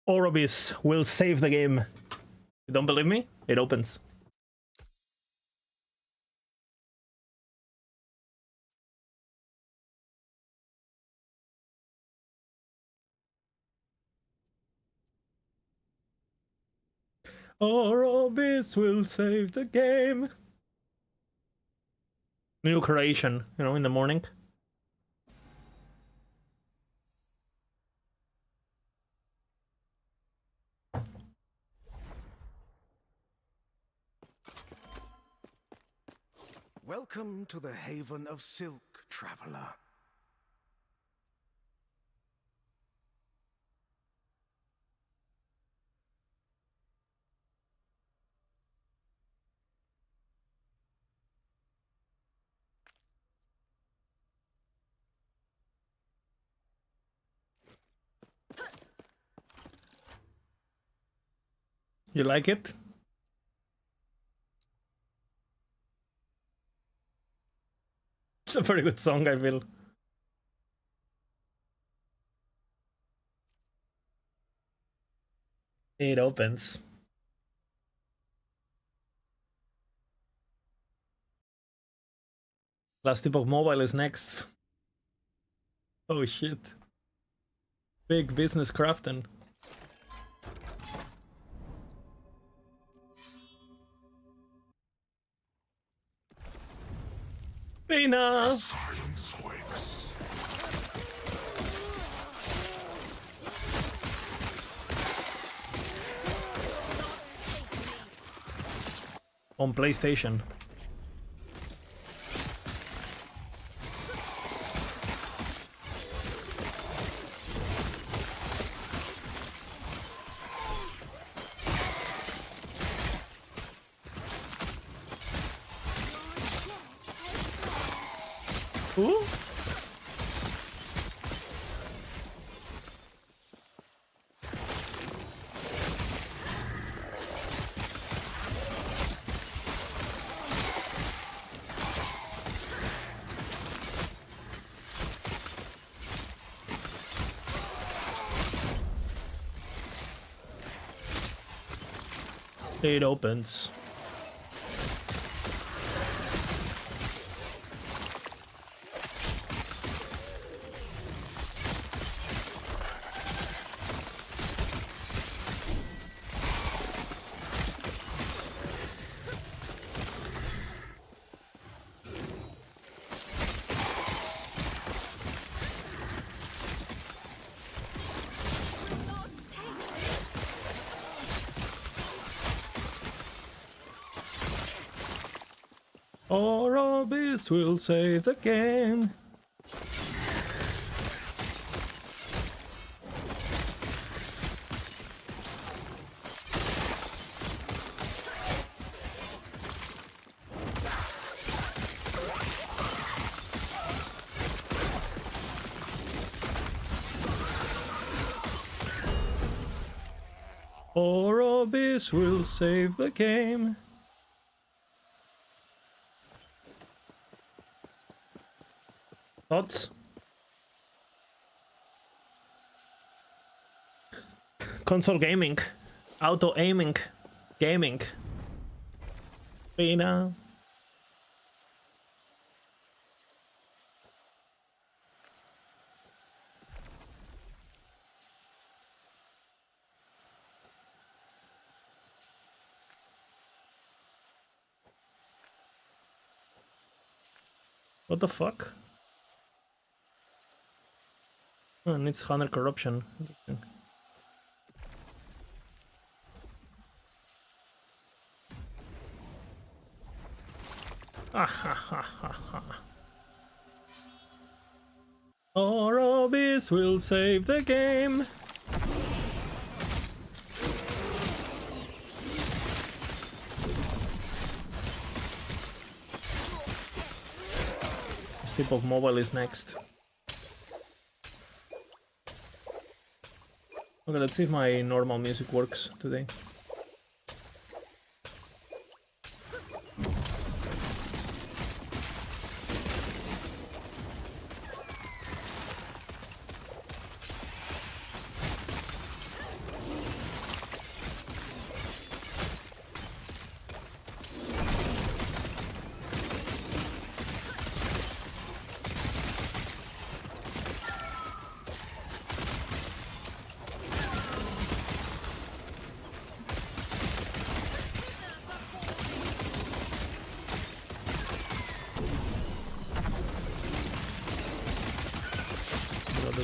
Orobis will save the game. You don't believe me? It opens. Orobis will save the game. New creation, you know, in the morning. Welcome to the Haven of Silk, traveler. You like it? It's a very good song, I feel. It opens. Last Epoch Mobile is next. Oh shit. Big business crafting. Pina! Silence wakes. On PlayStation. Ooh. It opens. Orobis will save the game. Orobis will save the game. Thoughts? Console gaming. Auto aiming. Gaming. Pina. What the fuck? Oh, it needs 100 corruption. Orobis will save the game. Tip of Mobile is next. Okay, let's see if my normal music works today.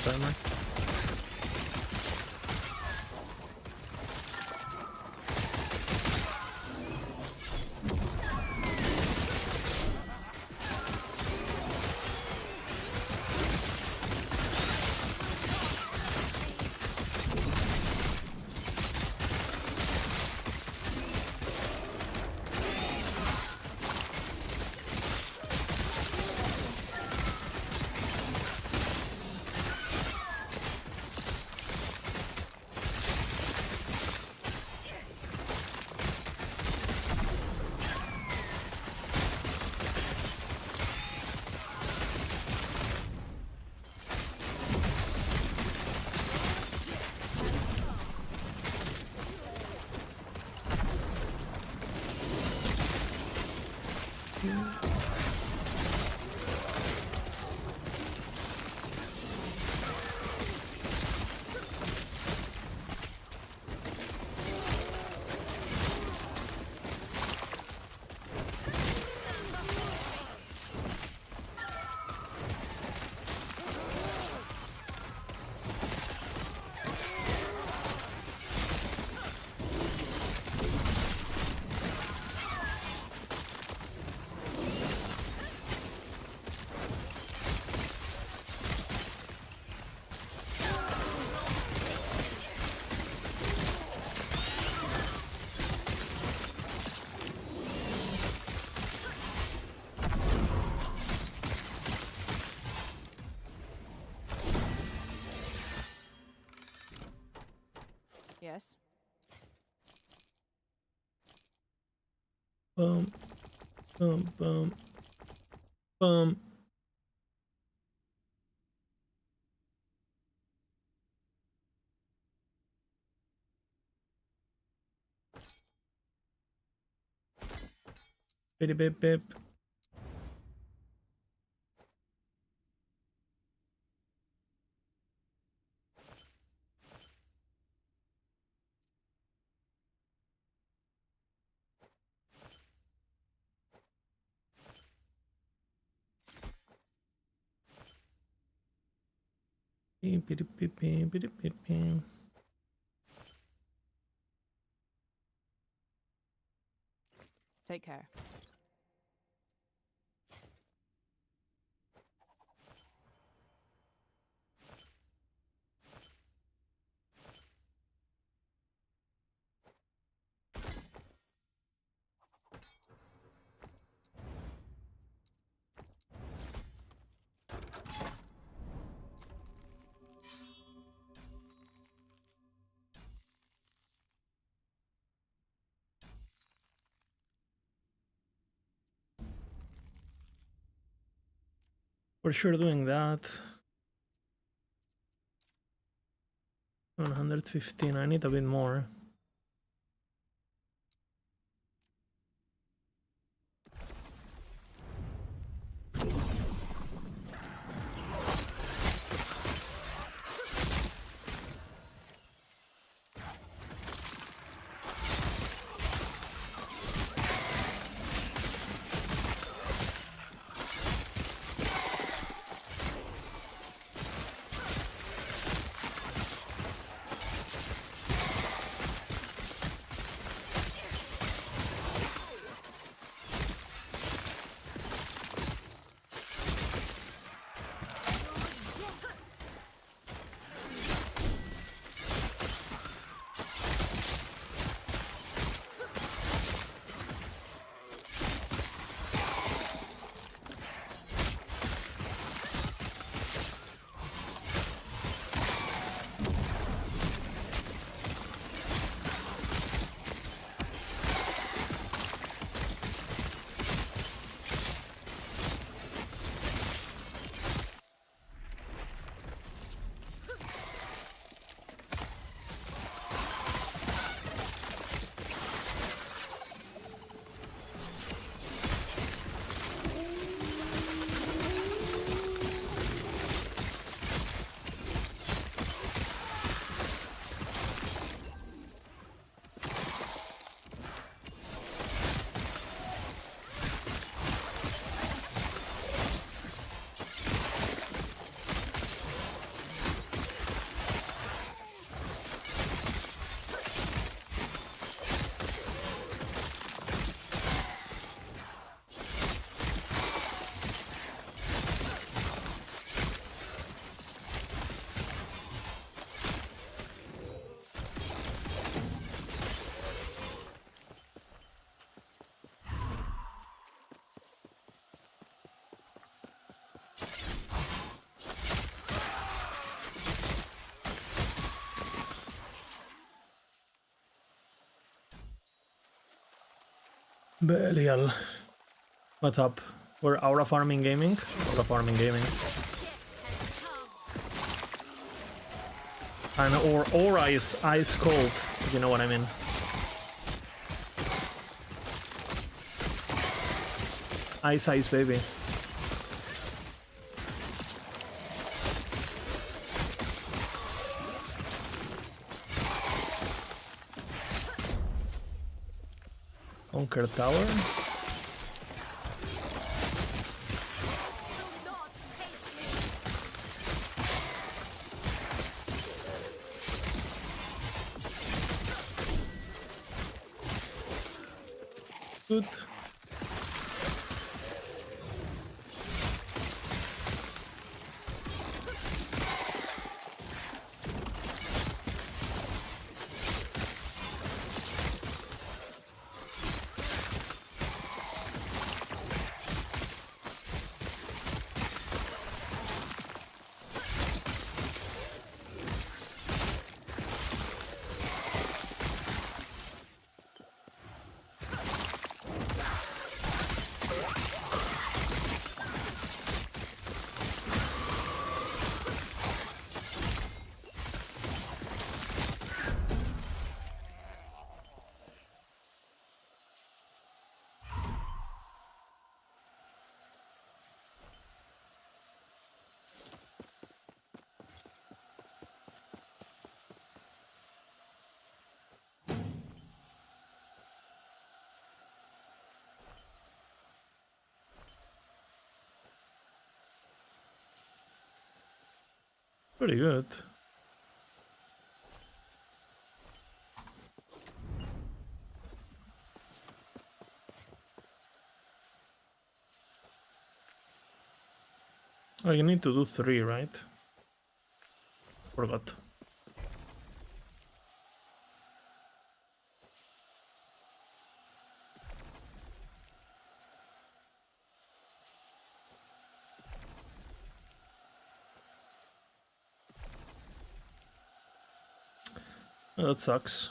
timer. Yes. Boom, boom, boom, boom. Bip, bip, bip. Beep, beep, beep, beep, beep, beep, beep. Take care. For sure doing that. 115, I need a bit more. Belial. What's up? We're Aura Farming Gaming? Aura Farming Gaming. And or Aura is ice cold, if you know what I mean. Ice, baby. Conquer Tower. Good. Pretty good. Oh, you need to do 3, right? Forgot. Oh, that sucks.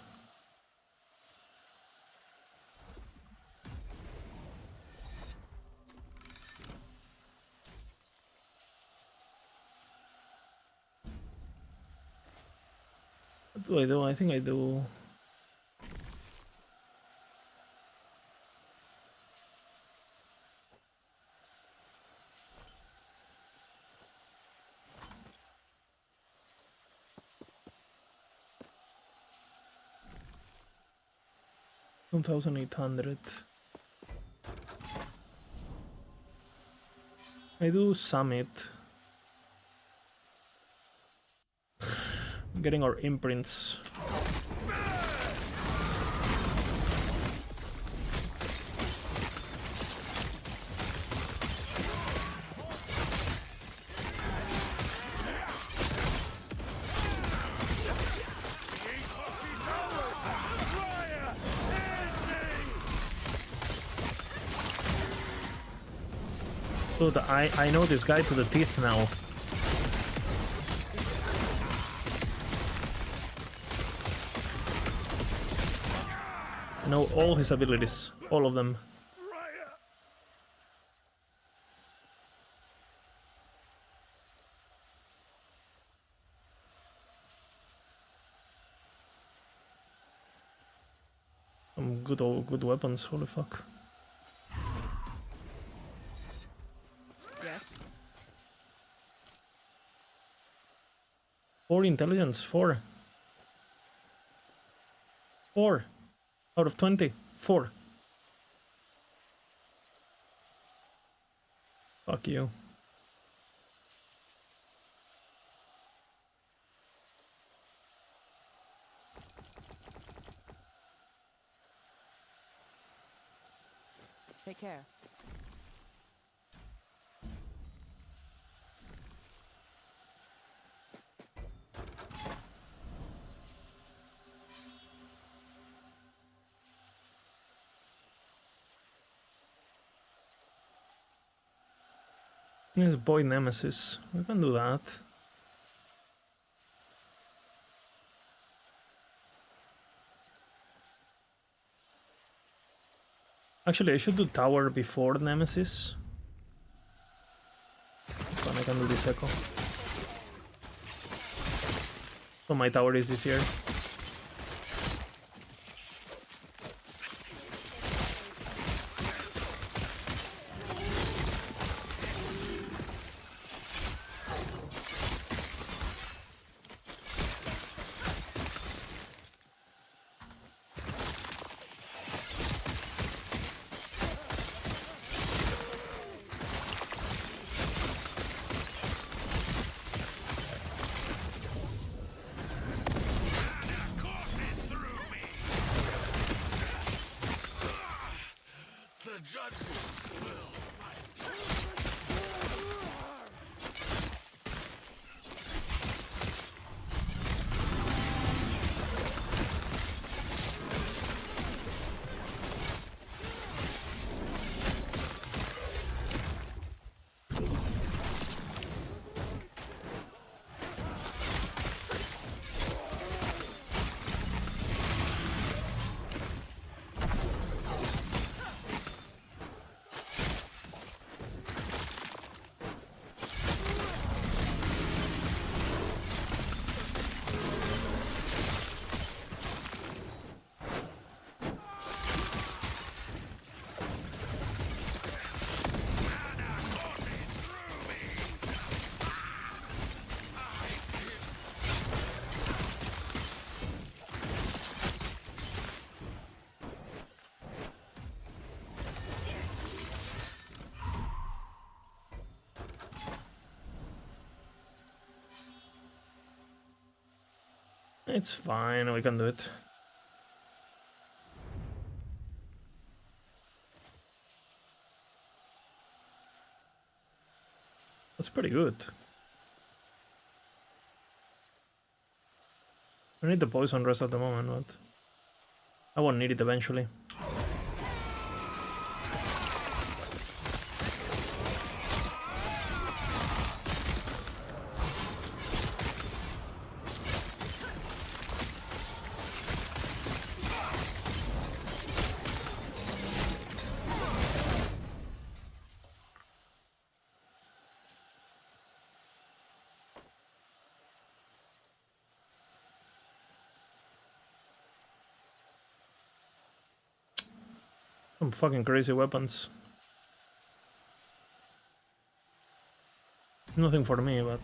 What do I do? I think I do... $1,800. I do Summit. Getting our imprints. Dude, I know this guy to the teeth now. I know all his abilities, all of them. Some good weapons, holy fuck. Yes. 4 intelligence, 4. 4 out of 20. 4. Fuck you. Take care. Yes, Boy Nemesis. We can do that. Actually, I should do tower before Nemesis. It's fine, I can do this echo. So my tower is this here. It's fine, we can do it. That's pretty good. I need the poison rest at the moment, but I won't need it eventually. Some fucking crazy weapons. Nothing for me, but...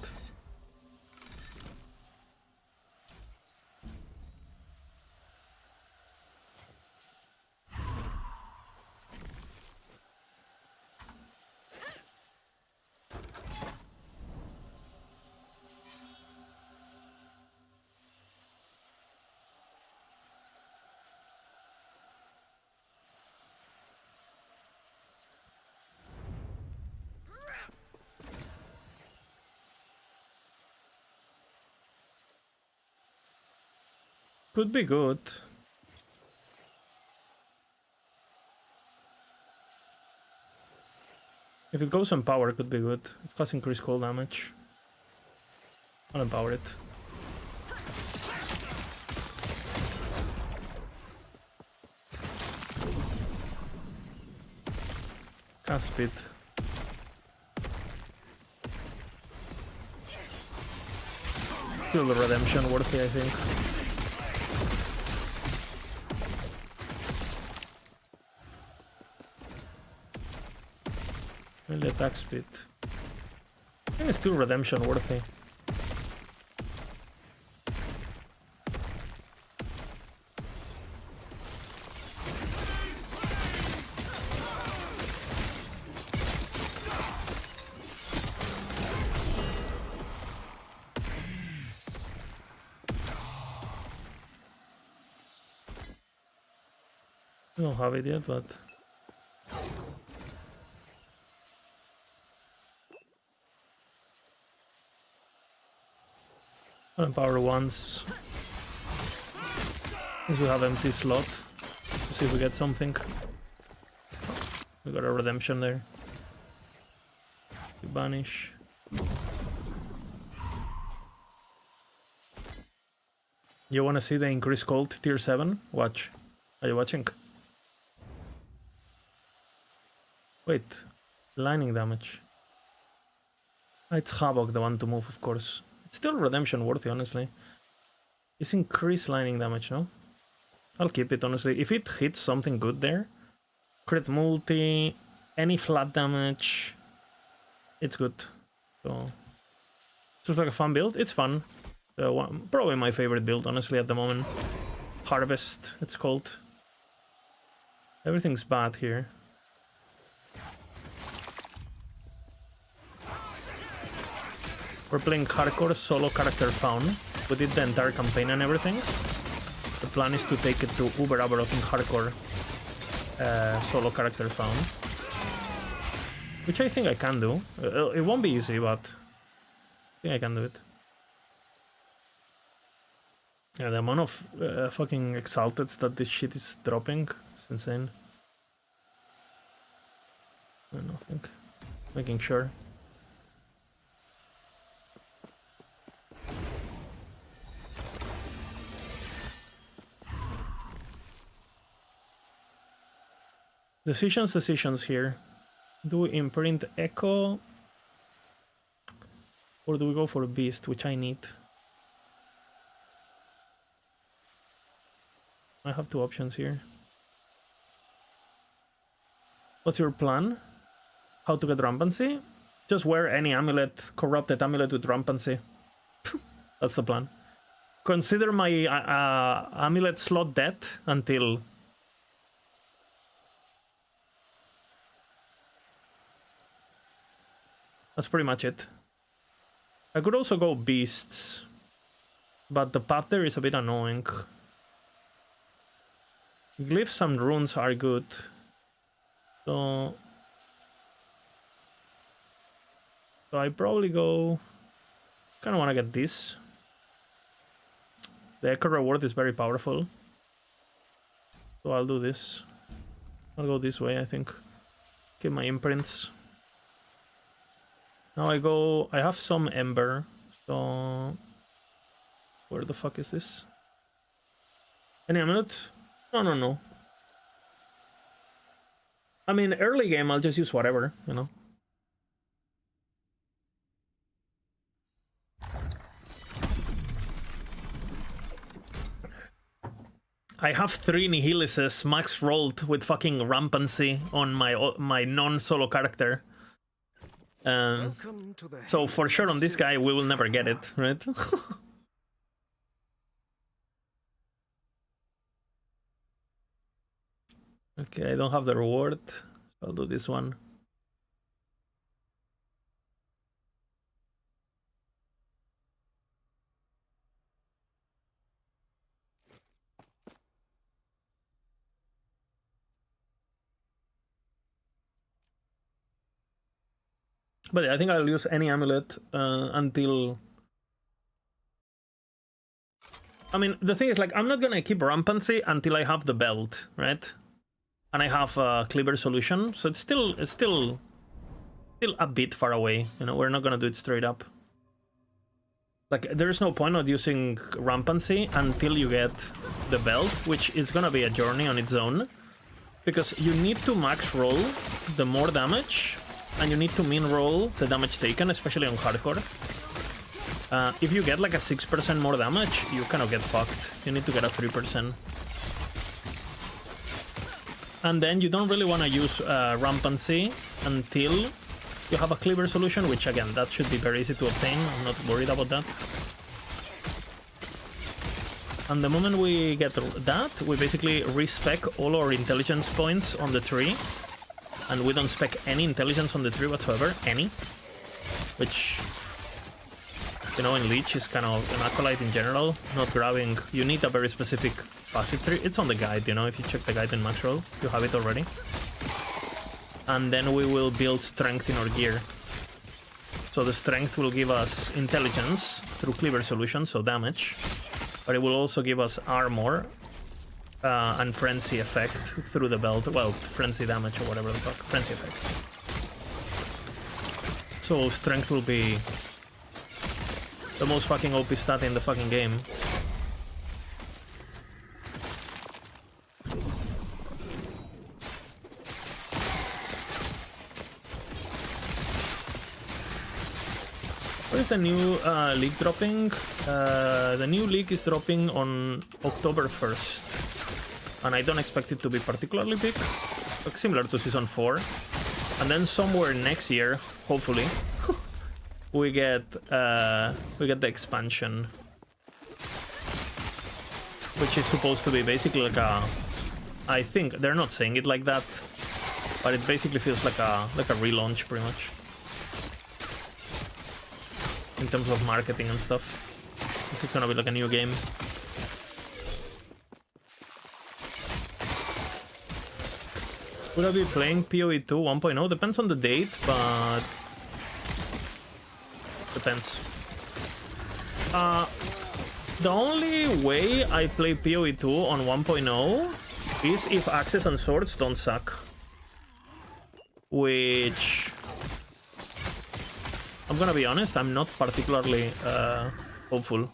could be good. If it goes on power, it could be good. It has increased cold damage. I'll empower it. Cast speed. Still the redemption worthy, I think. Really attack speed. I think it's still redemption worthy. I don't have it yet, but... I'll empower once. Since we have empty slot. To see if we get something. We got a redemption there. You banish. You wanna see the increased cold tier 7? Watch. Are you watching? Wait, lightning damage. It's Havoc, the one to move, of course. It's still redemption worthy, honestly. It's increased lightning damage, no? I'll keep it, honestly. If it hits something good there, crit multi, any flat damage, it's good. So, it's just like a fun build. It's fun. Probably my favorite build, honestly, at the moment. Harvest, it's called. Everything's bad here. We're playing hardcore solo character Faun. We did the entire campaign and everything. The plan is to take it to Uber Abaroth in hardcore solo character Faun. Which I think I can do. It won't be easy, but I think I can do it. Yeah, the amount of fucking exalteds that this shit is dropping is insane. I don't think. Making sure. Decisions here. Do we imprint Echo? Or do we go for Beast, which I need? I have two options here. What's your plan? How to get rampancy? Just wear any amulet, corrupted amulet with rampancy. That's the plan. Consider my amulet slot dead until... That's pretty much it. I could also go beasts, but the path there is a bit annoying. Glyphs and runes are good. So I probably go... Kind of want to get this. The Echo reward is very powerful. So I'll do this. I'll go this way, I think. Keep my imprints. Now I have some Ember, so... Where the fuck is this? Any amulet? No. I mean, early game, I'll just use whatever, you know? I have 3 Nihilises max rolled with fucking rampancy on my non-solo character. So for sure on this guy, we will never get it, right? Okay, I don't have the reward. I'll do this one. But yeah, I think I'll use any amulet until... I mean, the thing is, like, I'm not gonna keep rampancy until I have the belt, right? And I have a Cleaver solution, so it's still a bit far away. You know, we're not gonna do it straight up. Like, there's no point of using rampancy until you get the belt, which is gonna be a journey on its own, because you need to max roll the more damage. And you need to min roll the damage taken, especially on hardcore. If you get like a 6% more damage, you kind of get fucked. You need to get a 3%. And then you don't really want to use rampancy until you have a Cleaver solution, which again, that should be very easy to obtain. I'm not worried about that. And the moment we get that, we basically respec all our intelligence points on the tree. And we don't spec any intelligence on the tree whatsoever, any. Which, you know, in Leech is kind of an acolyte in general. Not grabbing, you need a very specific passive tree. It's on the guide, you know, if you check the guide in max roll, you have it already. And then we will build strength in our gear. So the strength will give us intelligence through Cleaver solution, so damage. But it will also give us armor. And frenzy effect through the belt. Well, frenzy damage or whatever the fuck. Frenzy effect. So strength will be the most fucking OP stat in the fucking game. Where is the new league dropping? The new league is dropping on October 1st. And I don't expect it to be particularly big, like similar to Season 4. And then somewhere next year, hopefully, we get the expansion, which is supposed to be basically like a... I think they're not saying it like that, but it basically feels like a relaunch, pretty much, in terms of marketing and stuff. This is gonna be like a new game. Would I be playing PoE 2 1.0? Depends on the date, but depends. The only way I play PoE 2 on 1.0 is if Axes and Swords don't suck. Which, I'm gonna be honest, I'm not particularly hopeful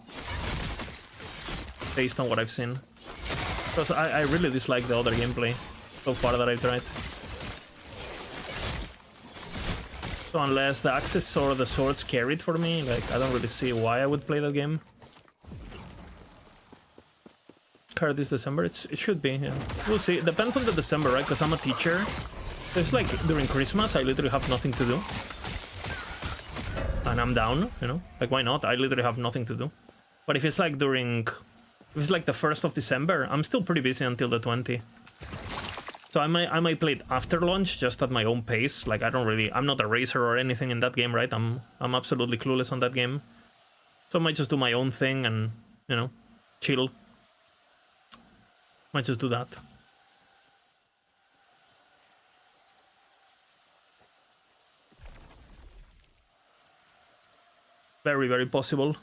based on what I've seen. Because I really dislike the other gameplay so far that I've tried. So unless the Axes or the Swords carried for me, like, I don't really see why I would play that game. Card this December? It should be, yeah. We'll see. It depends on the December, right? Because I'm a teacher. So it's like during Christmas, I literally have nothing to do. And I'm down, you know? Like, why not? I literally have nothing to do. But if it's like during... If it's like the 1st of December, I'm still pretty busy until the 20th. So I might play it after launch, just at my own pace. Like, I'm not a racer or anything in that game, right? I'm absolutely clueless on that game. So I might just do my own thing and, you know, chill. Might just do that. Very, very possible.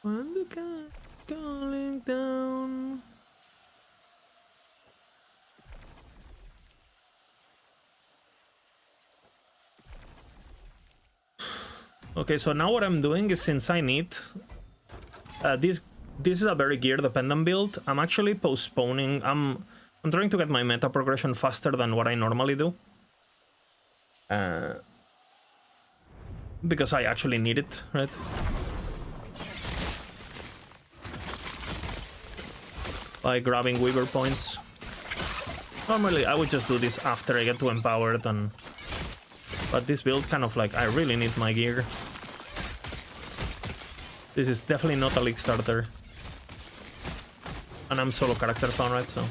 When the cat calling down. Okay, so now what I'm doing is, since I need this is a very gear dependent build, I'm actually postponing. I'm trying to get my meta progression faster than what I normally do. Because I actually need it, right? By grabbing Weaver points. Normally I would just do this after I get to Empowered, and but this build kind of like, I really need my gear. This is definitely not a league starter. And I'm solo character fan, right? So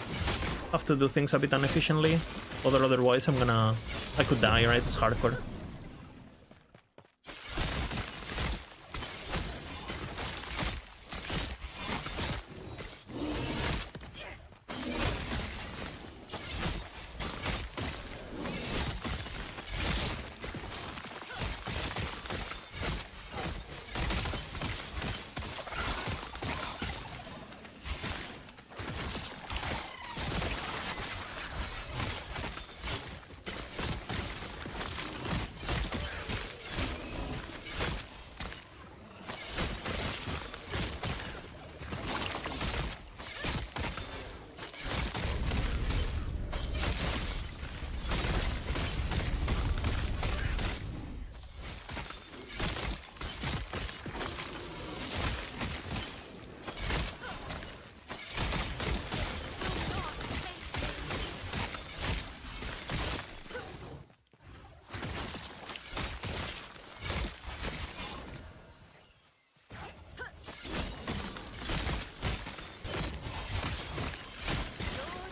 have to do things a bit inefficiently. Otherwise I could die, right? It's hardcore.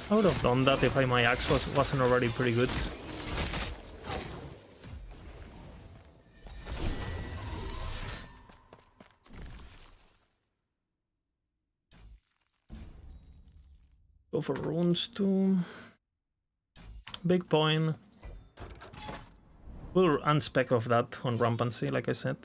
I would have done that if my axe wasn't already pretty good. Go for runes too. Big point. We'll unspec of that on Rampancy, like I said.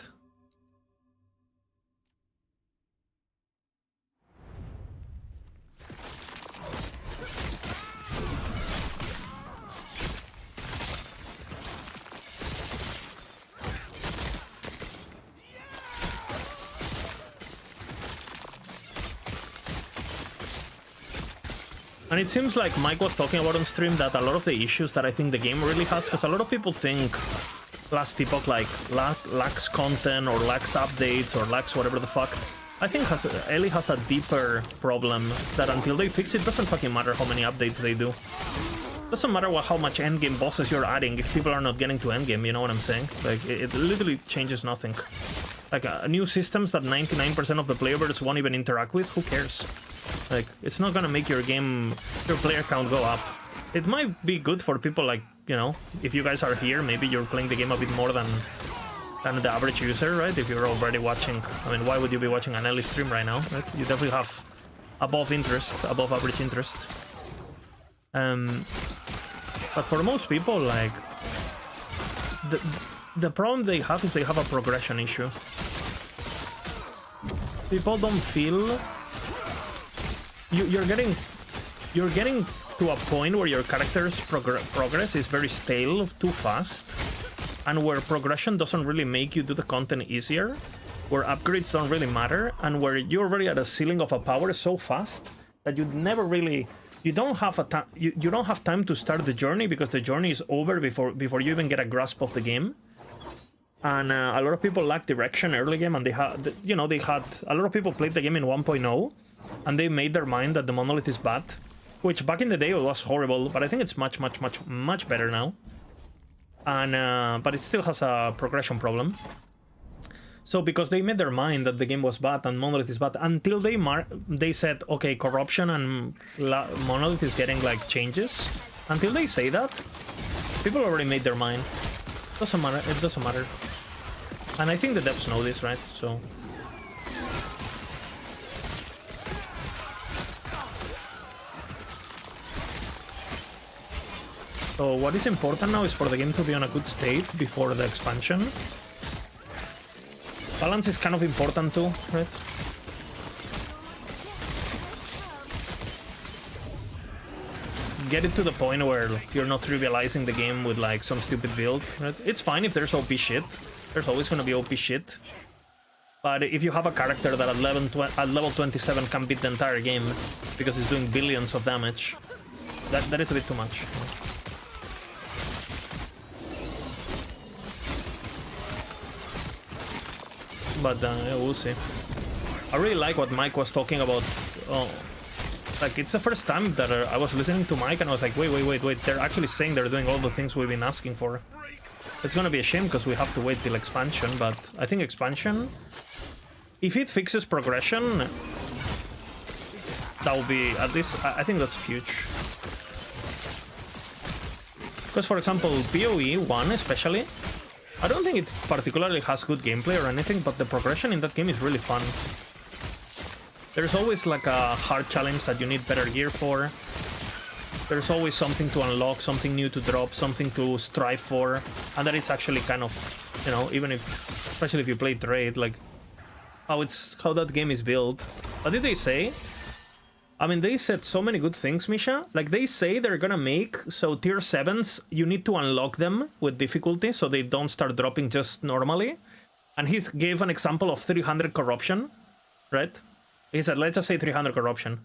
And it seems like Mike was talking about on stream that a lot of the issues that I think the game really has, because a lot of people think Last Epoch like lacks content or lacks updates or lacks whatever the fuck. I think Ellie has a deeper problem that until they fix it, doesn't fucking matter how many updates they do. Doesn't matter how much endgame bosses you're adding if people are not getting to endgame, you know what I'm saying? Like, it literally changes nothing. Like, new systems that 99% of the players won't even interact with, who cares? Like, it's not gonna make your game, your player count go up. It might be good for people like, you know, if you guys are here, maybe you're playing the game a bit more than the average user, right? If you're already watching, I mean, why would you be watching an Ellie stream right now, right? You definitely have above average interest. But for most people, like, the problem they have is they have a progression issue. People don't feel you're getting to a point where your character's progress is very stale, too fast, and where progression doesn't really make you do the content easier, where upgrades don't really matter, and where you're already at a ceiling of a power so fast that you never really, you don't have time to start the journey, because the journey is over before you even get a grasp of the game. And a lot of people lack direction early game, and they had, you know, a lot of people played the game in 1.0, and they made their mind that the monolith is bad, which back in the day it was horrible, but I think it's much better now. And but it still has a progression problem. So because they made their mind that the game was bad and Monolith is bad, until they said, okay, corruption and Monolith is getting like changes. Until they say that, people already made their mind. Doesn't matter. It doesn't matter. And I think the devs know this, right? So. So what is important now is for the game to be on a good state before the expansion. Balance is kind of important too, right? Get it to the point where you're not trivializing the game with like some stupid build, right? It's fine if there's OP shit. There's always gonna be OP shit. But if you have a character that at level 27 can beat the entire game because it's doing billions of damage, that is a bit too much. But yeah, we'll see. I really like what Mike was talking about. Like, it's the first time that I was listening to Mike and I was like, wait, they're actually saying they're doing all the things we've been asking for. It's gonna be a shame because we have to wait till expansion, but I think expansion, if it fixes progression, that will be, at least, I think that's huge. Because, for example, PoE 1 especially, I don't think it particularly has good gameplay or anything, but the progression in that game is really fun. There's always like a hard challenge that you need better gear for. There's always something to unlock, something new to drop, something to strive for. And that is actually kind of, you know, even if, especially if you play Trade, like how that game is built. What did they say? I mean, they said so many good things, Misha. Like, they say they're gonna make so tier 7s, you need to unlock them with difficulty so they don't start dropping just normally. And he gave an example of 300 corruption, right? He said, let's just say 300 corruption.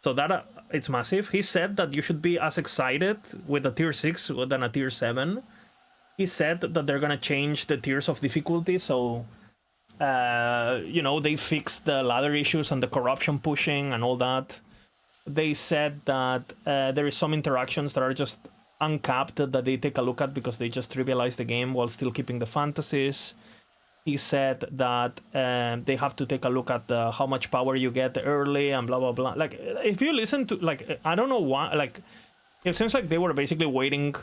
So that it's massive. He said that you should be as excited with a tier 6 than a tier 7. He said that they're gonna change the tiers of difficulty, so you know, they fixed the ladder issues and the corruption pushing and all that. They said that there is some interactions that are just uncapped that they take a look at because they just trivialize the game while still keeping the fantasies. He said that they have to take a look at how much power you get early and blah, blah, blah. Like, if you listen to, like, I don't know why, like, it seems like they were basically waiting.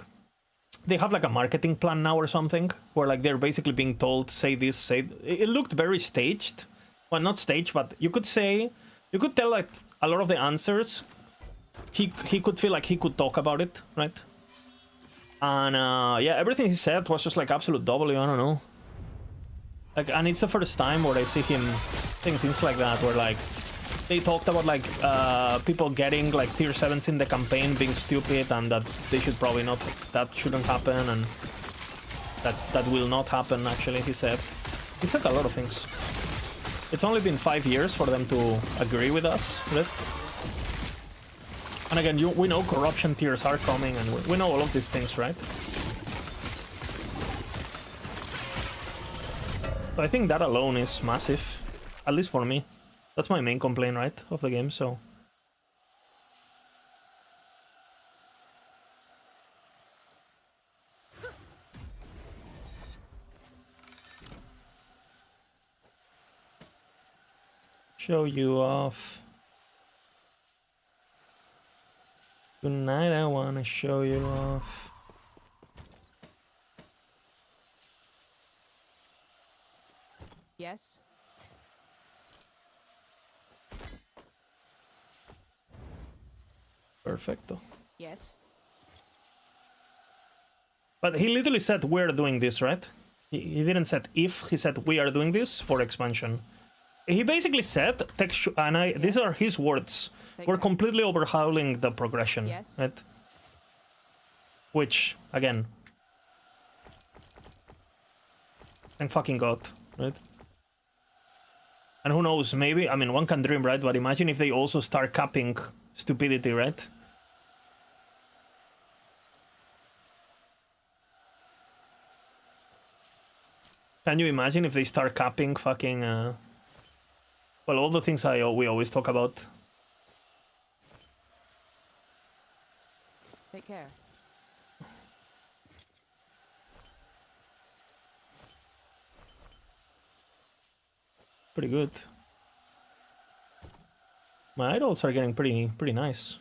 They have like a marketing plan now or something where like they're basically being told, say this, say... It looked very staged. Well, not staged, but you could tell like a lot of the answers. He could feel like he could talk about it, right? And yeah, everything he said was just like absolute W, I don't know. Like, and it's the first time where I see him saying things like that, where like they talked about like people getting like tier 7s in the campaign being stupid and that they should probably not, that shouldn't happen, and that will not happen. Actually, he said a lot of things. It's only been 5 years for them to agree with us, right? And again, we know corruption tiers are coming, and we know all of these things, right? So I think that alone is massive, at least for me. That's my main complaint, right, of the game, so... Show you off. Tonight I wanna show you off. Yes. Perfecto. Yes. But he literally said we're doing this, right? He didn't said if, he said we are doing this for expansion. He basically said, these are his words, we're completely overhauling the progression, right? Which, again, thank fucking God, right? And who knows, maybe, I mean, one can dream, right? But imagine if they also start capping stupidity, right? Can you imagine if they start capping fucking, well, all the things we always talk about. Take care. Pretty good. My idols are getting pretty nice.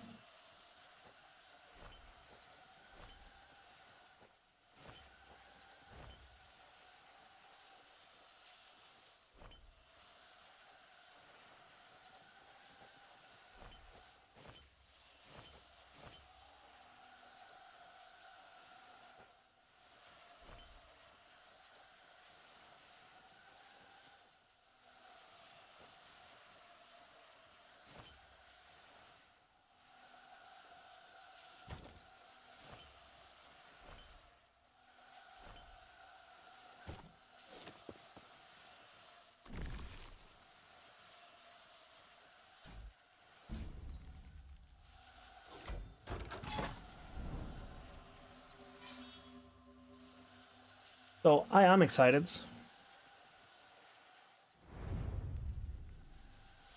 So I am excited.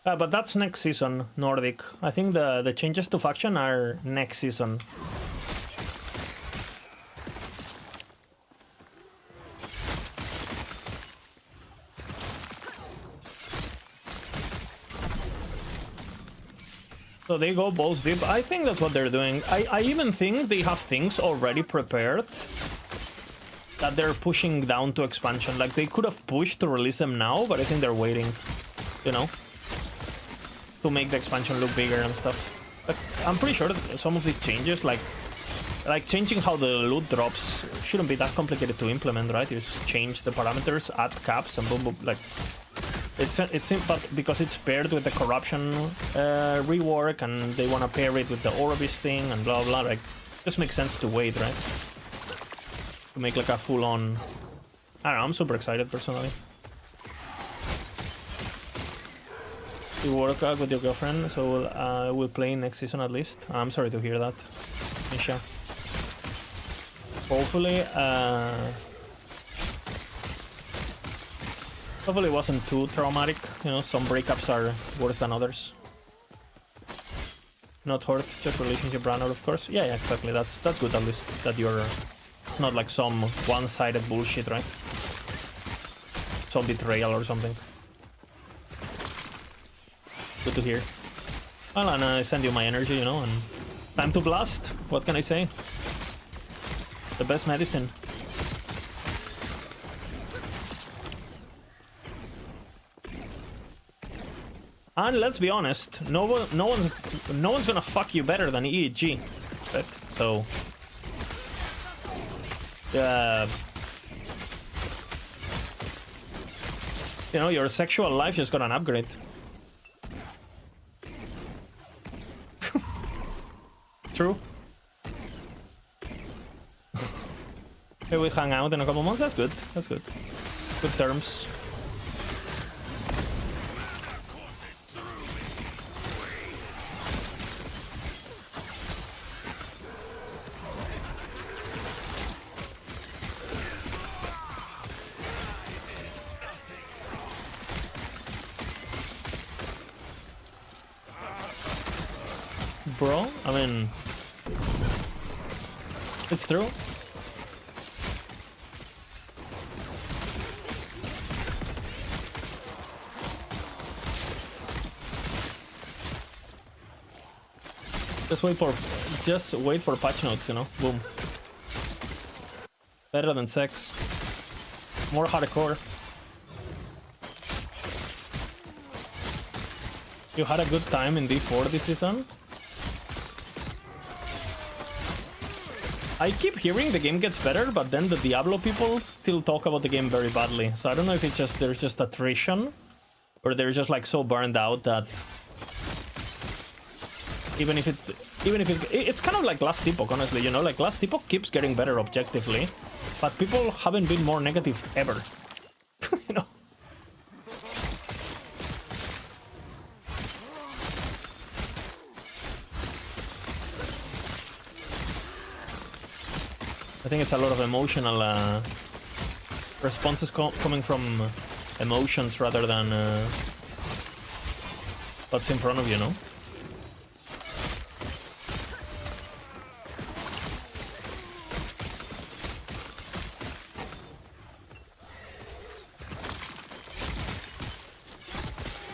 But that's next season, Nordic. I think the changes to faction are next season. So they go balls deep. I think that's what they're doing. I even think they have things already prepared that they're pushing down to expansion. Like, they could have pushed to release them now, but I think they're waiting, you know, to make the expansion look bigger and stuff. Like, I'm pretty sure that some of these changes, like changing how the loot drops, shouldn't be that complicated to implement, right? You just change the parameters, add caps, and boom, boom. Like, it's but because it's paired with the corruption rework, and they want to pair it with the Orbis thing, and blah blah. Like, it just makes sense to wait, right? To make like a full-on... I don't know, I'm super excited personally. You work out with your girlfriend, so we'll play next season at least. I'm sorry to hear that, Misha. Hopefully, hopefully it wasn't too traumatic. You know, some breakups are worse than others. Not hurt, just relationship ran out, of course. Yeah, yeah, exactly. That's good at least that you're... It's not like some one-sided bullshit, right? Some betrayal or something. Good to hear. Well, and I send you my energy, you know, and time to blast. What can I say? The best medicine. And let's be honest, no one's gonna fuck you better than EEG, right? So, you know, your sexual life just got an upgrade. True. Hey, we hang out in a couple months. That's good. That's good. Good terms. pro. I mean, it's true. Just wait for patch notes, you know? Boom. Better than sex. More hardcore. You had a good time in D4 this season? I keep hearing the game gets better, but then the Diablo people still talk about the game very badly. So I don't know if it's just there's just attrition, or they're just like so burned out that even if it's kind of like Last Epoch, honestly, you know, like Last Epoch keeps getting better objectively, but people haven't been more negative ever. You know. I think it's a lot of emotional responses coming from emotions rather than what's in front of you, know?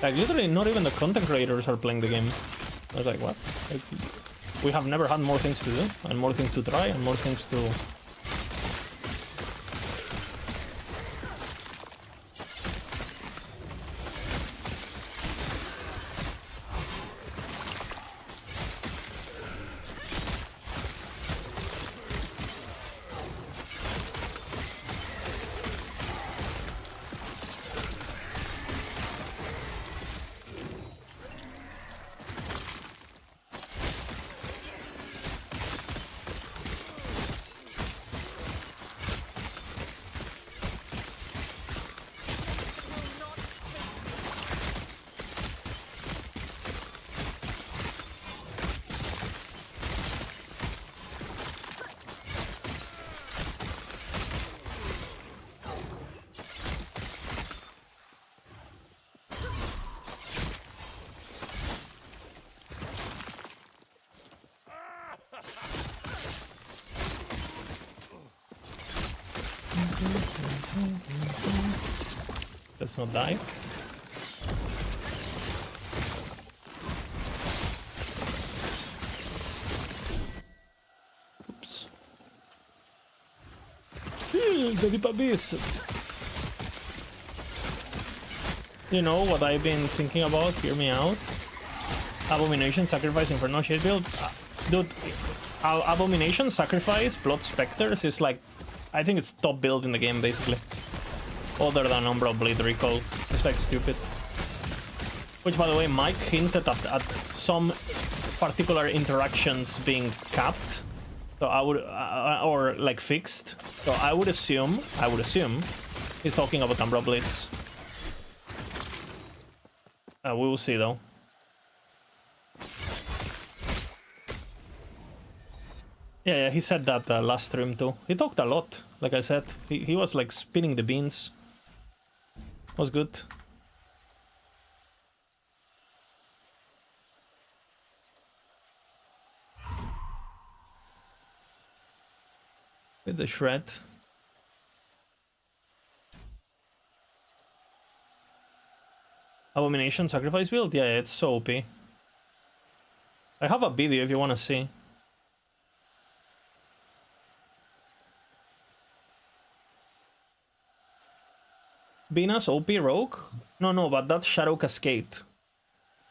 Like, literally, not even the content creators are playing the game. I was like, what? Like, we have never had more things to do, and more things to try, and more things to... Let's not die. Oops. Feel the deep abyss. You know what I've been thinking about? Hear me out. Abomination, Sacrifice, Inferno, Shade build. Dude, Abomination, Sacrifice, Blood Specters is like... I think it's top build in the game, basically. Other than Umbral Blade Recall. It's like stupid. Which, by the way, Mike hinted at some particular interactions being capped. So I would... or like fixed. So I would assume he's talking about Umbral Blades. We will see, though. Yeah, he said that last stream too. He talked a lot, like I said. He was like spinning the beans. Was good. With the shred. Abomination Sacrifice build? Yeah, it's so OP. I have a video if you want to see. Venus OP Rogue? No, but that's Shadow Cascade.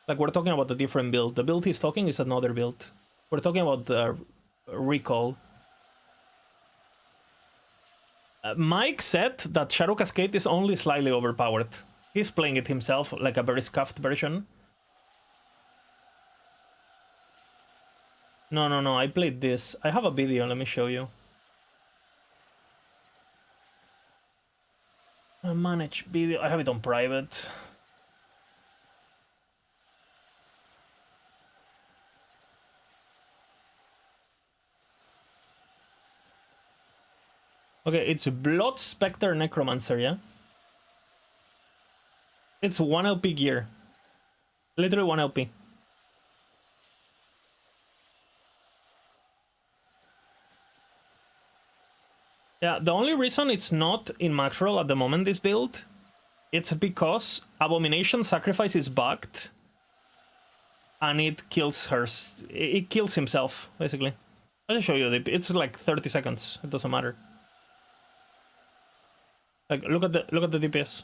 Like, we're talking about a different build. The build he's talking is another build. We're talking about Recall. Mike said that Shadow Cascade is only slightly overpowered. He's playing it himself, like a very scuffed version. No, I played this. I have a video, let me show you. Manage video, I have it on private. Okay, it's Blood Spectre Necromancer, yeah? It's 1 LP gear. Literally 1 LP. Yeah, the only reason it's not in max roll at the moment, this build, it's because Abomination Sacrifice is bugged. And it kills her. It kills himself, basically. I'll just show you. It's like 30 seconds. It doesn't matter. Like, look at the DPS.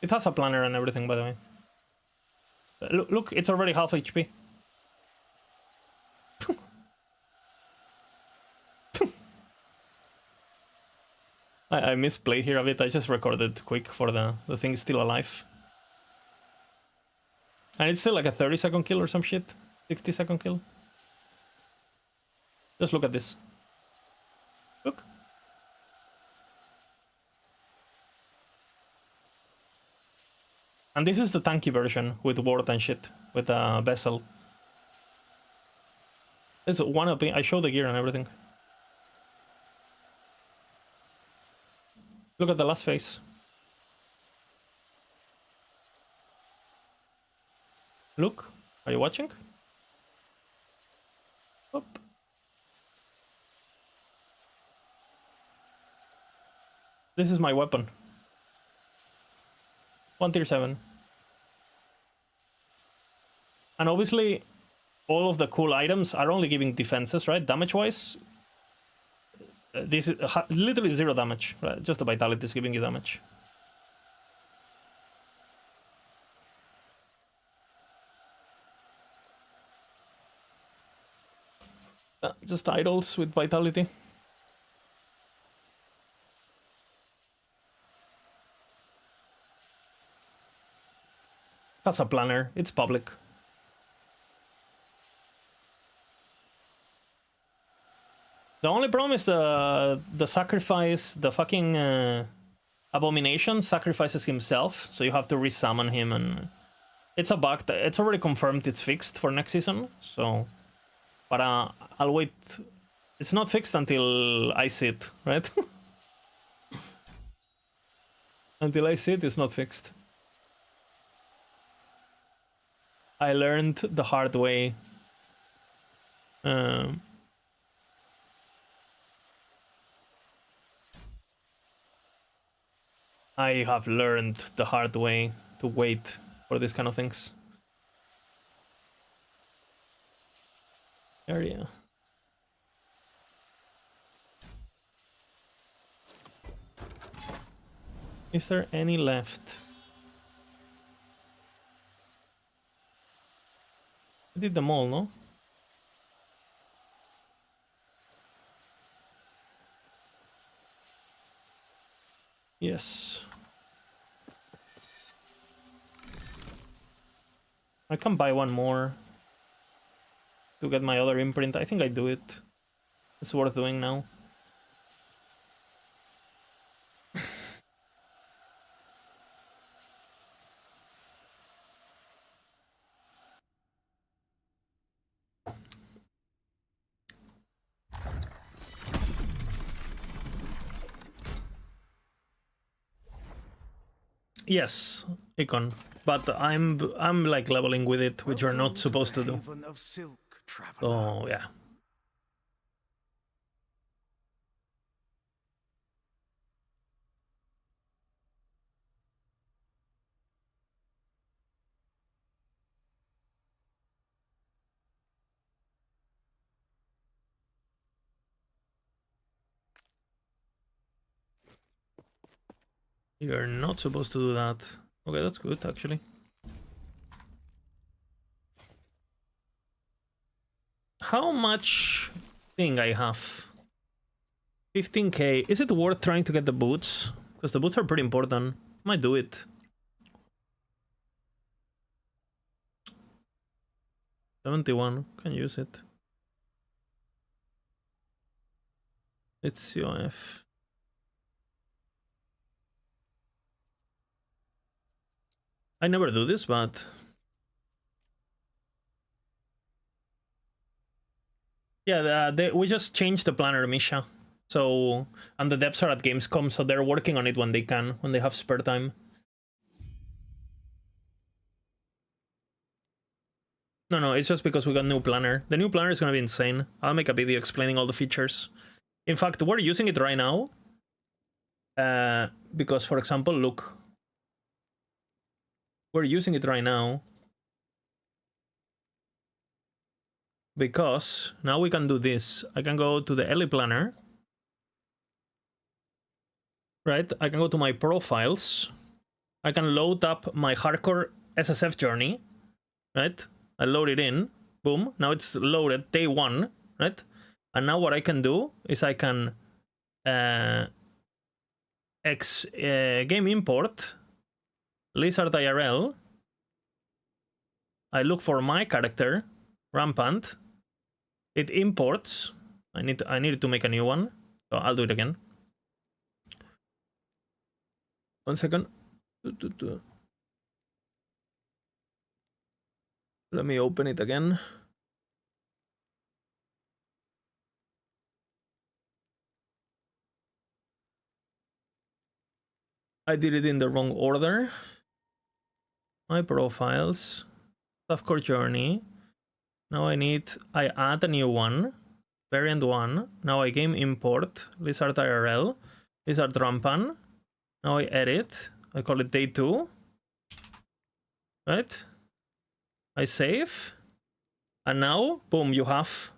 It has a planner and everything, by the way. Look, it's already half HP. I misplay here a bit. I just recorded quick for the thing is still alive. And it's still like a 30-second kill or some shit. 60-second kill. Just look at this. Look. And this is the tanky version with ward and shit. With a vessel. It's one of the... I show the gear and everything. Look at the last phase. Look, are you watching? Oop. This is my weapon. 1 tier 7. And obviously, all of the cool items are only giving defenses, right? Damage-wise, this is literally 0 damage, right? Just the vitality is giving you damage. Just idols with vitality. That's a planner. It's public. The only problem is the sacrifice. The fucking Abomination sacrifices himself, so you have to resummon him, and it's a bug. It's already confirmed. It's fixed for next season. So. But I'll wait. It's not fixed until I see it, right? Until I see it, it's not fixed. I learned the hard way. I have learned the hard way to wait for these kind of things. Area. Is there any left? I did them all, no? Yes. I can buy one more to get my other imprint. I think I do it. It's worth doing now. Yes, Icon. But I'm like leveling with it, which you're not supposed to do. Oh yeah. You're not supposed to do that. Okay, that's good actually. How much thing I have? 15k. Is it worth trying to get the boots? Because the boots are pretty important. Might do it. 71. Can use it. It's COF. I never do this, but yeah, we just changed the planner, Misha. So, and the devs are at Gamescom, so they're working on it when they can, when they have spare time. No, it's just because we got new planner. The new planner is gonna be insane. I'll make a video explaining all the features. In fact, we're using it right now because, for example, look, we're using it right now because now we can do this. I can go to the Ellie Planner, right? I can go to my profiles. I can load up my hardcore SSF journey, right? I load it in, boom. Now it's loaded day 1, right? And now what I can do is I can game import Lizard IRL. I look for my character, Rampant. It imports. I needed to make a new one, so I'll do it again. 1 second. Let me open it again. I did it in the wrong order. My profiles, softcore journey. Now I add a new one, variant 1. Now I game import, Lizard IRL, Lizard Rampant. Now I edit, I call it day 2, right? I save, and now, boom, you have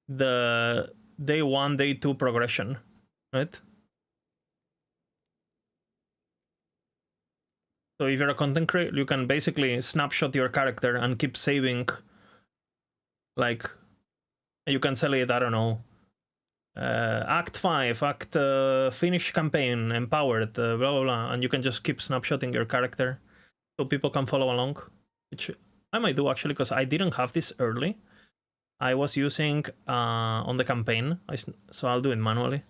the day 1, day 2 progression, right? So if you're a content creator, you can basically snapshot your character and keep saving. Like, you can sell it, I don't know, Act 5, finish campaign, empowered, blah, blah, blah. And you can just keep snapshotting your character so people can follow along, which I might do actually, because I didn't have this early. I was using on the campaign, so I'll do it manually.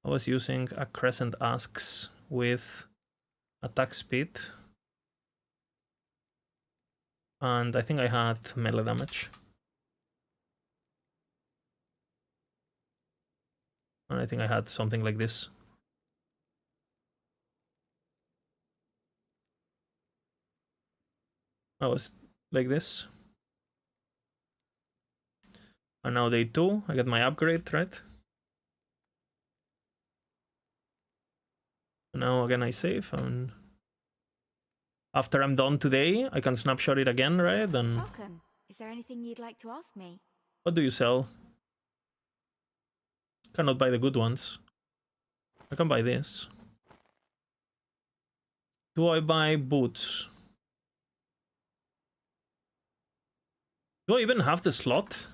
I was using a Crescent Asks with attack speed, and I think I had melee damage, and I think I had something like this. I was like this, and now day 2 I get my upgrade, right? Now again I save, and after I'm done today, I can snapshot it again, right? And welcome. Is there anything you'd like to ask me? what do you sell? Cannot buy the good ones. I can buy this. Do I buy boots? Do I even have the slot?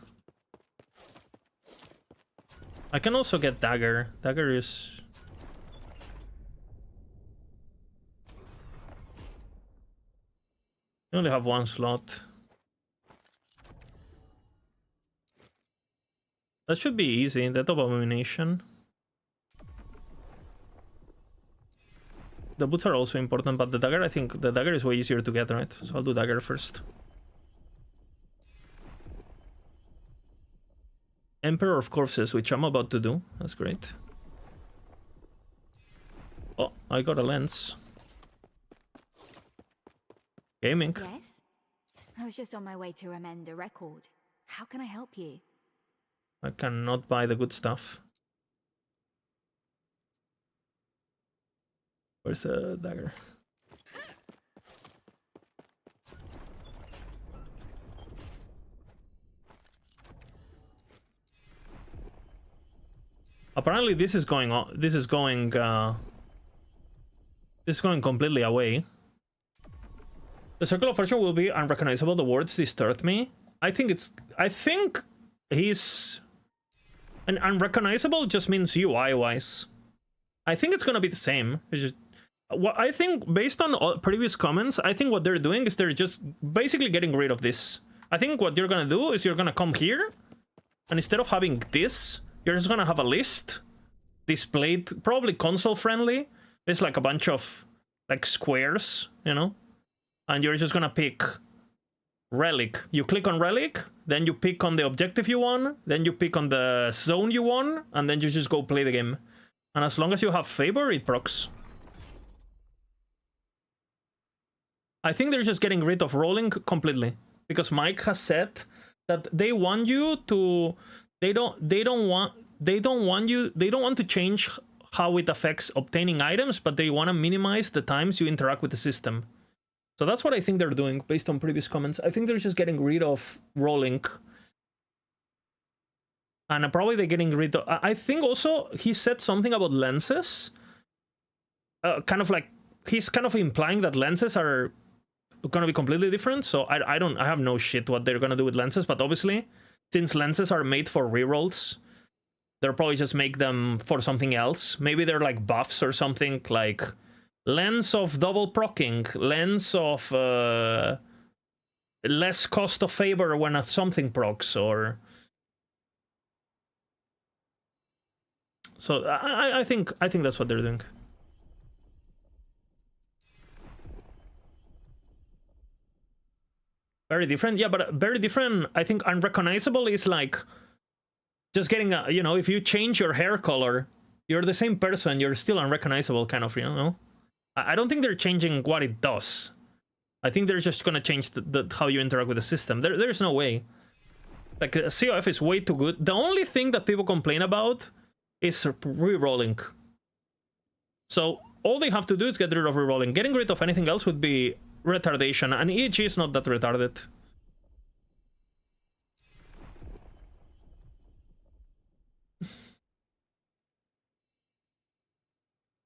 I can also get dagger. Dagger is... I only have 1 slot. That should be easy. That abomination. The boots are also important, but the dagger, I think the dagger is way easier to get, right? So I'll do dagger first. Emperor of Corpses, which I'm about to do. That's great. Oh, I got a lens. Gaming. Yes? I was just on my way to amend a record. How can I help you? I cannot buy the good stuff. Where's the dagger? Apparently this is going on. This is going completely away. The Circle of Fortune will be unrecognizable. The words disturbed me. I think he's... And unrecognizable just means UI-wise. I think it's gonna be the same. It's just... What I think, based on all previous comments, I think what they're doing is they're just basically getting rid of this. I think what you're gonna do is you're gonna come here, and instead of having this, you're just gonna have a list displayed, probably console-friendly. It's like a bunch of like squares, you know? And you're just gonna pick Relic. You click on Relic, then you pick on the objective you want, then you pick on the zone you want, and then you just go play the game. And as long as you have favor, it procs. I think they're just getting rid of rolling completely, because Mike has said that they want you to they don't want to change how it affects obtaining items, but they want to minimize the times you interact with the system. So that's what I think they're doing based on previous comments. I think they're just getting rid of rolling. And probably they're getting rid of... I think also he said something about lenses. Kind of like... He's kind of implying that lenses are going to be completely different. So I have no shit what they're going to do with lenses. But obviously, since lenses are made for rerolls, they'll probably just make them for something else. Maybe they're like buffs or something, like lens of double proccing, lens of less cost of favor when something procs, or... So I think that's what they're doing. Very different, yeah, but very different. I think unrecognizable is like just getting a, you know, if you change your hair color, you're the same person, you're still unrecognizable, kind of, you know. I don't think they're changing what it does. I think they're just gonna change the how you interact with the system. There's no way. Like COF is way too good. The only thing that people complain about is re-rolling. So all they have to do is get rid of re-rolling. Getting rid of anything else would be retardation, and EG is not that retarded.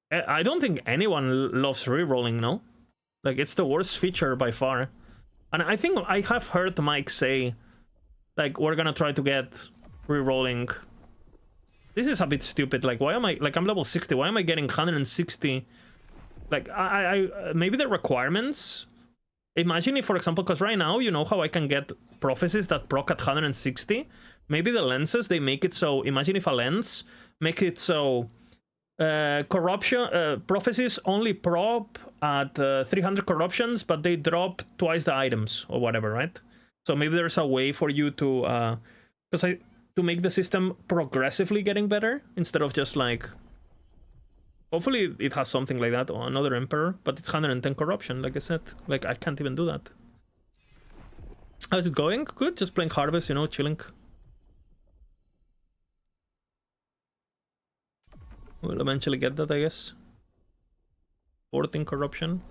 I don't think anyone loves re-rolling, no? Like, it's the worst feature by far. And I think I have heard Mike say, like, we're gonna try to get re-rolling. This is a bit stupid. Like, why am I... Like, I'm level 60. Why am I getting 160? Like, maybe the requirements... Imagine if, for example, because right now, you know how I can get prophecies that proc at 160? Maybe the lenses, they make it so... Imagine if a lens make it so... corruption... prophecies only prop at 300 corruptions, but they drop twice the items, or whatever, right? So maybe there's a way for you to... to make the system progressively getting better, instead of just like... Hopefully it has something like that, or another Emperor, but it's 110 corruption, like I said. Like, I can't even do that. How's it going? Good, just playing Harvest, you know, chilling. We'll eventually get that, I guess. 14 corruption.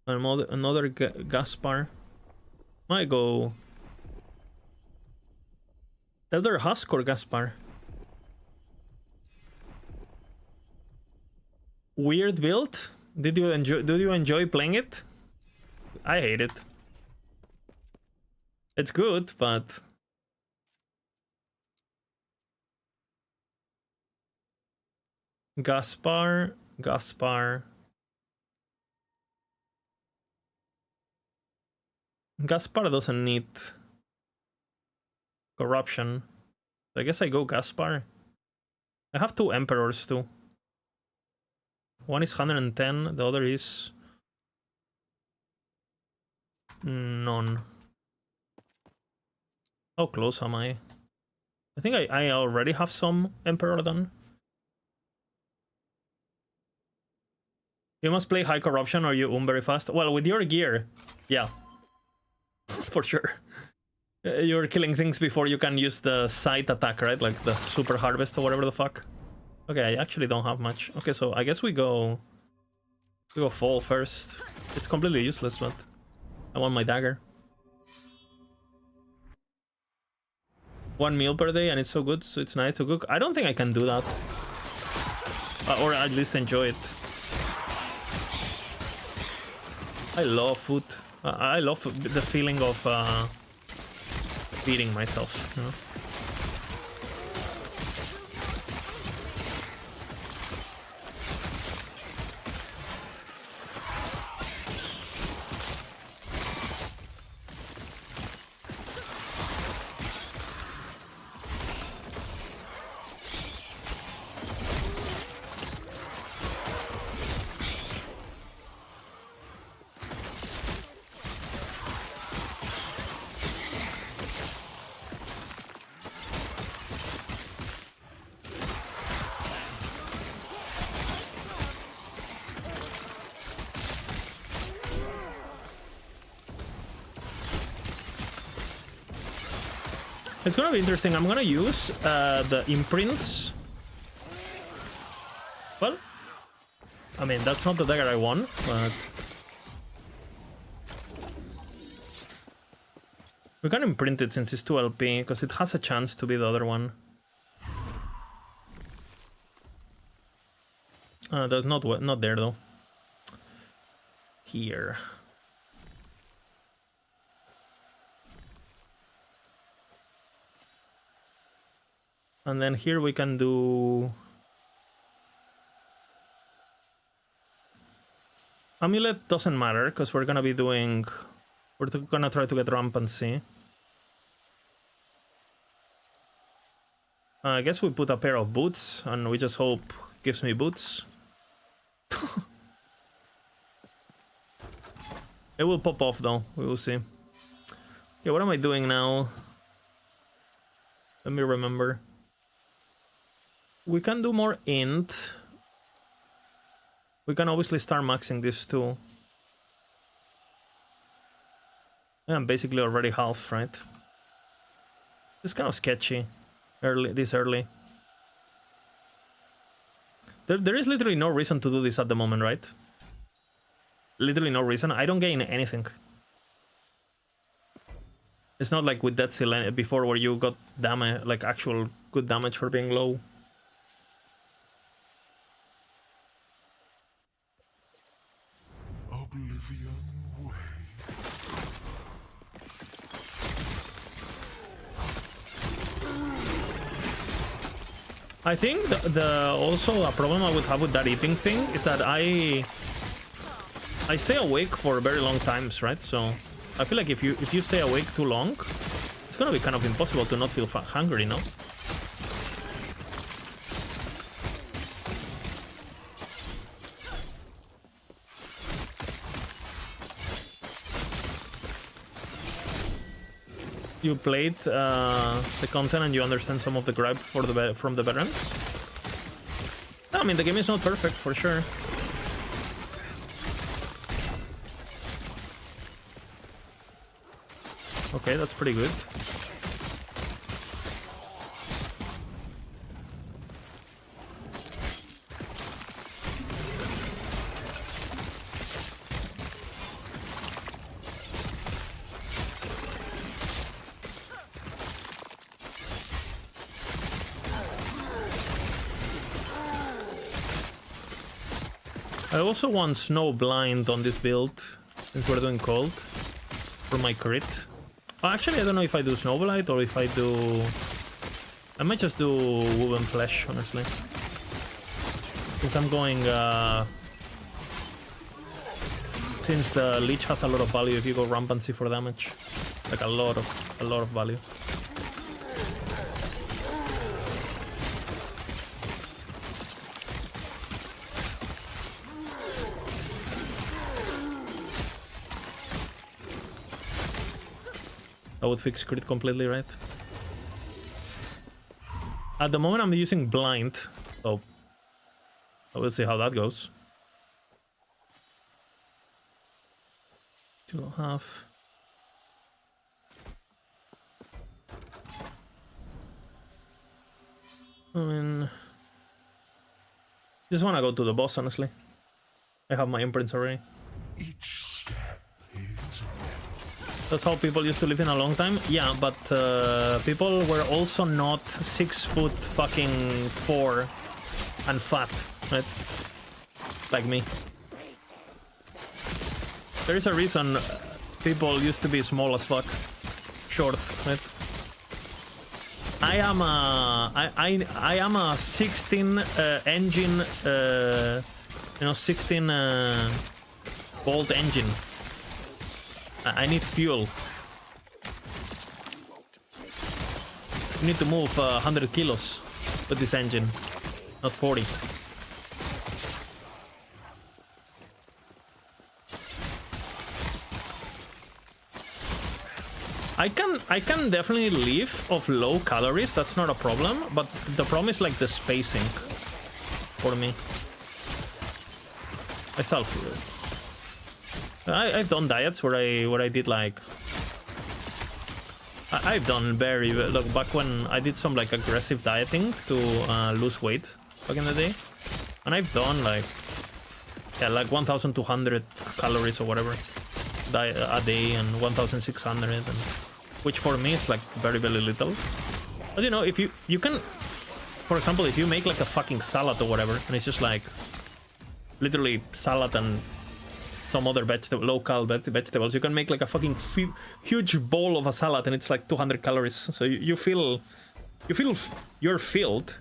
Another Gaspar. Might go... Elder Husk or Gaspar? Weird build? Did you enjoy playing it? I hate it. It's good, but... Gaspar. Gaspar doesn't need corruption. So I guess I go Gaspar. I have two Emperors too. One is 110, the other is... none. How close am I? I think I already have some Emperor done. You must play high corruption or you very fast. Well, with your gear, yeah. For sure. You're killing things before you can use the sight attack, right? Like the super harvest or whatever the fuck. Okay, I actually don't have much. Okay, so I guess we go fall first. It's completely useless, but I want my dagger. 1 meal per day, and it's so good, so it's nice to cook. I don't think I can do that. Or at least enjoy it. I love food. I love the feeling of feeding myself, you know? It's gonna be interesting. I'm gonna use the imprints. Well, I mean, that's not the dagger I want, but we can imprint it since it's 2 LP, because it has a chance to be the other one. That's not there though. Here. And then here we can do Amulet doesn't matter because we're gonna be doing, we're gonna try to get Rampancy. I guess we put a pair of boots and we just hope gives me boots. It will pop off though, we will see. Yeah, what am I doing now? Let me remember. We can do more int. We can obviously start maxing this too. Yeah, I'm basically already half, right? It's kind of sketchy. This early. There is literally no reason to do this at the moment, right? Literally no reason. I don't gain anything. It's not like with Dead Seal before where you got damage, like actual good damage for being low. Oblivion way. I think the also a problem I would have with that eating thing is that I stay awake for very long times, right? So I feel like if you stay awake too long, it's gonna be kind of impossible to not feel hungry, no? You played the content and you understand some of the gripe for from the veterans? I mean, the game is not perfect, for sure. Okay, that's pretty good. I also want Snow Blind on this build, since we're doing cold, for my crit. Well, actually, I don't know if I do Snow Blight or if I do... I might just do Woven Flesh, honestly. Since I'm going... Since the Leech has a lot of value if you go Rampancy for damage. Like a lot of value. That would fix crit completely, right? At the moment I'm using blind, so I will see how that goes. 2.5. I mean, just want to go to the boss, honestly. I have my imprints already. Each step is That's how people used to live in a long time. Yeah, but people were also not 6'4" and fat, right? Like me. There is a reason people used to be small as fuck, short, right? I am a 16 engine, 16 volt engine. I need fuel. You need to move 100 kilos with this engine, not 40. I can definitely live off low calories. That's not a problem, but the problem is like the spacing for me. I've done diets where I did like I've done very look back when I did some like aggressive dieting to lose weight back in the day, and I've done like like 1,200 calories or whatever a day and 1,600, and which for me is like very little. But you know, if you can, for example, if you make like a fucking salad or whatever, and it's just like literally salad and some other local vegetables, you can make like a fucking huge bowl of a salad and it's like 200 calories. So you feel you're filled,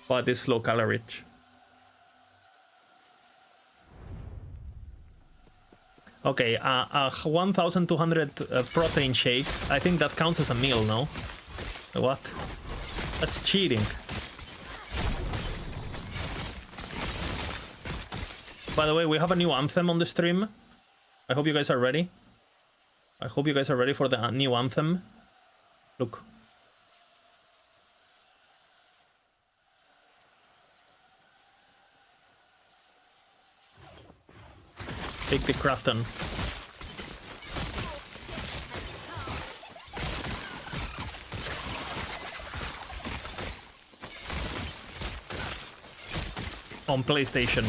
but it's low calorie rich. Okay, a 1,200 protein shake. I think that counts as a meal, no? What? That's cheating. By the way, we have a new anthem on the stream. I hope you guys are ready. I hope you guys are ready for the new anthem. Look. Take the Crafton. On PlayStation.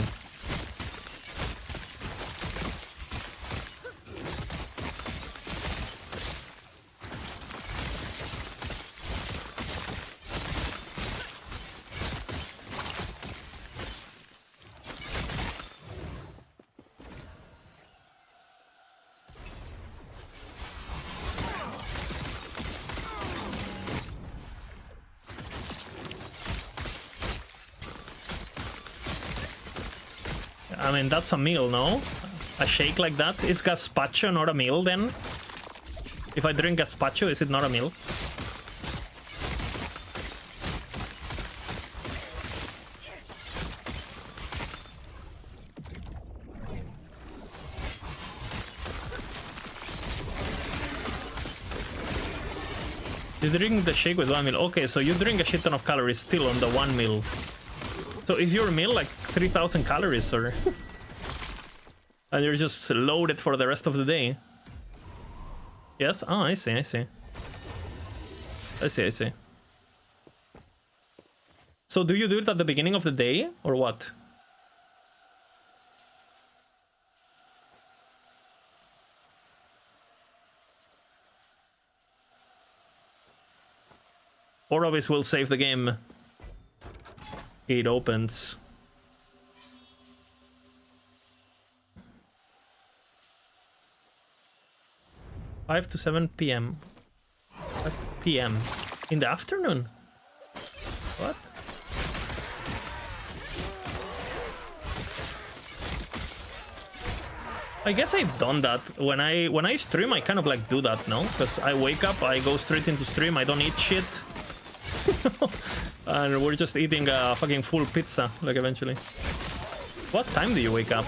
I mean, that's a meal, no? A shake like that? Is gazpacho not a meal then? If I drink gazpacho, is it not a meal? You drink the shake with one meal. Okay, so you drink a shit ton of calories still on the one meal. So is your meal like 3,000 calories or... and you're just loaded for the rest of the day? Yes? Oh, I see. So do you do it at the beginning of the day or what? Orobis will save the game. It opens. (5 to 7 p.m.) 5 p.m. in the afternoon. What? I guess I've done that. When I stream, I kind of like do that, no? Because I wake up, I go straight into stream, I don't eat shit. And we're just eating a fucking full pizza, like, eventually. What time do you wake up?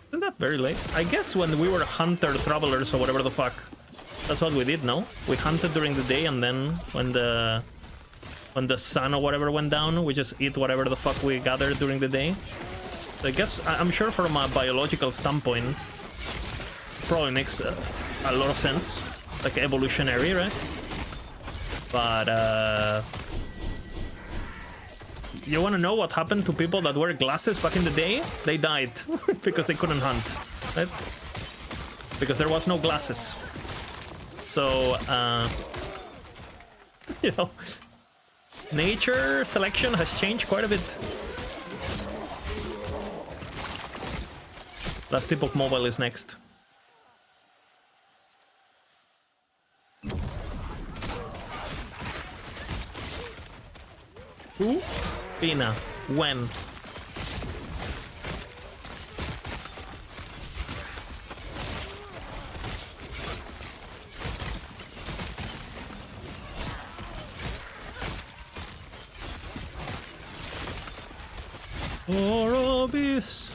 Isn't that very late? I guess when we were hunter travelers or whatever the fuck, that's what we did, no? We hunted during the day, and then when the sun or whatever went down, we just eat whatever the fuck we gathered during the day. So I guess, I'm sure from a biological standpoint, probably makes a lot of sense. Like, evolutionary, right? But, you want to know what happened to people that wear glasses back in the day? They died because they couldn't hunt, right? Because there was no glasses. So, you know, nature selection has changed quite a bit. Last Epoch Mobile is next. Who? Pina. When? Orobis.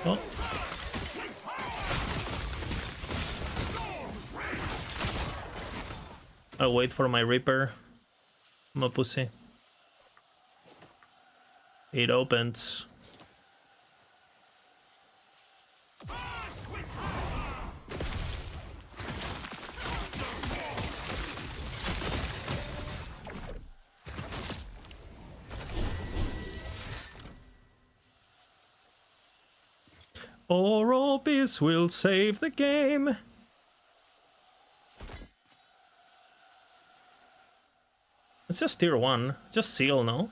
Oh. I'll wait for my Reaper. I'm a pussy. It opens. Oropis will save the game. It's just tier 1. Just seal, no?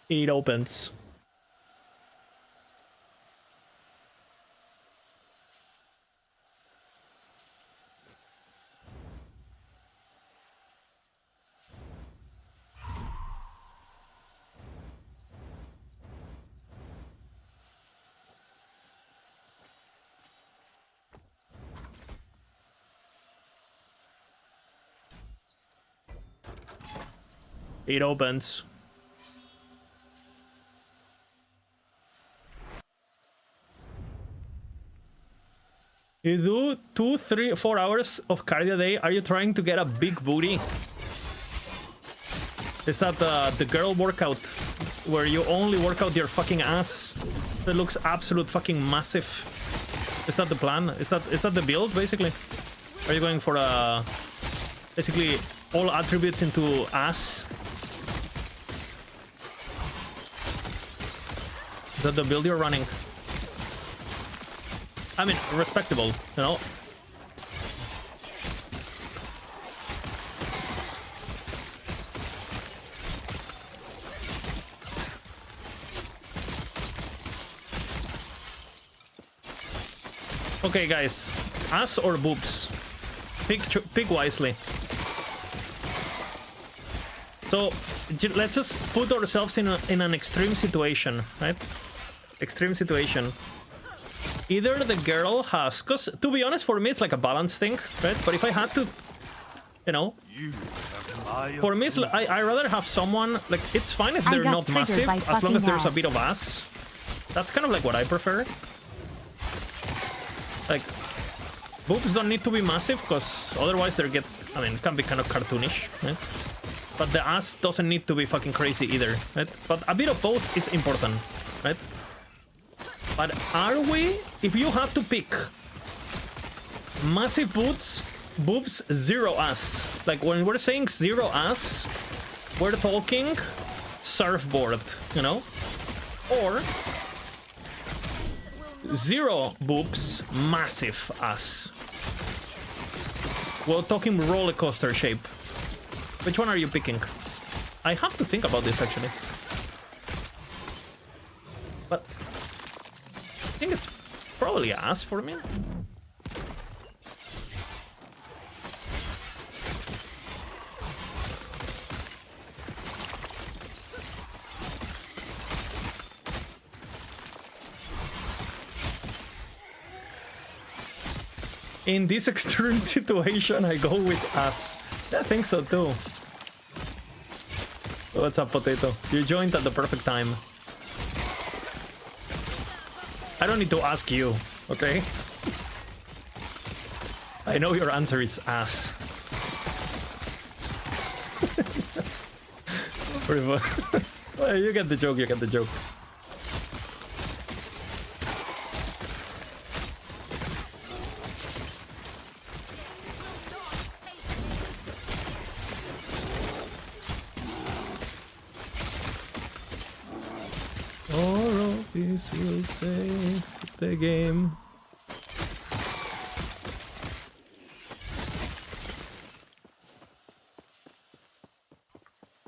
It opens. It opens. You do 2, 3, 4 hours of cardio a day. Are you trying to get a big booty? Is that the girl workout where you only work out your fucking ass? That looks absolute fucking massive. Is that the plan? Is that the build basically? Are you going for basically all attributes into ass? Is that the build you're running? I mean, respectable, you know? Okay, guys. Ass or boobs? Pick wisely. So, let's just put ourselves in an extreme situation, right? Extreme situation. Either the girl has... Because, to be honest, for me, it's like a balance thing, right? But if I had to, you know... For me, it's, I rather have someone... Like, it's fine if they're not massive, as long as there's a bit of ass. That's kind of like what I prefer. Like, boobs don't need to be massive, because otherwise they get... I mean, it can be kind of cartoonish, right? But the ass doesn't need to be fucking crazy either, right? But a bit of both is important, right? But are we, if you have to pick massive boobs, zero ass. Like when we're saying zero ass, we're talking surfboard, you know? Or zero boobs, massive ass. We're talking roller coaster shape. Which one are you picking? I have to think about this actually. But I think it's probably ass for me. In this extreme situation, I go with ass. Yeah, I think so too. What's up, Potato? You joined at the perfect time. I don't need to ask you, okay? I know your answer is ass. Well, you get the joke, you get the joke. Oropis will save the game.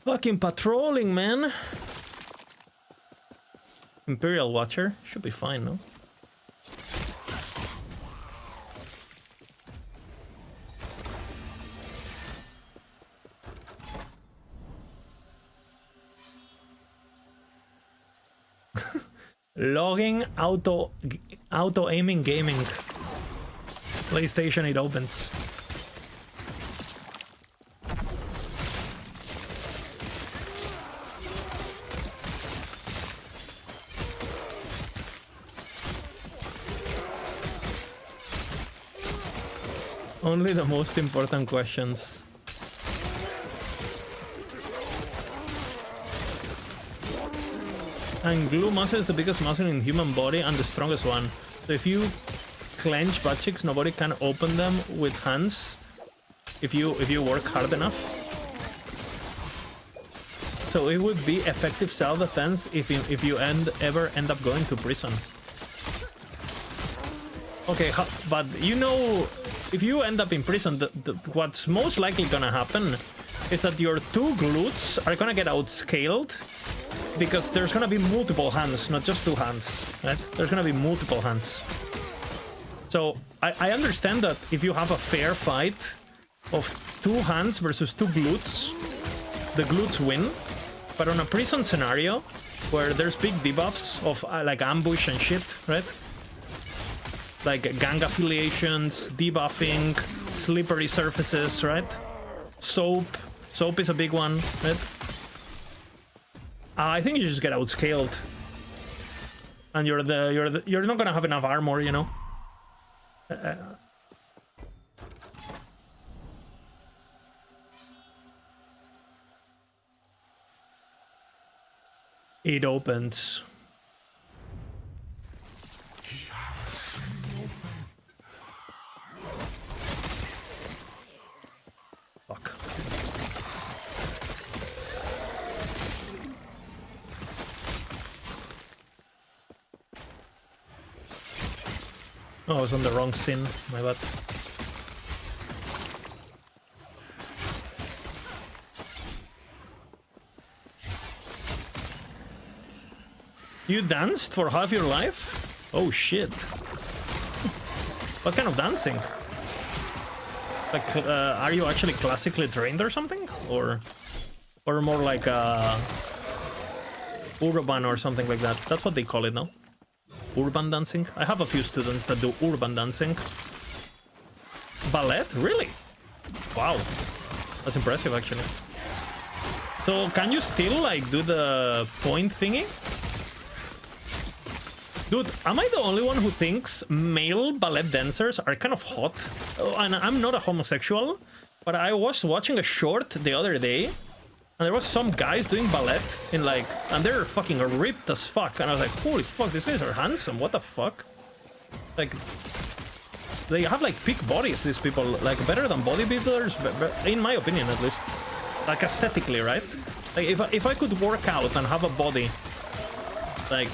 Fucking patrolling, man. Imperial Watcher should be fine, no? Logging auto aiming gaming. PlayStation, it opens. Only the most important questions. And glue muscle is the biggest muscle in human body and the strongest one. So if you clench butt cheeks, nobody can open them with hands if you work hard enough. So it would be effective self-defense if you ever end up going to prison. Okay, but you know, if you end up in prison, what's most likely gonna happen is that your two glutes are gonna get outscaled because there's gonna be multiple hands, not just two hands, right? There's gonna be multiple hands. So I understand that if you have a fair fight of two hands versus two glutes, the glutes win. But on a prison scenario where there's big debuffs of like ambush and shit, right? Like gang affiliations, debuffing, slippery surfaces, right? Soap is a big one, right? I think you just get outscaled, and you're not gonna have enough armor, you know. It opens. Fuck. Oh, I was on the wrong scene, my bad. You danced for half your life? Oh shit. What kind of dancing? Like, are you actually classically trained or something? Or more like urban or something like that? That's what they call it now. Urban dancing? I have a few students that do urban dancing. Ballet? Really? Wow. That's impressive, actually. So, can you still, like, do the point thingy? Dude, am I the only one who thinks male ballet dancers are kind of hot? Oh, and I'm not a homosexual, but I was watching a short the other day, and there was some guys doing ballet in like, and they're fucking ripped as fuck, and I was like, holy fuck, these guys are handsome, what the fuck? Like, they have like peak bodies, these people, like better than bodybuilders, in my opinion at least. Like aesthetically, right? Like if I could work out and have a body, like,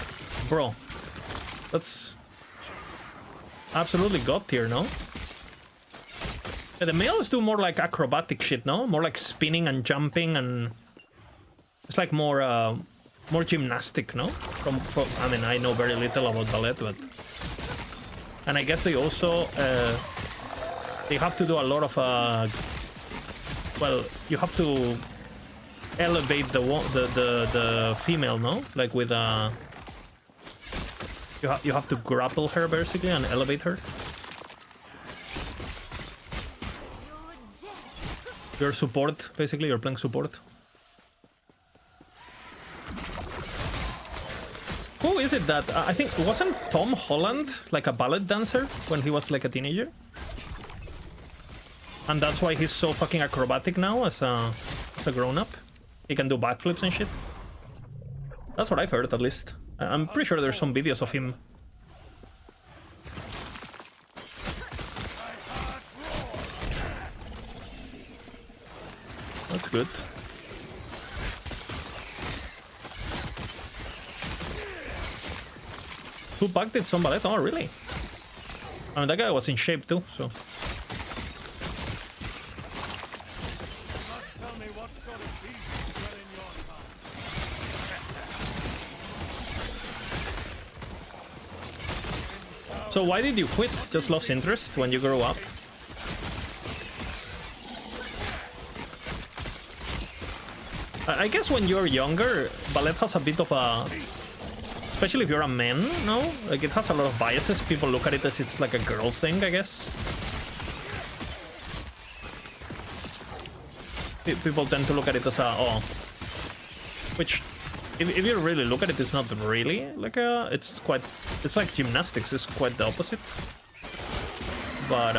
bro, that's absolutely god tier, no? Yeah, the males do more like acrobatic shit, no? More like spinning and jumping, and it's like more more gymnastic, no? From I mean, I know very little about ballet, but and I guess they also they have to do a lot of well, you have to elevate the female, no? Like with you have to grapple her basically and elevate her. You're support, basically, you're playing support. Who is it that I think wasn't Tom Holland like a ballet dancer when he was like a teenager? And that's why he's so fucking acrobatic now as a grown-up. He can do backflips and shit. That's what I've heard, at least. I'm pretty sure there's some videos of him. That's good. Tupac did some ballet? Oh, really? I mean, that guy was in shape too, so... So why did you quit? Just lost interest when you grew up? I guess when you're younger, ballet has a bit of a Especially if you're a man, no? Like, it has a lot of biases. People look at it as it's like a girl thing, I guess. People tend to look at it as a, oh. Which, if you really look at it, it's not really like a, it's like gymnastics, it's quite the opposite. But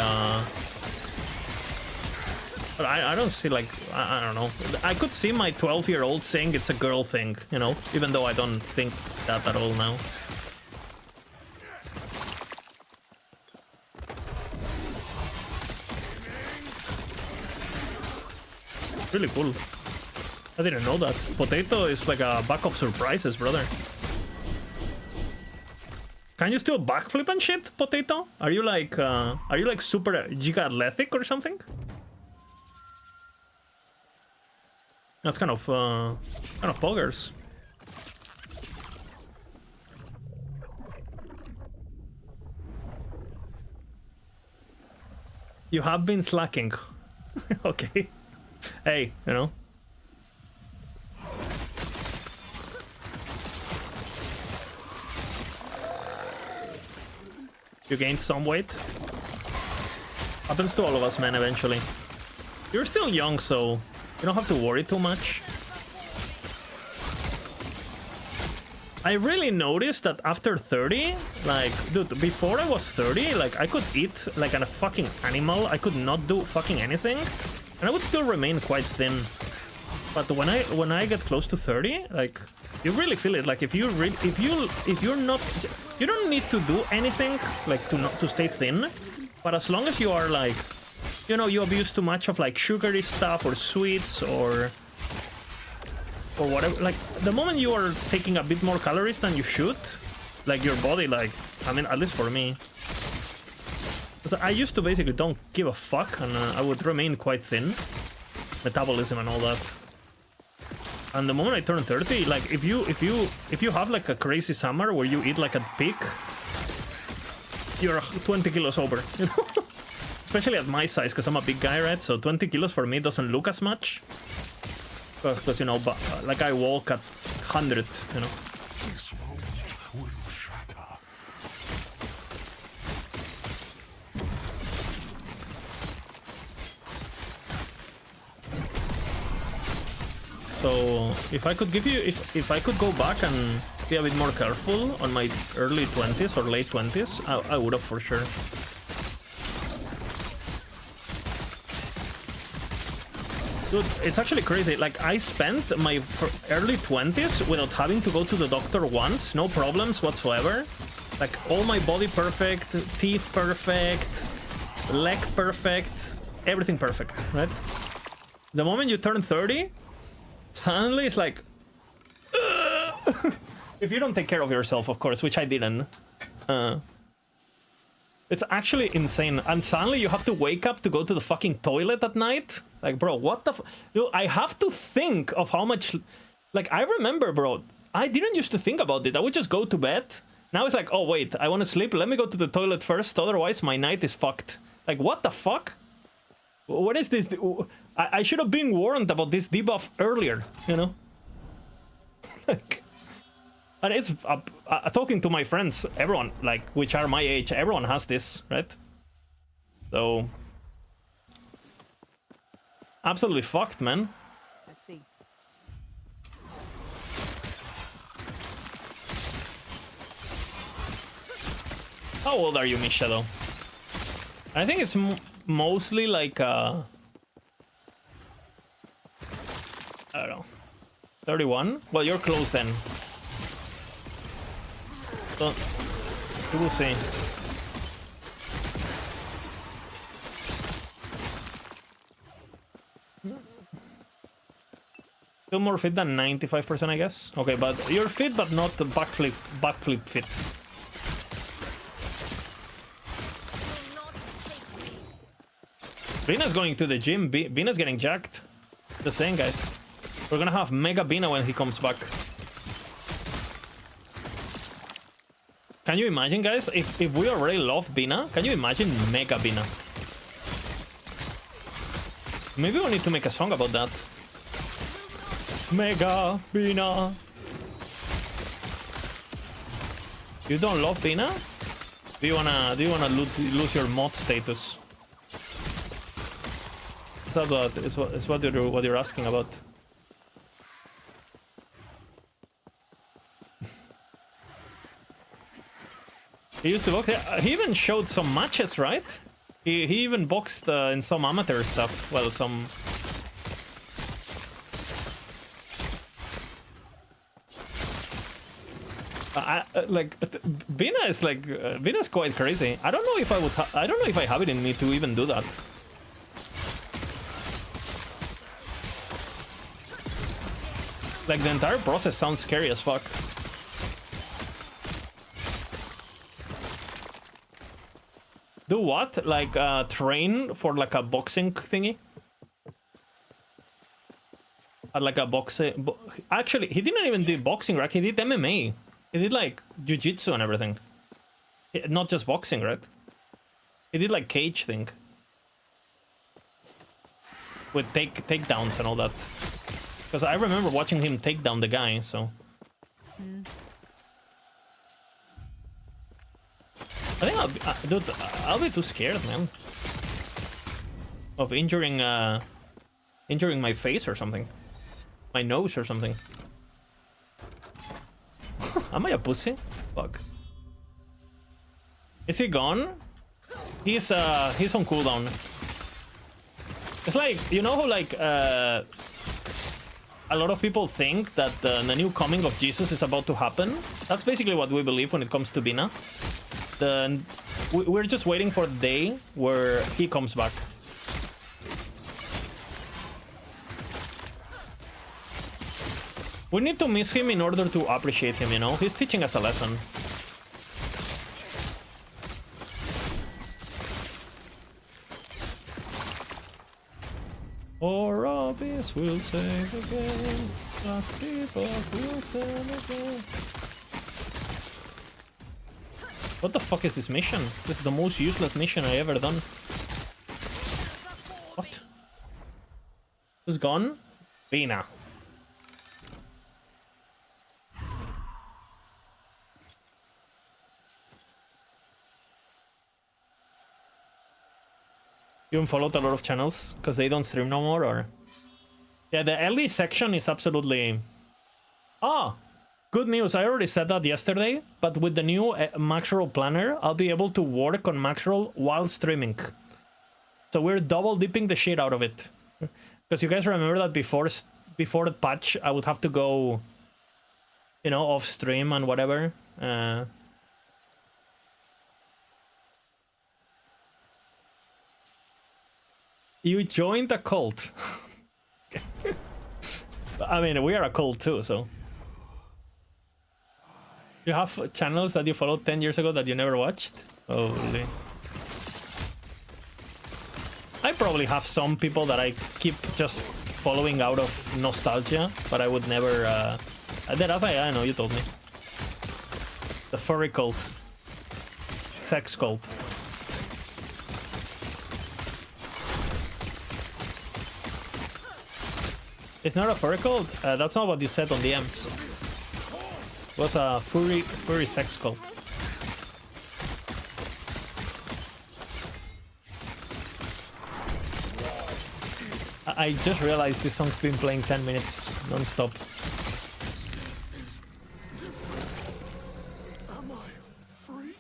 I don't see, like, I don't know. I could see my 12-year-old saying it's a girl thing, you know, even though I don't think that at all now. Really cool. I didn't know that. Potato is like a bag of surprises, brother. Can you still backflip and shit, Potato? Are you like super giga athletic or something? That's kind of poggers. You have been slacking. Okay. Hey, you know. You gained some weight. Happens to all of us, man, eventually. You're still young, so you don't have to worry too much. I really noticed that after 30, like, dude, before I was 30, like, I could eat like a fucking animal. I could not do fucking anything, and I would still remain quite thin. But when I get close to 30, like, you really feel it. Like, if you're not, you don't need to do anything like to stay thin. But as long as you are like, you know, you abuse too much of like sugary stuff or sweets or whatever. Like, the moment you are taking a bit more calories than you should, like, your body, like, I mean, at least for me, because I used to basically don't give a fuck, and I would remain quite thin, metabolism and all that. And the moment I turn 30, like, if you have like a crazy summer where you eat like a pig, you're 20 kilos over, you know? Especially at my size, because I'm a big guy, right? So 20 kilos for me doesn't look as much. Because, you know, but, like, I walk at 100, you know. This world will shatter. So if I could give you, if I could go back and be a bit more careful on my early 20s or late 20s, I would have for sure. Dude, it's actually crazy. Like, I spent my early 20s without having to go to the doctor once, no problems whatsoever. Like, all my body perfect, teeth perfect, leg perfect, everything perfect, right? The moment you turn 30, suddenly it's like, if you don't take care of yourself, of course, which I didn't. It's actually insane. And suddenly you have to wake up to go to the fucking toilet at night. Like, bro, what the Dude, I have to think of how much... Like, I remember, bro, I didn't used to think about it. I would just go to bed. Now it's like, oh, wait, I want to sleep. Let me go to the toilet first. Otherwise, my night is fucked. Like, what the fuck? What is this? I should have been warned about this debuff earlier, you know? Like... And it's talking to my friends, everyone, like, which are my age, everyone has this, right? So, absolutely fucked, man. Let's see. How old are you, Misha, though? I think it's mostly like, I don't know, 31? Well, you're close then. So, we will see. Still more fit than 95%, I guess. Okay, but you're fit, but not the backflip fit. Bina's going to the gym. Bina's getting jacked. Just saying, guys. We're gonna have Mega Bina when he comes back. Can you imagine, guys, if we already love Bina, can you imagine Mega Bina? Maybe we need to make a song about that. Mega Bina. You don't love Bina? Do you wanna lose your mod status? Is that what you're asking about? He used to box. Yeah, he even showed some matches, right? He even boxed in some amateur stuff. Well, some. Bina is Bina's quite crazy. I don't know if I would. I don't know if I have it in me to even do that. Like the entire process sounds scary as fuck. Do what? Like train for like a boxing thingy? Like a boxing. Actually, he didn't even do boxing, right? He did MMA. He did like jiu-jitsu and everything. Not just boxing, right? He did like cage thing. With takedowns and all that. Because I remember watching him take down the guy, so. I think dude, I'll be too scared, man. Of injuring my face or something. My nose or something. Am I a pussy? Fuck. Is he gone? He's on cooldown. It's like, you know how like a lot of people think that the new coming of Jesus is about to happen? That's basically what we believe when it comes to Bina. We're just waiting for the day where he comes back. We need to miss him in order to appreciate him, you know? He's teaching us a lesson. Or Abyss will save again. Dusty Buck will save again. What the fuck is this mission? This is the most useless mission I ever done. What? Who's gone? Bina. You unfollowed a lot of channels because they don't stream no more, or? Yeah, the LE section is absolutely... Ah! Good news, I already said that yesterday, but with the new Maxroll planner, I'll be able to work on Maxroll while streaming. So we're double dipping the shit out of it. Because you guys remember that before the patch, I would have to go, you know, off stream and whatever. You joined a cult. I mean, we are a cult too, so. You have channels that you followed 10 years ago that you never watched? Holy. I probably have some people that I keep just following out of nostalgia, but I would never... I know, you told me. The furry cult. Sex cult. It's not a furry cult? That's not what you said on DMs. It was a furry sex cult. I just realized this song's been playing 10 minutes non-stop. Am I free?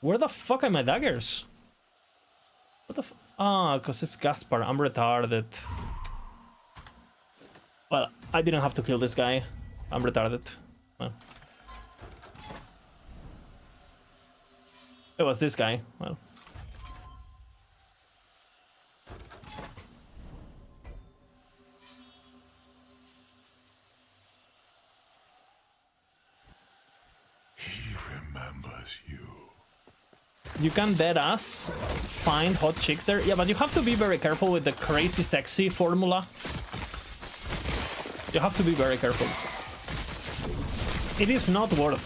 Where the fuck are my daggers? What the because it's Gaspar. I'm retarded. Well, I didn't have to kill this guy. I'm retarded. Well. It was this guy. Well. He remembers you. You can deadass find hot chicks there. Yeah, but you have to be very careful with the crazy sexy formula. You have to be very careful. It is not worth.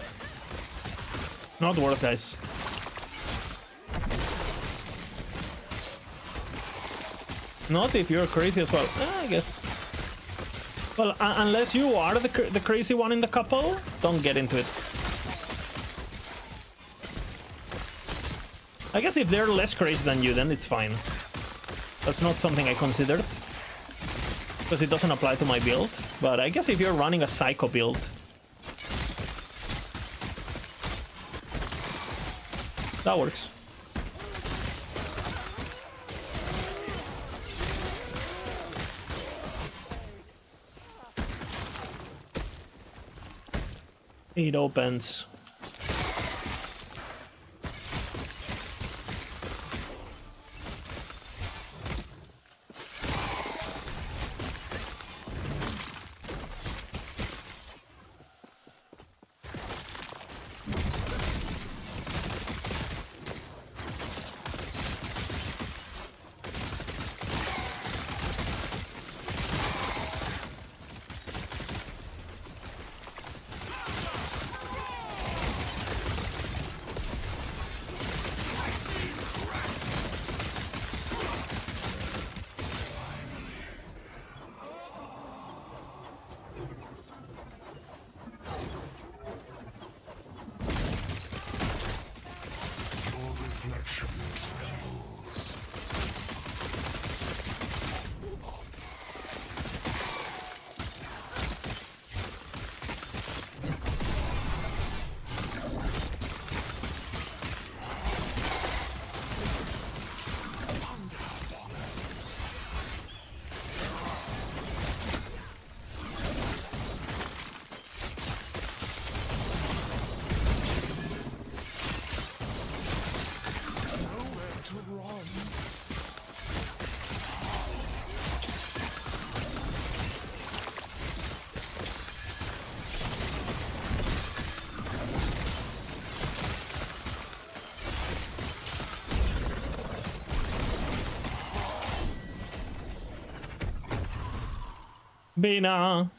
Not worth, guys. Not if you're crazy as well. I guess. Well, unless you are the crazy one in the couple, don't get into it. I guess if they're less crazy than you, then it's fine. That's not something I considered, because it doesn't apply to my build. But I guess if you're running a psycho build, that works. It opens. Bina.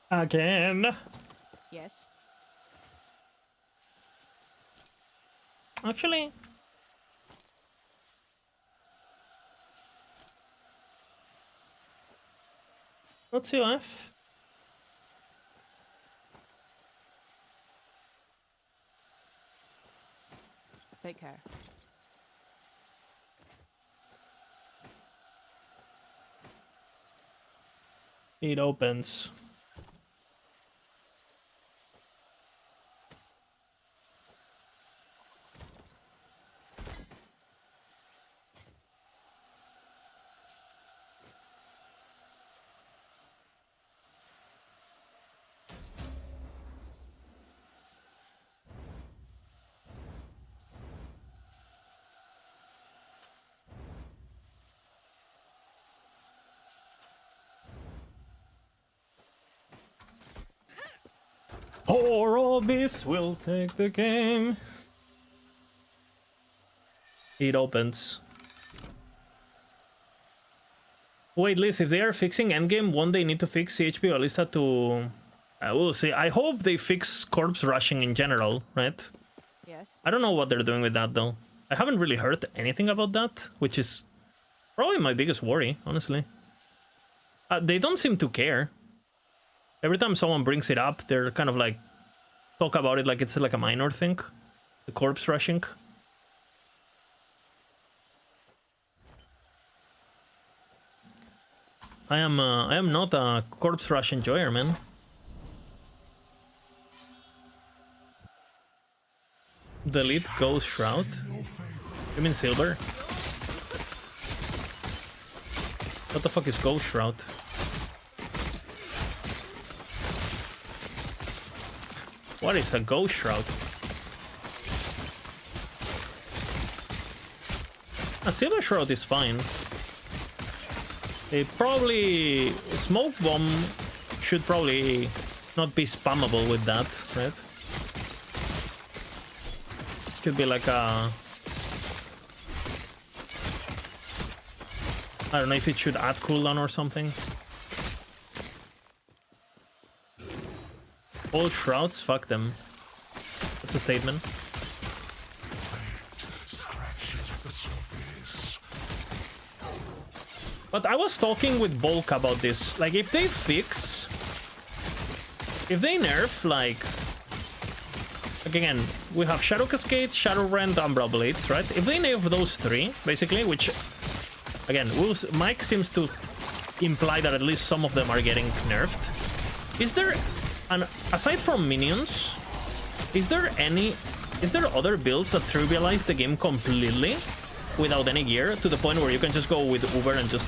Again. Yes. Actually, what's your F? Take care. It opens. Horobis will take the game. It opens. Wait, Liz, if they are fixing endgame, won't they need to fix CHP Ballista to... I will see. I hope they fix corpse rushing in general, right? Yes. I don't know what they're doing with that, though. I haven't really heard anything about that, which is probably my biggest worry, honestly. They don't seem to care. Every time someone brings it up, they're kind of like, talk about it like it's like a minor thing. The corpse rushing. I am not a corpse rush enjoyer, man. Delete Ghost Shroud. You mean silver? What the fuck is Ghost Shroud? What is a Ghost Shroud? A Silver Shroud is fine. It probably... Smoke Bomb should probably not be spammable with that, right? Should be like a... I don't know if it should add cooldown or something. All shrouds? Fuck them. That's a statement. But I was talking with Volk about this. Like, if they nerf, like again, we have Shadow Cascade, Shadow Rend, Umbral Blades, right? If they nerf those three, basically, which, again, Mike seems to imply that at least some of them are getting nerfed. Is there, aside from minions, is there other builds that trivialize the game completely without any gear to the point where you can just go with Uber and just...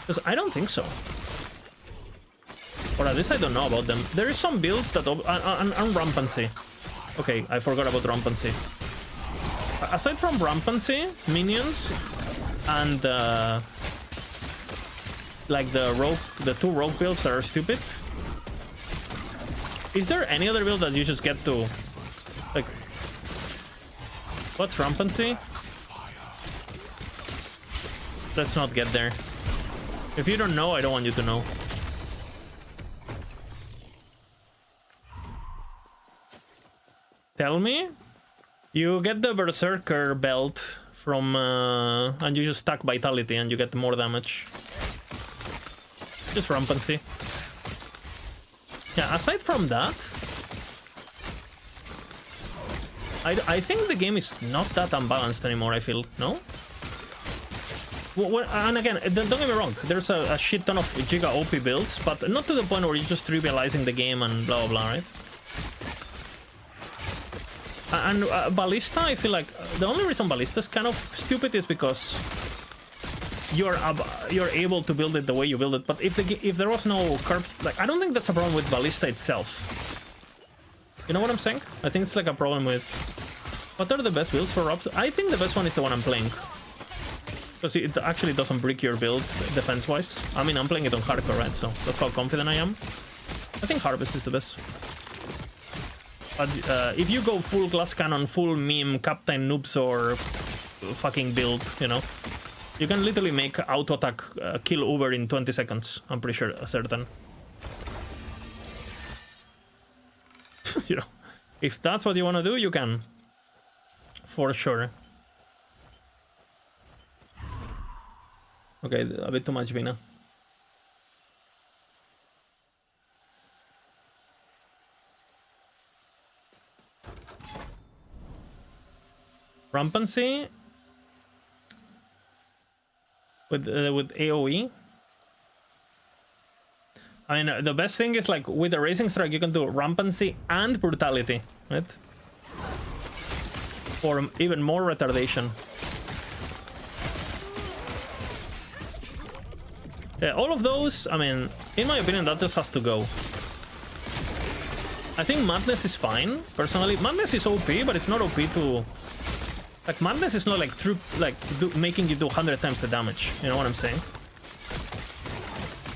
Because I don't think so. Or at least I don't know about them. There is some builds that... and Rampancy. Okay, I forgot about Rampancy. Aside from Rampancy, minions, and like the two rogue builds that are stupid. Is there any other build that you just get to... Like... What's Rampancy? Let's not get there. If you don't know, I don't want you to know. Tell me? You get the Berserker belt from... and you just stack Vitality and you get more damage. Just Rampancy. Yeah, aside from that... I think the game is not that unbalanced anymore, I feel. No? Well, and again, don't get me wrong, there's a shit ton of Giga OP builds, but not to the point where you're just trivializing the game and blah blah blah, right? And Ballista, I feel like the only reason Ballista is kind of stupid is because you're able to build it the way you build it. But if there was no curves, like, I don't think that's a problem with Ballista itself. You know what I'm saying? I think it's like a problem with... What are the best builds for Robs? I think the best one is the one I'm playing. Because it actually doesn't break your build defense-wise. I mean, I'm playing it on hardcore, right? So that's how confident I am. I think Harvest is the best. But if you go full Glass Cannon, full meme, Captain Noobs or fucking build, you know, you can literally make auto-attack kill Uber in 20 seconds. I'm pretty sure, certain. You know, if that's what you want to do, you can. For sure. Okay, a bit too much Vina. Rampancy with AoE. I mean, the best thing is, like, with the Racing Strike, you can do Rampancy and Brutality, right? For even more retardation. Yeah, all of those, I mean, in my opinion, that just has to go. I think Madness is fine, personally. Madness is OP, but it's not OP to... Like, Madness is not, like, true, like, making you do 100 times the damage. You know what I'm saying?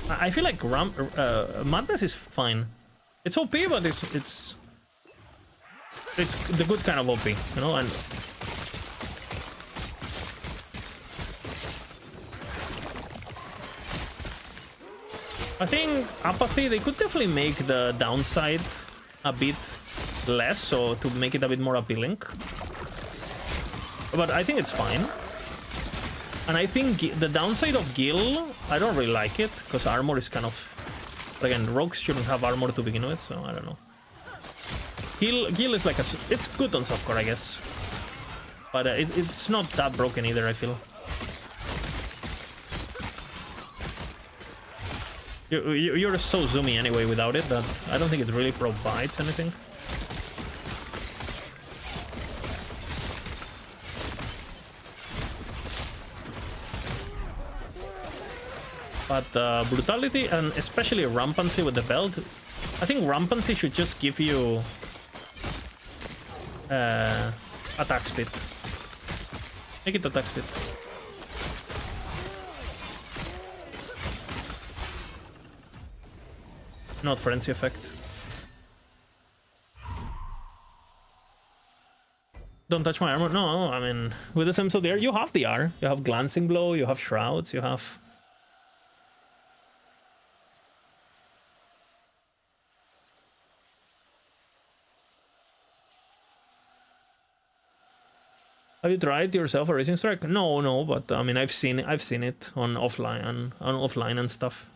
I feel like Madness is fine. It's OP, but it's the good kind of OP, you know? And I think Apathy, they could definitely make the downside a bit less, so to make it a bit more appealing. But I think it's fine. And I think the downside of Gil, I don't really like it, because armor is kind of... Again, rogues shouldn't have armor to begin with, so I don't know. Gil is like a... It's good on softcore, I guess. But it's not that broken either, I feel. You're so zoomy anyway without it that I don't think it really provides anything. But Brutality and especially Rampancy with the belt, I think Rampancy should just give you attack speed. Make it attack speed. Not frenzy effect. Don't touch my armor. No, I mean, with the Sims of the Air, you have the R. You have Glancing Blow, you have Shrouds, you have... Have you tried yourself a Racing Strike? No, but I mean, I've seen it on offline and stuff.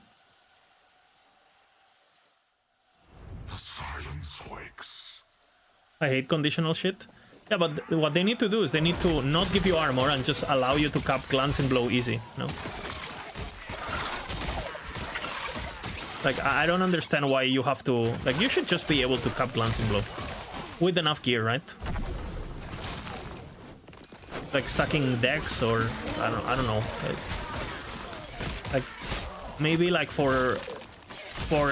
The silence wakes. I hate conditional shit. Yeah, but what they need to do is they need to not give you armor and just allow you to cap Glancing Blow easy, no? Like, I don't understand why you have to... Like, you should just be able to cap Glancing Blow. With enough gear, right? Like stacking decks, or I don't know. Like maybe like for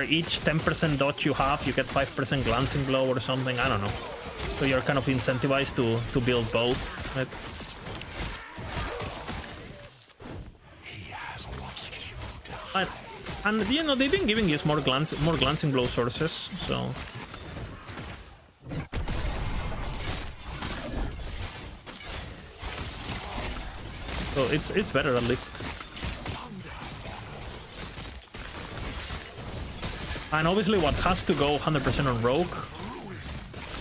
each 10% dodge you have, you get 5% Glancing Blow or something. I don't know. So you're kind of incentivized to build both, right? He has watched you die. And you know, they've been giving us more Glancing Blow sources, so. So it's better at least. And obviously what has to go 100% on Rogue.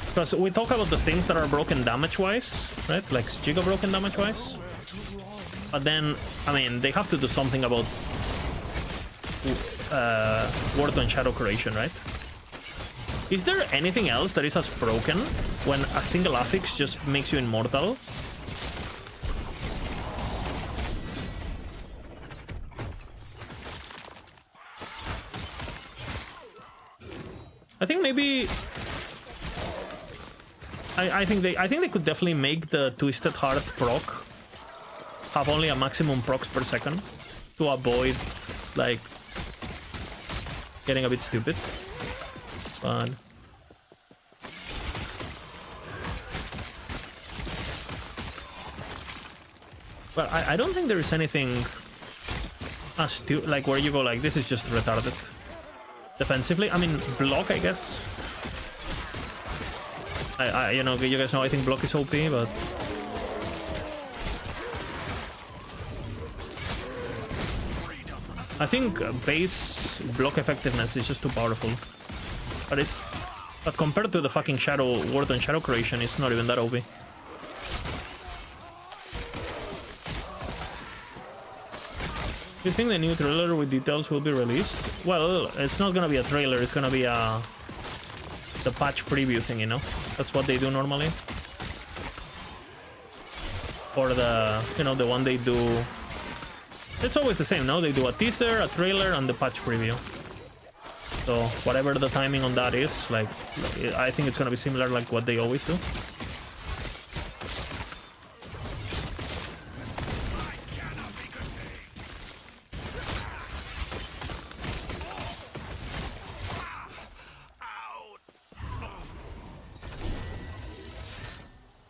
Because we talk about the things that are broken damage-wise, right? Like Giga broken damage-wise. But then, I mean, they have to do something about Ward on Shadow Creation, right? Is there anything else that is as broken when a single affix just makes you immortal? I think maybe I think they could definitely make the Twisted Heart proc have only a maximum procs per second to avoid like getting a bit stupid. But I don't think there is anything as like where you go like this is just retarded. Defensively, I mean, block, I guess. You know, you guys know I think block is OP, but I think base block effectiveness is just too powerful. But compared to the fucking Ward on Shadow Creation, it's not even that OP. Do you think the new trailer with details will be released? Well, it's not gonna be a trailer, it's gonna be the patch preview thing, you know? That's what they do normally. Or the, you know, the one they do... It's always the same, no? They do a teaser, a trailer, and the patch preview. So, whatever the timing on that is, like, I think it's gonna be similar like what they always do.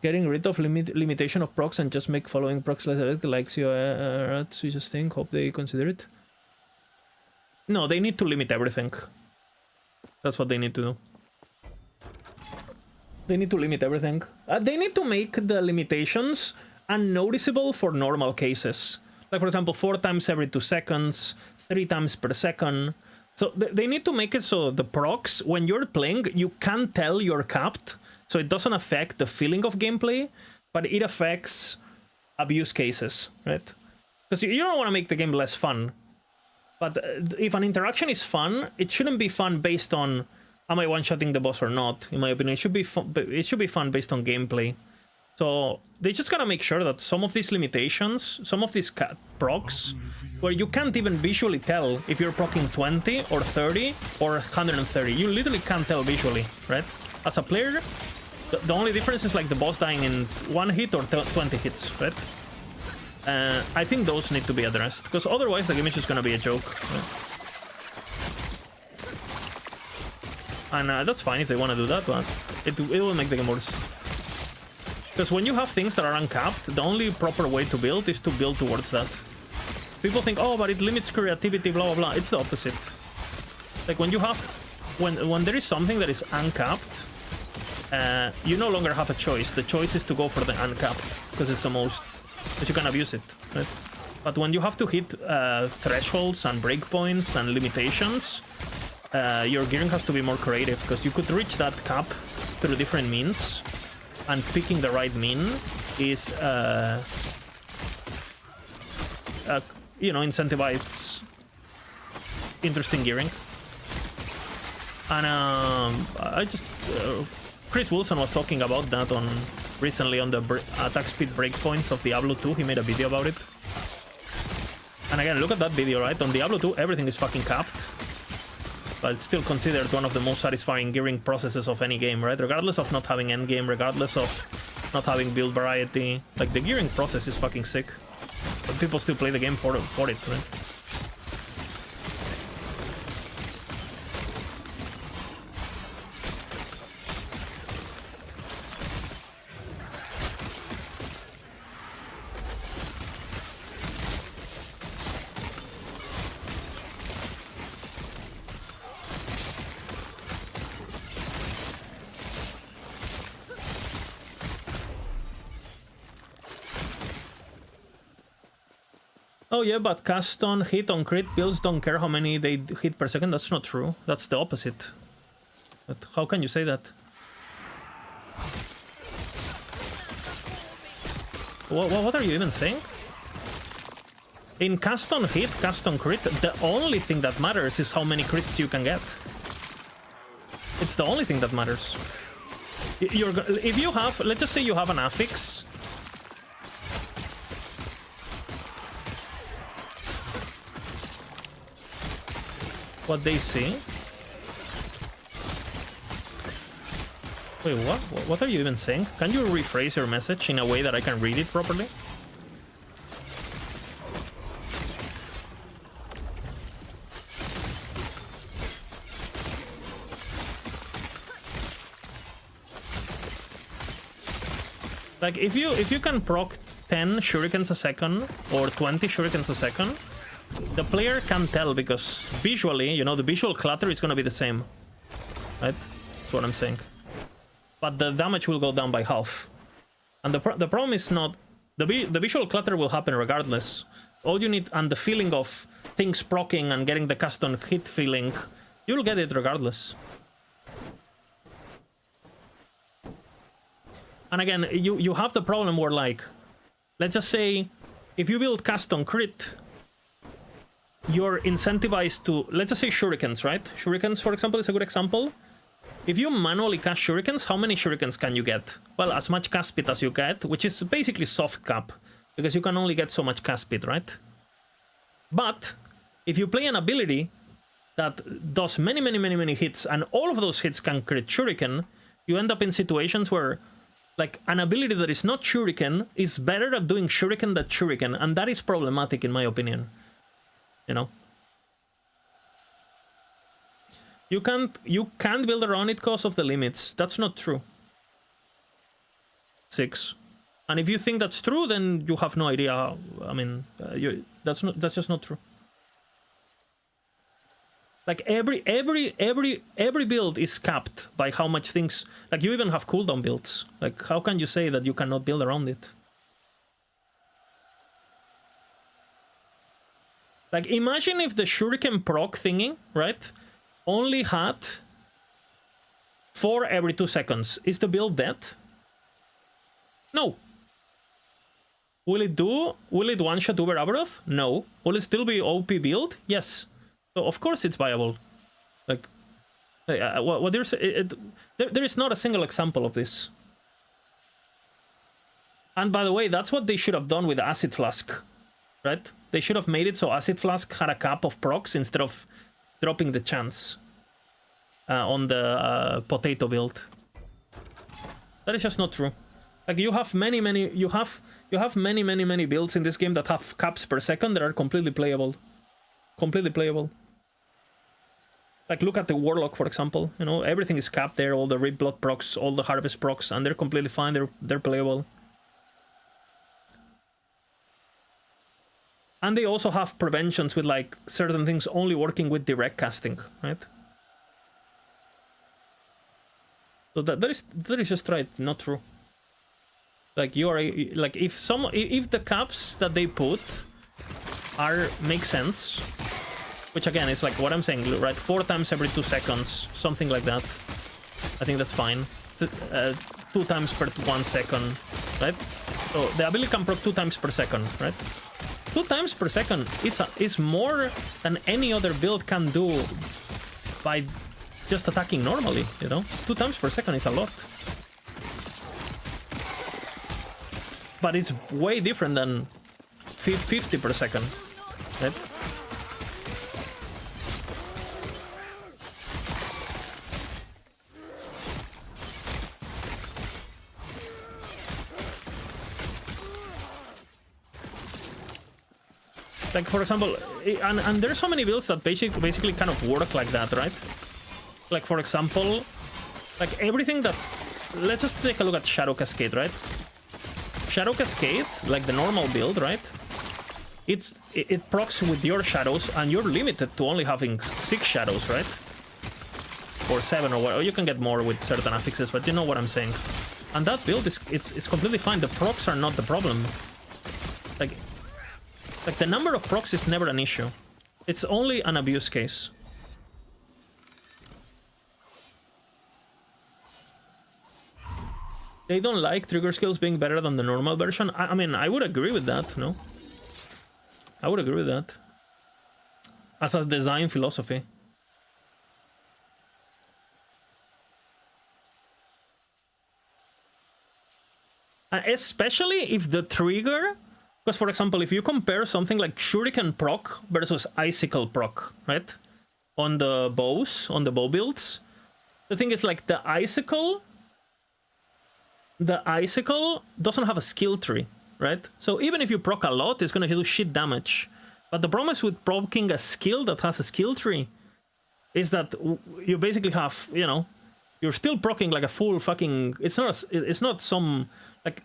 Getting rid of limitation of procs and just make following procs less effective, like you just think, hope they consider it. No, they need to limit everything. That's what they need to do. They need to limit everything. They need to make the limitations unnoticeable for normal cases. Like, for example, 4 times every 2 seconds, 3 times per second. So they need to make it so the procs, when you're playing, you can tell you're capped. So it doesn't affect the feeling of gameplay, but it affects abuse cases, right? Because you don't want to make the game less fun. But if an interaction is fun, it shouldn't be fun based on am I one-shotting the boss or not. In my opinion, it should be fun based on gameplay. So they just gotta make sure that some of these limitations, some of these procs, where you can't even visually tell if you're proccing 20 or 30 or 130. You literally can't tell visually, right? As a player, the only difference is like the boss dying in 1 hit or 20 hits, right? I think those need to be addressed, because otherwise the game is just gonna be a joke. Right? And that's fine if they want to do that, but it will make the game worse. Because when you have things that are uncapped, the only proper way to build is to build towards that. People think, oh, but it limits creativity, blah, blah, blah. It's the opposite. Like when you have... When there is something that is uncapped, you no longer have a choice. The choice is to go for the uncapped, because it's the most... because you can abuse it, right? But when you have to hit thresholds and breakpoints and limitations, your gearing has to be more creative, because you could reach that cap through different means, and picking the right mean is, you know, incentivizes interesting gearing. And I just... Chris Wilson was talking about that on recently on the attack speed breakpoints of Diablo 2. He made a video about it. And again, look at that video, right? On Diablo 2, everything is fucking capped. But it's still considered one of the most satisfying gearing processes of any game, right? Regardless of not having endgame, regardless of not having build variety. Like, the gearing process is fucking sick. But people still play the game for it, right? Oh yeah, but cast on, hit on crit builds don't care how many they hit per second. That's not true. That's the opposite. But how can you say that? What are you even saying? In cast on hit, cast on crit, the only thing that matters is how many crits you can get. It's the only thing that matters. If you have, let's just say you have an affix. What they see? Wait, what? What are you even saying? Can you rephrase your message in a way that I can read it properly? Like, if you can proc 10 shurikens a second or 20 shurikens a second, the player can tell, because visually, you know, the visual clutter is going to be the same, right? That's what I'm saying. But the damage will go down by half. And the problem is not... The visual clutter will happen regardless. All you need, and the feeling of things proccing and getting the custom hit feeling, you'll get it regardless. And again, you have the problem where, like, let's just say, if you build custom crit, you're incentivized to, let's just say shurikens, right? Shurikens, for example, is a good example. If you manually cast shurikens, how many shurikens can you get? Well, as much cast speed as you get, which is basically soft cap, because you can only get so much cast speed, right? But if you play an ability that does many hits, and all of those hits can crit shuriken, you end up in situations where, like, an ability that is not shuriken is better at doing shuriken than shuriken, and that is problematic in my opinion. You know, you can't build around it because of the limits. That's not true. 6, and if you think that's true, then you have no idea. I mean, that's just not true. Like, every build is capped by how much things. Like, you even have cooldown builds. Like, how can you say that you cannot build around it? Like, imagine if the shuriken proc thingy, right, only had 4 every 2 seconds. Is the build dead? No. Will it one-shot Uber Abaroth? No. Will it still be OP build? Yes. So of course it's viable. Like, what there is not a single example of this. And by the way, that's what they should have done with Acid Flask, right? They should have made it so Acid Flask had a cap of procs instead of dropping the chance on the potato build. That is just not true. Like, you have many builds in this game that have caps per second that are completely playable. Completely playable. Like, look at the Warlock, for example. You know, everything is capped there. All the Rip Blood procs, all the Harvest procs, and they're completely fine. They're playable. And they also have preventions with, like, certain things only working with direct casting, right? So that is just right, not true. Like you are like if the caps that they put make sense, which again is like what I'm saying, right? 4 times every 2 seconds, something like that. I think that's fine. 2 times per 1 second, right? So the ability can proc 2 times per second, right? 2 times per second is more than any other build can do by just attacking normally, you know? 2 times per second is a lot. But it's way different than 50 per second, right? Like, for example, and there's so many builds that basically kind of work like that, right? Like, for example, like everything that... Let's just take a look at Shadow Cascade, right? Shadow Cascade, like the normal build, right? It procs with your shadows, and you're limited to only having 6 shadows, right? Or 7 or whatever. You can get more with certain affixes, but you know what I'm saying. And that build it's completely fine. The procs are not the problem. Like the number of procs is never an issue. It's only an abuse case. They don't like trigger skills being better than the normal version. I mean, I would agree with that, no? I would agree with that. As a design philosophy. Especially if the trigger... Because, for example, if you compare something like Shuriken proc versus Icicle proc, right? On the bows, on the bow builds, the thing is, like, the Icicle doesn't have a skill tree, right? So even if you proc a lot, it's gonna do shit damage. But the problem is with proccing a skill that has a skill tree is that you basically have, you know, you're still proccing like a full fucking... It's not some... Like,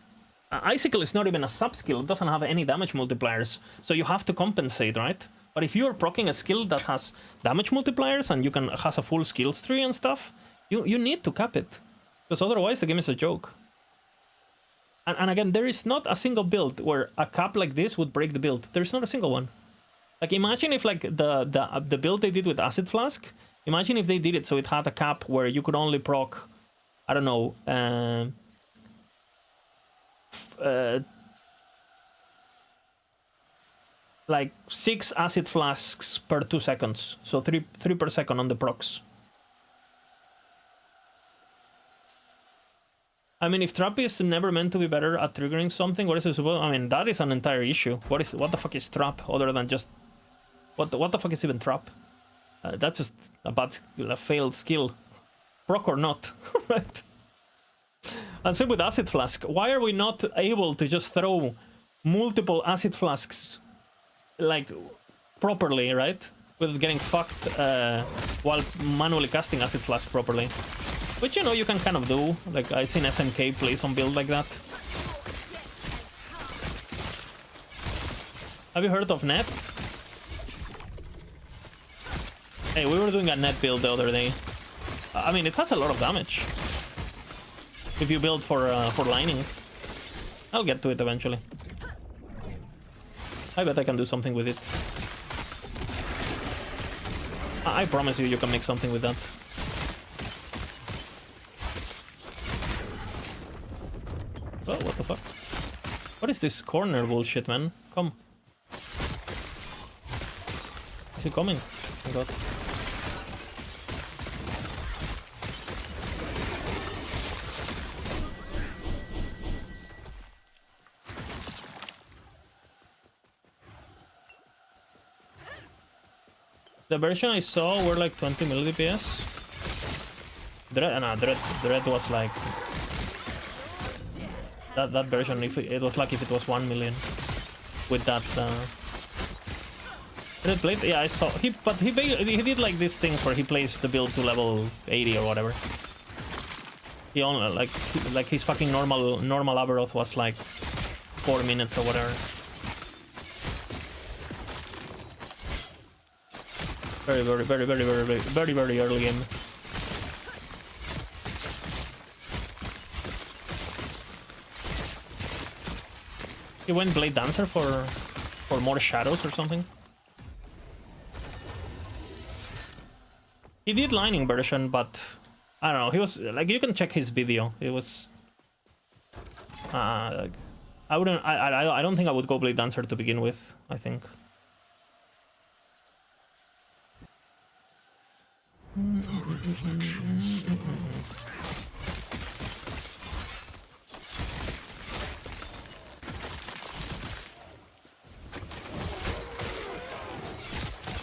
Icicle is not even a sub-skill, it doesn't have any damage multipliers, so you have to compensate, right? But if you're proccing a skill that has damage multipliers and has a full skills tree and stuff, you need to cap it. Because otherwise the game is a joke. And again, there is not a single build where a cap like this would break the build. There's not a single one. Like, imagine if, like, the build they did with Acid Flask, imagine if they did it so it had a cap where you could only proc, I don't know, like 6 acid flasks per 2 seconds, so 3 per second on the procs. I mean, if Trap is never meant to be better at triggering something, what is it supposed? I mean, that is an entire issue. What the fuck is Trap other than just what the fuck is even Trap? That's just a failed skill, proc or not, right? And same with Acid Flask. Why are we not able to just throw multiple Acid Flasks, like, properly, right? Without getting fucked while manually casting Acid Flask properly. Which, you know, you can kind of do. Like, I've seen SMK play some build like that. Have you heard of Net? Hey, we were doing a Net build the other day. I mean, it has a lot of damage. If you build for lining. I'll get to it eventually. I bet I can do something with it. I promise you can make something with that. Oh, what the fuck? What is this corner bullshit, man? Come. Is he coming? Oh my god. The version I saw were like 20 milli DPS. Dread was like... That version, if it was like if it was 1 million. With that... Dread played? Yeah, I saw... He did like this thing where he plays the build to level 80 or whatever. He only, like his fucking normal Aberoth was like 4 minutes or whatever. Very early game. He went Blade Dancer for more shadows or something. He did Lightning version, but I don't know. He was like, you can check his video. It was like, I wouldn't. I don't think I would go Blade Dancer to begin with. I think.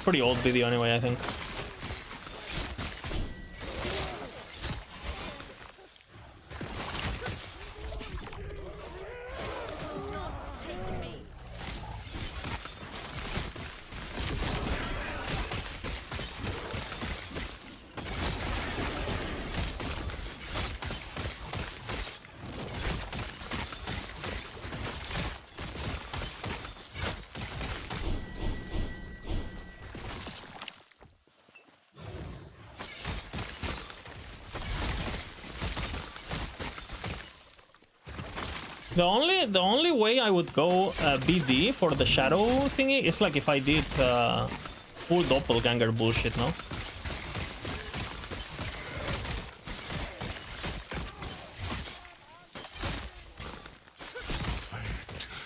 Pretty old video anyway, I think. The only way I would go BD for the shadow thingy is like if I did full doppelganger bullshit, no?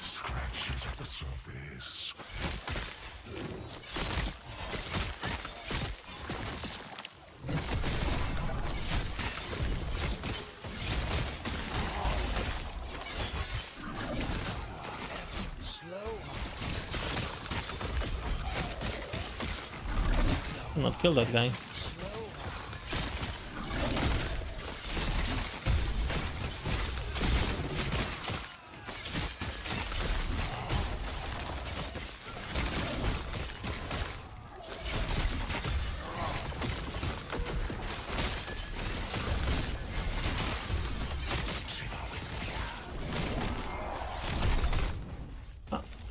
Scratches at the surface. Not kill that guy.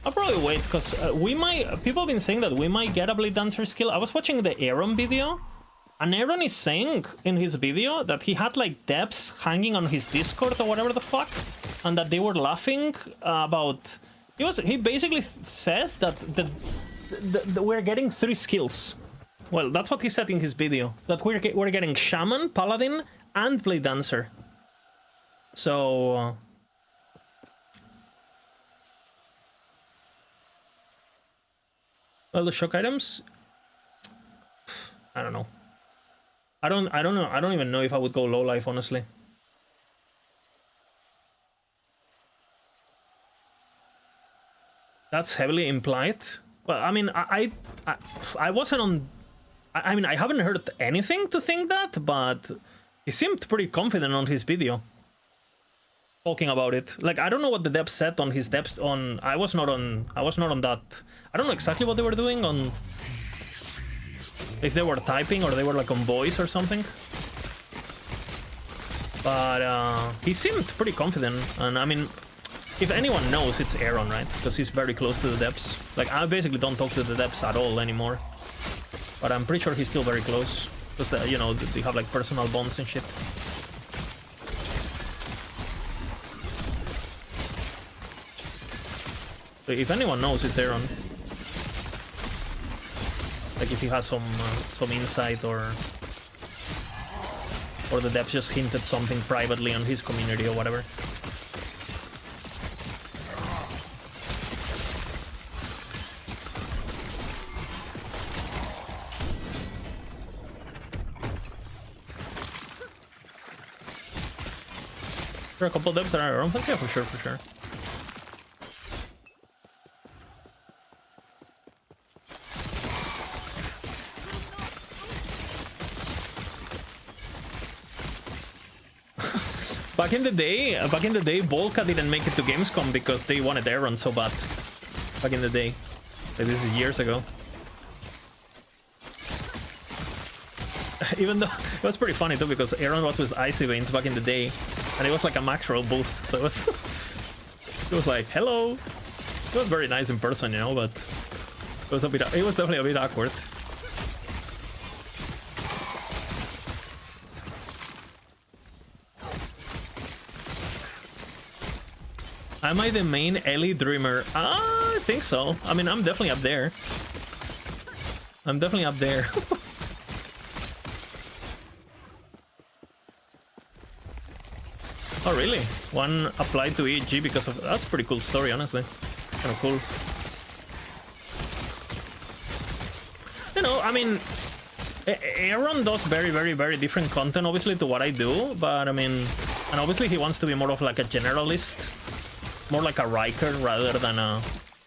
I'll probably wait, because we might... People have been saying that we might get a Blade Dancer skill. I was watching the Aaron video, and Aaron is saying in his video that he had, like, depths hanging on his Discord or whatever the fuck, and that they were laughing about... He basically says that we're getting 3 skills. Well, that's what he said in his video, that we're getting Shaman, Paladin, and Blade Dancer. So... Well, the shock items, I don't know. I don't know. I don't even know if I would go low life, honestly. That's heavily implied. Well, I mean, I wasn't on. I mean, I haven't heard anything to think that, but he seemed pretty confident on his video. Talking about it, like, I don't know what the devs said on his devs on. I was not on that. I don't know exactly what they were doing on. If they were typing or they were like on voice or something. But he seemed pretty confident, and I mean, if anyone knows, it's Aaron, right? Because he's very close to the devs. Like, I basically don't talk to the devs at all anymore. But I'm pretty sure he's still very close, because you know, they have like personal bonds and shit. If anyone knows, it's Aaron. Like if he has some insight, or the devs just hinted something privately on his community or whatever. There are a couple of devs that are around, but yeah, for sure. Back in the day, Volca didn't make it to Gamescom because they wanted Aaron so bad. Back in the day. Like, this is years ago. Even though it was pretty funny too, because Aaron was with Icy Veins back in the day, and it was like a Maxroll booth, so it was like, hello. It was very nice in person, you know, but it was definitely a bit awkward. Am I the main Ellie Dreamer? I think so. I mean, I'm definitely up there. I'm definitely up there. Oh, really? One applied to EG because of... That's a pretty cool story, honestly. Kind of cool. You know, I mean... Aaron does very, very, very different content, obviously, to what I do. But, I mean... And obviously he wants to be more of like a generalist. More like a Riker rather than a,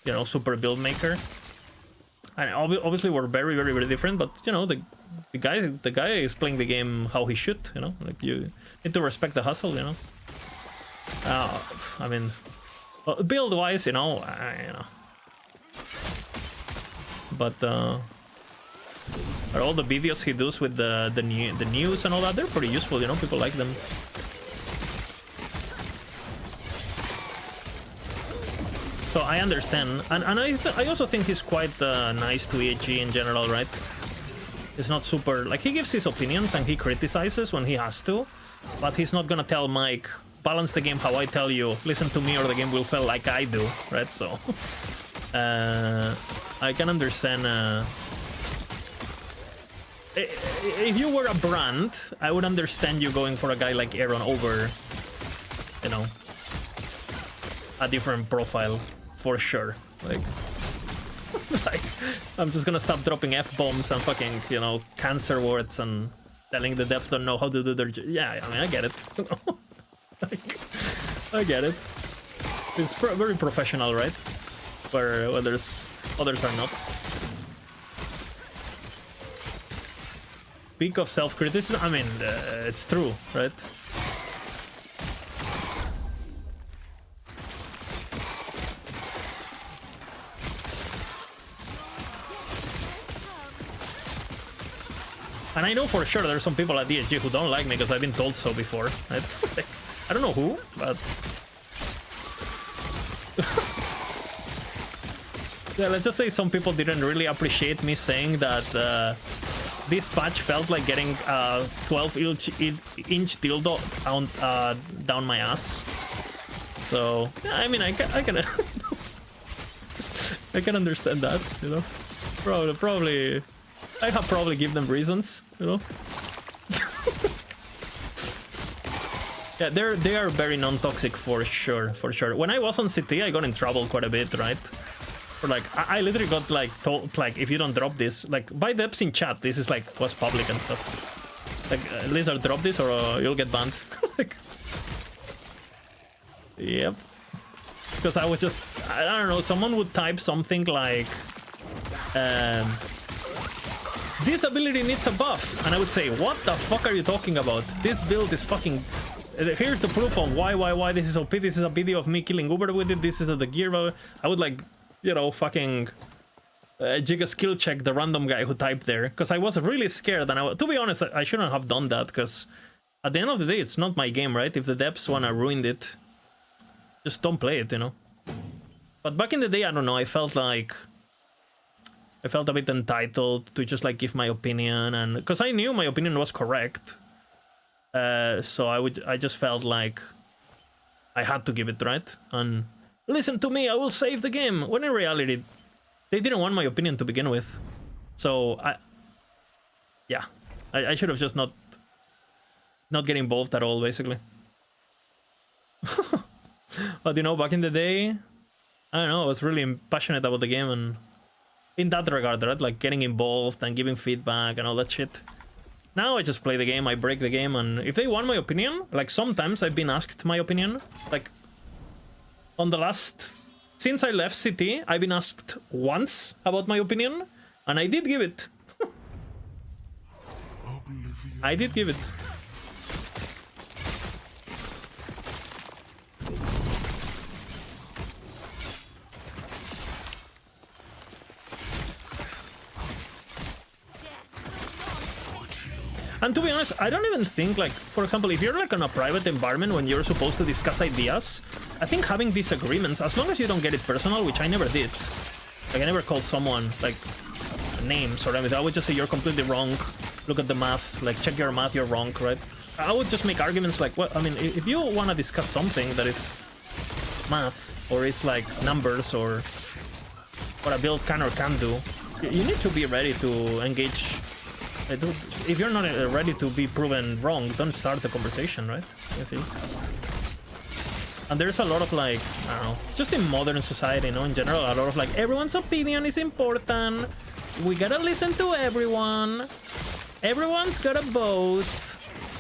you know, super build maker. And obviously we're very, very, very different. But, you know, the guy is playing the game how he should, you know? Like, you need to respect the hustle, you know? I mean... build-wise, you know... But, all the videos he does with the news and all that, they're pretty useful, you know? People like them. So I understand, and I also think he's quite nice to EG in general, right? He's not super... Like, he gives his opinions and he criticizes when he has to, but he's not gonna tell Mike, balance the game how I tell you, listen to me or the game will fail like I do, right? So... I can understand... if you were a brand, I would understand you going for a guy like Aaron over, you know, a different profile. For sure, like, like, I'm just gonna stop dropping F-bombs and fucking, you know, cancer words and telling the devs don't know how to do their job. Yeah, I mean, I get it. Like, I get it. It's very professional, right? Where others are not. Peak of self-criticism. I mean, it's true, right? And I know for sure there's some people at DSG who don't like me because I've been told so before. Right? I don't know who, but... yeah, let's just say some people didn't really appreciate me saying that this patch felt like getting a 12-inch dildo down my ass. So, yeah, I mean, I can I can understand that, you know? Probably... I have probably given them reasons, you know. Yeah, they are very non-toxic for sure, for sure. When I was on CT, I got in trouble quite a bit, right? For like, I literally got like told like, if you don't drop this, like by depths in chat, this is like was public and stuff. Like, Lizard, drop this or you'll get banned. Like, yep. Because I was just, I don't know, someone would type something like, this ability needs a buff, and I would say, what the fuck are you talking about? This build is fucking... Here's the proof of why this is OP. This is a video of me killing Uber with it. This is the gear. I would like, you know, fucking Giga skill check the random guy who typed there, because I was really scared, and to be honest, I shouldn't have done that, because at the end of the day, it's not my game, right? If the devs wanna ruin it, just don't play it, you know? But back in the day, I don't know, I felt a bit entitled to just like give my opinion, and because I knew my opinion was correct, so I just felt like I had to give it, right? And listen to me, I will save the game. When in reality, they didn't want my opinion to begin with, so I should have just not get involved at all, basically. But you know, back in the day, I don't know, I was really passionate about the game, and in that regard, right? Like getting involved and giving feedback and all that shit. Now I just play the game, I break the game, and if they want my opinion, like sometimes I've been asked my opinion. Like on the last... Since I left CT, I've been asked once about my opinion, and I did give it. I did give it. And to be honest, I don't even think, like, for example, if you're like on a private environment when you're supposed to discuss ideas, I think having disagreements, as long as you don't get it personal, which I never did. Like, I never called someone, like, names or anything. I would just say you're completely wrong, look at the math, like, check your math, you're wrong, right? I would just make arguments like, well, I mean, if you want to discuss something that is math, or it's like numbers, or what a build can or can't do. You need to be ready to engage. If you're not ready to be proven wrong, don't start the conversation, right? I feel. And there's a lot of like, I don't know, just in modern society, you know, in general, a lot of like, everyone's opinion is important. We gotta listen to everyone. Everyone's gotta vote.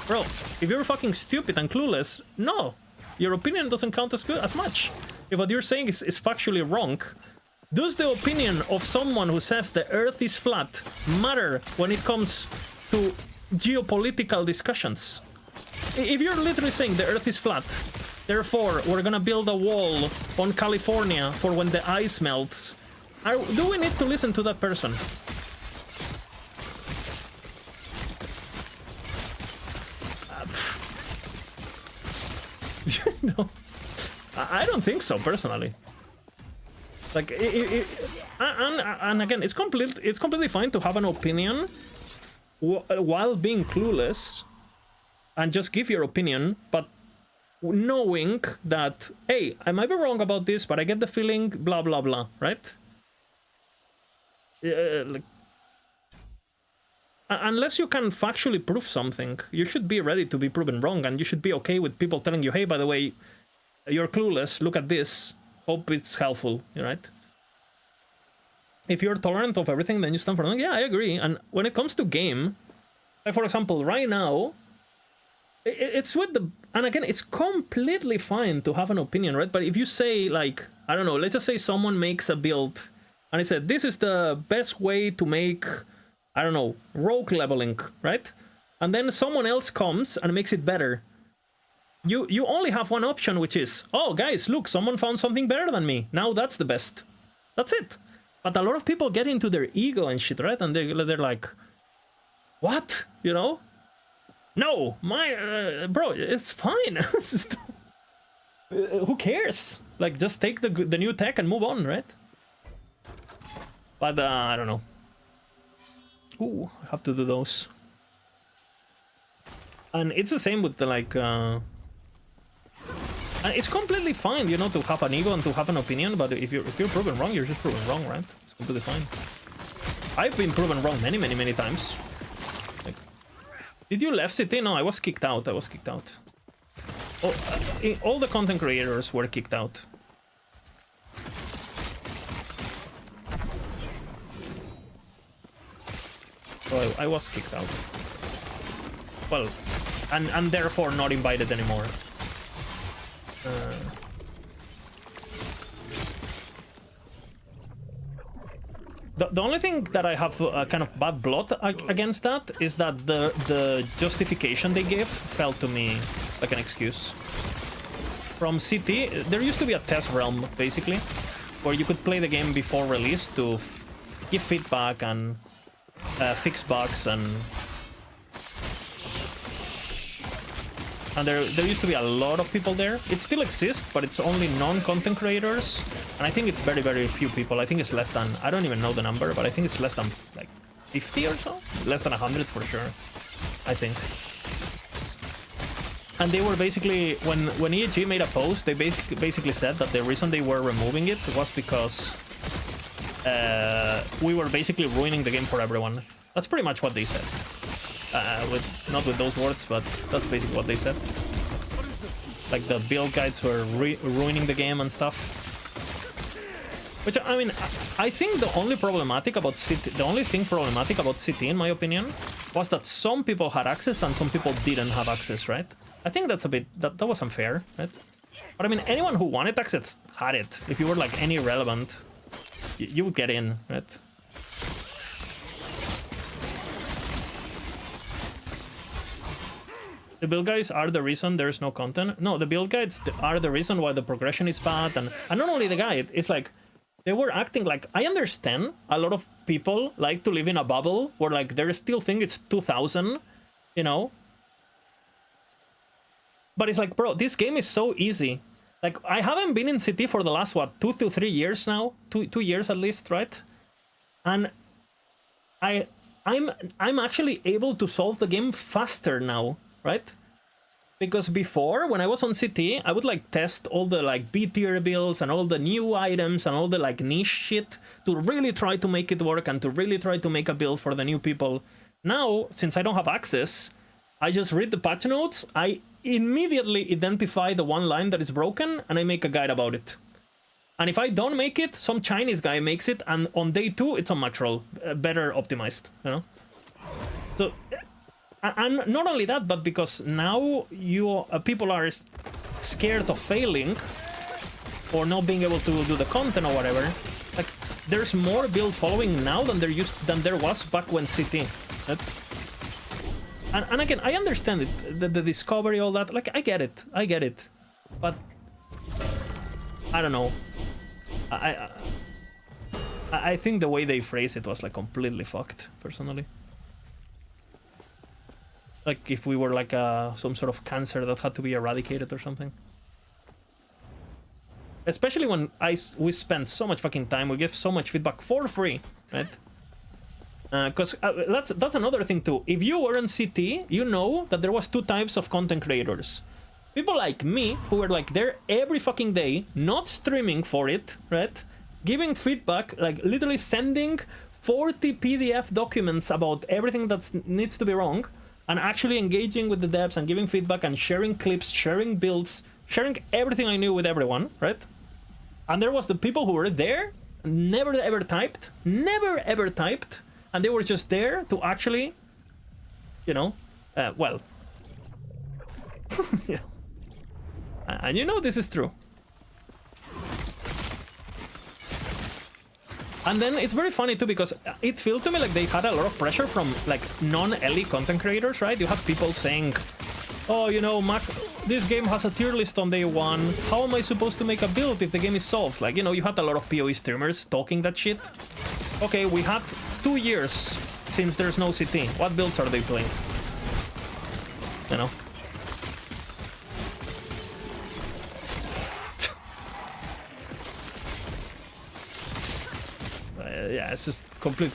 Bro, if you're fucking stupid and clueless, no, your opinion doesn't count as much. If what you're saying is factually wrong, does the opinion of someone who says the Earth is flat matter when it comes to geopolitical discussions? If you're literally saying the Earth is flat, therefore we're gonna build a wall on California for when the ice melts, do we need to listen to that person? No, I don't think so personally. Like, and again, it's completely fine to have an opinion while being clueless and just give your opinion, but knowing that, hey, I might be wrong about this, but I get the feeling, blah blah blah, right? Like, unless you can factually prove something, you should be ready to be proven wrong, and you should be okay with people telling you, hey, by the way, you're clueless, look at this, hope it's helpful, right? If you're tolerant of everything, then you stand for it. Yeah, I agree. And when it comes to game, like for example, right now, it's with the, and again, it's completely fine to have an opinion, right? But if you say, like, I don't know, let's just say someone makes a build and it said, this is the best way to make, I don't know, rogue leveling, right? And then someone else comes and makes it better. You only have one option, which is, oh, guys, look, someone found something better than me. Now that's the best. That's it. But a lot of people get into their ego and shit, right? And they're like, what? You know? No, my bro, it's fine. Who cares? Like, just take the new tech and move on, right? But I don't know. Ooh, I have to do those. And it's the same with the like. It's completely fine, you know, to have an ego and to have an opinion. But if you're proven wrong, you're just proven wrong, right? It's completely fine. I've been proven wrong many times. Like, did you left City? No, I was kicked out. I was kicked out. All the content creators were kicked out. So I was kicked out. Well, and therefore not invited anymore. The only thing that I have kind of bad blood against that is that the justification they gave felt to me like an excuse. From CT, there used to be a test realm, basically, where you could play the game before release to give feedback and fix bugs, and there used to be a lot of people there. It still exists, but it's only non-content creators, and I think it's very few people. I think it's less than, I don't even know the number, but I think it's less than like 50 or so, less than 100 for sure, I think. And they were basically, when EAG made a post, they basically said that the reason they were removing it was because we were basically ruining the game for everyone. That's pretty much what they said. Not with those words, but that's basically what they said. Like the build guides were ruining the game and stuff. Which, I mean, I think the only thing problematic about CT, in my opinion, was that some people had access and some people didn't have access, right? I think that's a bit, that was unfair, right? But I mean, anyone who wanted access had it. If you were like any relevant, you would get in, right? The build guides are the reason there's no content. No, the build guides are the reason why the progression is bad. And not only the guide, it's like they were acting like, I understand a lot of people like to live in a bubble where like they still think it's 2000, you know? But it's like, bro, this game is so easy. Like, I haven't been in CT for the last, what, 2 to 3 years now? Two years at least, right? And I'm actually able to solve the game faster now, right? Because before, when I was on CT, I would like test all the like B tier builds and all the new items and all the like niche shit to really try to make it work and to really try to make a build for the new people. Now, since I don't have access, I just read the patch notes, I immediately identify the one line that is broken and I make a guide about it. And if I don't make it, some Chinese guy makes it, and on day 2, it's on Maxroll, better optimized, you know? So, and not only that, but because now people are scared of failing or not being able to do the content or whatever. Like, there's more build following now than there was back when CT. Right? And again, I understand it, the discovery, all that. Like, I get it, but I don't know. I think the way they phrase it was like completely fucked, personally. Like if we were like some sort of cancer that had to be eradicated or something. Especially when we spend so much fucking time, we give so much feedback for free, right? Because that's another thing too. If you were on CT, you know that there was 2 types of content creators. People like me, who were like there every fucking day, not streaming for it, right? Giving feedback, like literally sending 40 PDF documents about everything that needs to be wrong, and actually engaging with the devs and giving feedback and sharing clips, sharing builds, sharing everything I knew with everyone, right? And there was the people who were there, never ever typed, and they were just there to actually, you know, well, yeah. And you know this is true. And then it's very funny too, because it feels to me like they had a lot of pressure from like non-Ellie content creators, right? You have people saying, oh, you know, Mac, this game has a tier list on day 1. How am I supposed to make a build if the game is solved? Like, you know, you had a lot of PoE streamers talking that shit. Okay, we had 2 years since there's no CT. What builds are they playing? You know? Yeah, it's just complete.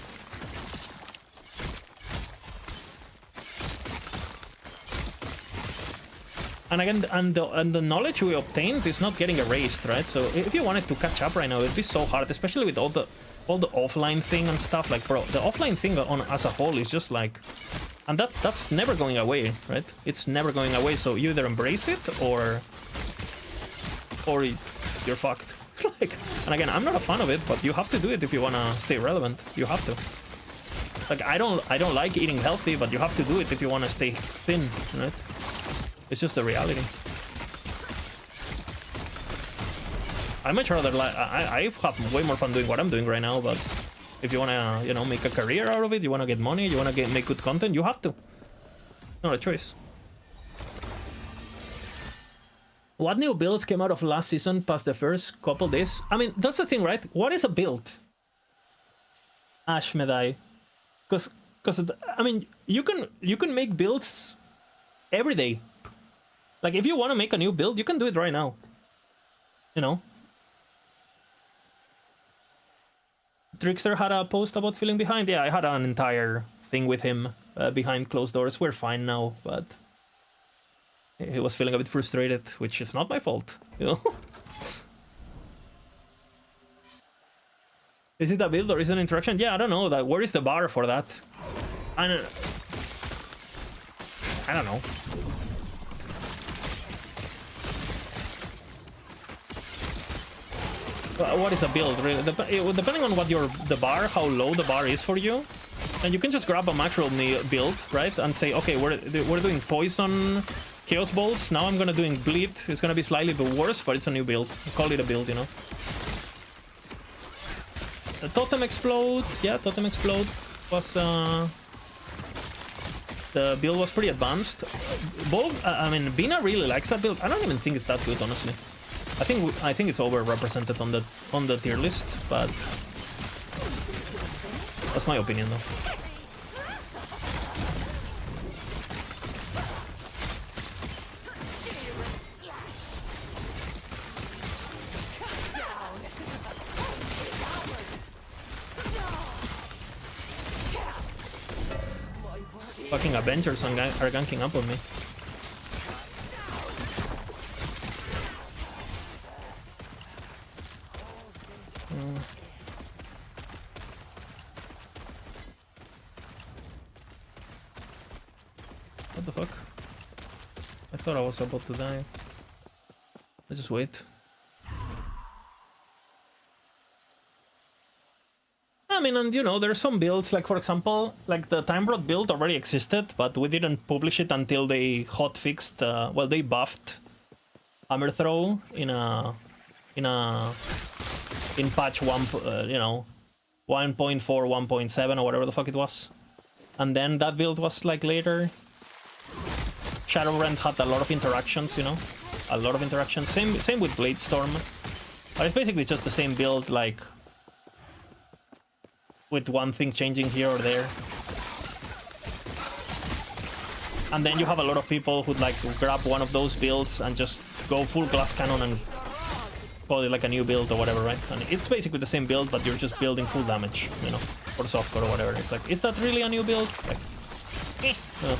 And again, and the knowledge we obtained is not getting erased, right? So if you wanted to catch up right now, it'd be so hard, especially with all the offline thing and stuff. Like, bro, the offline thing on as a whole is just like, and that's never going away, right? It's never going away. So you either embrace it or you're fucked. Like, and again, I'm not a fan of it, but you have to do it if you wanna stay relevant. You have to. Like, I don't like eating healthy, but you have to do it if you wanna stay thin, right? It's just the reality. I much rather like I have way more fun doing what I'm doing right now, but if you wanna, you know, make a career out of it, you wanna get money, you wanna make good content, you have to. Not a choice. What new builds came out of last season past the first couple days? I mean, that's the thing, right? What is a build? Ash Medai. Because I mean, you can make builds every day. Like, if you want to make a new build, you can do it right now. You know? Trickster had a post about feeling behind. Yeah, I had an entire thing with him behind closed doors. We're fine now, but he was feeling a bit frustrated, which is not my fault, you know? Is it a build or is it an interaction? Yeah, I don't know. Like, where is the bar for that? I don't know. What is a build, really? Depending on what the bar, how low the bar is for you, and you can just grab a macro build, right? And say, okay, we're doing poison, chaos bolts. Now I'm gonna doing bleed. It's gonna be slightly worse, but it's a new build. Call it a build, you know. The totem explode, yeah, totem explode was the build was pretty advanced. I mean, Bina really likes that build. I don't even think it's that good, honestly. I think it's overrepresented on the tier list, but that's my opinion, though. Fucking Avengers are ganking up on me. thought I was about to die. Let's just wait. I mean, and you know, there's some builds, like for example, like the Time Rod build already existed, but we didn't publish it until they hotfixed, well, they buffed Hammer Throw in patch 1, you know, 1.4, 1.7 or whatever the fuck it was. And then that build was like later. Shadowrend had a lot of interactions, you know, a lot of interactions. Same with Bladestorm. But it's basically just the same build, like with one thing changing here or there. And then you have a lot of people who'd like to grab one of those builds and just go full glass cannon and call it like a new build or whatever, right? And it's basically the same build, but you're just building full damage, you know, for softcore or whatever. It's like, is that really a new build? Like, no.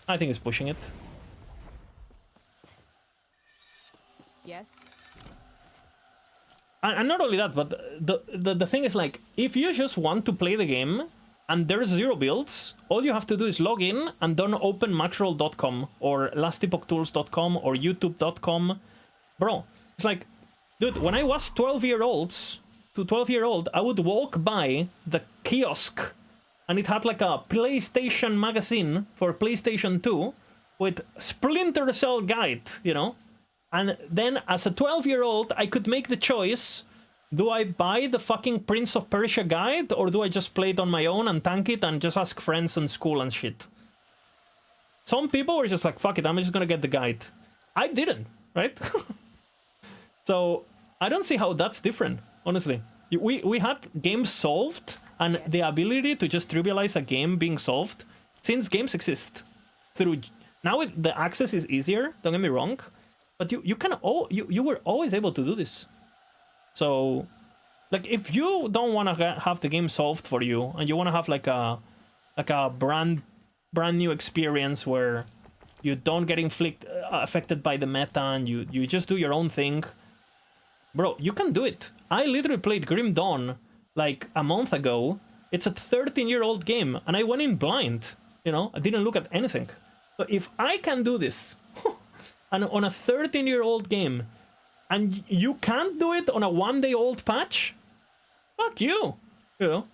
I think it's pushing it. Yes. And not only that, but the thing is, like, if you just want to play the game and there's 0 builds, all you have to do is log in and then open maxroll.com or lastepochtools.com or youtube.com. Bro, it's like, dude, when I was 12-year-old, I would walk by the kiosk and it had like a PlayStation magazine for PlayStation 2 with Splinter Cell guide, you know? And then as a 12-year-old, I could make the choice, do I buy the fucking Prince of Persia guide or do I just play it on my own and tank it and just ask friends in school and shit? Some people were just like, fuck it, I'm just gonna get the guide. I didn't, right? So I don't see how that's different, honestly. We had games solved and Yes. the ability to just trivialize a game being solved since games exist. Now the access is easier, don't get me wrong. But you were always able to do this. So, like, if you don't want to have the game solved for you and you want to have like a brand new experience where you don't get affected by the meta and you just do your own thing, bro, you can do it. I literally played Grim Dawn like a month ago. It's a 13-year-old game and I went in blind. You know, I didn't look at anything. So if I can do this. And on a 13-year-old game, and you can't do it on a 1-day-old patch? Fuck you, you know?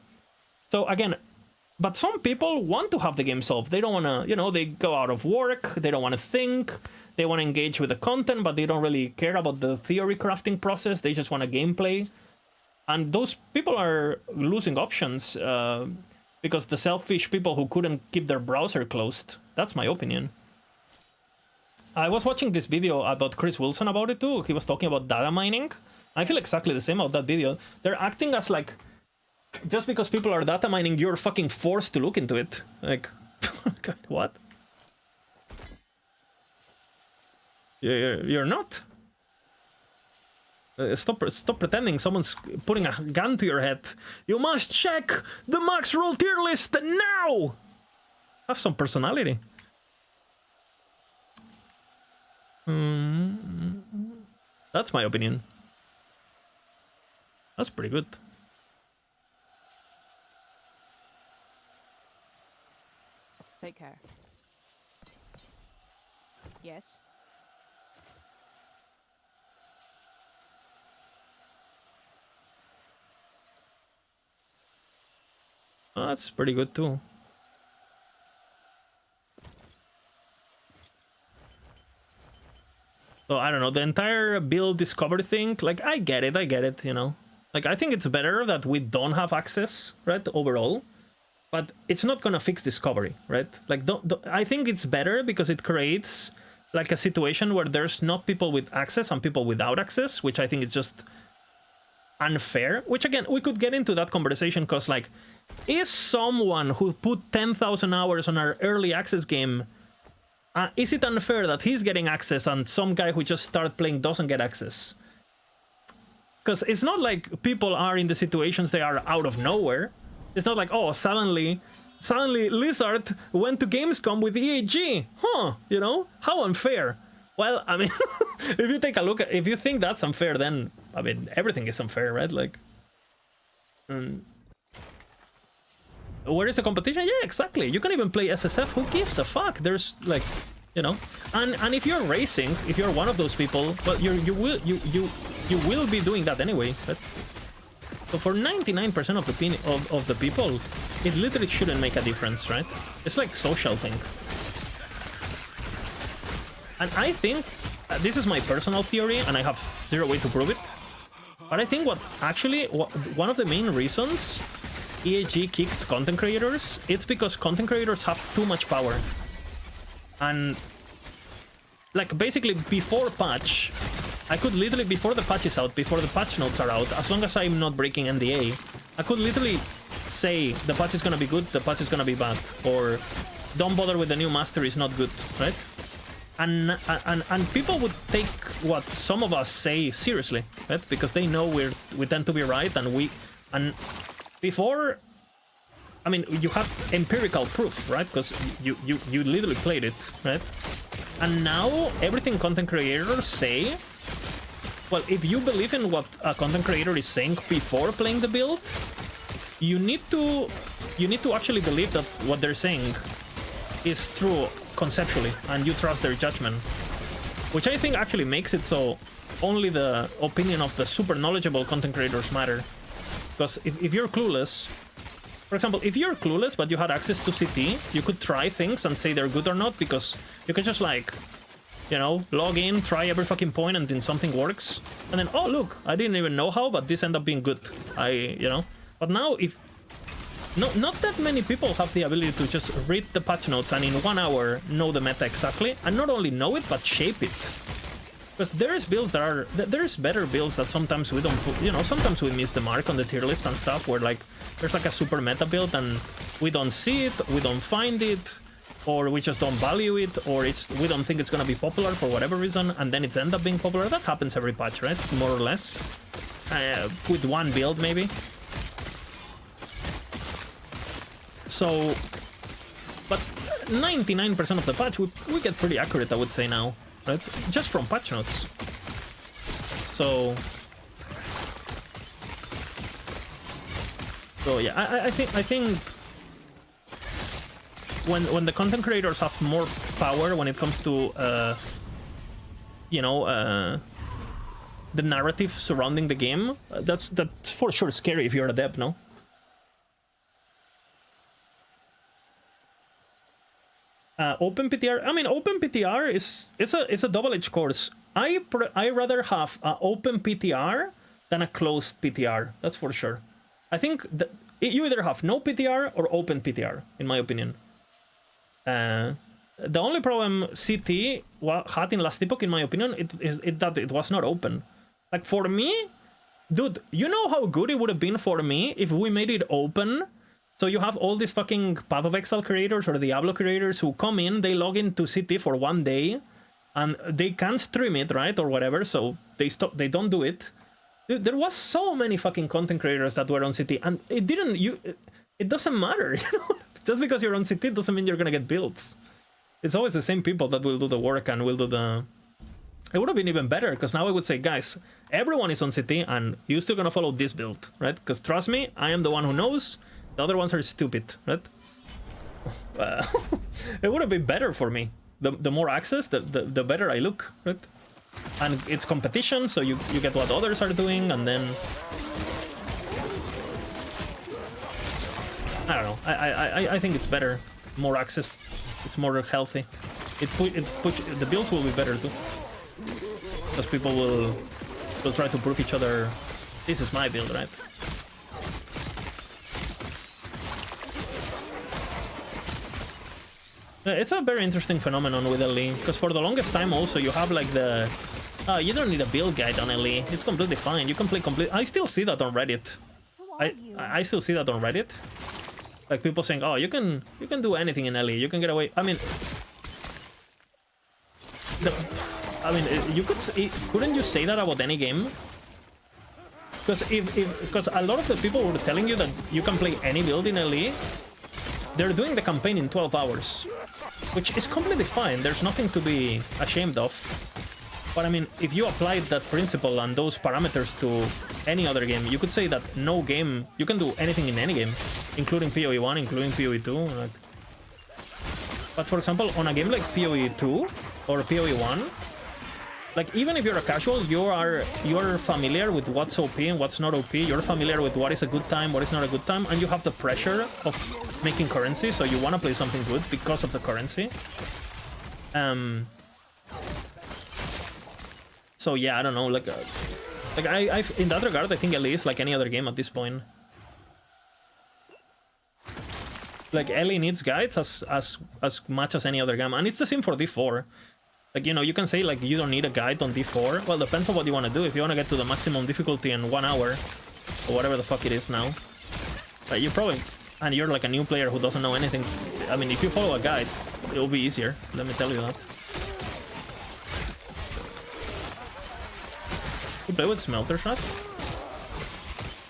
So again, but some people want to have the game solved. They don't want to, you know, they go out of work, they don't want to think, they want to engage with the content, but they don't really care about the theory crafting process, they just want a gameplay. And those people are losing options because the selfish people who couldn't keep their browser closed. That's my opinion. I was watching this video about Chris Wilson about it too. He was talking about data mining. I feel exactly the same about that video. They're acting as like, just because people are data mining, you're fucking forced to look into it. Like, what? You're not. Stop pretending someone's putting a gun to your head. You must check the max roll tier list now! Have some personality. That's my opinion. That's pretty good. Take care. Yes. That's pretty good too. So I don't know, the entire build discovery thing, like I get it, you know. Like I think it's better that we don't have access, right, overall. But it's not gonna fix discovery, right? Like I think it's better because it creates like a situation where there's not people with access and people without access, which I think is just unfair. Which again, we could get into that conversation because like, is someone who put 10,000 hours on our early access game, is it unfair that he's getting access and some guy who just started playing doesn't get access? Because it's not like people are in the situations they are out of nowhere. It's not like, oh, suddenly Lizard went to Gamescom with EAG. Huh, you know? How unfair. Well, I mean, if you take a look at, if you think that's unfair, then, I mean, everything is unfair, right? Like, where is the competition? Yeah, exactly. You can even play SSF. Who gives a fuck? There's like, you know, and if you're racing, if you're one of those people, well, you will be doing that anyway. Right? So for 99% of the people, it literally shouldn't make a difference, right? It's like social thing. And I think this is my personal theory, and I have zero way to prove it. But I think one of the main reasons EAG kicked content creators, it's because content creators have too much power. And like basically before patch, I could literally, before the patch is out, before the patch notes are out, as long as I'm not breaking NDA, I could literally say the patch is gonna be good, the patch is gonna be bad, or don't bother with the new master, is not good, right? And people would take what some of us say seriously, right? Because they know we tend to be right, and before, I mean, you have empirical proof, right? Because you literally played it, right? And now everything content creators say, well, if you believe in what a content creator is saying before playing the build, you need to actually believe that what they're saying is true conceptually, and you trust their judgment, which I think actually makes it so only the opinion of the super knowledgeable content creators matter. Because if you're clueless, for example, if you're clueless but you had access to CT, you could try things and say they're good or not, because you can just like, you know, log in, try every fucking point, and then something works, and then, oh look, I didn't even know how, but this ended up being good. You know, but now if not that many people have the ability to just read the patch notes and in 1 hour know the meta exactly, and not only know it but shape it. Because there's builds that are, there's better builds that sometimes we don't, you know, sometimes we miss the mark on the tier list and stuff, where like there's like a super meta build and we don't see it, we don't find it, or we just don't value it, or we don't think it's gonna be popular for whatever reason, and then it's end up being popular. That happens every patch, right? More or less. With one build maybe. So, but 99% of the patch we get pretty accurate, I would say now, right? Just from patch notes. So yeah, I think when the content creators have more power when it comes to you know, the narrative surrounding the game, that's for sure scary if you're a dev, no? OpenPTR. I mean, OpenPTR it's a double-edged course. I rather have an open PTR than a closed PTR. That's for sure. I think that you either have no PTR or open PTR, in my opinion. The only problem CT had in last epoch, in my opinion, is that it was not open. Like for me, dude, you know how good it would have been for me if we made it open. So you have all these fucking Path of Exile creators or Diablo creators who come in, they log into CT for 1 day, and they can't stream it, right, or whatever, so they don't do it. Dude, there was so many fucking content creators that were on CT, and it doesn't matter, you know? Just because you're on CT doesn't mean you're gonna get builds. It's always the same people that will do the work and will do the... It would have been even better, because now I would say, guys, everyone is on CT, and you're still gonna follow this build, right? Because trust me, I am the one who knows. The other ones are stupid, right? It would have been better for me. The more access, the better I look, right? And it's competition, so you get what others are doing, and then... I don't know. I think it's better. More access. It's more healthy. The builds will be better too. Because people will try to prove each other, this is my build, right? It's a very interesting phenomenon with LE, because for the longest time also you have like the you don't need a build guide on LE, it's completely fine, you can play I still see that on Reddit. I still see that on Reddit, like people saying, oh, you can do anything in LE, you can get away. I mean you couldn't you say that about any game? Because a lot of the people were telling you that you can play any build in LE, they're doing the campaign in 12 hours, which is completely fine. There's nothing to be ashamed of. But I mean, if you applied that principle and those parameters to any other game, you could say that no game, you can do anything in any game, including PoE 1, including PoE 2. Like. But for example, on a game like PoE 2 or PoE 1, like even if you're a casual, you're familiar with what's OP and what's not OP. You're familiar with what is a good time, what is not a good time, and you have the pressure of making currency, so you want to play something good because of the currency. So yeah, I don't know, like I in that regard, I think LE is like any other game at this point. Like LE needs guides as much as any other game, and it's the same for D4. Like, you know, you can say like you don't need a guide on D4. Well, depends on what you want to do. If you want to get to the maximum difficulty in 1 hour, or whatever the fuck it is now, you probably, and you're like a new player who doesn't know anything. I mean, if you follow a guide, it will be easier. Let me tell you that. You play with Smelter Shot?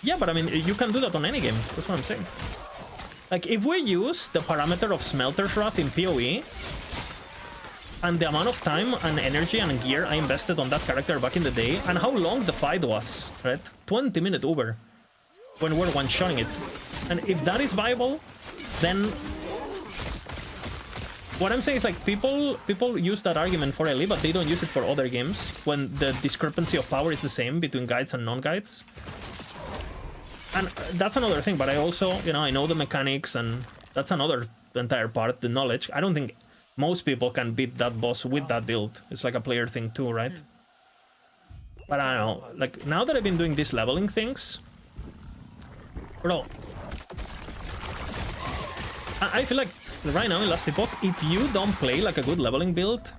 Yeah, but I mean, you can do that on any game. That's what I'm saying. Like, if we use the parameter of Smelter's Wrath in PoE, and the amount of time and energy and gear I invested on that character back in the day, and how long the fight was, right? 20-minute Uber, when we're one-shotting it. And if that is viable, then... What I'm saying is, like, people use that argument for LE, but they don't use it for other games, when the discrepancy of power is the same between guides and non-guides. And that's another thing, but I also, you know, I know the mechanics, and that's another entire part, the knowledge. I don't think most people can beat that boss with that build. It's like a player thing too, right? But I don't know, like, now that I've been doing these leveling things, bro, I feel like right now in Last Epoch, if you don't play like a good leveling build,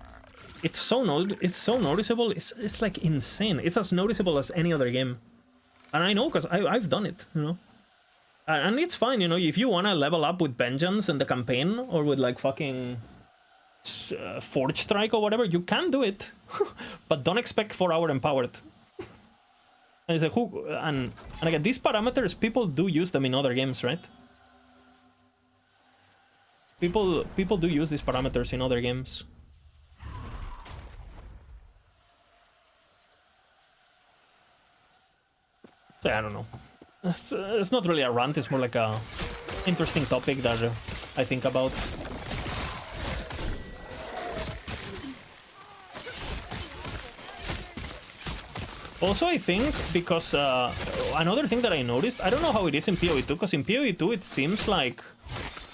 it's so noticeable, it's like insane. It's as noticeable as any other game. And I know, because I've done it, you know. And it's fine, you know, if you want to level up with Vengeance in the campaign, or with, like, fucking Forge Strike or whatever, you can do it. But don't expect 4-hour empowered. And it's like, and again, these parameters, people do use them in other games, right? People do use these parameters in other games. So I don't know. It's not really a rant, it's more like a interesting topic that I think about. Also, I think, because another thing that I noticed, I don't know how it is in PoE 2, because in PoE 2 it seems like,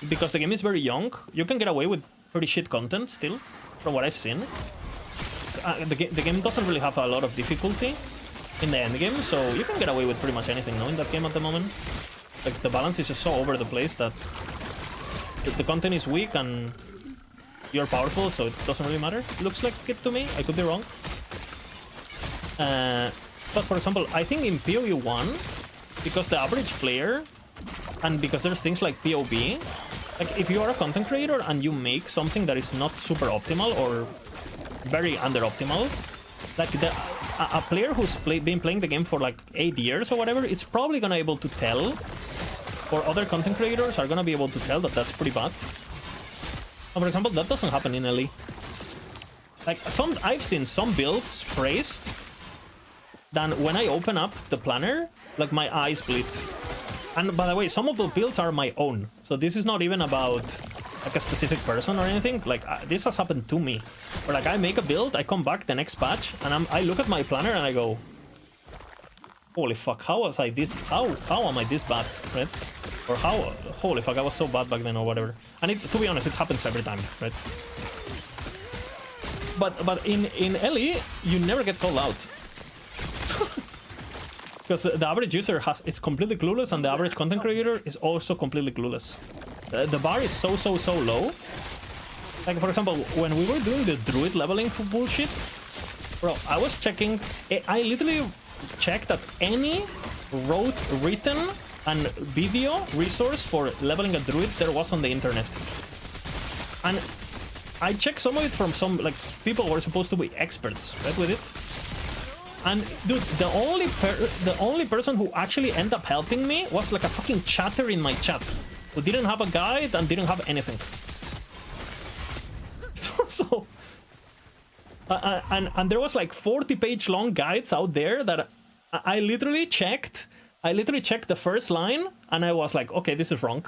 because the game is very young, you can get away with pretty shit content still, from what I've seen. The game doesn't really have a lot of difficulty in the end game, so you can get away with pretty much anything now in that game at the moment. Like, the balance is just so over the place that the content is weak and you're powerful, so it doesn't really matter. Looks like it to me. I could be wrong. But for example, I think in PoE 1, because the average player, and because there's things like POV, like, if you are a content creator and you make something that is not super optimal or very under optimal, like, a player who's been playing the game for like 8 years or whatever, it's probably gonna be able to tell, or other content creators are gonna be able to tell that that's pretty bad. And for example, that doesn't happen in LE. Like, I've seen some builds praised, then when I open up the planner, like, my eyes bleed. And by the way, some of those builds are my own, so this is not even about like a specific person or anything. Like, this has happened to me, where like I make a build, I come back the next patch, and I look at my planner and I go, holy fuck, how was I this, how am I this bad, right? Or how, holy fuck, I was so bad back then, or whatever. And to be honest, it happens every time, right? But in LE, you never get called out. Because the average user is completely clueless, and the average content creator is also completely clueless. The bar is so low. Like, for example, when we were doing the druid leveling bullshit, bro, I was checking, I literally checked that any written and video resource for leveling a druid there was on the internet. And I checked some of it from some, like, people who are supposed to be experts, right, with it. And dude, the only person who actually ended up helping me was like a fucking chatter in my chat, who didn't have a guide and didn't have anything. So And there was like 40-page long guides out there that I literally checked. I literally checked the first line, and I was like, okay, this is wrong.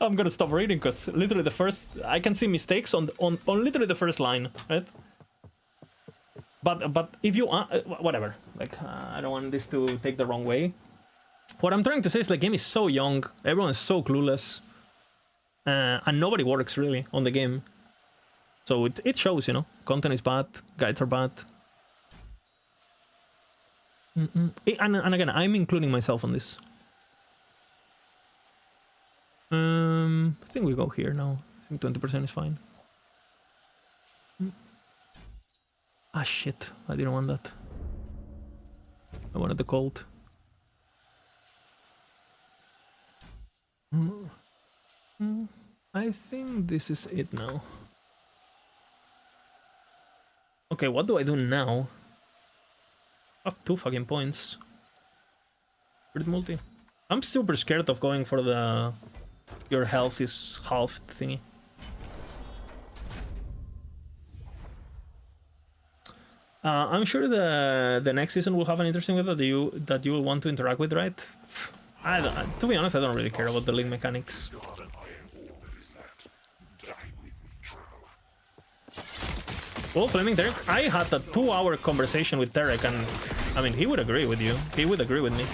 I'm gonna stop reading because literally the first, I can see mistakes on literally the first line, right? But if you whatever, like I don't want this to take the wrong way. What I'm trying to say is the game is so young, everyone is so clueless, and nobody works really on the game. So it shows, you know, content is bad, guides are bad. And again, I'm including myself on this. I think we go here now. I think 20% is fine. Ah, shit. I didn't want that. I wanted the cold. I think this is it now. Okay, what do I do now? I have 2 fucking points. Crit multi. I'm super scared of going for the your health is halved thingy. I'm sure the next season will have an interesting way that you will want to interact with, right? To be honest, I don't really care about the link mechanics. Well, Flaming Terek, I had a 2-hour conversation with Terek, and I mean, he would agree with you. He would agree with me.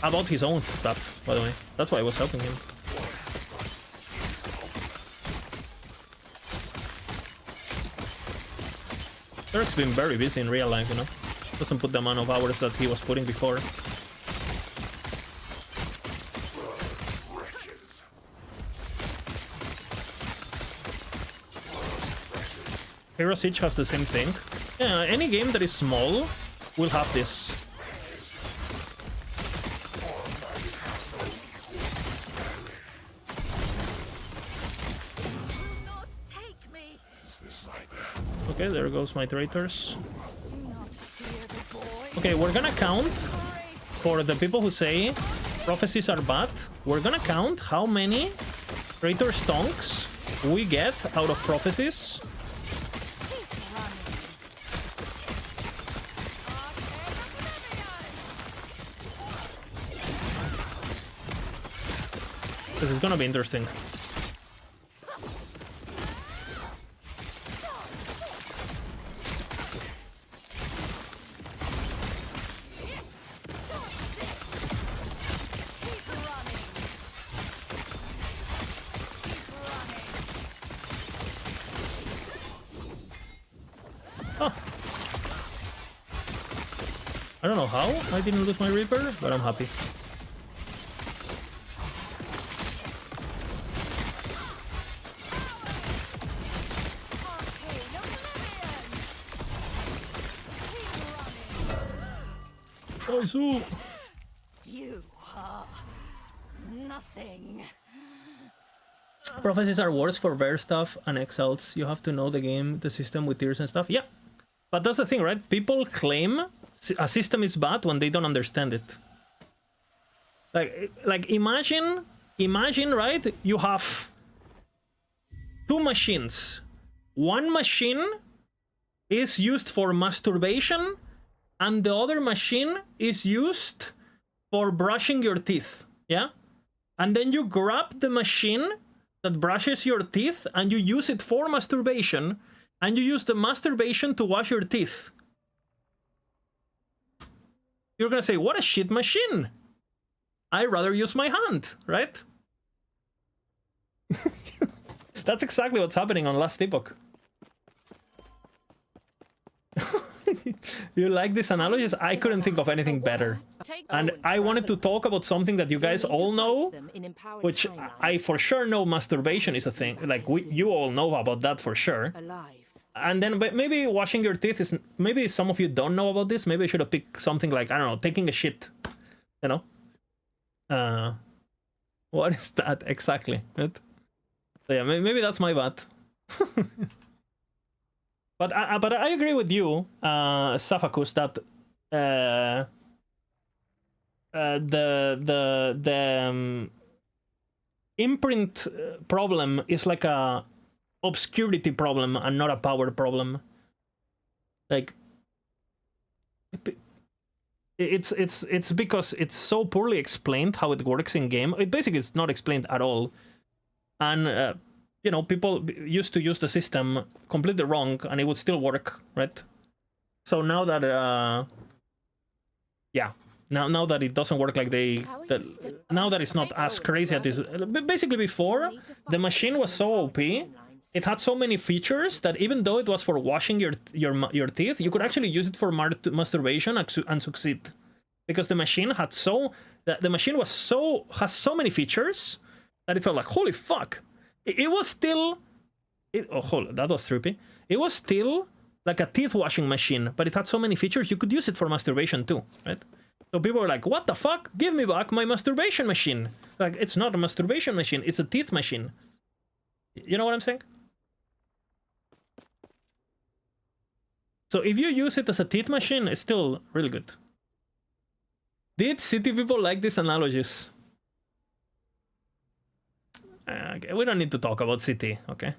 About his own stuff, by the way. That's why I was helping him. Terek's been very busy in real life, you know. Doesn't put the amount of hours that he was putting before. Hero Siege has the same thing. Yeah, any game that is small will have this. Okay, there goes my traitors. Okay, we're gonna count for the people who say prophecies are bad. We're gonna count how many traitor stonks we get out of prophecies. This is gonna be interesting. I don't know how I didn't lose my Reaper, but I'm happy. You are nothing. Prophecies are worse for bear stuff and exiles. You have to know the game, the system with tiers and stuff. Yeah, but that's the thing, right? People claim a system is bad when they don't understand it. Like imagine, right? You have 2 machines. One machine is used for masturbation, and the other machine is used for brushing your teeth. Yeah, and then you grab the machine that brushes your teeth and you use it for masturbation, and you use the masturbation to wash your teeth. You're gonna say, what a shit machine. I'd rather use my hand, right? That's exactly what's happening on Last Epoch. You like these analogies? I couldn't think of anything better. And I wanted to talk about something that you guys all know, which I for sure know masturbation is a thing. Like, you all know about that for sure. And then but maybe washing your teeth is... Maybe some of you don't know about this. Maybe I should have picked something like, I don't know, taking a shit. You know? What is that exactly? Right? So yeah, maybe that's my bad. But I agree with you, Safakus, that the imprint problem is like a obscurity problem and not a power problem. Like, it's because it's so poorly explained how it works in game. It basically is not explained at all, and you know, people used to use the system completely wrong, and it would still work, right? So now that yeah, now that it doesn't work like now that it's not as crazy as this. Basically, before the machine was so OP. It had so many features that even though it was for washing your teeth, you could actually use it for masturbation and succeed, because the machine had the machine has so many features that it felt like, holy fuck. It was still that was trippy. It was still like a teeth washing machine, but it had so many features you could use it for masturbation too, right? So people were like, what the fuck? Give me back my masturbation machine. Like, it's not a masturbation machine, it's a teeth machine. You know what I'm saying? So if you use it as a teeth machine, it's still really good. Did city people like these analogies? Okay, we don't need to talk about city, okay?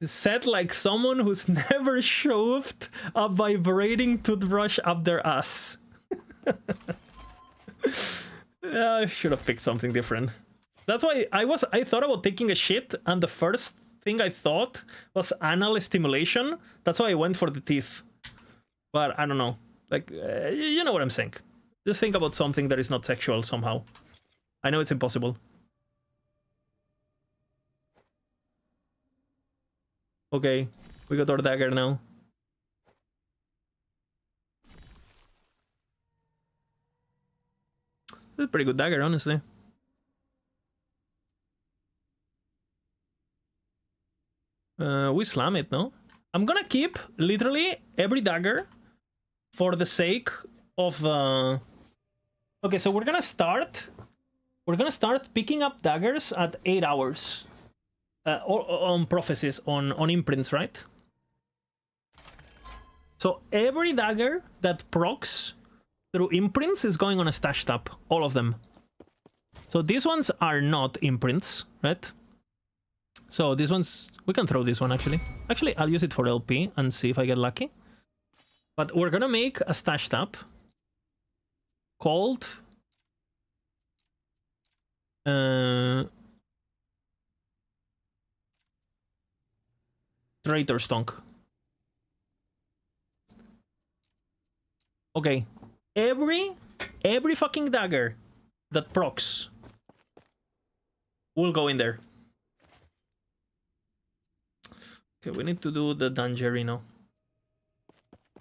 Said like someone who's never shoved a vibrating toothbrush up their ass. I should have picked something different. That's why I thought about taking a shit, and the first thing I thought was anal stimulation. That's why I went for the teeth. But I don't know. Like, you know what I'm saying. Just think about something that is not sexual somehow. I know it's impossible. Okay, we got our dagger now. It's a pretty good dagger, honestly. We slam it, no? I'm gonna keep literally every dagger for the sake of okay, so we're gonna start picking up daggers at 8 hours on prophecies, on imprints, right? So every dagger that procs through imprints is going on a stash tab, all of them. So these ones are not imprints, right? So these ones, we can throw this one actually. Actually, I'll use it for LP and see if I get lucky. But we're gonna make a stash tab called Traitor Stonk. Okay, every fucking dagger that procs will go in there. Okay, we need to do the Dangerino.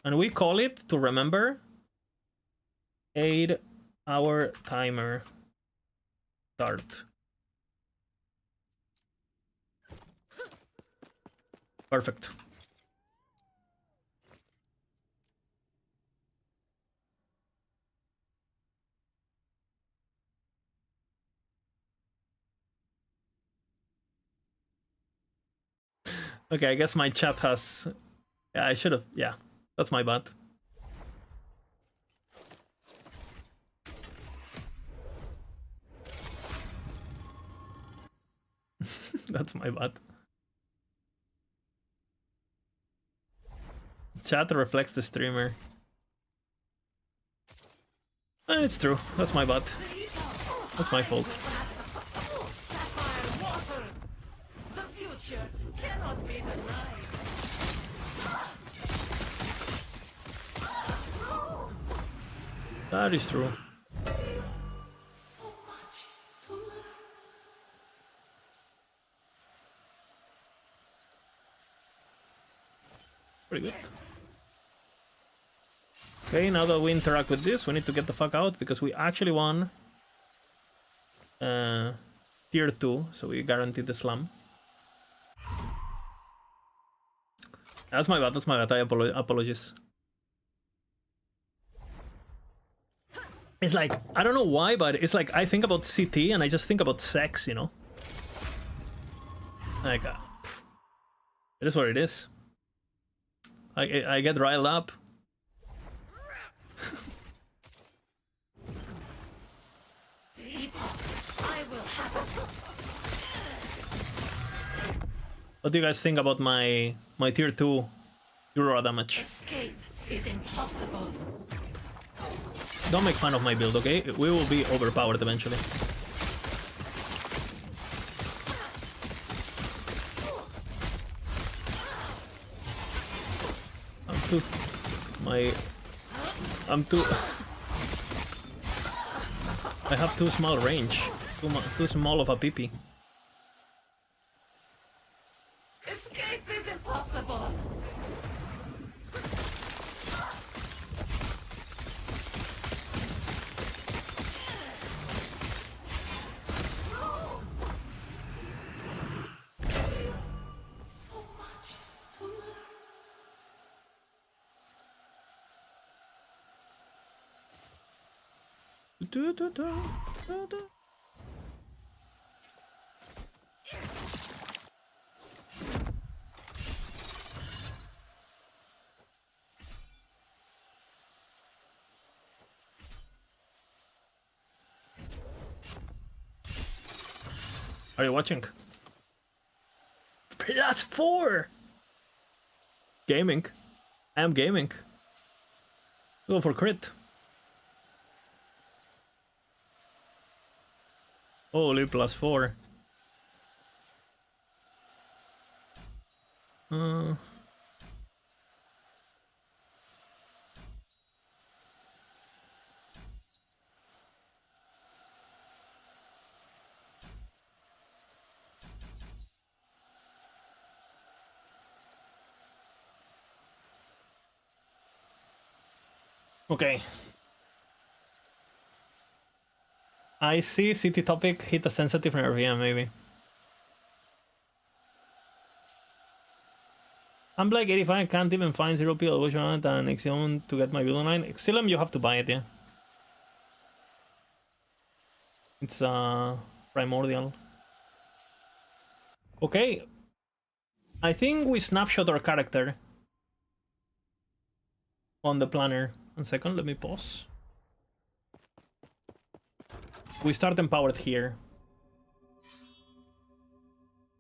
And we call it, to remember, 8-hour timer start. Perfect. Okay, I guess my chat has... Yeah, I should have... Yeah, that's my bad. That's my bad. Chat reflects the streamer. And it's true. That's my bad. That's my fault. The future cannot be denied. That is true. So much to learn. Pretty good. Okay, now that we interact with this, we need to get the fuck out because we actually won tier 2, so we guaranteed the slam. That's my bad, that's my bad. I apologize. It's like, I don't know why, but it's like I think about CT and I just think about sex, you know? Like, it is what it is. I get riled up. I will have it. What do you guys think about my tier 2 Aurora damage? Escape is impossible. Don't make fun of my build, okay? We will be overpowered eventually. I have too small range. Too small of a PP. Escape is impossible. So much to learn. Are you watching? +4! Gaming. I am gaming. Go for crit. Holy, +4. Okay. I see city topic hit a sensitive nerve, yeah, maybe. I'm like 85, can't even find 0 PL on it and Exilium to get my build online. Exilium, you have to buy it, yeah. It's primordial. Okay. I think we snapshot our character on the planner. 1 second, let me pause. We start empowered here.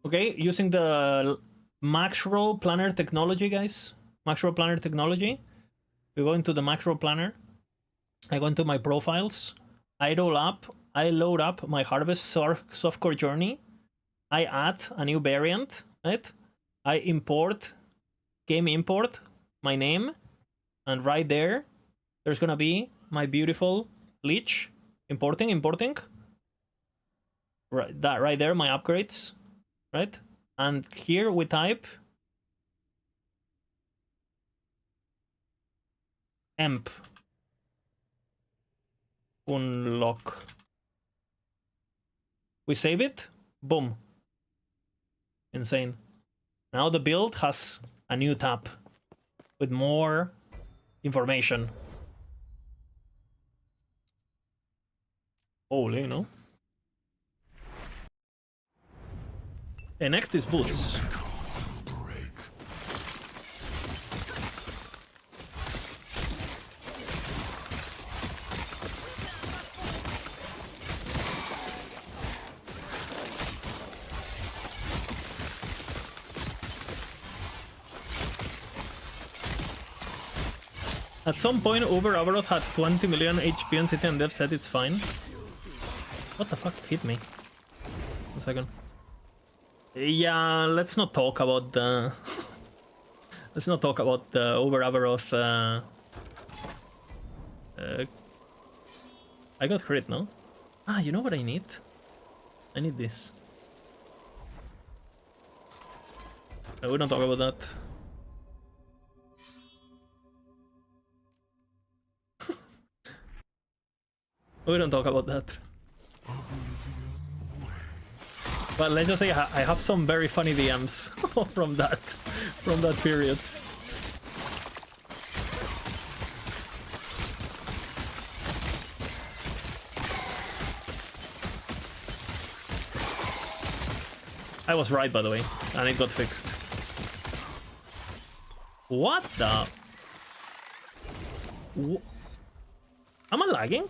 Okay, using the macro planner technology, guys. Macro planner technology. We go into the macro planner. I go into my profiles. I load up my harvest softcore journey. I add a new variant, right? I import, game import, my name, and right there, there's gonna be my beautiful leech. Importing. Right, that right there, my upgrades, right? And here we type emp unlock. We save it, boom. Insane. Now the build has a new tab with more information. Holy, no? Okay, next is boots. At some point, Uber Abaroth had 20 million HP and City and Dev said it's fine. What the fuck hit me? 1 second. Yeah, let's not talk about the... let's not talk about the Uber Abaroth... I got crit, no? Ah, you know what I need? I need this. We don't talk about that. We don't talk about that. But let's just say I have some very funny DMs from that period. I was right, by the way, and it got fixed. What the? Am I lagging?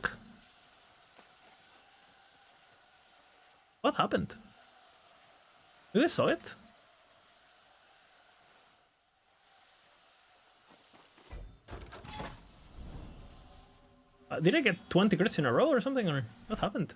What happened? You guys saw it? Did I get 20 crits in a row or something, or what happened?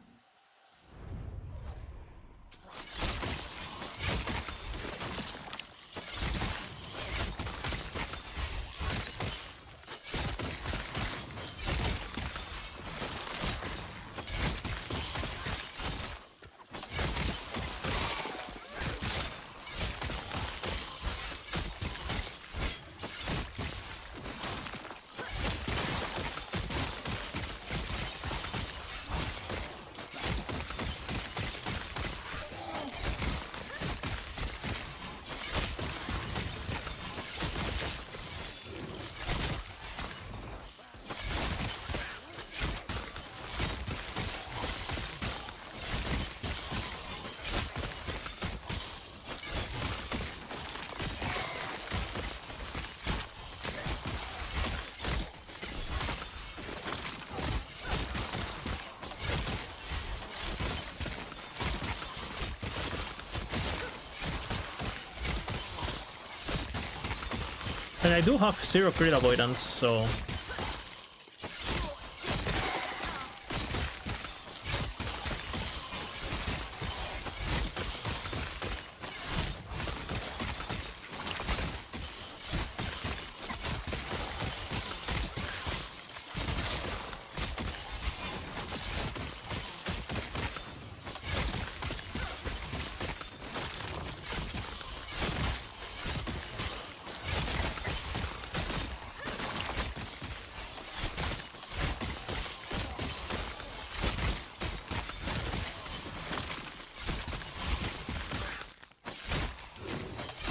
And I do have 0 crit avoidance, so...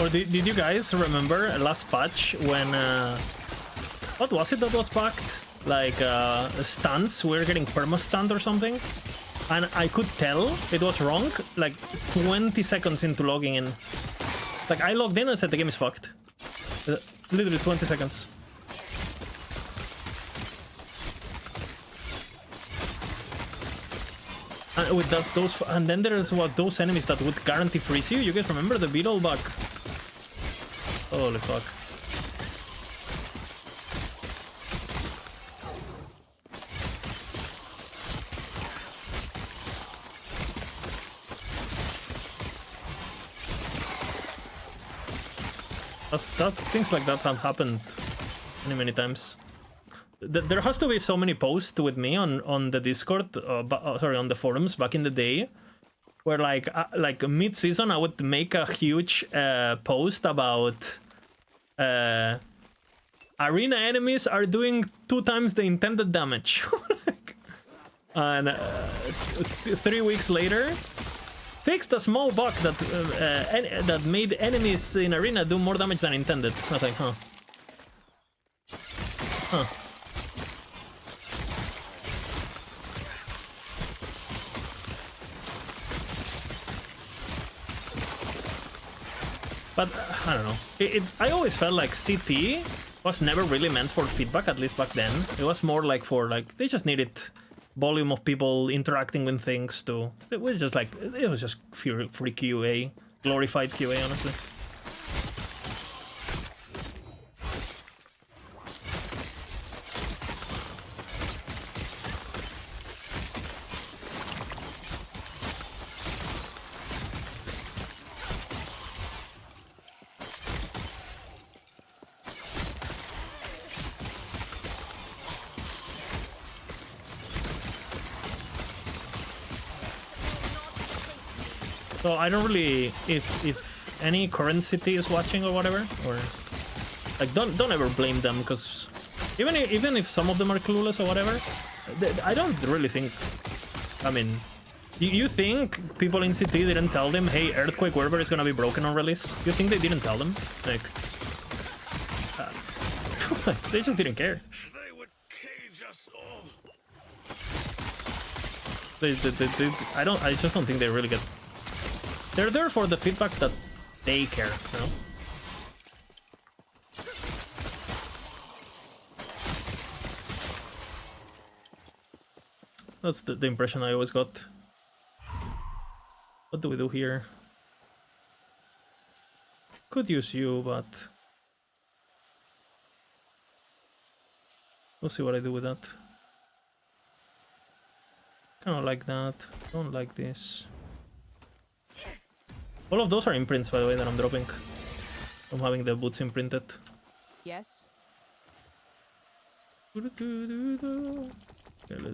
Or did you guys remember last patch when what was it that was packed? Like stuns were getting perma-stunned or something? And I could tell it was wrong like 20 seconds into logging in. Like I logged in and said the game is fucked. Literally 20 seconds. And with that, and then there's those enemies that would guarantee freeze you. You guys remember the beetle bug? Holy fuck. Things like that have happened many times. There has to be so many posts with me on the Discord, sorry, on the forums back in the day, where like mid-season I would make a huge post about arena enemies are doing 2 times the intended damage. And 3 weeks later, fixed a small bug that made enemies in arena do more damage than intended. I was like, huh. Huh. But I don't know. I always felt like CT was never really meant for feedback, at least back then. It was more like for they just needed volume of people interacting with things too. It was just free QA, glorified QA, honestly. So I don't really, if any current city is watching or whatever, or like don't ever blame them, because even if some of them are clueless or whatever, I don't really think. I mean, you think people in CT didn't tell them, hey, Earthquake Werber is gonna be broken on release? You think they didn't tell them? Like, they just didn't care. They would cage us all. I just don't think they really get. They're there for the feedback that they care, you know? That's the impression I always got. What do we do here? Could use you, but... we'll see what I do with that. Kind of like that. Don't like this. All of those are imprints, by the way, that I'm dropping. I'm having the boots imprinted. Yes. Okay,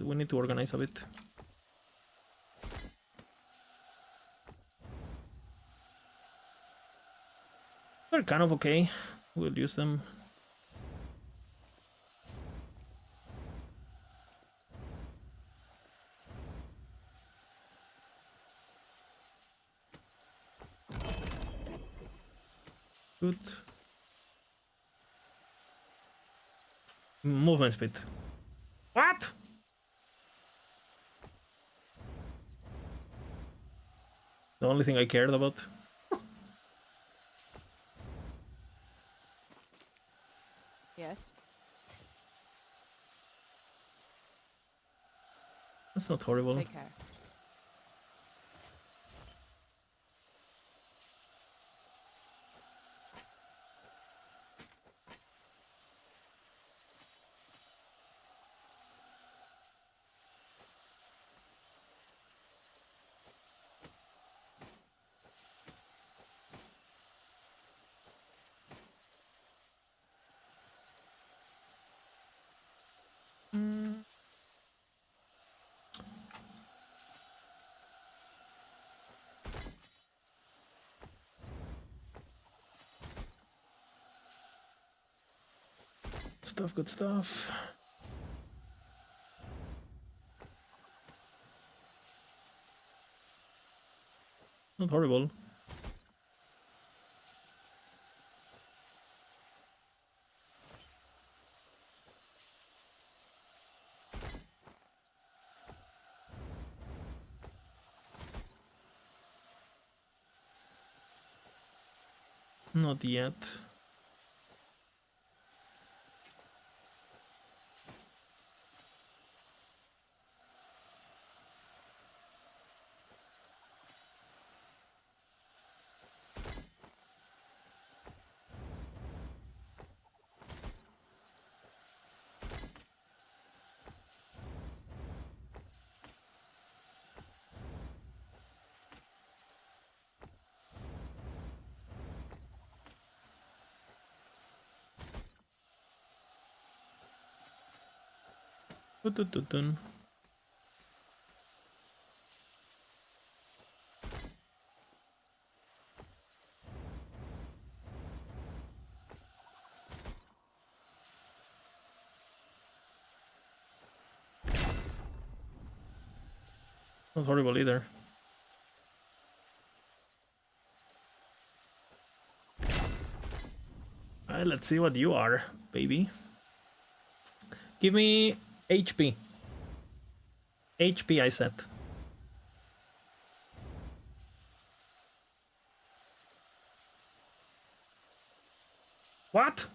we need to organize a bit. They're kind of okay. We'll use them. Good. Movement speed. What? The only thing I cared about. Yes. That's not horrible. Take care. Stuff, good stuff. Not horrible. Not yet. Dun. Not horrible either. Alright, let's see what you are, baby. Give me HP. HP, I said. What?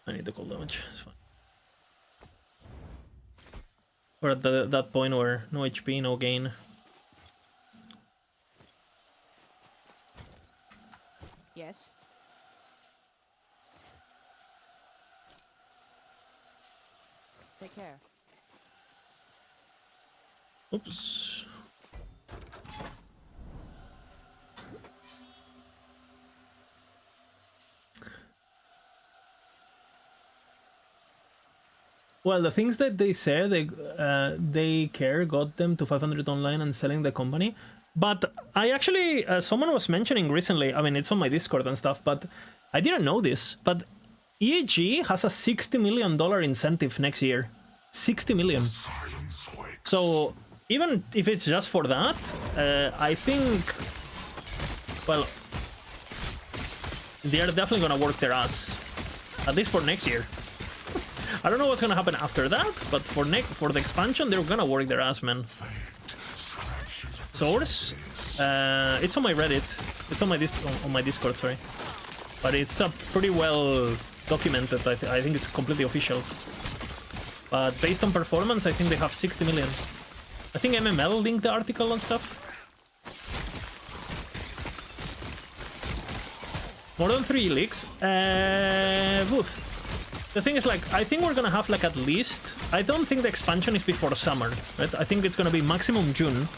I need the cold damage. It's fine. We're at that point where no HP, no gain. Yes. Take care. Oops. Well, the things that they said, they care got them to 500 online and selling the company. But I actually, someone was mentioning recently, I mean, it's on my Discord and stuff, but I didn't know this, but EAG has a $60 million incentive next year. 60 million. So even if it's just for that, I think, well, they are definitely gonna work their ass, at least for next year. I don't know what's gonna happen after that, but for the expansion, they're gonna work their ass, man. Source, it's on my Reddit, it's on my Discord, sorry, but it's pretty well documented. I think it's completely official. But based on performance, I think they have 60 million. I think MML linked the article and stuff. More than 3 leaks. The thing is, like, I think we're gonna have, like, at least... I don't think the expansion is before summer, right? I think it's gonna be maximum June.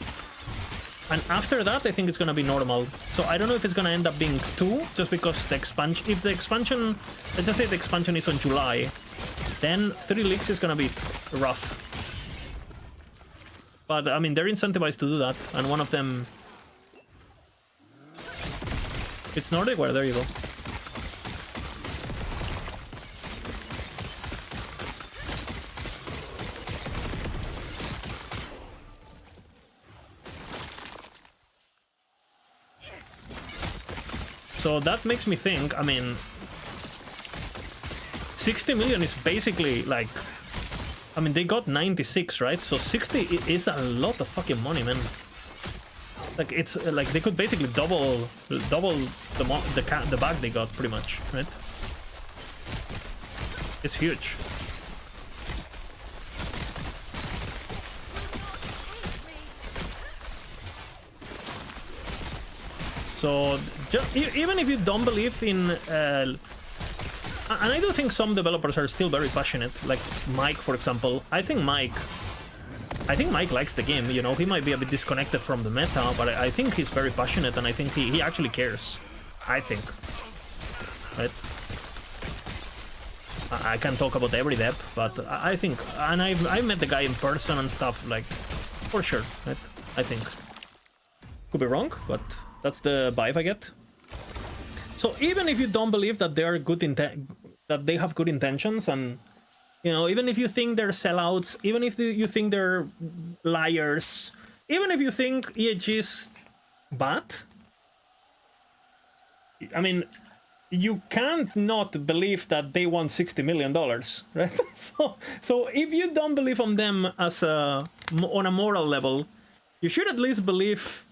And after that, I think it's gonna be normal. So I don't know if it's gonna end up being 2, just because the expansion... If the expansion... Let's just say the expansion is on July, then 3 leagues is gonna be rough. But, I mean, they're incentivized to do that, and one of them... It's Nordic Ware, there you go. So that makes me think, I mean, 60 million is basically like, I mean, they got 96, right? So 60 is a lot of fucking money, man. Like, it's like they could basically double the bag they got, pretty much, right? It's huge. So even if you don't believe in, and I do think some developers are still very passionate, like Mike, for example. I think Mike likes the game. You know, he might be a bit disconnected from the meta, but I think he's very passionate, and I think he actually cares. I think, right? I can't talk about every dev, but I think, and I've met the guy in person and stuff, like, for sure, right? I think. Could be wrong, but that's the vibe I get. So even if you don't believe that they are that they have good intentions, and you know, even if you think they're sellouts, even if you think they're liars, even if you think EHG is bad, I mean, you can't not believe that they won $60 million, right? So if you don't believe on them as on a moral level, you should at least believe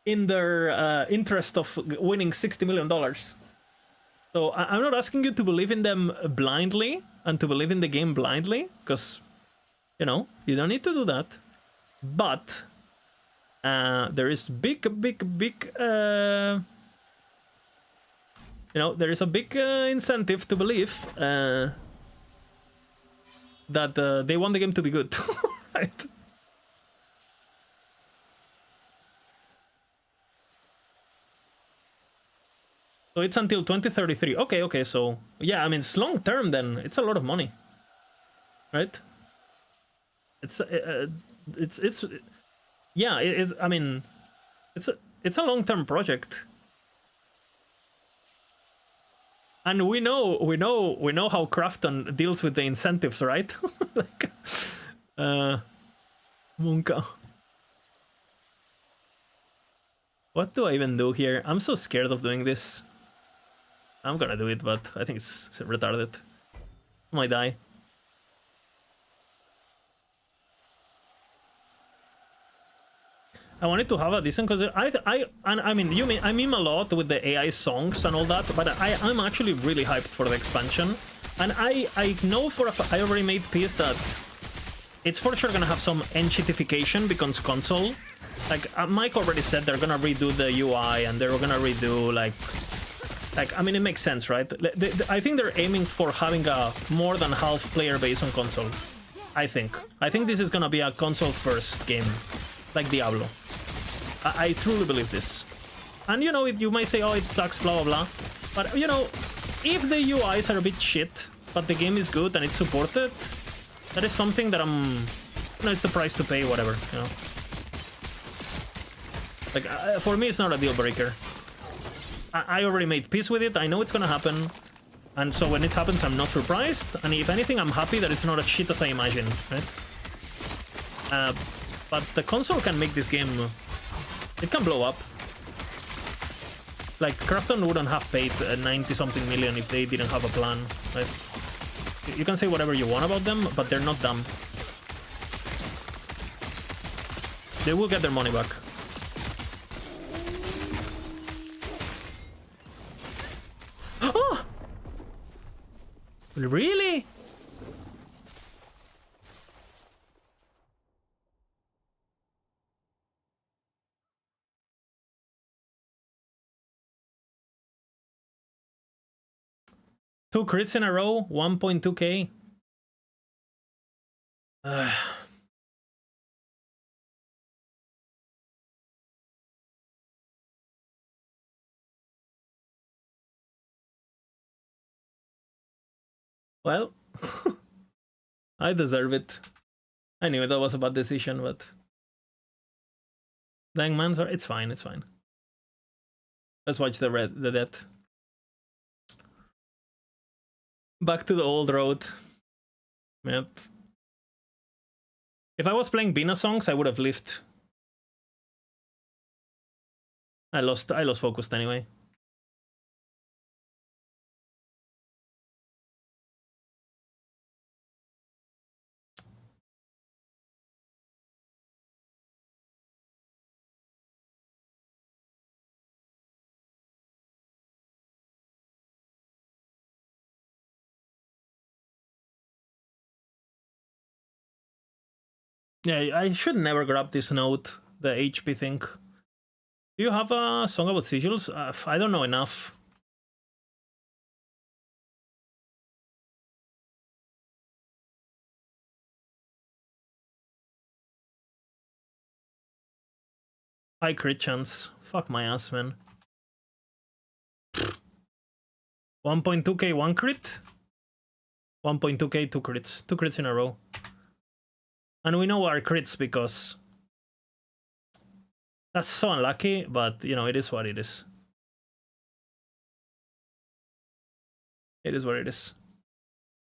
in their interest of winning $60 million. So I'm not asking you to believe in them blindly and to believe in the game blindly, because, you know, you don't need to do that. But there is big, you know, there is a big incentive to believe that they want the game to be good, right? So it's until 2033. Okay, so yeah, I mean, it's long term then. It's a lot of money, right? It's yeah, I mean, it's a long term project. And we know how Krafton deals with the incentives, right? Like, Munka. What do I even do here? I'm so scared of doing this. I'm gonna do it, but I think it's retarded. I might die. I wanted to have a decent, because I mean, I meme a lot with the AI songs and all that, but I'm actually really hyped for the expansion, and I know I already made peace that it's for sure gonna have some enchitification because console. Like Mike already said, they're gonna redo the UI and they're gonna redo like I mean, it makes sense, right? I think they're aiming for having a more than half player base on console. I think this is gonna be a console first game, like Diablo. I truly believe this. And you know, you might say, oh, it sucks, blah blah blah, but you know, if the UIs are a bit shit, but the game is good and it's supported, that is something that you know, it's the price to pay, whatever, you know. Like, for me, it's not a deal breaker. I already made peace with it. I know it's gonna happen. And so when it happens, I'm not surprised. And if anything, I'm happy that it's not as shit as I imagined, right? But the console can make this game... It can blow up. Like, Krafton wouldn't have paid 90-something million if they didn't have a plan, right? You can say whatever you want about them, but they're not dumb. They will get their money back. Oh! Really? 2 crits in a row, 1.2k. Well, I deserve it. I knew that was a bad decision, but dang man, sorry. It's fine, it's fine. Let's watch the death. Back to the old road. Yep. If I was playing Bina songs, I would have lived. I lost focused anyway. Yeah, I should never grab this note, the HP thing. Do you have a song about sigils? I don't know enough. High crit chance. Fuck my ass, man. 1.2k 1 crit? 1.2k 2 crits. 2 crits in a row. And we know our crits because that's so unlucky, but you know, it is what it is. It is what it is.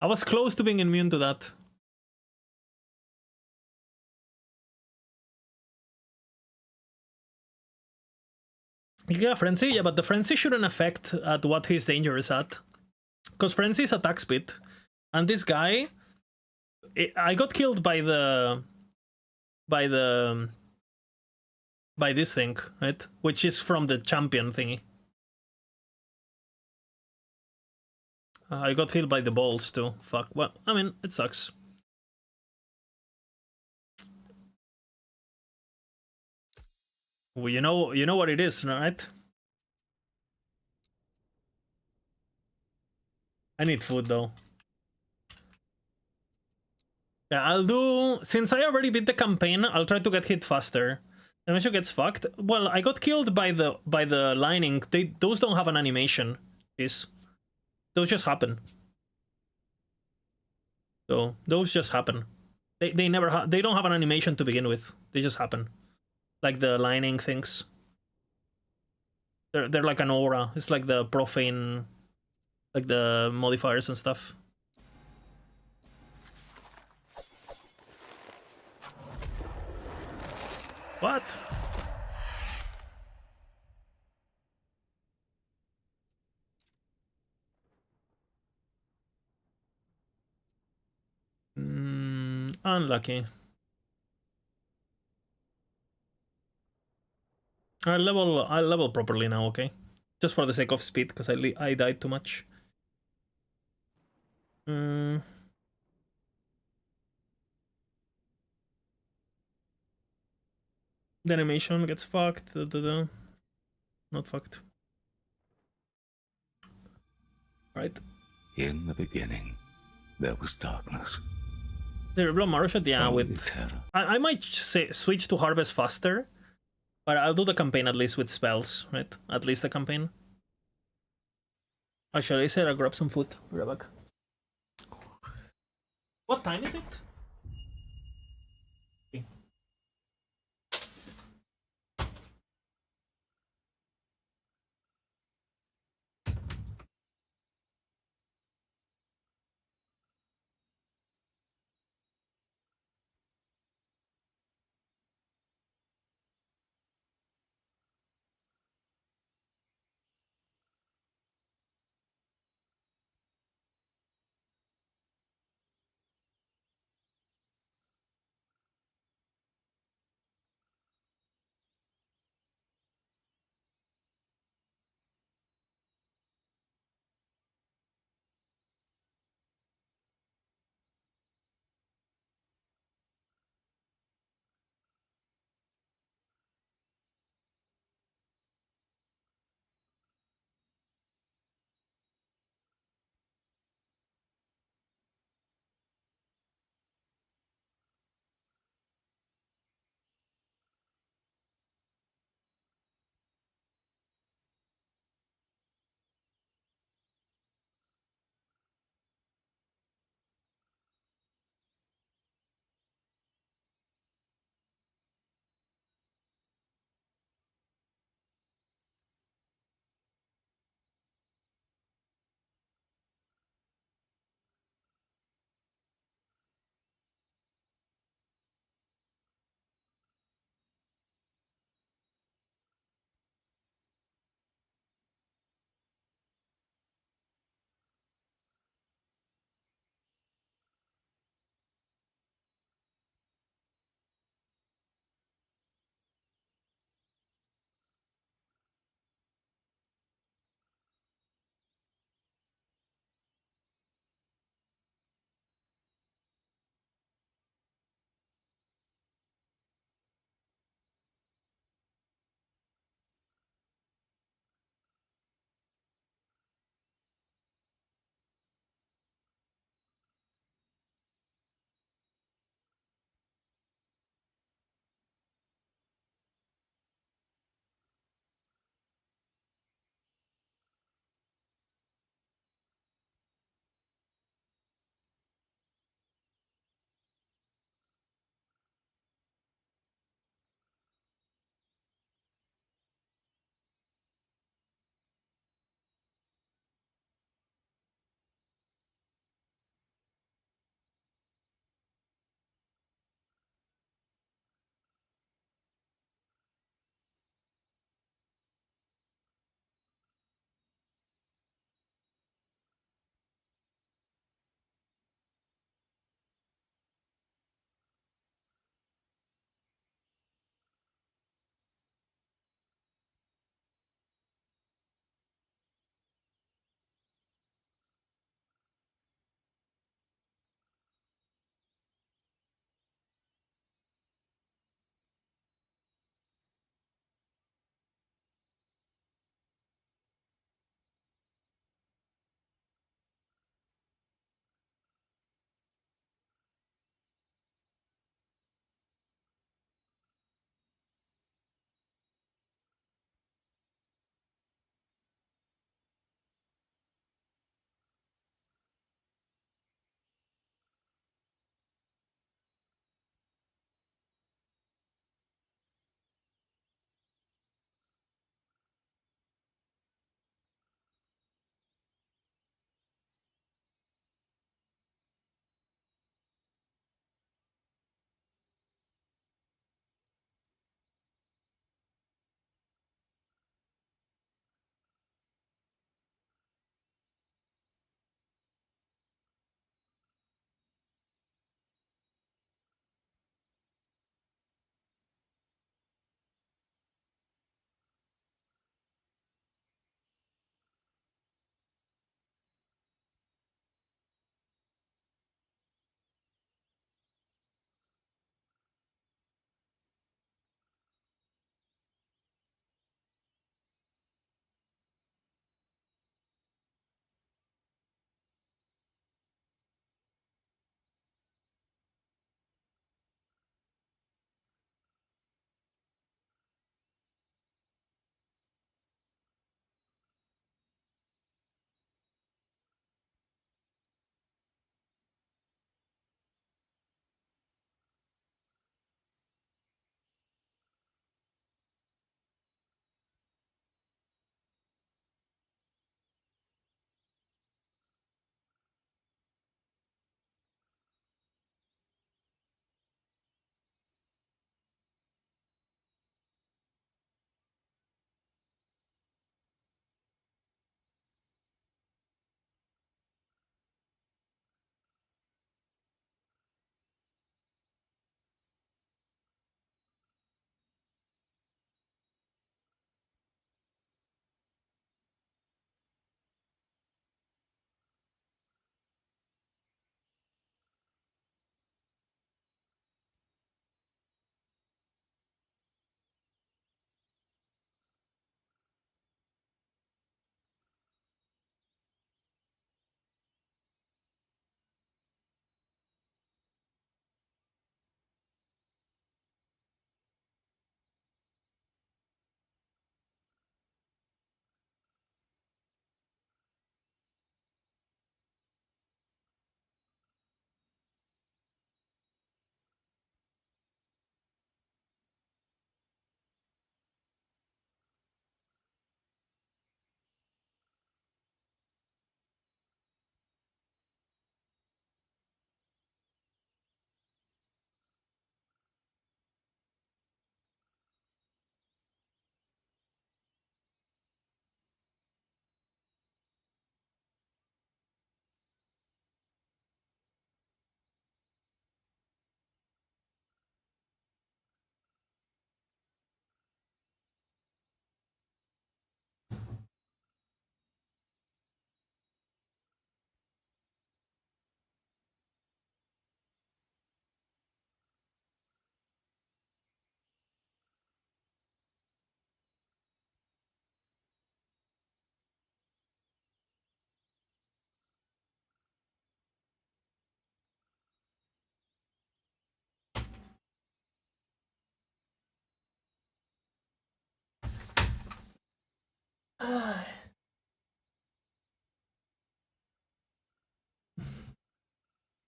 I was close to being immune to that. Yeah, Frenzy, yeah, but the Frenzy shouldn't affect at what his danger is at. Because Frenzy is attack speed. And this guy, I got killed by this thing, right? Which is from the champion thingy. I got killed by the balls too. Fuck. Well, I mean, it sucks. Well, you know what it is, right? I need food though. Yeah, I'll do. Since I already beat the campaign, I'll try to get hit faster. Animation gets fucked. Well, I got killed by the lining. Those don't have an animation. Those just happen. So those just happen. They don't have an animation to begin with. They just happen. Like the lining things. They're like an aura. It's like the profane, like the modifiers and stuff. What? Unlucky. I'll level properly now, okay? Just for the sake of speed, because I died too much. The animation gets fucked. Not fucked. Right. In the beginning, there was darkness. The Blood Marshal, yeah, Only with... terror. I might say switch to Harvest faster, but I'll do the campaign at least with spells, right? At least the campaign. Actually, I said I'll grab some food. Be right back. What time is it?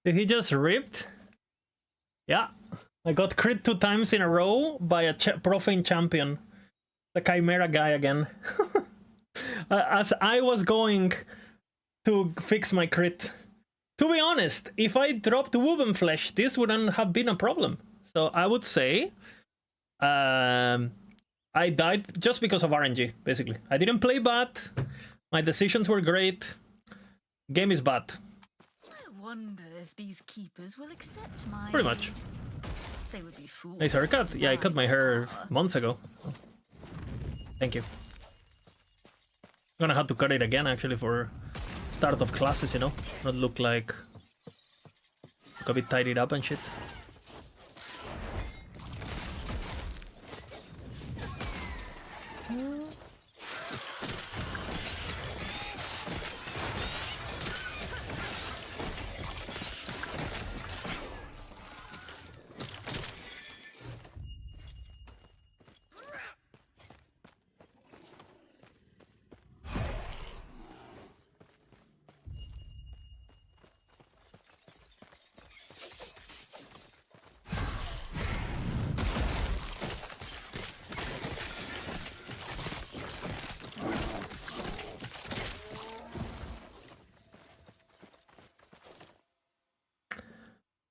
Did he just ripped? Yeah. I got crit 2 times in a row by a profane champion. The Chimera guy again. As I was going to fix my crit. To be honest, if I dropped Woobenflesh, this wouldn't have been a problem. So I would say I died just because of RNG, basically. I didn't play bad. My decisions were great. Game is bad. I wonder if these keepers will accept my... Pretty much. They would be fools. Nice haircut. Yeah, I cut my hair months ago. Thank you. I'm gonna have to cut it again, actually, for start of classes, you know? Not look like... Look a bit tidied up and shit.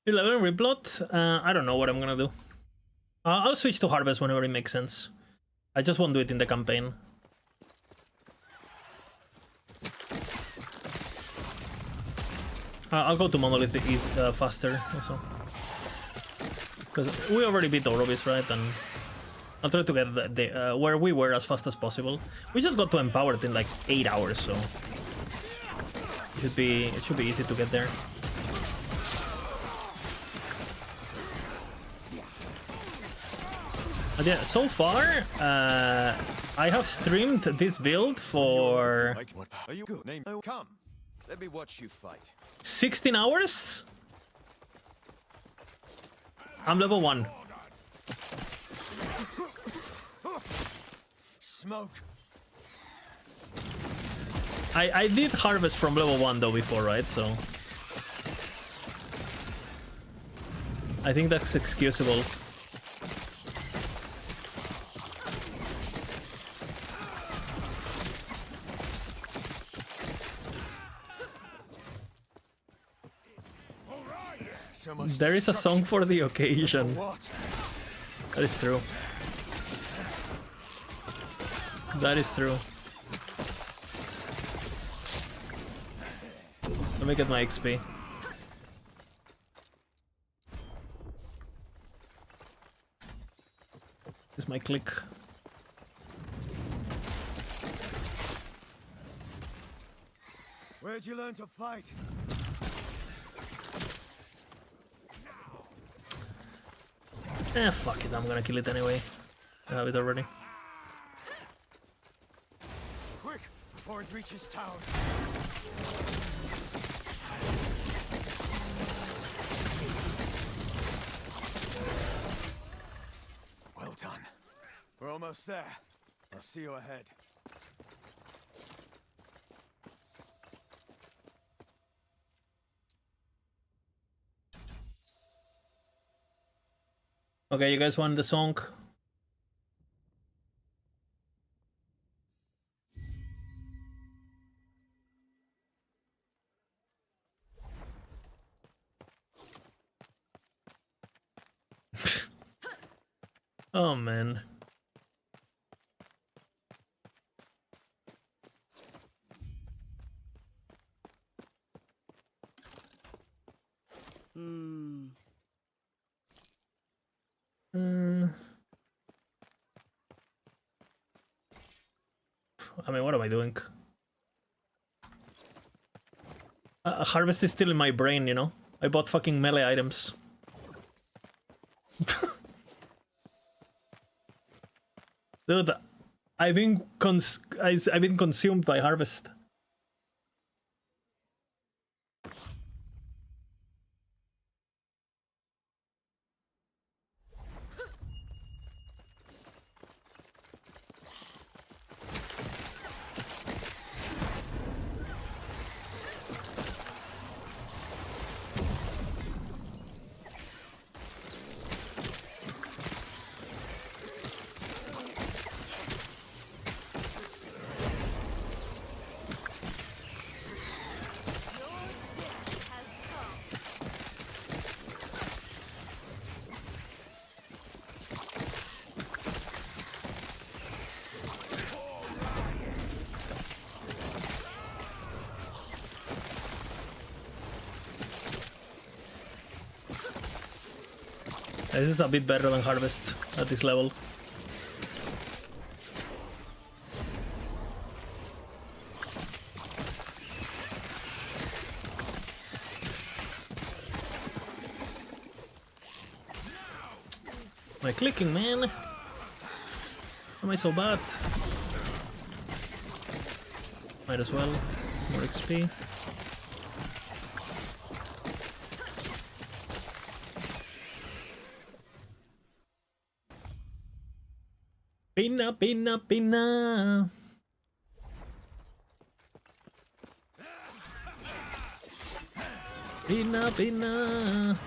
11 replot? I don't know what I'm gonna do. I'll switch to Harvest whenever it makes sense. I just won't do it in the campaign. I'll go to Monolith faster also. Because we already beat Orovis, right? And I'll try to get where we were as fast as possible. We just got to Empowered in like 8 hours, so it should be easy to get there. But yeah, so far, I have streamed this build for... Are you good? Name. Come, let me watch you fight. 16 hours? I'm level 1. Smoke. I did Harvest from level 1 though before, right? So... I think that's excusable. There is a song for the occasion. That is true. That is true. Let me get my XP. This is my click. Where'd you learn to fight? Fuck it, I'm gonna kill it anyway. I have it already. Quick, before it reaches town. Well done. We're almost there. I'll see you ahead. Okay, you guys want the song? Oh man. I mean, what am I doing? Harvest is still in my brain, you know? I bought fucking melee items. Dude, I've been consumed by Harvest. This is a bit better than Harvest at this level. My clicking, man. Am I so bad? Might as well. More XP. Pina, pina, pina. Pina, pina.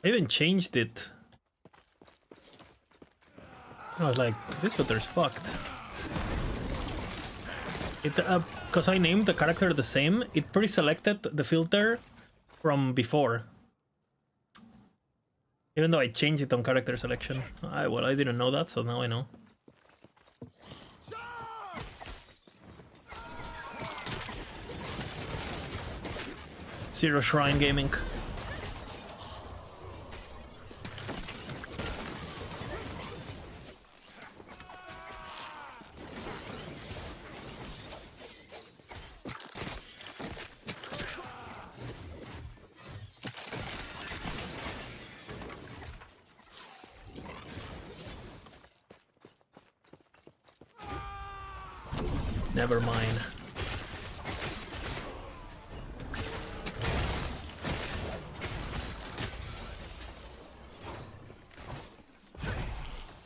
I even changed it. I was like, this filter's fucked. It, cause I named the character the same, it pre-selected the filter from before. Even though I changed it on character selection. Well, I didn't know that, so now I know. Zero Shrine Gaming. Never mind.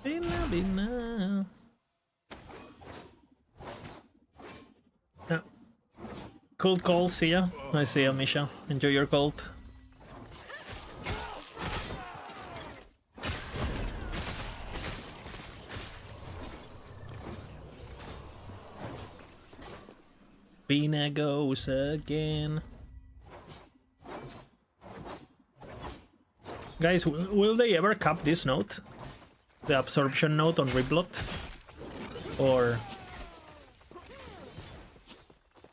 Bina, bina. Yeah. Cold call, see ya. I see ya, Misha. Enjoy your cold. Bina goes again. Guys, will they ever cap this note? The absorption note on Riblot? Or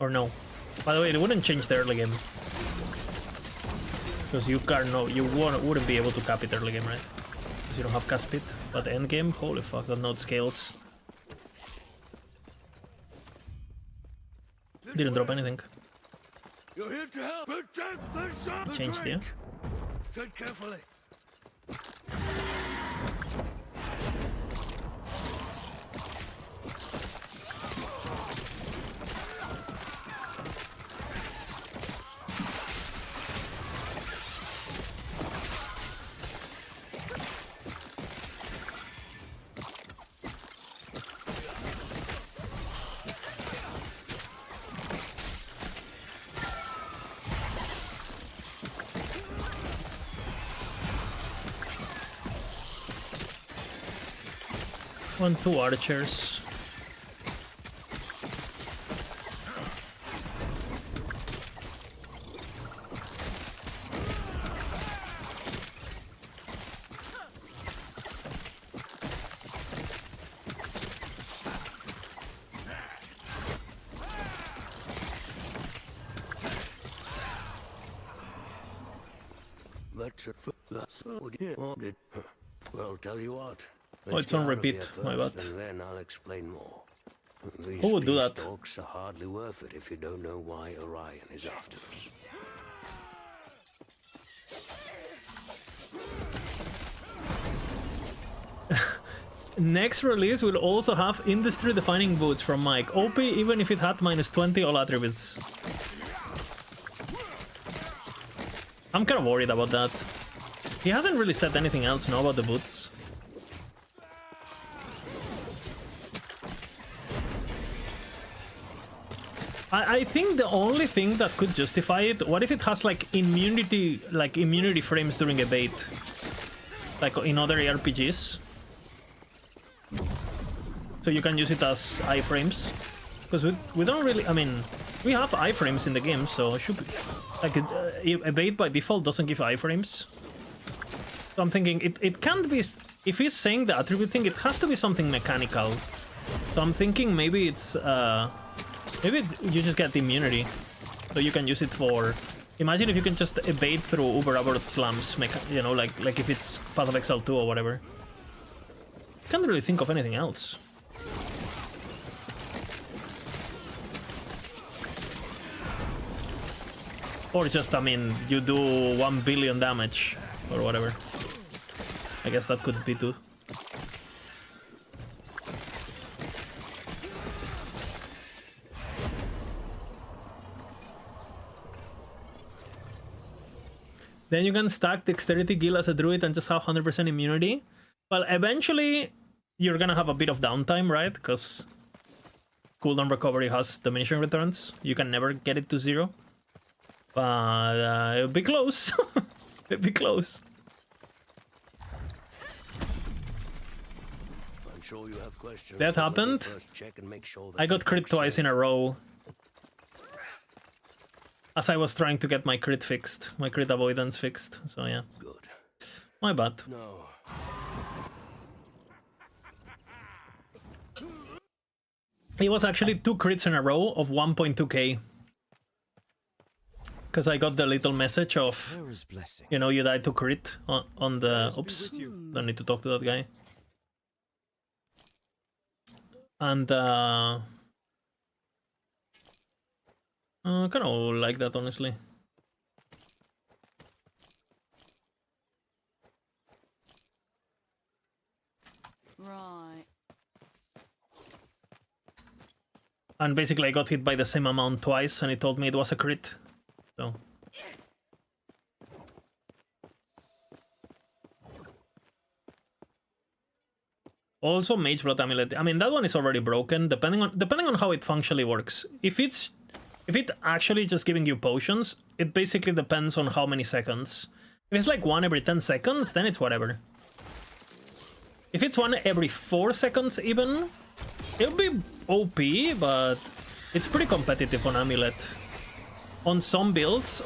no? By the way, it wouldn't change the early game. Because you can't know, you wouldn't be able to cap it early game, right? Because you don't have cast pit. But end game, holy fuck, that note scales. Didn't drop anything. You're here to help protect the Changed the. Tread carefully. Two archers. Well, tell you what. Oh, it's on repeat, my bad. And then I'll explain more. Who would do that? Talks are hardly worth it if you don't know why Orion is after us. Next release will also have industry-defining boots from Mike. OP even if it had -20 all attributes. I'm kind of worried about that. He hasn't really said anything else now about the boots. I think the only thing that could justify it, what if it has like immunity frames during a bait? Like in other RPGs. So you can use it as iframes. Because we don't really, I mean, we have iframes in the game, so it should be, like a bait by default doesn't give iframes. So I'm thinking it can't be, if he's saying the attribute thing, it has to be something mechanical. So I'm thinking maybe it's, you just get immunity. So you can use it for, imagine if you can just evade through Uber Abort slams, you know, like if it's Path of Exile 2 or whatever. Can't really think of anything else. Or just, I mean, you do 1 billion damage or whatever. I guess that could be too. Then you can stack Dexterity Guild as a druid and just have 100% immunity. Well, eventually you're gonna have a bit of downtime, right? Because cooldown recovery has diminishing returns. You can never get it to 0. But it'll be close. It'll be close. I'm sure you have questions. That happened. First check and make sure that I got crit twice in a row. As I was trying to get my crit fixed. My crit avoidance fixed. So yeah. Good. My bad. No. It was actually 2 crits in a row of 1.2k. Because I got the little message of, you know, you died to crit on the... Oops, don't need to talk to that guy. And I kind of like that, honestly. Right. And basically I got hit by the same amount twice and it told me it was a crit. So. Also Mage Blood Amulet. I mean, that one is already broken, depending on how it functionally works. If it actually just giving you potions, it basically depends on how many seconds. If it's like 1 every 10 seconds, then it's whatever. If it's 1 every 4 seconds even, it'll be OP, but it's pretty competitive on Amulet. On some builds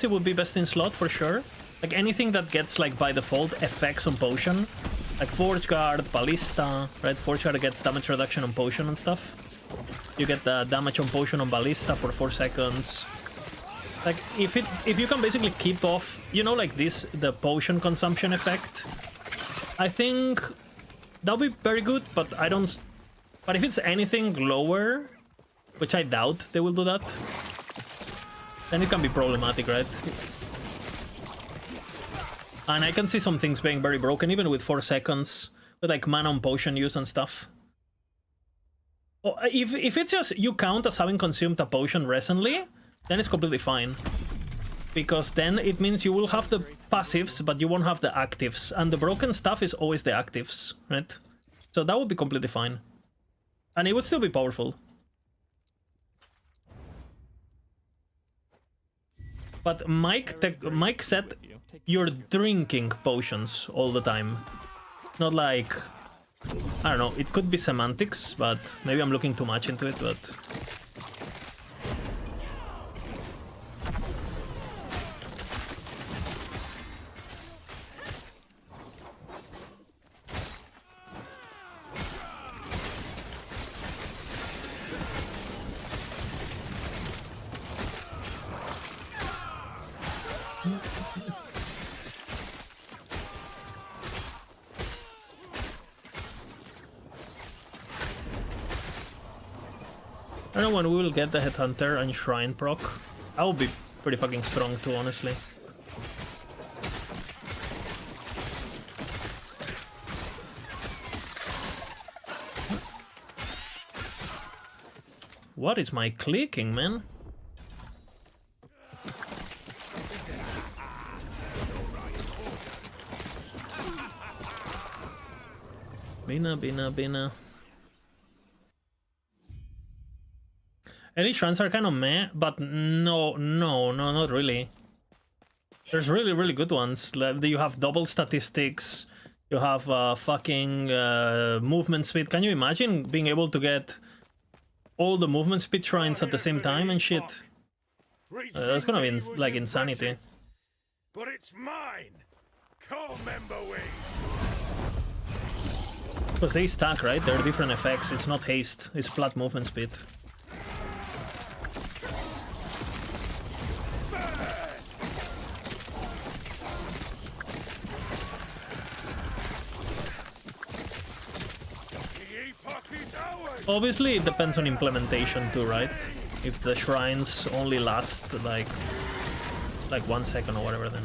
it would be best in slot for sure. Like anything that gets like by default effects on potion. Like Forge Guard, Ballista, right? Forge Guard gets damage reduction on potion and stuff. You get the damage on potion on Ballista for 4 seconds. Like if you can basically keep off, you know, like this, the potion consumption effect, I think that'll be very good, but but if it's anything lower, which I doubt they will do that, then it can be problematic, right? And I can see some things being very broken, even with 4 seconds, with like mana on potion use and stuff. Oh, if it's just you count as having consumed a potion recently, then it's completely fine. Because then it means you will have the passives, but you won't have the actives. And the broken stuff is always the actives, right? So that would be completely fine. And it would still be powerful. But Mike said you're drinking potions all the time. Not like... I don't know, it could be semantics, but maybe I'm looking too much into it, but... I don't know when we will get the Headhunter and Shrine proc. That will be pretty fucking strong too, honestly. What is my clicking, man? Bina. Ellie shrines are kind of meh, but no, not really. There's really, really good ones. Like, you have double statistics. You have fucking movement speed. Can you imagine being able to get all the movement speed shrines at the same time and shit? That's gonna be like insanity. But it's mine. Come, member wing. Because they stack, right? They're different effects. It's not haste. It's flat movement speed. Obviously, it depends on implementation too, right? If the shrines only last like 1 second or whatever, then.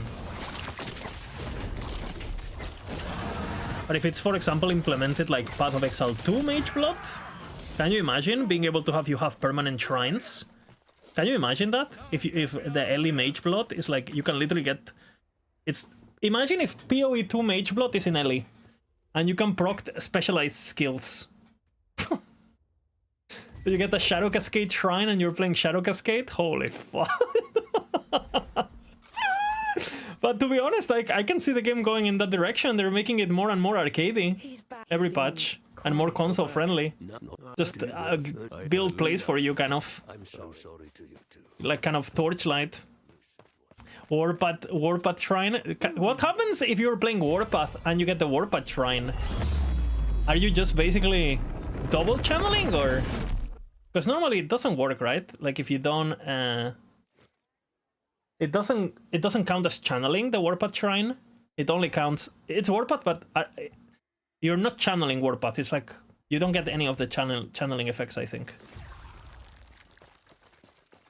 But if it's, for example, implemented like Path of Exile 2 Mage Blood, can you imagine being able to have permanent shrines? Can you imagine that? If the Ellie Mage Blood is like, you can literally get... Imagine if PoE 2 Mage Blood is in Ellie, and you can proc specialized skills. You get a Shadow Cascade shrine and you're playing Shadow Cascade? Holy fuck. But to be honest, I can see the game going in that direction. They're making it more and more arcadey every patch, and more console friendly. Just build plays for you, kind of. I'm so sorry to you too. Like kind of Torchlight. Warpath Shrine. What happens if you're playing Warpath and you get the Warpath Shrine? Are you just basically double channeling, or? Because normally it doesn't work, right? Like if you don't, it doesn't count as channeling the Warpath Shrine. It only counts. It's Warpath, but you're not channeling Warpath. It's like you don't get any of the channeling effects, I think.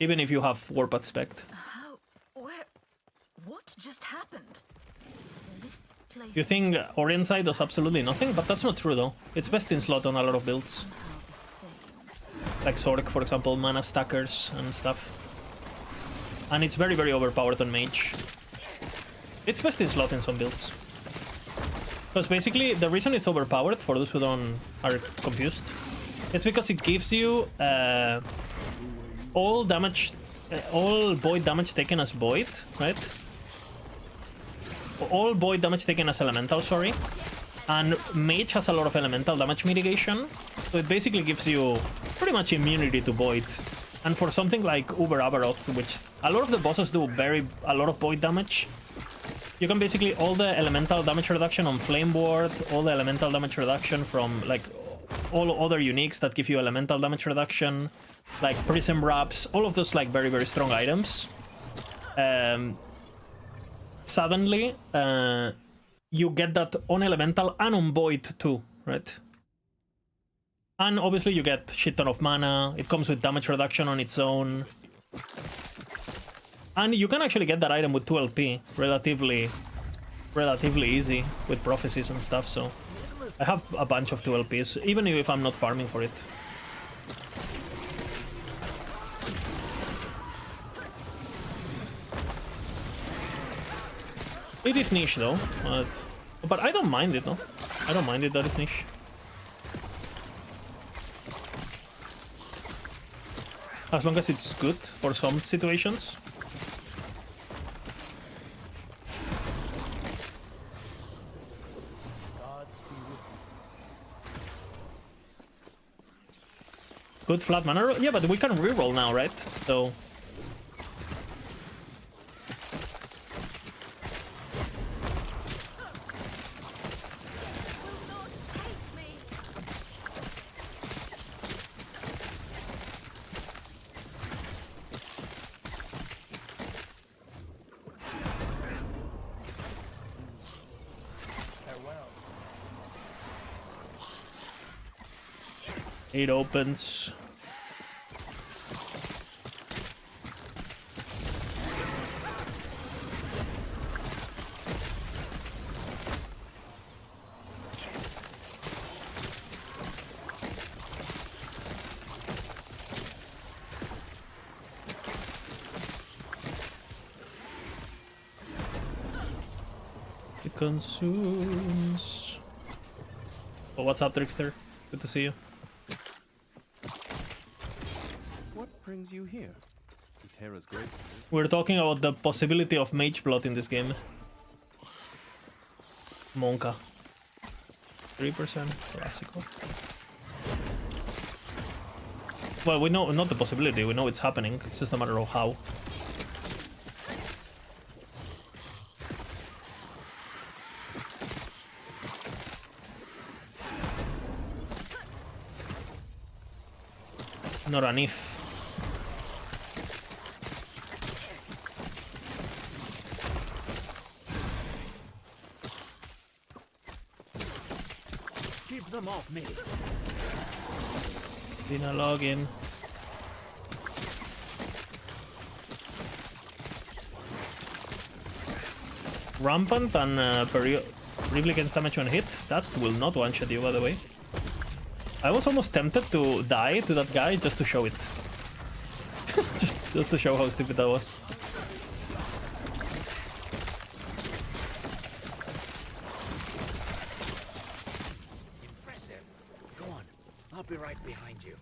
Even if you have Warpath spect. How? Where? What just happened? This place. You think Orienside does absolutely nothing? But that's not true, though. It's best in slot on a lot of builds. Like Sork, for example, mana stackers and stuff. And it's very, very overpowered on Mage. It's best in slot in some builds. Because basically, the reason it's overpowered, for those who are confused, it's because it gives you all damage, all void damage taken as void, right? All void damage taken as elemental, sorry. And Mage has a lot of elemental damage mitigation, so it basically gives you pretty much immunity to void. And for something like Uber Avaroth, which a lot of the bosses do a lot of void damage, you can basically all the elemental damage reduction on Flame Ward, all the elemental damage reduction from like all other uniques that give you elemental damage reduction, like Prism Wraps, all of those like very, very strong items. Suddenly, you get that on elemental and on void too, right? And obviously you get shit ton of mana. It comes with damage reduction on its own. And you can actually get that item with 2 LP relatively easy with prophecies and stuff, so I have a bunch of 2 LPs, even if I'm not farming for it. It is niche though, but I don't mind it, no? I don't mind it that it's niche. As long as it's good for some situations. Good flat mana roll? Yeah, but we can reroll now, right? So... It opens. It consumes. Oh, what's up, Trickster? Good to see you. brings you here? Terra's great. We're talking about the possibility of Mage Blood in this game. Monka. 3%. Classical. Well, we know not the possibility, we know it's happening. It's just a matter of how. Not an if. Keep them off me. Dina login. Rampant and briefly against damage when hit. That will not one-shot you, by the way. I was almost tempted to die to that guy just to show it. just to show how stupid that was. Impressive. Go on. I'll be right behind you.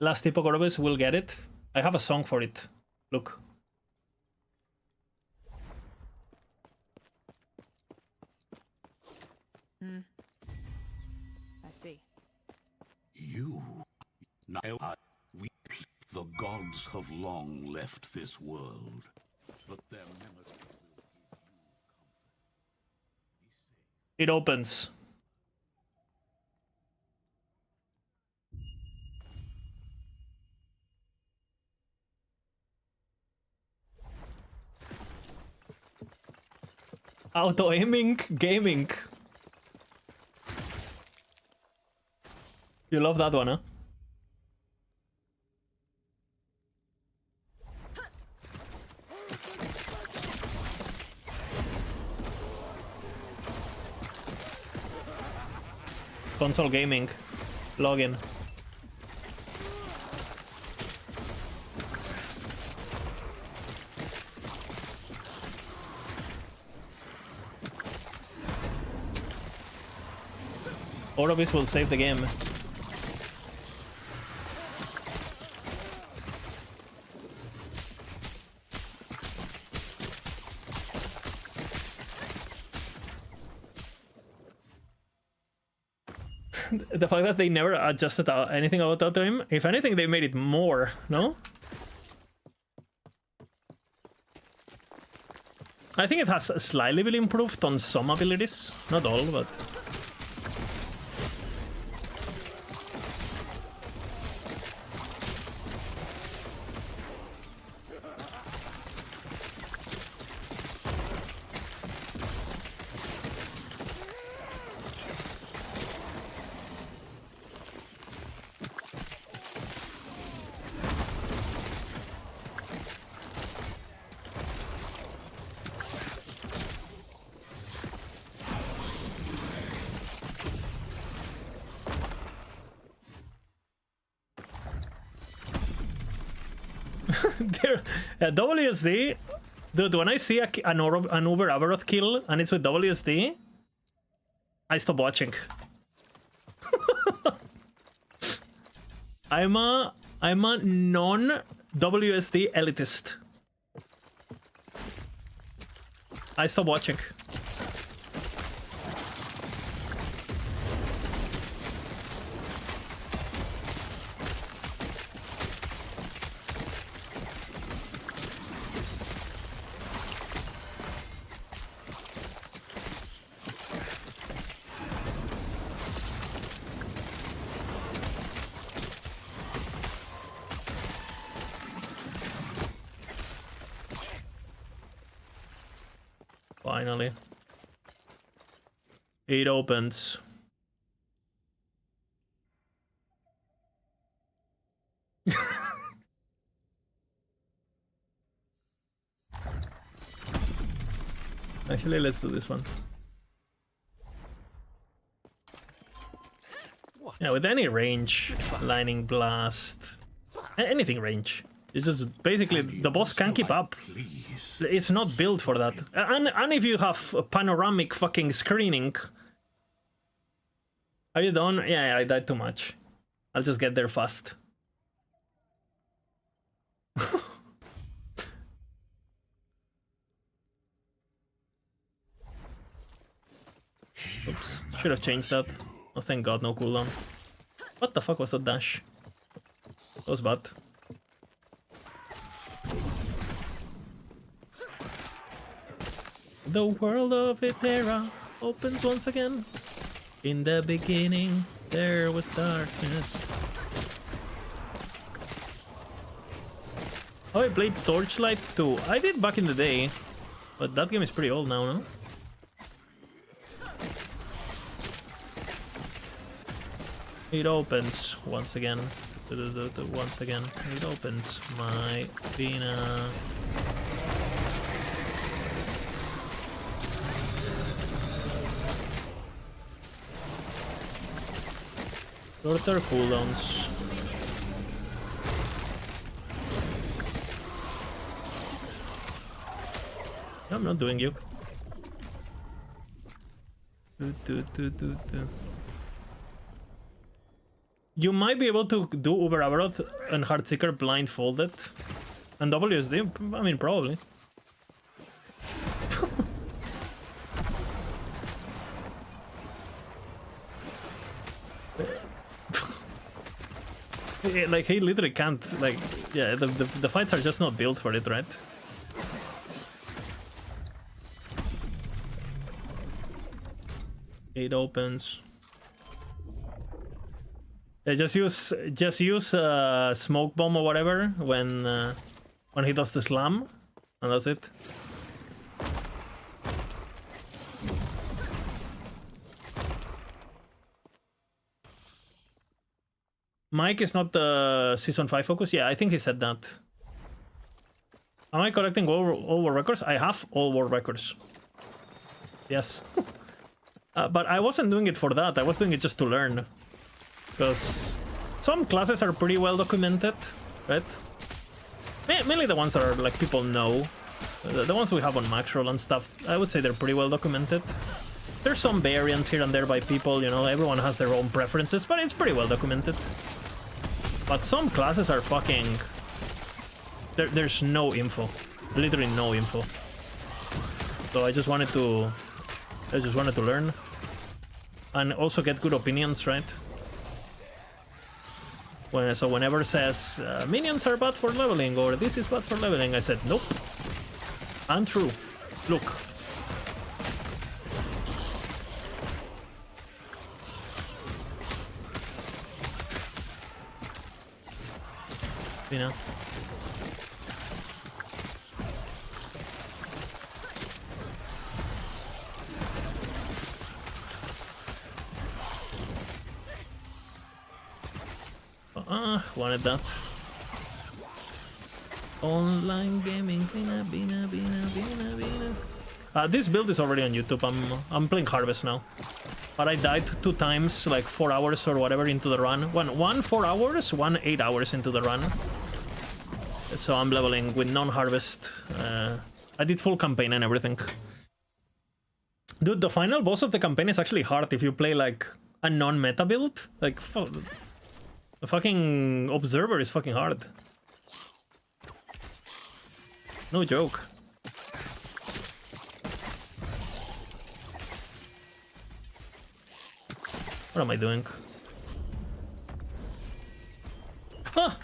Last Hippogorobus will get it. I have a song for it. Look. I see. You. Now, the gods have long left this world, but their memory will give you comfort. It opens. Auto-aiming gaming. You love that one, huh? Console gaming. Login. Orobis will save the game. The fact that they never adjusted anything about that to him, if anything, they made it more, no? I think it has slightly been improved on some abilities, not all, but... WSD, dude, when I see an Uber Abaroth kill and it's with WSD, I stop watching. I'm a non-WSD elitist. I stop watching. Finally. It opens. Actually, let's do this one. What? Yeah, with any range, Lightning Blast, anything range. It's just basically the boss can't keep up. It's not built for that. And if you have panoramic fucking screening, Are you done? Yeah, I died too much. I'll just get there fast. Oops, should have changed that. Oh, thank god, no cooldown. What the fuck was that dash? That was bad. The world of Ithera opens once again. In the beginning, there was darkness. Oh, I played Torchlight 2. I did back in the day, but that game is pretty old now, no? It opens once again. Once again. It opens my Vina. Shorter cooldowns. I'm not doing you. You might be able to do Uber Abaroth and Heartseeker blindfolded. And WSD? I mean, probably. Like, he literally can't, like, yeah, the fights are just not built for it, right? It opens. Yeah, just use smoke bomb or whatever when he does the slam, and that's it. Mike is not the Season 5 focus? Yeah, I think he said that. Am I collecting all war records? I have all war records. Yes. But I wasn't doing it for that. I was doing it just to learn. Because some classes are pretty well documented, right? Mainly the ones that are, like, people know. The ones we have on Maxroll and stuff, I would say they're pretty well documented. There's some variants here and there by people, you know, everyone has their own preferences, but it's pretty well documented. But some classes are fucking... There's no info. Literally no info. So I just wanted to learn. And also get good opinions, right? So whenever it says, minions are bad for leveling, or this is bad for leveling, I said, nope. Untrue. Look. You know. Wanted that. Online gaming, this build is already on YouTube. I'm playing Harvest now, but I died 2 times, like 4 hours or whatever into the run. One 4 hours, one 8 hours into the run. So I'm leveling with non-harvest. I did full campaign and everything. Dude, the final boss of the campaign is actually hard if you play like a non-meta build. Like, the fucking Observer is fucking hard. No joke. What am I doing? Ah!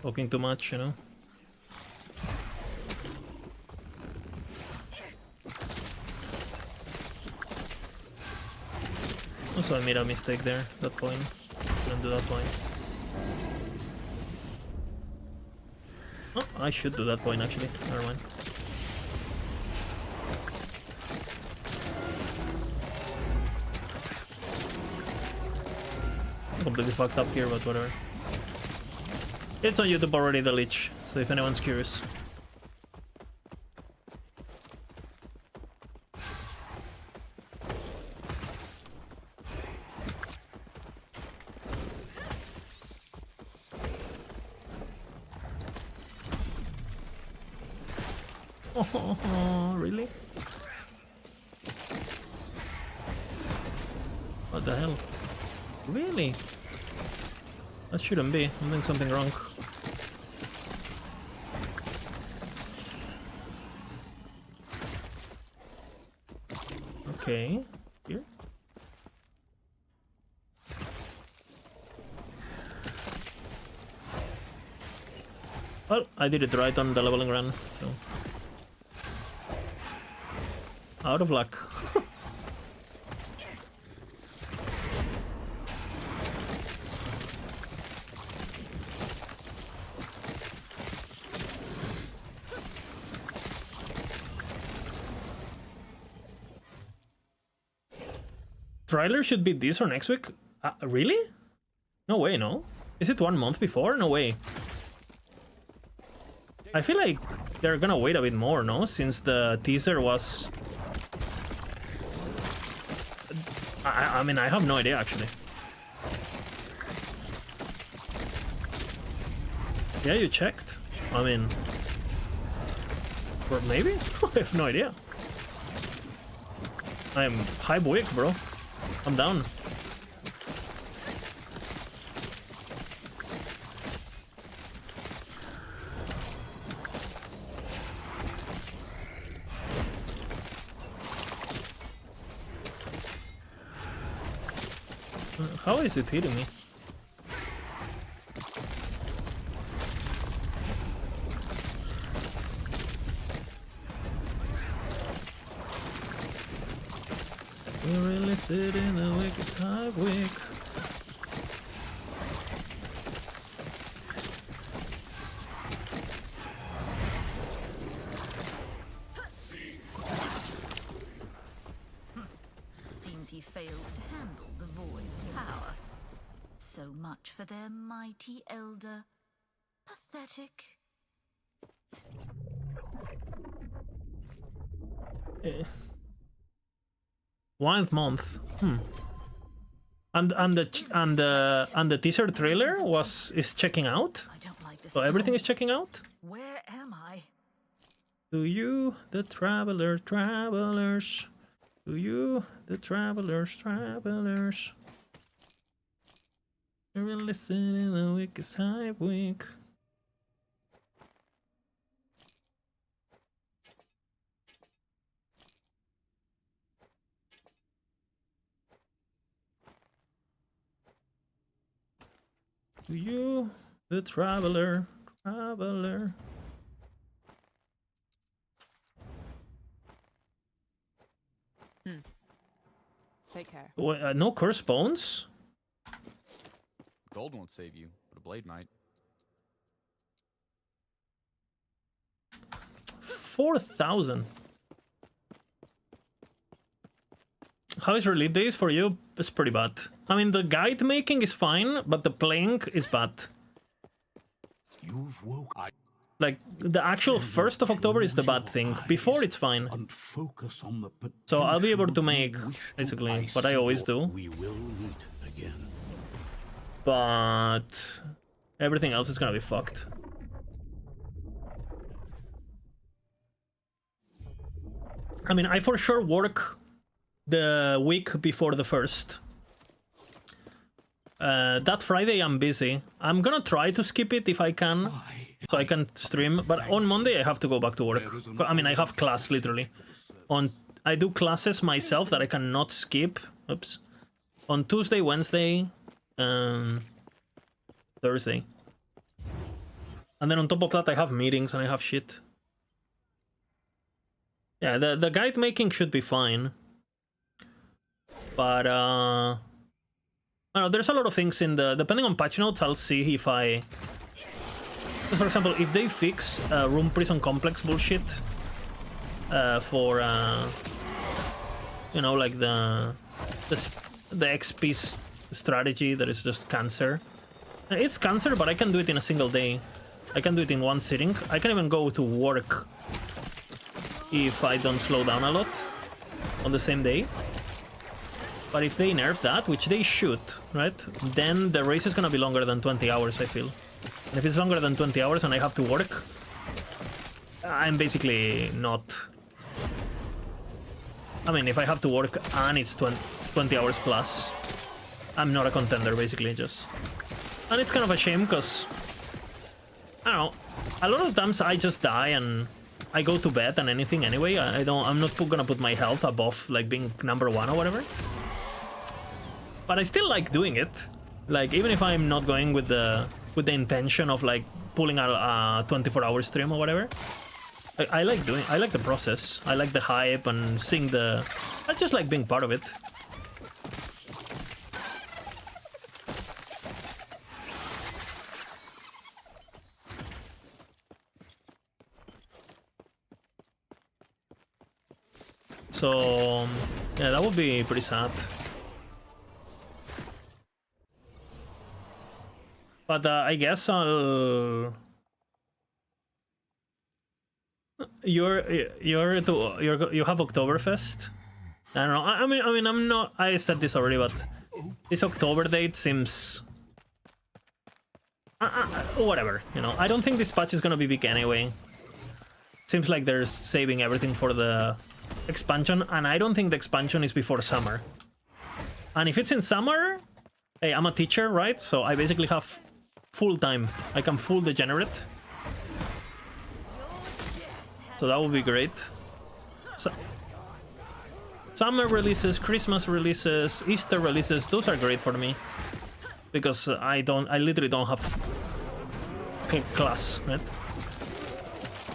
Talking too much, you know. Also, I made a mistake there. That point. Shouldn't do that point. Oh, I should do that point actually. Never mind. Completely fucked up here, but whatever. It's on YouTube already, the Lich, so if anyone's curious. Oh, really? What the hell? Really? That shouldn't be. I'm doing something wrong. Okay. Here. Well, I did it right on the leveling run, so... Out of luck. Trailer should be this or next week? Really? No way, no? Is it 1 month before? No way. I feel like they're gonna wait a bit more, no? Since the teaser was... I mean, I have no idea, actually. Yeah, you checked? I mean... Or maybe? I have no idea. I'm hype week, bro. I'm down. How is it hitting me? We really sit in the wicked's hive wick. Seems he failed to handle the void's power. So much for their mighty elder. Pathetic. One month. And the teaser trailer is checking out. I don't like this. So everything is checking out. Where am I? To you, the travelers. To you, the travelers. You will listen in the wicked's hive week. To you, the traveler. Take care. No curse bones? Gold won't save you, but a blade might. 4,000. How is release days for you? It's pretty bad. I mean, the guide making is fine, but the playing is bad. You've woke. Like, the actual 1st of October is the bad thing. Before, it's fine. And focus on the So I'll be able to potential make, you wish to basically, ice what I always do. We will meet again. But everything else is gonna be fucked. I mean, I for sure work the week before the 1st. That Friday I'm busy. I'm gonna try to skip it if I can, so I can stream. But on Monday I have to go back to work. I mean, I have class literally. I do classes myself that I cannot skip. Oops. On Tuesday, Wednesday, Thursday. And then on top of that I have meetings and I have shit. Yeah, the guide making should be fine. But I don't know, there's a lot of things in the... Depending on patch notes, I'll see if I... For example, if they fix Room Prison Complex bullshit for... you know, like the XP strategy that is just cancer. It's cancer, but I can do it in a single day. I can do it in one sitting. I can even go to work if I don't slow down a lot on the same day. But if they nerf that, which they should, right? Then the race is gonna be longer than 20 hours, I feel. And if it's longer than 20 hours and I have to work, I'm basically not... I mean, if I have to work and it's 20 hours plus, I'm not a contender, basically, just... And it's kind of a shame, because... I don't know, a lot of times I just die and I go to bed and anything anyway. I'm not gonna put my health above, like, being number 1 or whatever. But I still like doing it. Like, even if I'm not going with the intention of, like, pulling a 24-hour stream or whatever. I like the process. I like the hype and seeing the... I just like being part of it. So, yeah, that would be pretty sad. But I guess I'll... You have Oktoberfest? I don't know. I mean, I'm not... I said this already, but this October date seems... whatever, you know. I don't think this patch is gonna be big anyway. Seems like they're saving everything for the expansion, and I don't think the expansion is before summer. And if it's in summer, hey, I'm a teacher, right? So I basically have full time. I can full degenerate. So that would be great. So, summer releases, Christmas releases, Easter releases, those are great for me. Because I literally don't have class, right?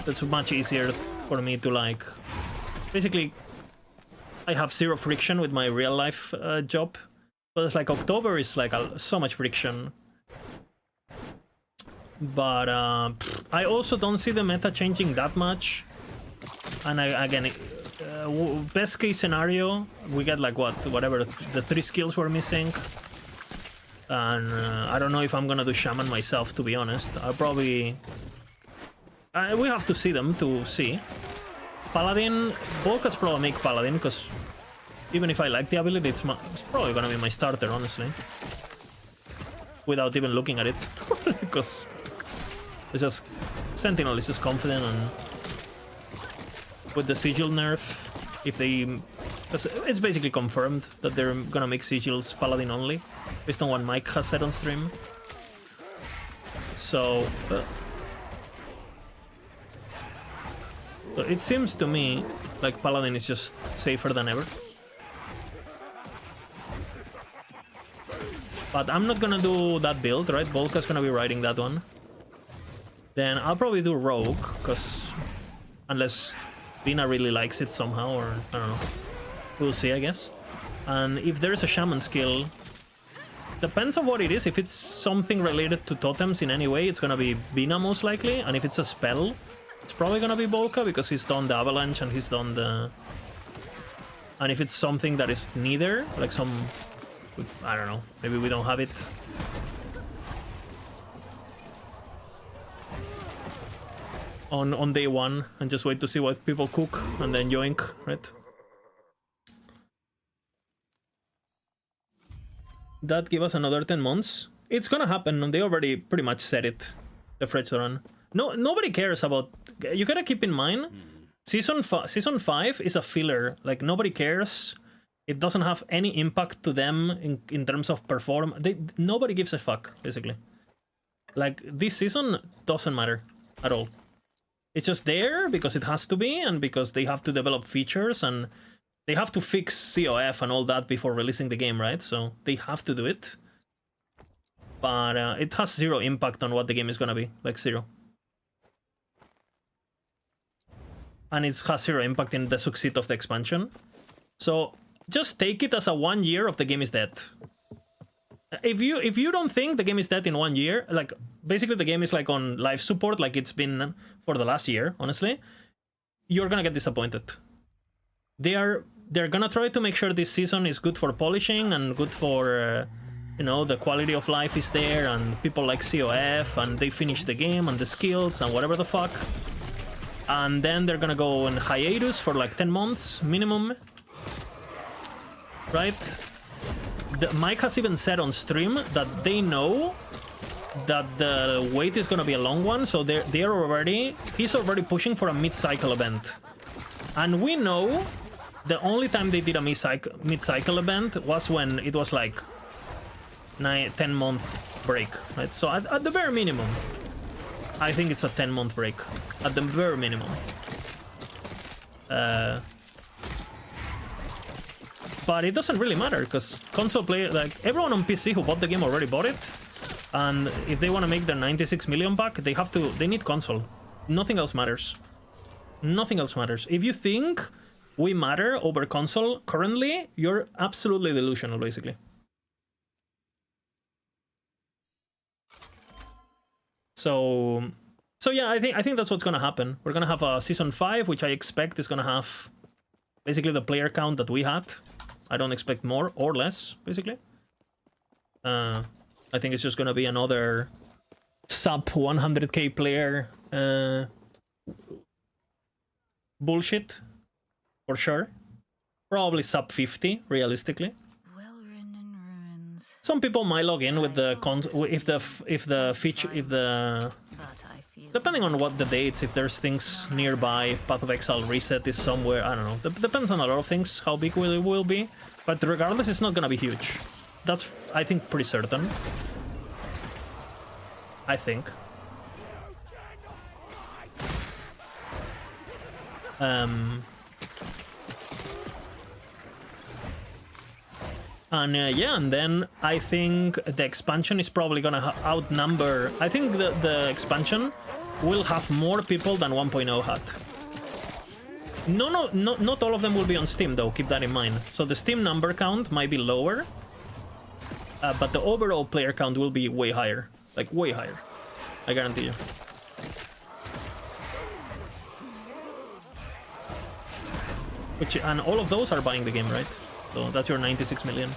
That's much easier for me to, like... Basically, I have zero friction with my real life job. But it's like October is like so much friction. But I also don't see the meta changing that much. And again, best case scenario, we get like whatever the 3 skills we're missing. And I don't know if I'm gonna do Shaman myself, to be honest. I'll probably... we have to see them to see. Paladin, Volka's probably make Paladin, because even if I like the ability, it's probably gonna be my starter, honestly. Without even looking at it. Because it's just... Sentinel is just confident, and with the Sigil nerf, if they... It's basically confirmed that they're gonna make Sigils Paladin only, based on what Mike has said on stream. So it seems to me like Paladin is just safer than ever. But I'm not gonna do that build, right? Volka's gonna be riding that one. Then I'll probably do Rogue, because unless Bina really likes it somehow, or I don't know. We'll see, I guess. And if there's a Shaman skill, depends on what it is. If it's something related to totems in any way, it's gonna be Bina most likely. And if it's a spell, it's probably gonna be Volka, because he's done the Avalanche and he's done the... And if it's something that is neither, like some... I don't know, maybe we don't have it. On day 1, and just wait to see what people cook, and then yoink, right? That give us another 10 months. It's gonna happen, and they already pretty much said it. The Fretch run. No, nobody cares about... You gotta keep in mind, Season 5 is a filler. Like, nobody cares. It doesn't have any impact to them in terms of performance. Nobody gives a fuck, basically. Like, this season doesn't matter at all. It's just there because it has to be, and because they have to develop features, and they have to fix COF and all that before releasing the game, right? So they have to do it. But it has zero impact on what the game is gonna be. Like, zero. And it has zero impact in the succeed of the expansion. So just take it as a 1 year of the game is dead. If you don't think the game is dead in 1 year, like, basically the game is like on life support, like it's been for the last year, honestly, you're gonna get disappointed. They're gonna try to make sure this season is good for polishing and good for, you know, the quality of life is there, and people like COF, and they finish the game, and the skills, and whatever the fuck. And then they're gonna go on hiatus for like 10 months, minimum. Right? Mike has even said on stream that they know that the wait is gonna be a long one, so he's already pushing for a mid-cycle event. And we know the only time they did a mid-cycle event was when it was like 10-month break, right? So at the very minimum, I think it's a 10-month break, at the very minimum. But it doesn't really matter, because console play, like, everyone on PC who bought the game already bought it. And if they want to make their 96 million back, they need console. Nothing else matters. Nothing else matters. If you think we matter over console currently, you're absolutely delusional, basically. So yeah, I think that's what's gonna happen. We're gonna have a season 5, which I expect is gonna have basically the player count that we had. I don't expect more or less, basically. I think it's just gonna be another sub 100k player bullshit, for sure. Probably sub 50, realistically. Some people might log in with the depending on what the dates, if there's things nearby, if Path of Exile reset is somewhere, I don't know. Depends on a lot of things how big it will be, but regardless, it's not gonna be huge. That's, I think, pretty certain. I think. And yeah, and then I think the expansion is probably gonna outnumber. I think the expansion will have more people than 1.0 had. Not all of them will be on Steam though, keep that in mind. So the Steam number count might be lower, but the overall player count will be way higher. Like, way higher. I guarantee you. And all of those are buying the game, right? So that's your 96 million.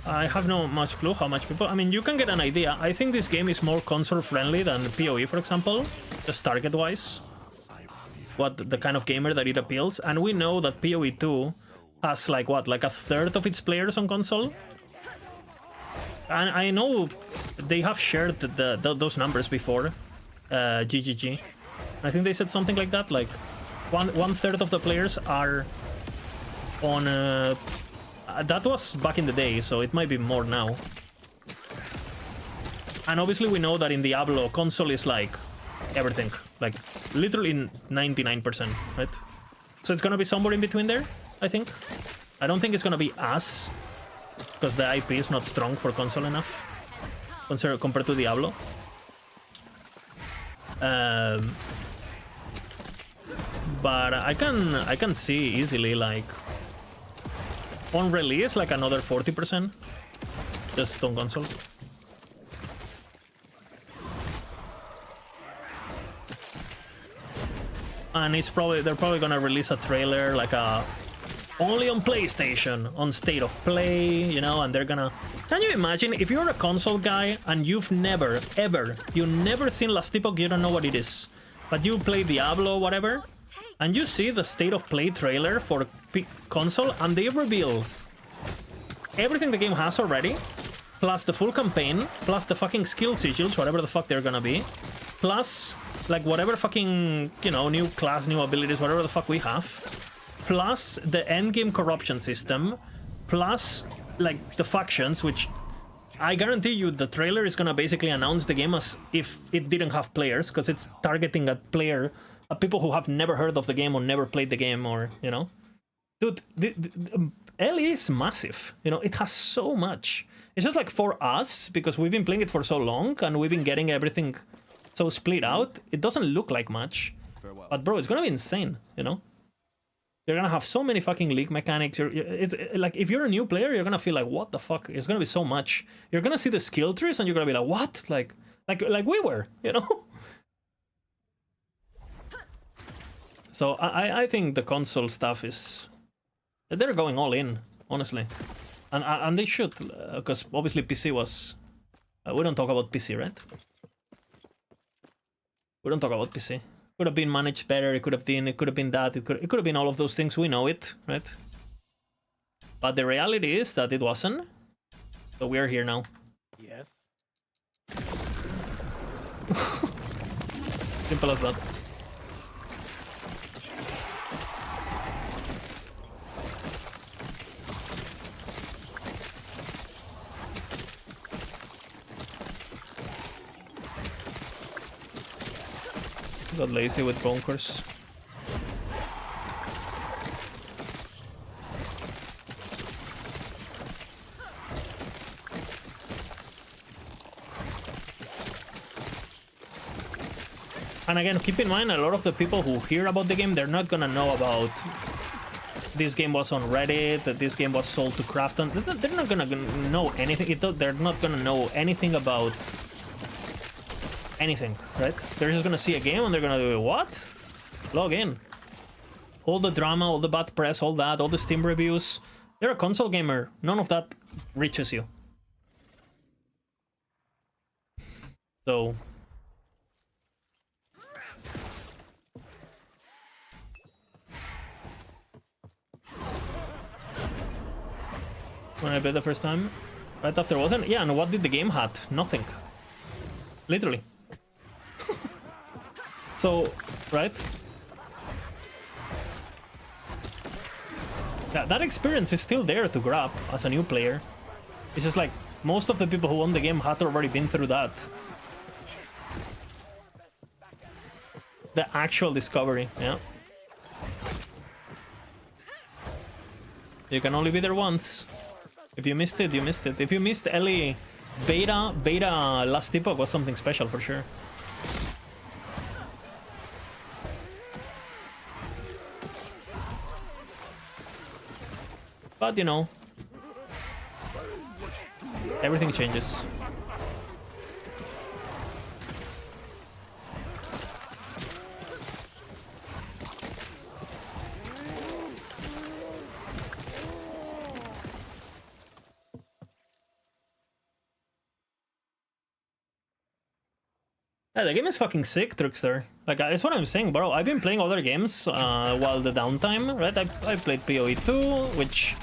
I have no much clue how much people... I mean, you can get an idea. I think this game is more console-friendly than PoE, for example, just target-wise. What the kind of gamer that it appeals. And we know that PoE 2 has, like, what, like a third of its players on console? And I know they have shared those numbers before, GGG. I think they said something like that, like one third of the players are on... that was back in the day, so it might be more now. And obviously we know that in Diablo, console is like everything, like literally 99%, right? So it's gonna be somewhere in between there, I think. I don't think it's gonna be us, because the IP is not strong for console enough compared to Diablo. But I can see easily, like, on release, like another 40% just on console. And they're probably gonna release a trailer, like a only on PlayStation, on State of Play, you know, and they're gonna... Can you imagine if you're a console guy and you've never seen Last Epoch, you don't know what it is, but you play Diablo, whatever, and you see the State of Play trailer for console, and they reveal everything the game has already, plus the full campaign, plus the fucking skill sigils, whatever the fuck they're gonna be, plus, like, whatever fucking, you know, new class, new abilities, whatever the fuck we have, plus the endgame corruption system, plus, like, the factions, which I guarantee you the trailer is gonna basically announce the game as if it didn't have players, because it's targeting at people who have never heard of the game or never played the game, or, you know. Dude, LE is massive, you know, it has so much. It's just like for us, because we've been playing it for so long, and we've been getting everything so split out, it doesn't look like much. But bro, it's gonna be insane, you know? You're gonna have so many fucking league mechanics. Like, if you're a new player, you're gonna feel like, what the fuck? It's gonna be so much. You're gonna see the skill trees and you're gonna be like, what? Like we were, you know? So I think the console stuff is... They're going all in, honestly. And they should, because obviously PC was... we don't talk about PC, right? We don't talk about PC. Could have been managed better. It could have been that. It could have been all of those things. We know it, right? But the reality is that it wasn't. So we are here now. Yes. Simple as that. Got lazy with bonkers. And again, keep in mind, a lot of the people who hear about the game, they're not gonna know about this game was on Reddit, that this game was sold to Krafton. They're not gonna know anything. They're not gonna know anything about anything, right? They're just gonna see a game and they're gonna do what? Log in. All the drama, all the bad press, all that, all the Steam reviews. They're a console gamer. None of that reaches you. So... when I played the first time, right after wasn't? Yeah, and what did the game had? Nothing. Literally. So, right? That experience is still there to grab as a new player. It's just like, most of the people who won the game had already been through that. The actual discovery, yeah. You can only be there once. If you missed it, you missed it. If you missed Ellie beta last epoch was something special for sure. But you know, everything changes. Yeah, the game is fucking sick, Trickster. Like, that's what I'm saying, bro. I've been playing other games while the downtime, right? I played PoE 2, which...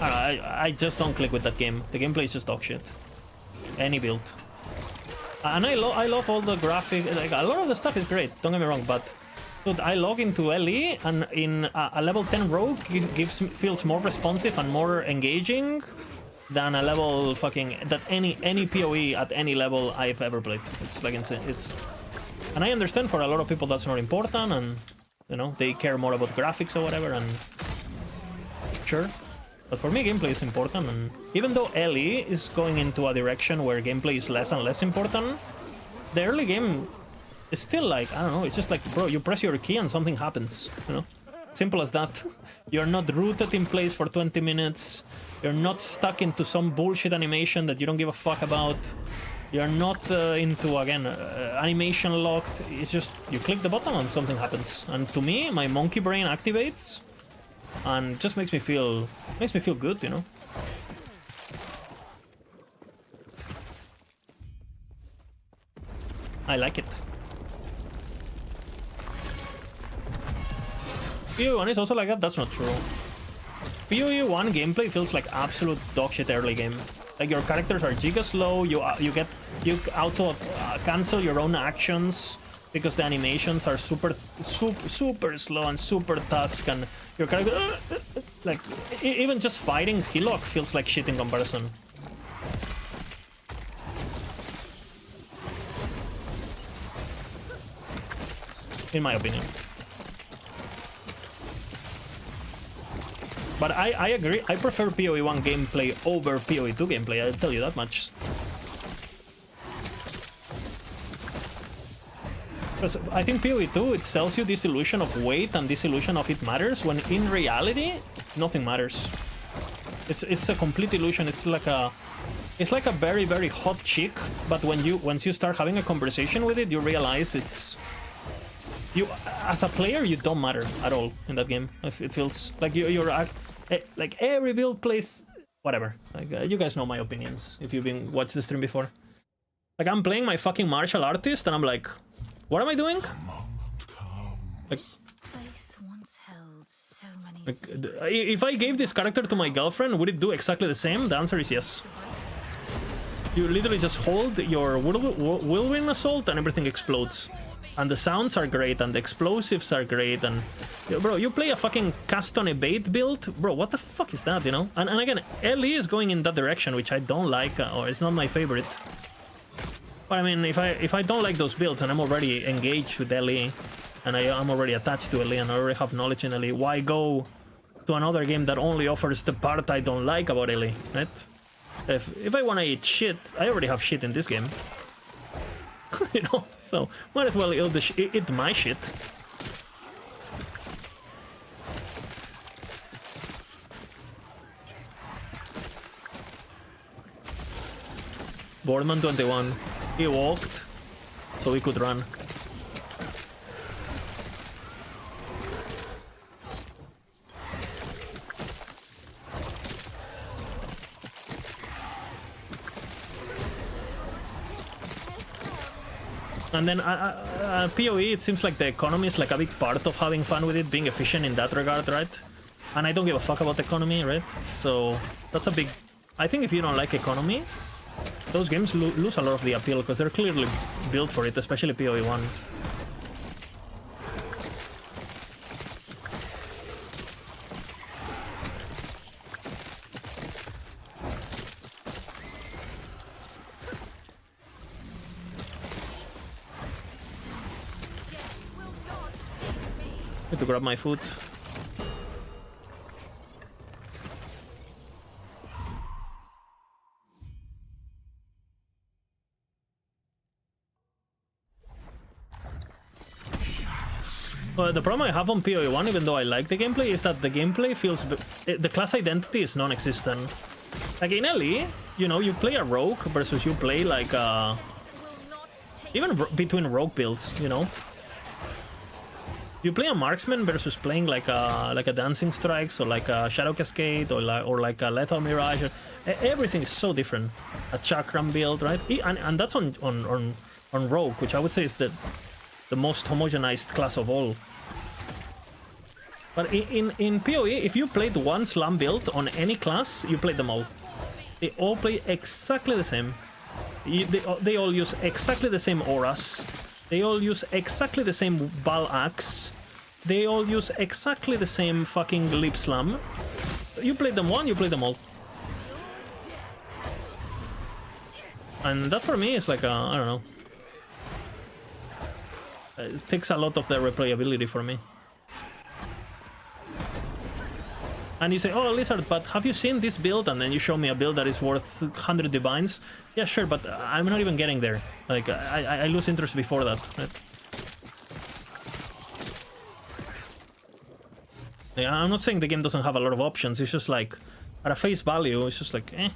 I just don't click with that game. The gameplay is just dog shit. Any build. And I love all the graphics. Like, a lot of the stuff is great, don't get me wrong, but... Dude, I log into LE, and in a level 10 rogue, it feels more responsive and more engaging than a level fucking... that any PoE at any level I've ever played. It's like insane. And I understand for a lot of people that's not important, and, you know, they care more about graphics or whatever, and... Sure. But for me, gameplay is important, and even though LE is going into a direction where gameplay is less and less important, the early game is still like, I don't know, it's just like, bro, you press your key and something happens, you know? Simple as that. You're not rooted in place for 20 minutes. You're not stuck into some bullshit animation that you don't give a fuck about. You're not into, again, animation locked. It's just, you click the button and something happens. And to me, my monkey brain activates and just makes me feel good, you know? I like it. PoE 1 is also like that? That's not true. PoE 1 gameplay feels like absolute dogshit early game. Like, your characters are giga slow, you auto cancel your own actions because the animations are super slow and super tusk, and your character like even just fighting Hillock feels like shit in comparison. In my opinion. But I agree, I prefer PoE 1 gameplay over PoE 2 gameplay, I'll tell you that much. Because I think PoE 2, it sells you this illusion of weight and this illusion of it matters, when in reality, nothing matters. It's a complete illusion, it's like a very, very hot chick, but once you start having a conversation with it, you realize you, as a player, you don't matter at all in that game. It feels like you're like every build plays whatever. Like you guys know my opinions if you've been watched the stream before. Like, I'm playing my fucking martial artist and I'm like, What am I doing? Like, Place once held so many if I gave this character to my girlfriend, would it do exactly the same? The answer is yes. You literally just hold your whirlwind assault and everything explodes. And the sounds are great, and the explosives are great, and... Bro, you play a fucking cast on a bait build? Bro, what the fuck is that, you know? And again, Ellie is going in that direction, which I don't like, or it's not my favorite. But I mean, if I don't like those builds, and I'm already engaged with Ellie, and I'm already attached to Ellie, and I already have knowledge in Ellie, why go to another game that only offers the part I don't like about Ellie, right? If I want to eat shit, I already have shit in this game. You know? So, might as well eat my shit. Boardman 21. He walked, so we could run. And then PoE, it seems like the economy is like a big part of having fun with it, being efficient in that regard, right? And I don't give a fuck about economy, right? So that's a big... I think if you don't like economy, those games lose a lot of the appeal, because they're clearly built for it, especially PoE 1. To grab my food. The problem I have on PoE 1, even though I like the gameplay, is that the gameplay feels... the class identity is non-existent. Like in Ellie, you know, you play a rogue versus you play like a... Even between rogue builds, you know? You play a marksman versus playing like a dancing strikes or like a shadow cascade or like a lethal mirage. Everything is so different. A chakram build, right? And that's on rogue, which I would say is the most homogenized class of all. But in PoE, if you played one slam build on any class, you played them all. They all play exactly the same. They all use exactly the same auras. They all use exactly the same Bal Axe. They all use exactly the same fucking Lip Slam. You play them one, you play them all. And that for me is like a, I don't know. It takes a lot of the replayability for me. And you say, oh, Lizard, but have you seen this build? And then you show me a build that is worth 100 divines. Yeah, sure, but I'm not even getting there. Like, I lose interest before that, right? Yeah, I'm not saying the game doesn't have a lot of options. It's just like, at a face value, it's just like, eh.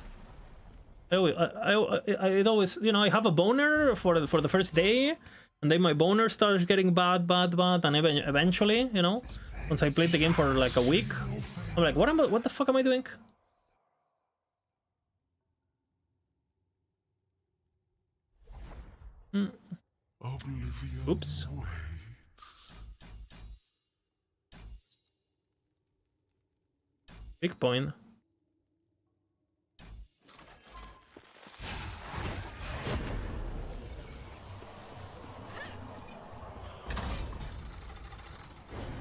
It always, you know, I have a boner for the first day, and then my boner starts getting bad, and eventually, you know, once I played the game for like a week, I'm like, what the fuck am I doing? Oops. Big point.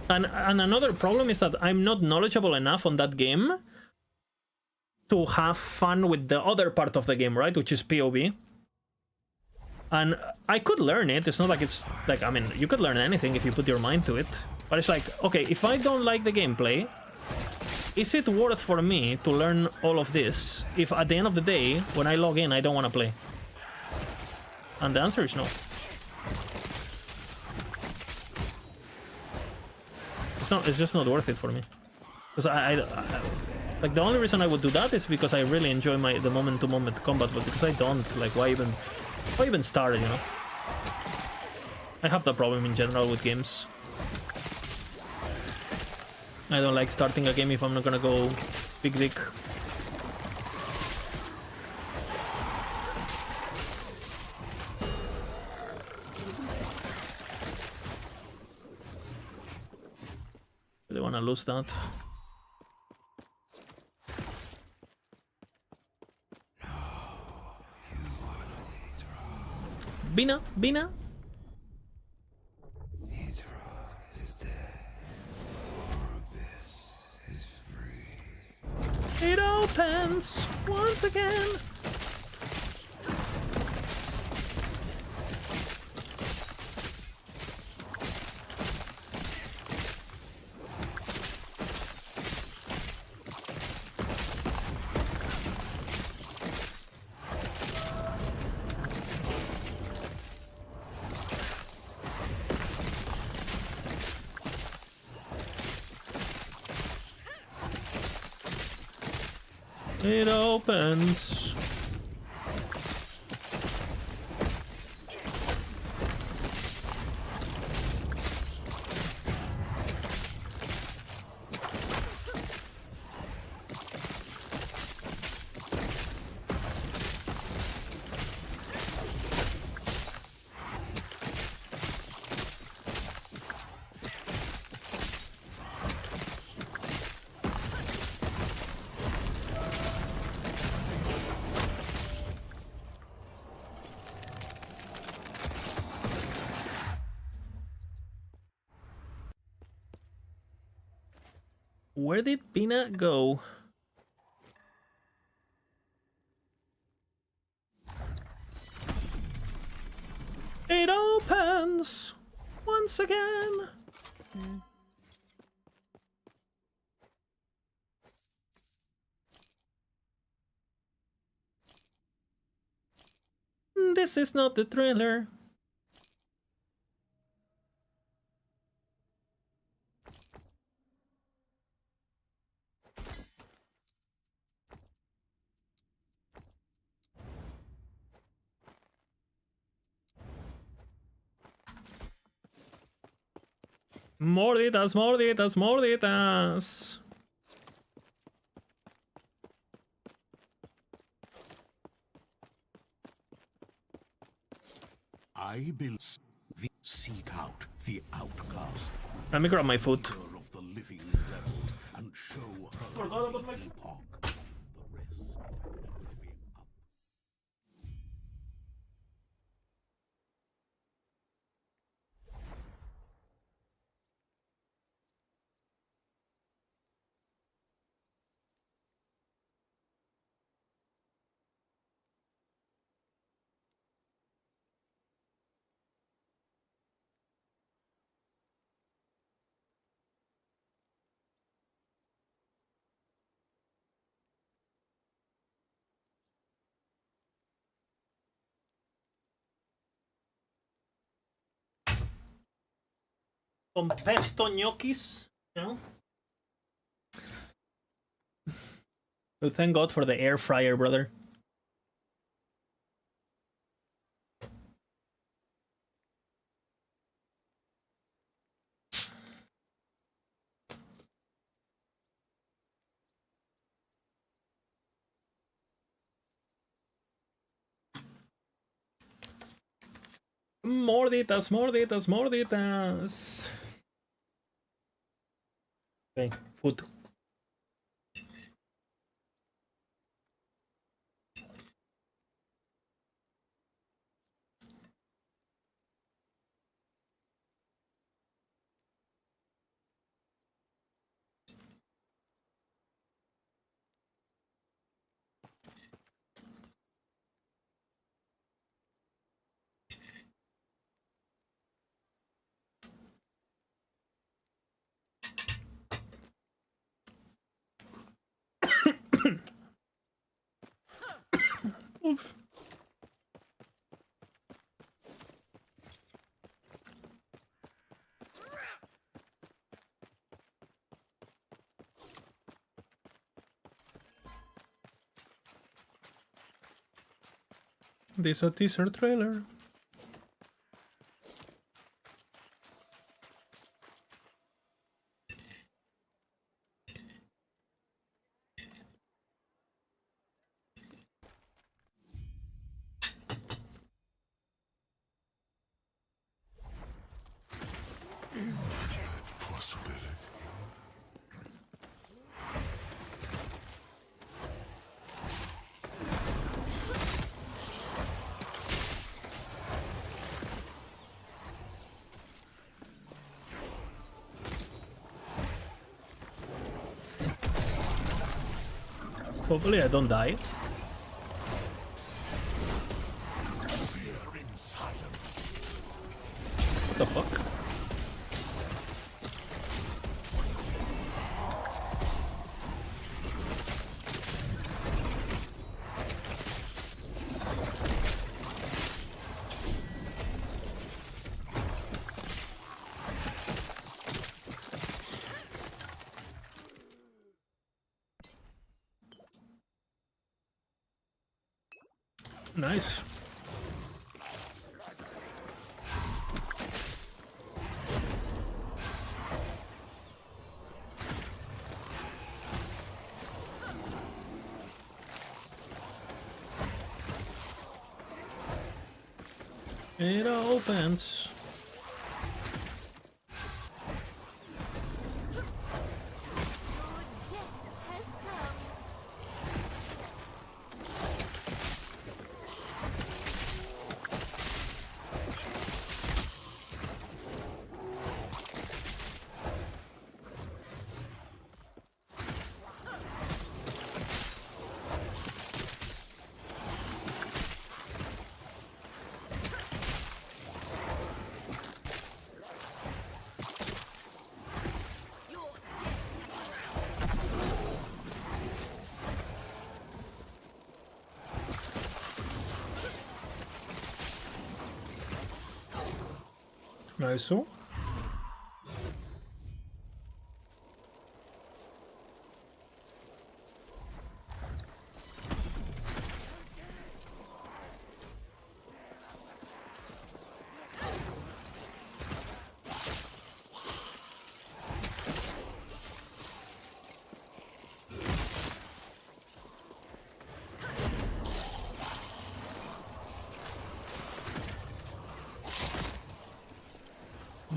And another problem is that I'm not knowledgeable enough on that game to have fun with the other part of the game, right? Which is PoE. And I could learn it. It's not like it's like, I mean, you could learn anything if you put your mind to it. But it's like, okay, if I don't like the gameplay, is it worth for me to learn all of this if at the end of the day, when I log in, I don't want to play? And the answer is no. It's just not worth it for me. Because I like, the only reason I would do that is because I really enjoy the moment-to-moment combat, but because I don't, like, why even start, you know? I have that problem in general with games. I don't like starting a game if I'm not gonna go big dick. gonna lose that. Bina, Bina. It opens once again. It opens. Where did Bina go? It opens once again. This is not the trailer. Morditas, morditas, morditas. I build seek out the outcast. Let me grab my foot. Of the living rebels and show her Forgot about my foot. epoch. The rest will be up. Con pesto gnocchis, no? Oh, thank God for the air fryer, brother. Morditas, morditas, morditas. Okay, food. Oof. This is a teaser trailer. Hopefully I don't die. What the fuck? Nice. It opens. Nice.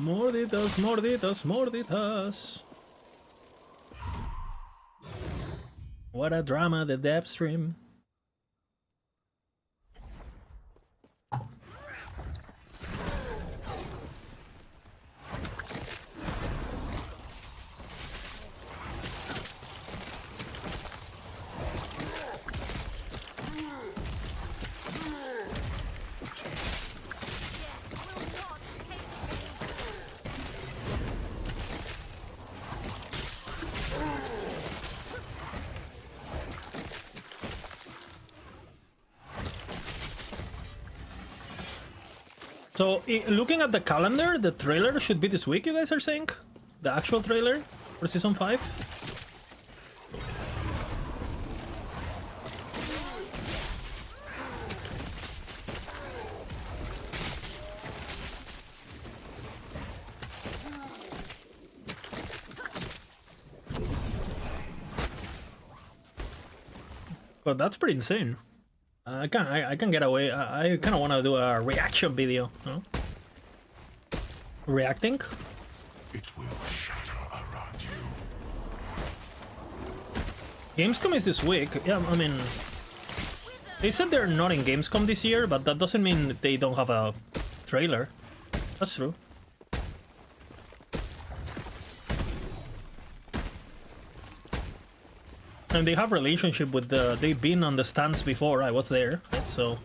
Morditas, morditas, morditas. What a drama, the depth stream. So, looking at the calendar, the trailer should be this week, you guys are saying? The actual trailer for Season 5? But that's pretty insane. I can get away. I kind of want to do a reaction video. No? Reacting. It will shatter around you. Gamescom is this week. Yeah, I mean, they said they're not in Gamescom this year, but that doesn't mean they don't have a trailer. That's true. And they have relationship with the. They've been on the stands before. I was there, right? So.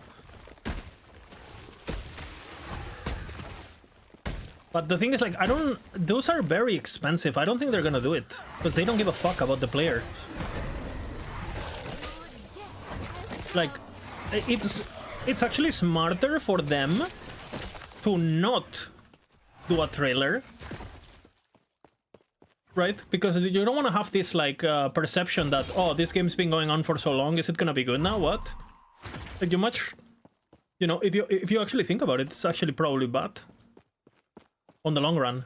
But the thing is, like, I don't. Those are very expensive. I don't think they're gonna do it because they don't give a fuck about the player. Like, it's actually smarter for them to not do a trailer. Right? Because you don't want to have this, like, perception that, oh, this game's been going on for so long, is it gonna be good now? What? Like, you much... You know, if you actually think about it, it's actually probably bad. On the long run.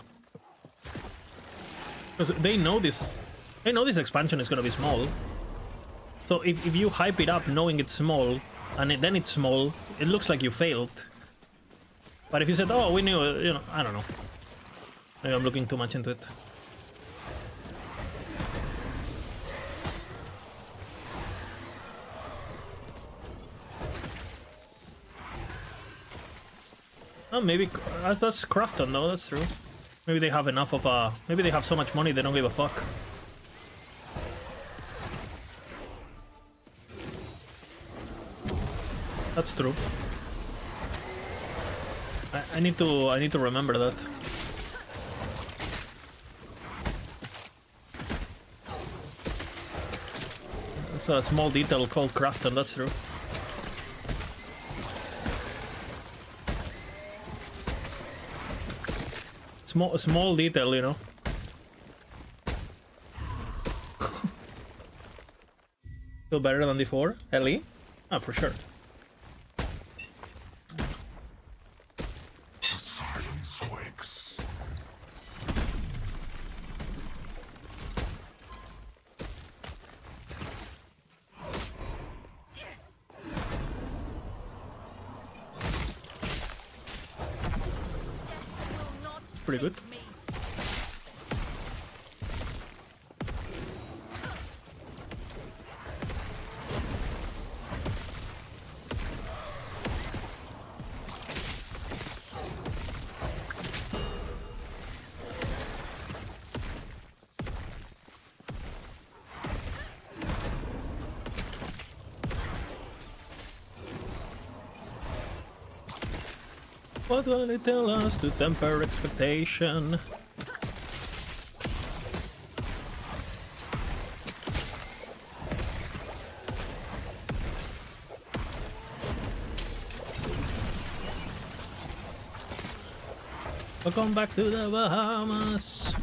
Because they know this expansion is gonna be small. So if you hype it up knowing it's small, and then it's small, it looks like you failed. But if you said, oh, we knew, you know, I don't know. Maybe I'm looking too much into it. Oh, maybe that's Crafton though, that's true. Maybe they have enough of a... Maybe they have so much money they don't give a fuck. That's true. I need to remember that. That's a small detail called Crafton, that's true. Small detail, you know. Feel better than before? Ellie? Ah, for sure. Silence wakes. Pretty good. What will it tell us to temper expectation? Welcome back to the Bahamas.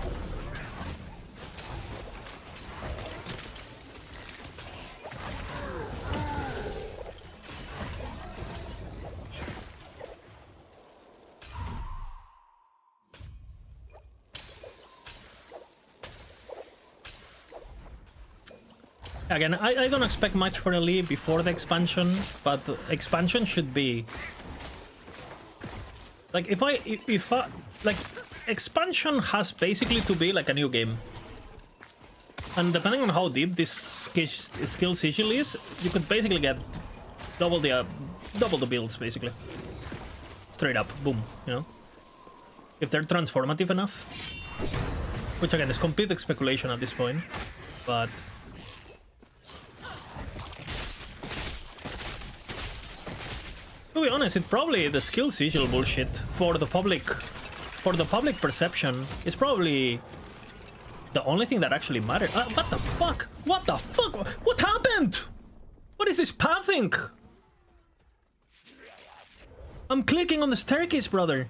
Again, I don't expect much for Ellie before the expansion, but the expansion should be like if I like expansion has basically to be like a new game, and depending on how deep this skill sigil is, you could basically get double the builds basically, straight up, boom, you know, if they're transformative enough, which again is complete speculation at this point, but. To be honest, it probably the skill sigil bullshit for the public perception is probably the only thing that actually matters. What the fuck? What the fuck? What happened? What is this pathing? I'm clicking on the staircase, brother.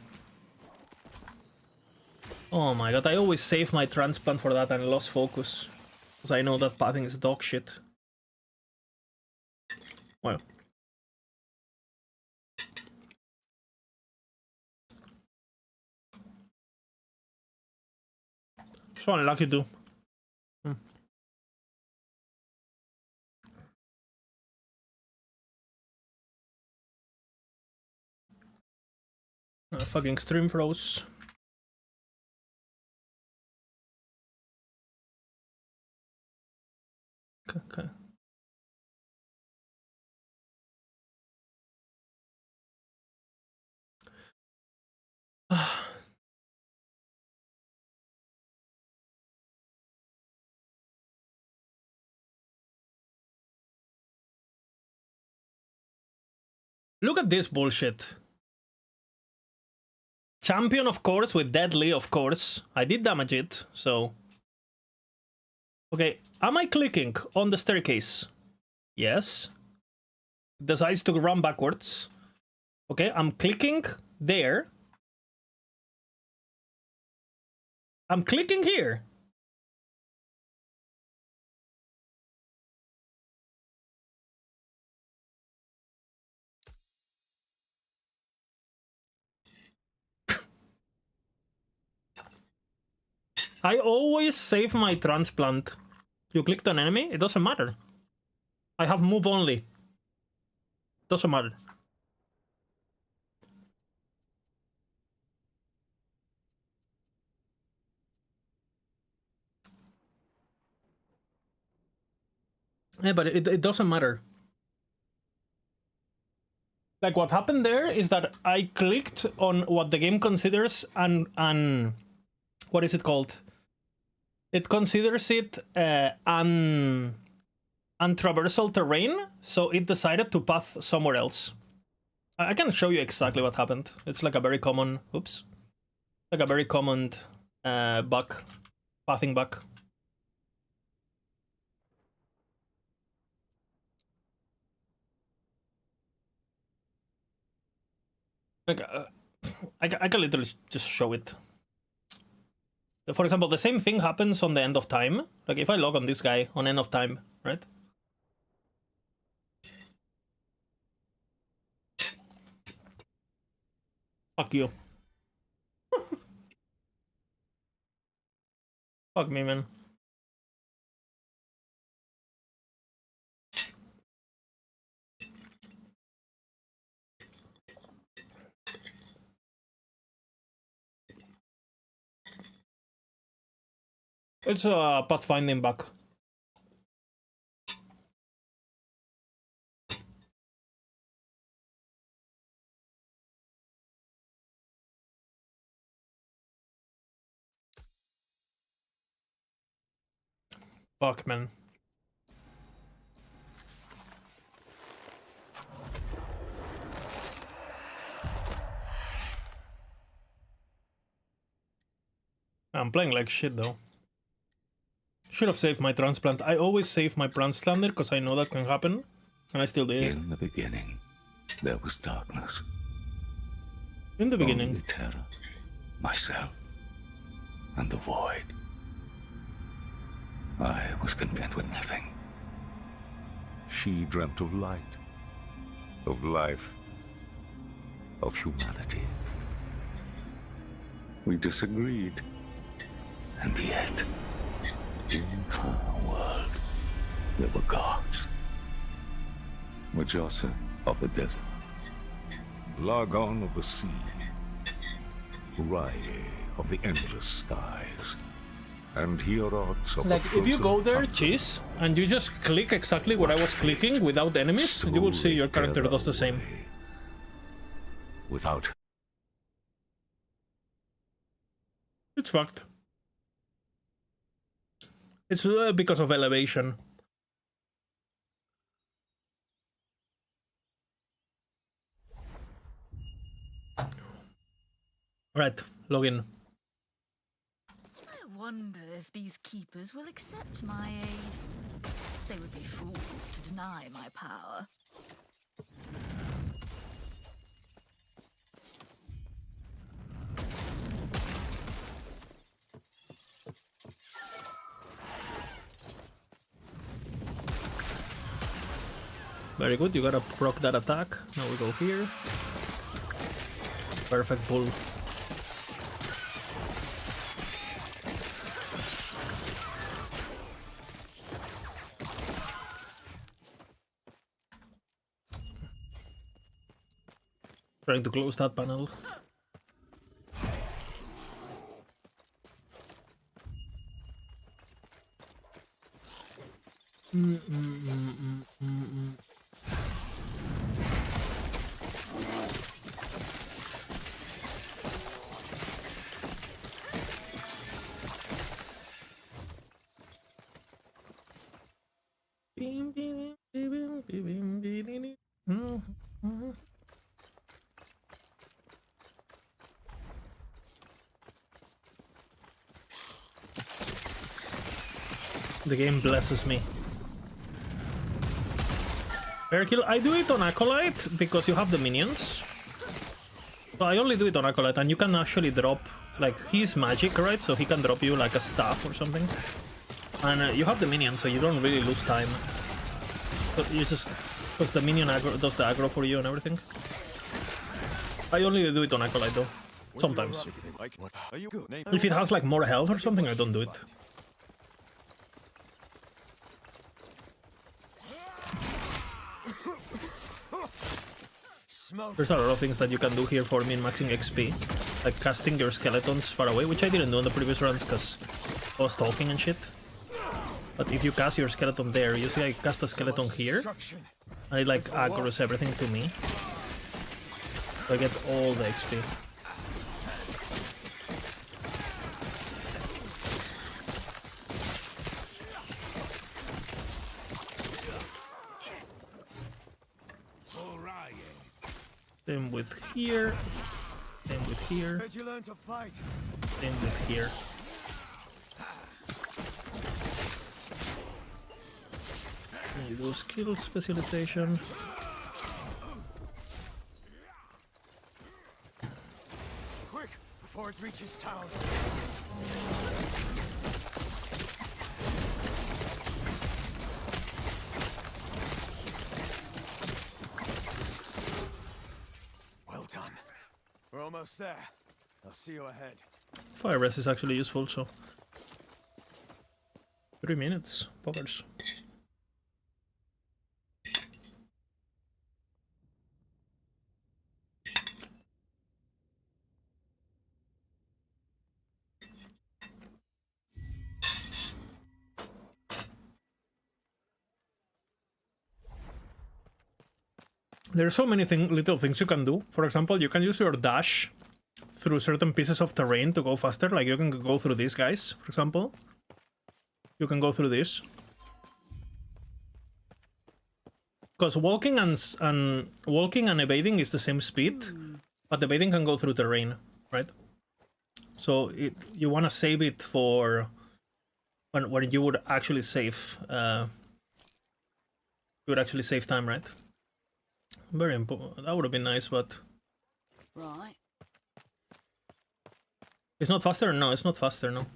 Oh my god, I always save my transplant for that and lost focus. Because I know that pathing is dog shit. Well. So unlucky too. Fucking stream froze. Okay. Look at this bullshit. Champion, of course, with Deadly, of course. I did damage it, so... Okay, am I clicking on the staircase? Yes. It decides to run backwards. Okay, I'm clicking there. I'm clicking here. I always save my transplant. You clicked on enemy, it doesn't matter. I have move only. Doesn't matter. Yeah, but it doesn't matter. Like what happened there is that I clicked on what the game considers an what is it called? It considers it untraversal terrain, so it decided to path somewhere else. I can show you exactly what happened. It's like a very common, oops, like a very common bug, pathing bug. Like, I can literally just show it. For example, the same thing happens on the end of time. Like if I log on this guy on end of time, right? Fuck you. Fuck me, man. It's a pathfinding bug. Fuck, man. I'm playing like shit though. Should have saved my transplant. I always save my transplanter because I know that can happen, and I still did. In the beginning, there was darkness. In the beginning. Only terror, myself, and the void. I was content with nothing. She dreamt of light, of life, of humanity. We disagreed. And yet, in her world, there were gods. Mujasa of the desert, Largon of the sea, Raye of the endless skies, and Hierot of like the if you go there, tundra. cheese, and you just click exactly what I was clicking without enemies, you will see your character does the same. Without It's fucked. It's because of elevation. Right, login. I wonder if these keepers will accept my aid. They would be fools to deny my power. Very good, you gotta proc that attack. Now we go here. Perfect pull. Trying to close that panel. The game blesses me. Fair kill. I do it on Acolyte because you have the minions. So I only do it on Acolyte, and you can actually drop, like, he's magic, right? So he can drop you like a staff or something. And you have the minions, so you don't really lose time. But you just, because the minion aggro does the aggro for you and everything. I only do it on Acolyte though. Sometimes. If it has like more health or something, I don't do it. There's a lot of things that you can do here for min-maxing XP, like casting your skeletons far away, which I didn't do in the previous runs because I was talking and shit. But if you cast your skeleton there, you see I cast a skeleton here, and it like aggroes everything to me. So I get all the XP. Same with here. Same with here. Did you learn to fight? Same with here. You do skill specialization. Quick, before it reaches town. Well done. We're almost there. I'll see you ahead. Fire res is actually useful, so 3 minutes, poggers. There are so many little things you can do. For example, you can use your dash through certain pieces of terrain to go faster. Like you can go through these guys, for example. You can go through this. Because walking and evading is the same speed, but evading can go through terrain, right? So you want to save it for when you would actually save. You would actually save time, right? Very important. That would have been nice, but Right. it's not faster. No, it's not faster. No.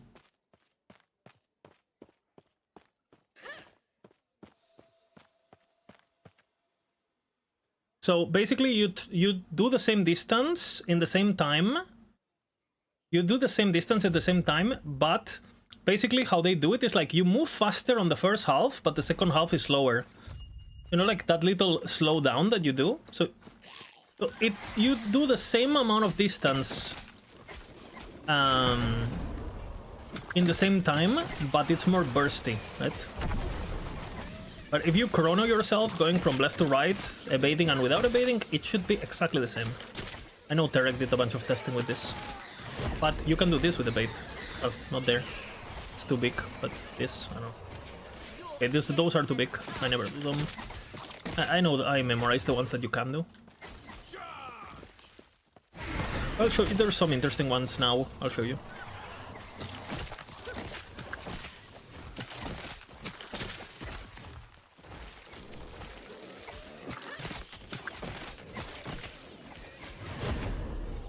So basically, you do the same distance in the same time. You do the same distance at the same time, but basically how they do it is like you move faster on the first half, but the second half is slower. You know, like that little slowdown that you do. So you do the same amount of distance in the same time, but it's more bursty, right? But if you chrono yourself going from left to right, evading and without evading, it should be exactly the same. I know Terek did a bunch of testing with this, but you can do this with evade. Oh, not there. It's too big, but this, I don't know. Okay, those are too big. I never do them. I know that I memorized the ones that you can do. I'll show you. There's some interesting ones now. I'll show you.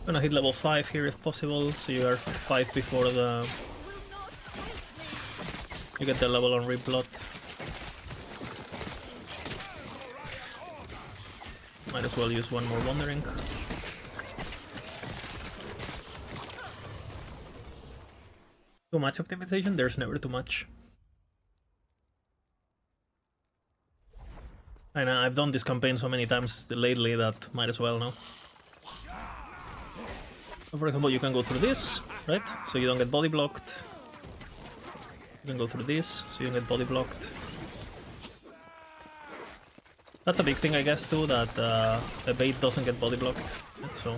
I'm gonna hit level 5 here if possible, so you are 5 before you get the level on Replot. Might as well use one more Wandering. Too much optimization? There's never too much. I know, I've done this campaign so many times lately that might as well now. So for example, you can go through this, right? So you don't get body blocked. You can go through this, so you don't get body blocked. That's a big thing, I guess, too, that a bait doesn't get body blocked. So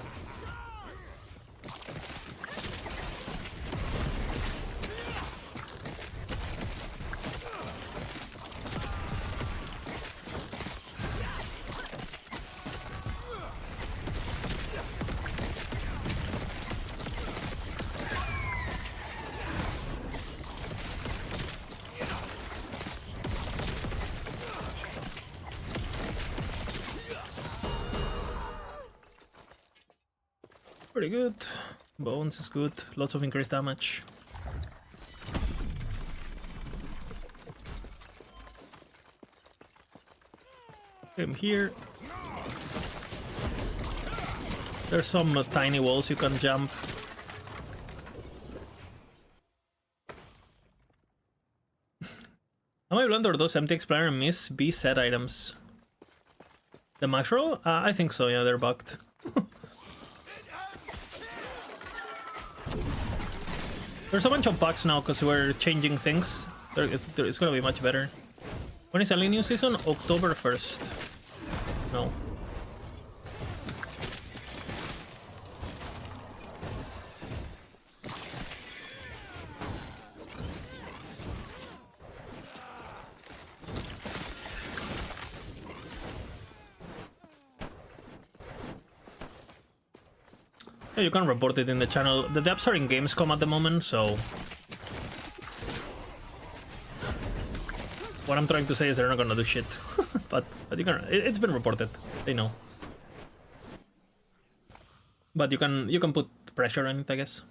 pretty good. Bones is good. Lots of increased damage. Same here. There's some tiny walls you can jump. Am I blind or those empty explorer and miss be set items? The max roll? I think so, yeah, they're bugged. There's a bunch of bugs now because we're changing things. It's gonna be much better. When is Alien New Season? October 1st. No. Yeah, you can report it in the channel. The depths are in Gamescom at the moment, so... What I'm trying to say is they're not gonna do shit. but you can... It's been reported. They know. But you can put pressure on it, I guess.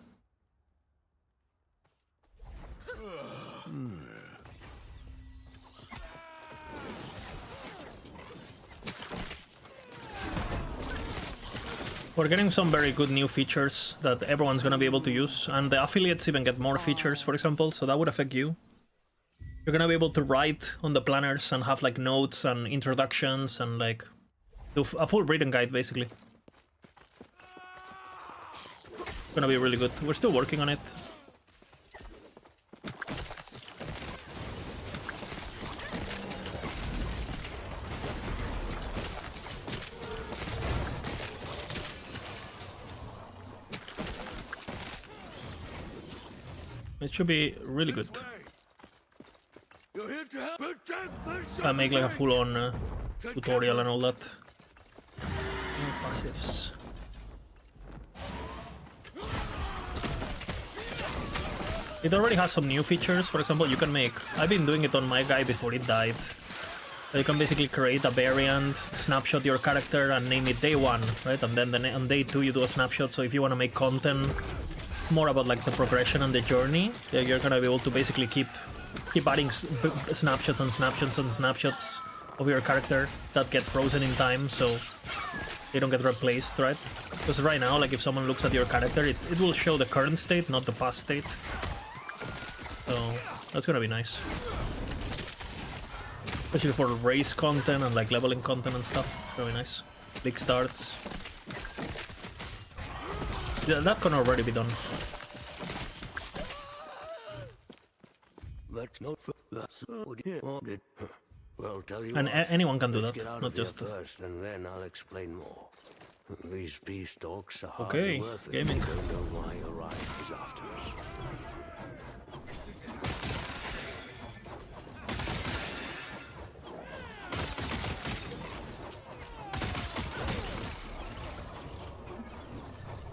We're getting some very good new features that everyone's gonna be able to use, and the affiliates even get more features, for example, so that would affect you. You're gonna be able to write on the planners and have like notes and introductions and like do a full reading guide, basically. It's gonna be really good. We're still working on it. It should be really good. I make like a full-on tutorial and all that. New passives. It already has some new features. For example, you can make... I've been doing it on my guy before it died. So you can basically create a variant, snapshot your character, and name it day 1, right? And then on day 2 you do a snapshot. So if you want to make content more about like the progression and the journey, you're gonna be able to basically keep adding snapshots and snapshots and snapshots of your character that get frozen in time, so they don't get replaced, right? Because right now, like if someone looks at your character, it will show the current state, not the past state. So that's gonna be nice, especially for race content and like leveling content and stuff. Very nice. Big starts. Yeah, that can already be done. Well, tell you And what, anyone can do let's that, get out not of here just... first, and then I'll explain more. These peace talks are Okay, hardly worth it. gaming. We don't know why Orion is after us.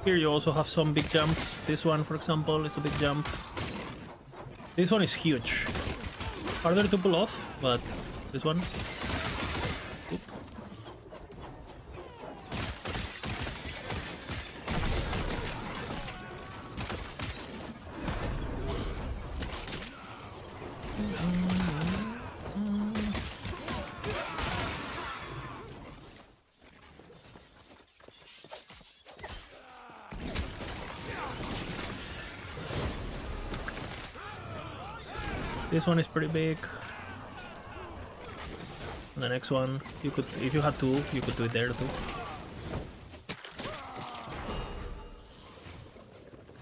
Here you also have some big jumps. This one, for example, is a big jump. This one is huge. Harder to pull off, but this one... Oop. This one is pretty big. And the next one, you could, if you had to, you could do it there too.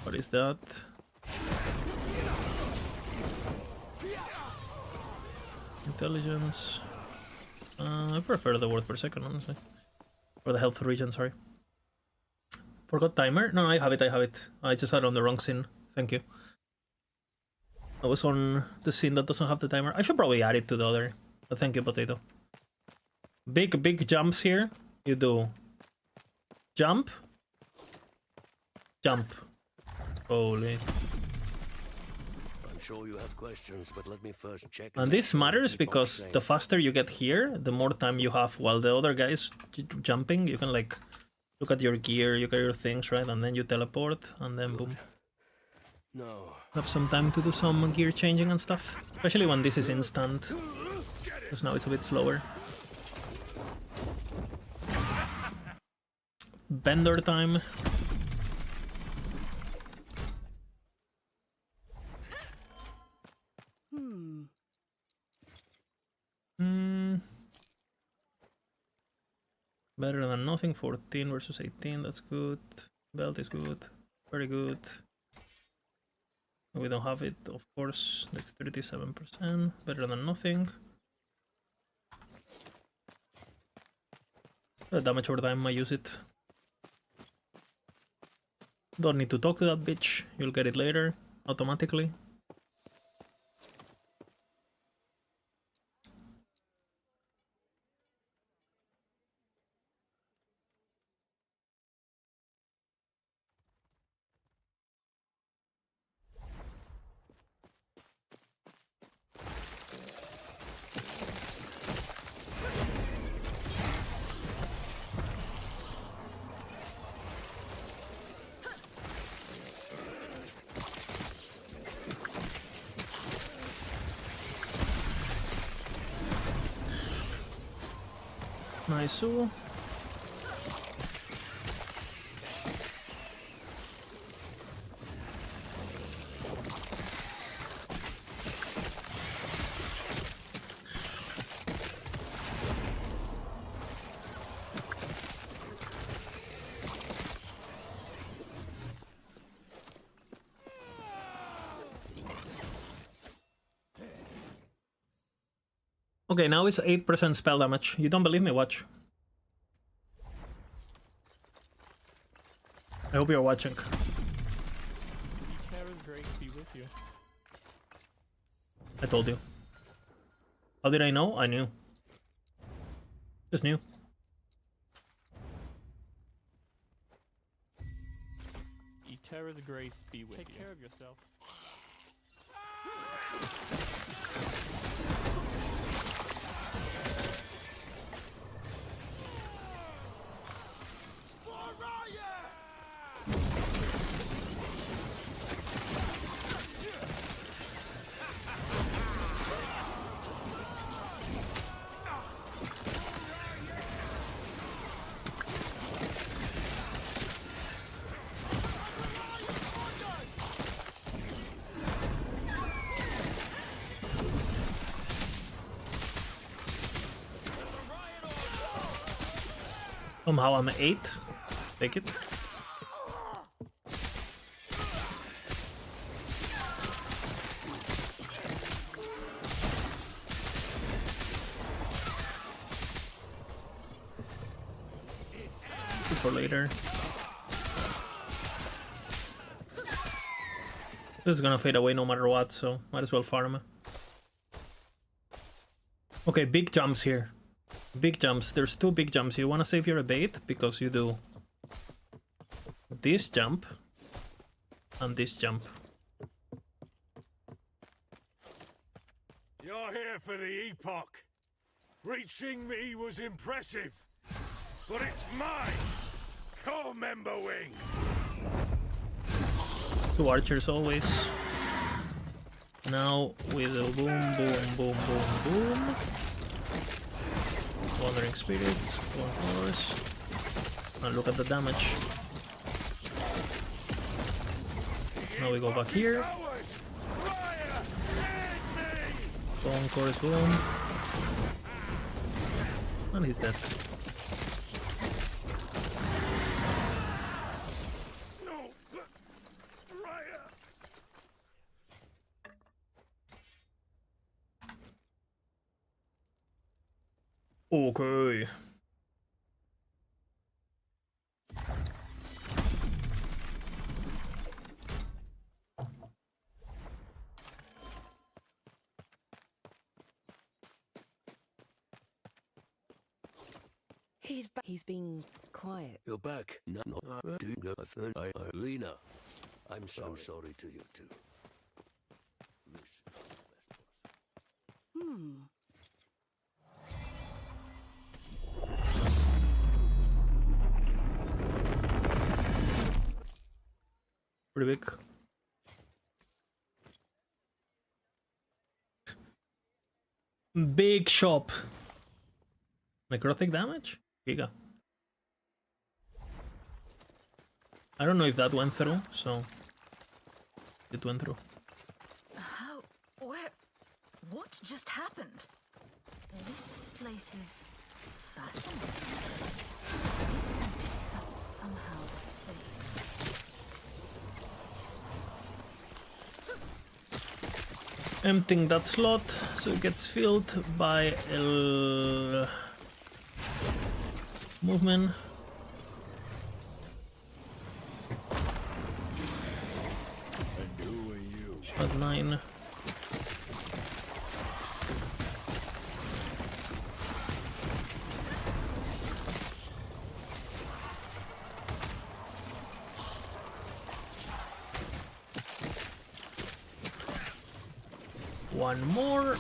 What is that? Intelligence. I prefer the word per second, honestly. For the health region, sorry. Forgot timer? No, I have it, I have it. I just had it on the wrong scene. Thank you. I was on the scene that doesn't have the timer. I should probably add it to the other. But thank you, Potato. Big jumps here. You do jump, jump. Holy. I'm sure you have questions, but let me first check. And this matters because the faster you get here, the more time you have while the other guy's jumping. You can like look at your gear, you get your things, right? And then you teleport, and then boom. No. Have some time to do some gear changing and stuff. Especially when this is instant. Because now it's a bit slower. Bender time. Better than nothing. 14 versus 18. That's good. Belt is good. Very good. We don't have it, of course. Dexterity 7%. Better than nothing. Damage over time, I use it. Don't need to talk to that bitch. You'll get it later, automatically. Nice. Okay, now it's 8% spell damage. You don't believe me? Watch. I hope you're watching. Terra's grace be with you. I told you. How did I know? I knew. Just knew. Terra's grace be with you. Take care of yourself. Somehow I'm 8. Take it. For later. This is gonna fade away no matter what, so might as well farm. Okay, big jumps here. Big jumps. There's 2 big jumps. You want to save your bait because you do this jump and this jump. You're here for the epoch. Reaching me was impressive, but it's mine. Core member wing. 2 archers always. Now with a boom, boom, boom, boom, boom. Wandering spirits, 4 horse. And look at the damage. Now we go back here. Bone chorus boom. And he's dead. Okay. He's been quiet. You're back. No, Lena, I'm sorry to you too. Pretty big. Big shop. Necrotic damage? Giga. I don't know if that went through, so it went through. How? Where? What just happened? This place is fascinating. Different, but somehow the same. Emptying that slot so it gets filled by movement. At 9. One more.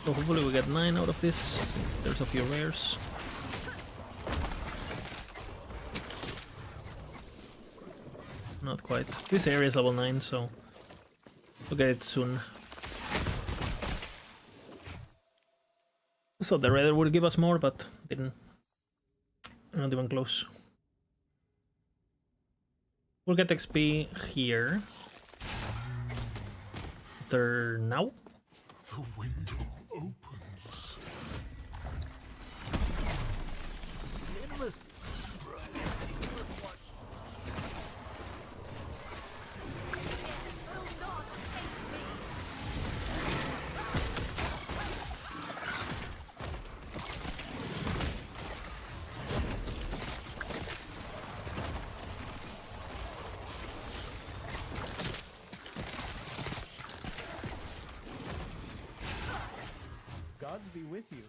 So hopefully we get 9 out of this. There's a few rares. Not quite. This area is level 9, so we'll get it soon. So the raider would give us more, but didn't. Not even close. We'll get XP here. After now. The window opens. Gods be with you.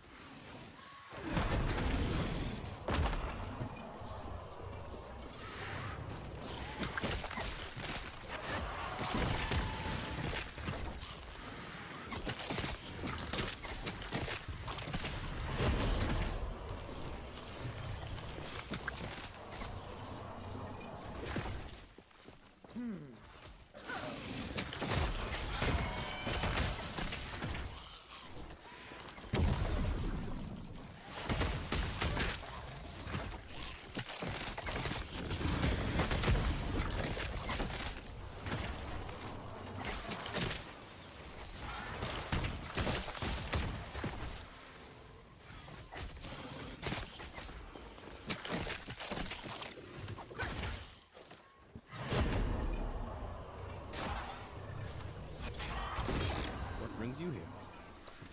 What brings you here?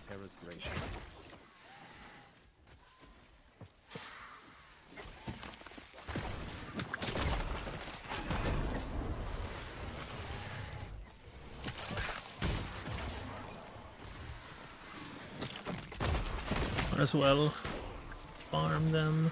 Terra's grace. Might as well farm them.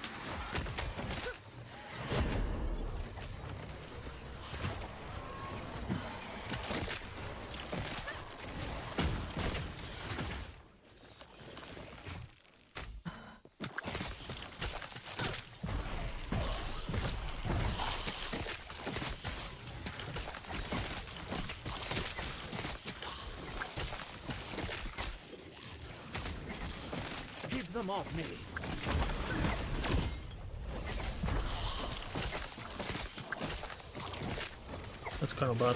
Keep them off me. That's kind of bad.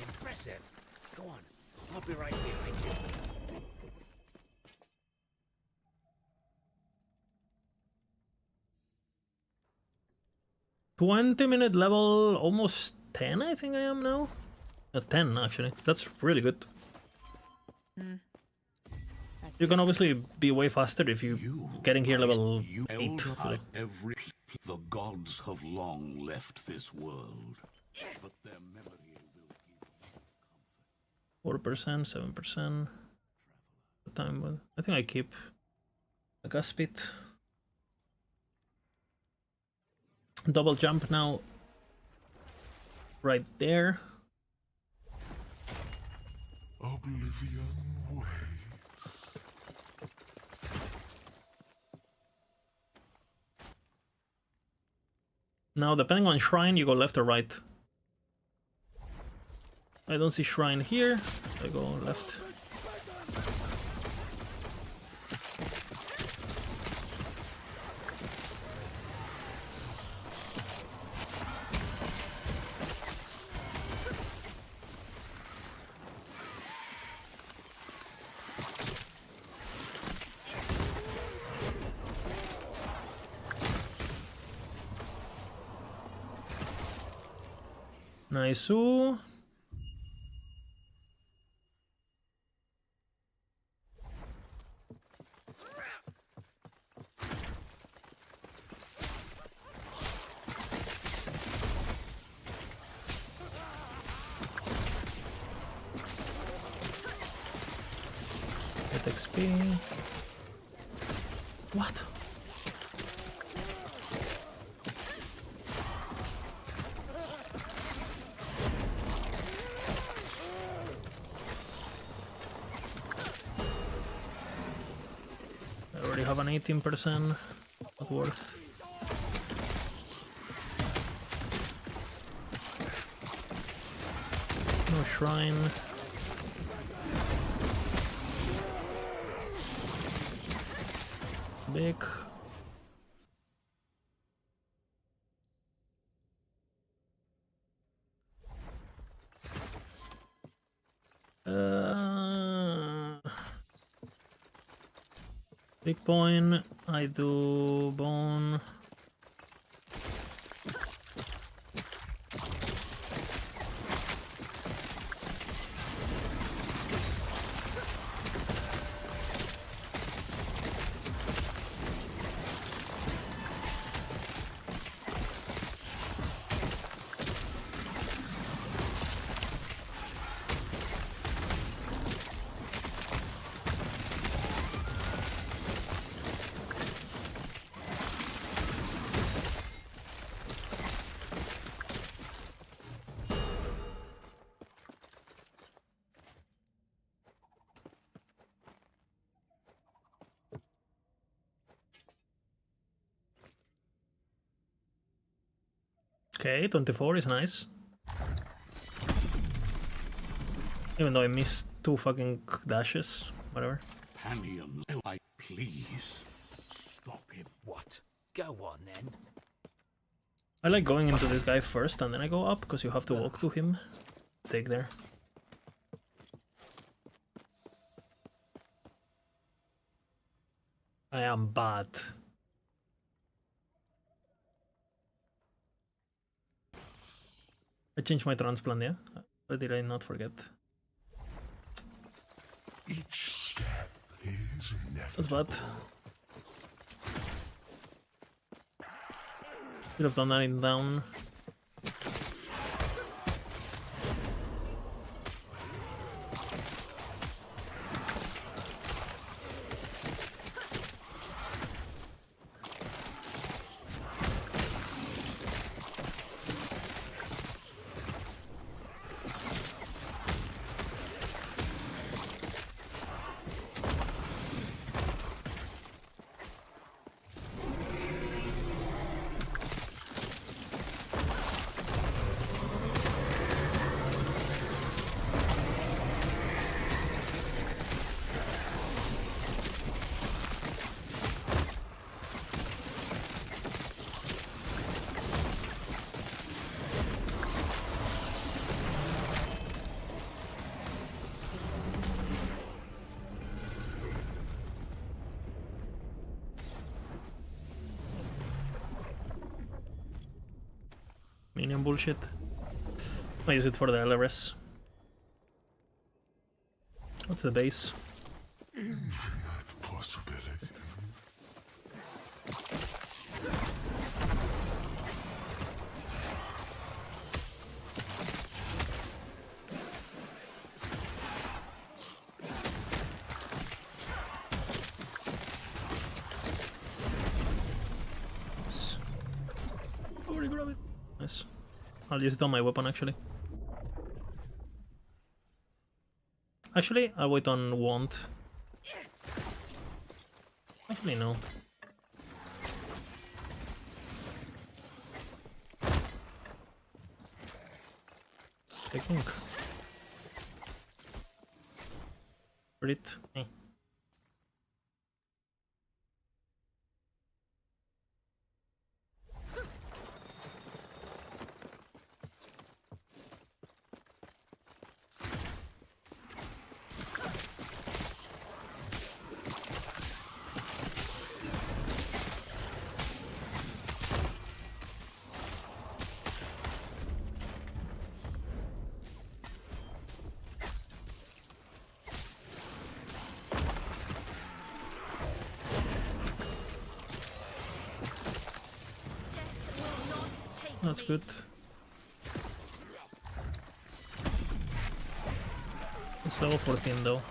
Impressive. Go on. I'll be right behind you. 20-minute level, almost 10 I think I am now. 10 actually, that's really good. You can obviously be way faster if you getting here level 8. Like. The gods have long left this world, but their memory will give 4%, 7%. Time, but I think I keep a gas speed. Double jump now. Right there. Oblivion waits. Now, depending on shrine, you go left or right. I don't see shrine here. I go left. Nice. Get XP. What? I already have an 18%. Not worth. No shrine. Big. Big point. I do bone. Okay, 24 is nice. Even though I missed 2 fucking dashes, whatever. Panion, I please stop him. What? Go on then. I like going into this guy first and then I go up, because you have to walk to him. Take there. I am bad. I changed my transplant, yeah? Or did I not forget? Each step is That's bad. Should have done that in down. Minion bullshit. I use it for the LRS. What's the base? infinite possibility. Already grab it. Nice. I'll use it on my weapon actually. Actually, I'll wait on want. Actually, no. Taking. Crit. Eh. That's good. It's level 14 though.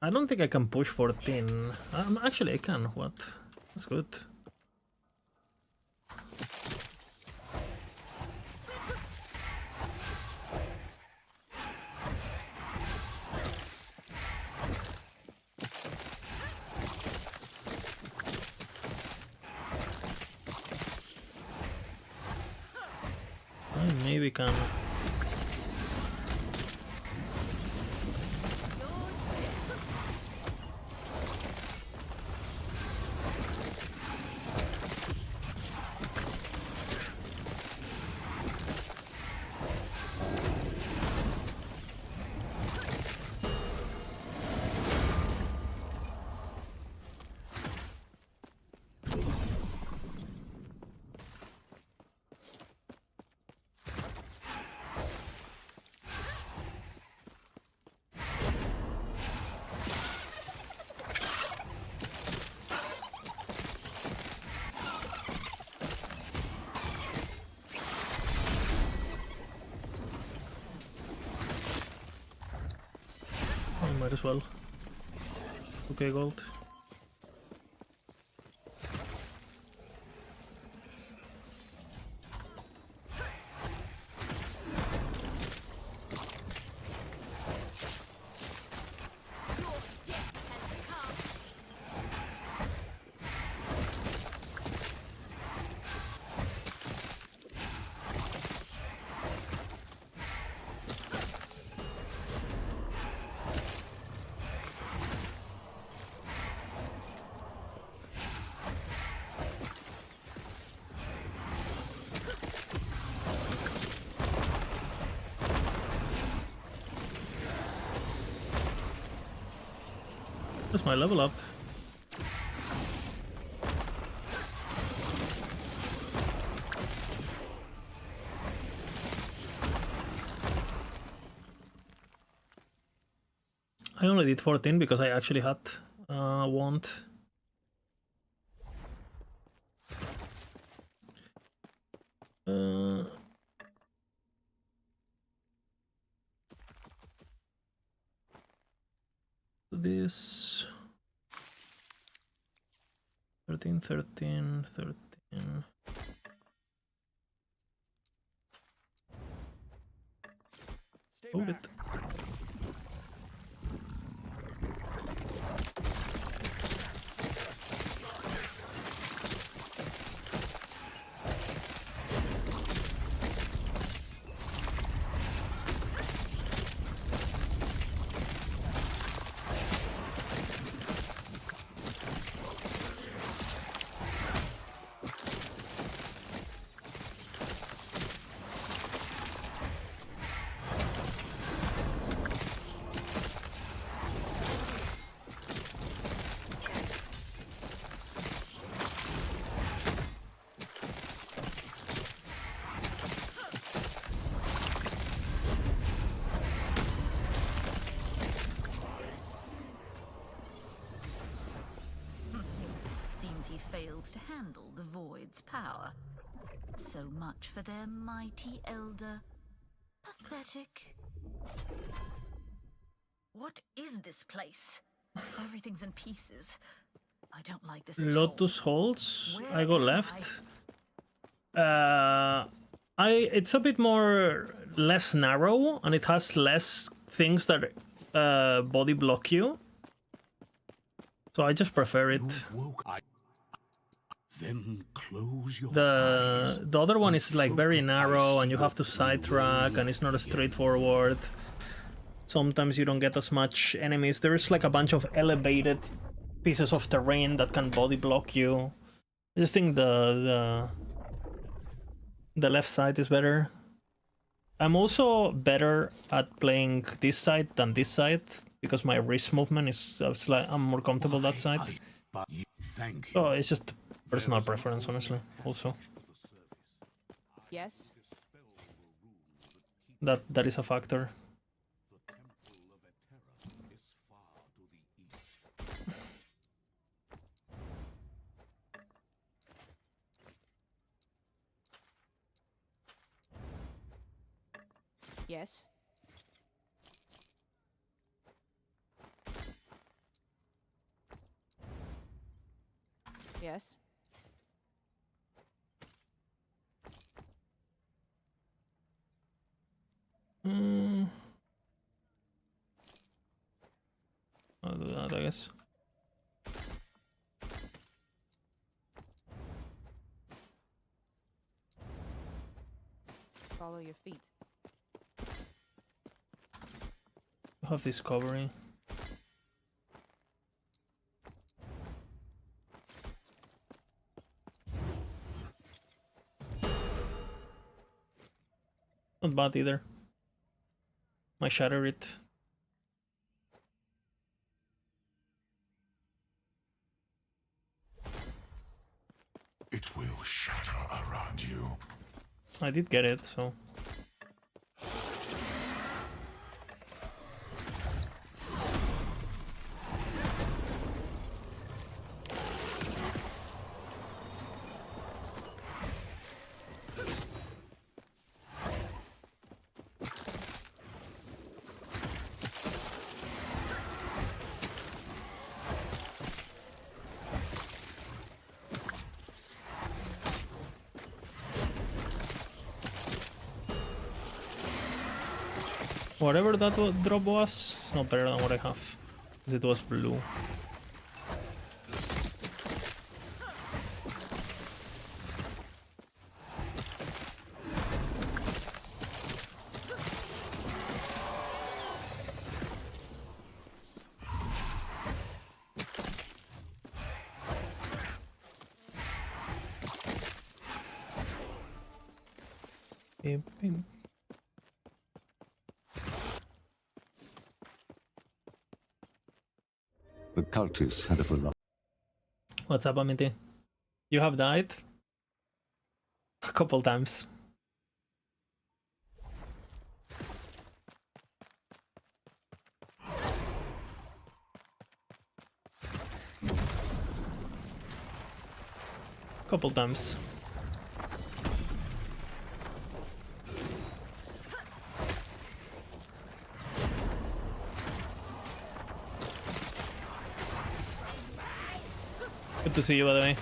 I don't think I can push 14. Actually, I can. What? That's good. I maybe can. Might as well. Okay, gold. That's my level up. I only did 14 because I actually had want. This 13, 13, 13. Hold it. He failed to handle the Void's power. So much for their mighty elder. Pathetic. What is this place? Everything's in pieces. I don't like this at all. Lotus holds. I go left. It's a bit less narrow, and it has less things that body block you. So I just prefer it. Then close your The other one is like very narrow, and you have to sidetrack, and it's not as straightforward. Sometimes you don't get as much enemies. There's like a bunch of elevated pieces of terrain that can body block you. I just think the left side is better. I'm also better at playing this side than this side because my wrist movement is like I'm more comfortable that side. So it's just personal preference, honestly. Also, Yes. that is a factor. Yes. Yes. I'll do that, I guess. Follow your feet. Have discovery. Not bad either. Might shatter it. It will shatter around you. I did get it, so. Whatever that drop was, it's not better than what I have. Because it was blue. Beep, beep. The cultists had a velocity. What's up, Amity? You have died? A couple times. Couple times. Good to see you, by the way.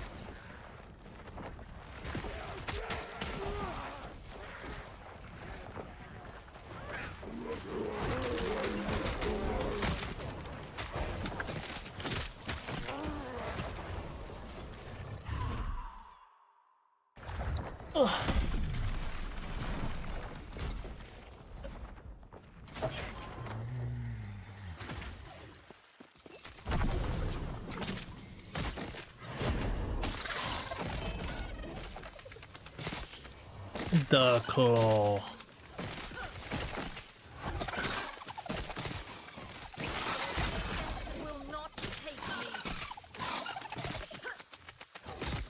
The claw.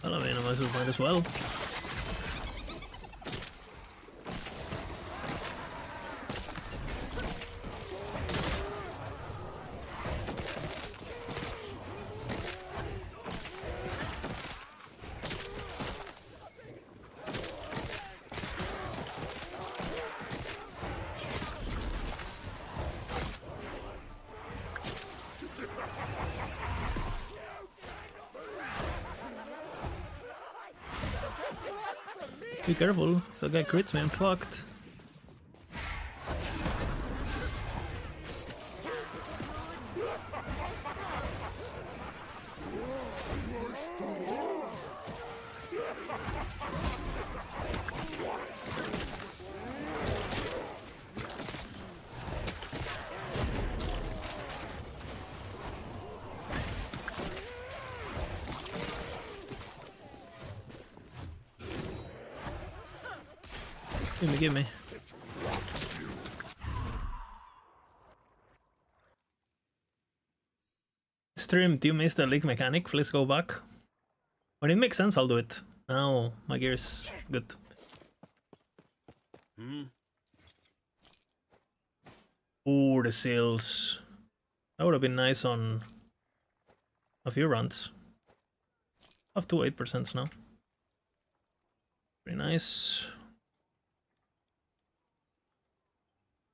Well, I mean, I might as well. Be careful, if that guy crits me, I'm fucked. Give me. Stream, do you miss the leak mechanic? Please go back. When it makes sense, I'll do it. Now my gear is good. Ooh, the seals. That would have been nice on a few runs. I have 2 8% now. Pretty nice.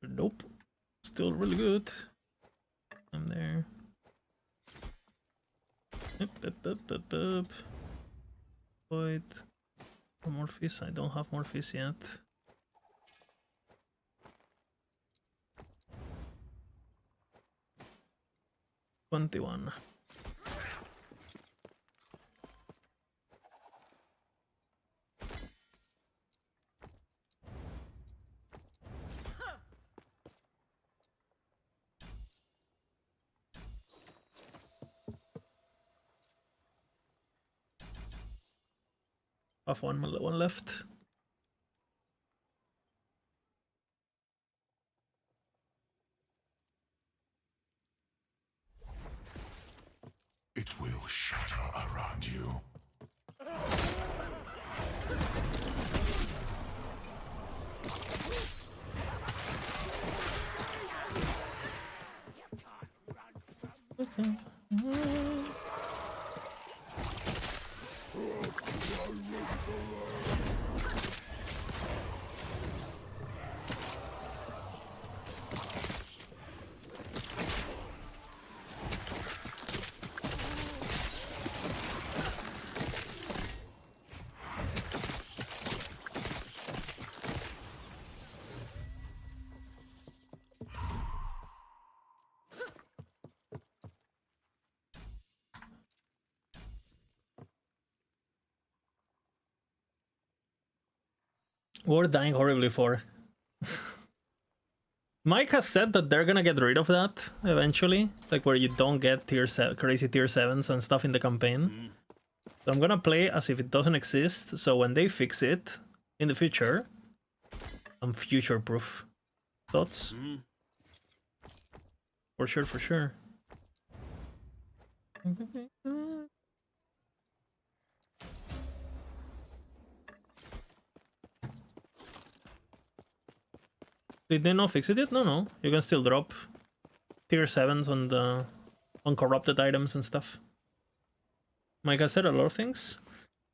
Nope. Still really good. I'm there. Up. Void. Morphis. I don't have Morphis yet. $21. Have one left. It will shatter around you. We're dying horribly for. Mike has said that they're gonna get rid of that eventually, like where you don't get crazy tier 7s and stuff in the campaign. So I'm gonna play as if it doesn't exist, so when they fix it in the future, I'm future-proof. Thoughts? For sure, for sure. Did they not fix it yet? No. You can still drop tier 7s on the uncorrupted items and stuff. Mike has said a lot of things.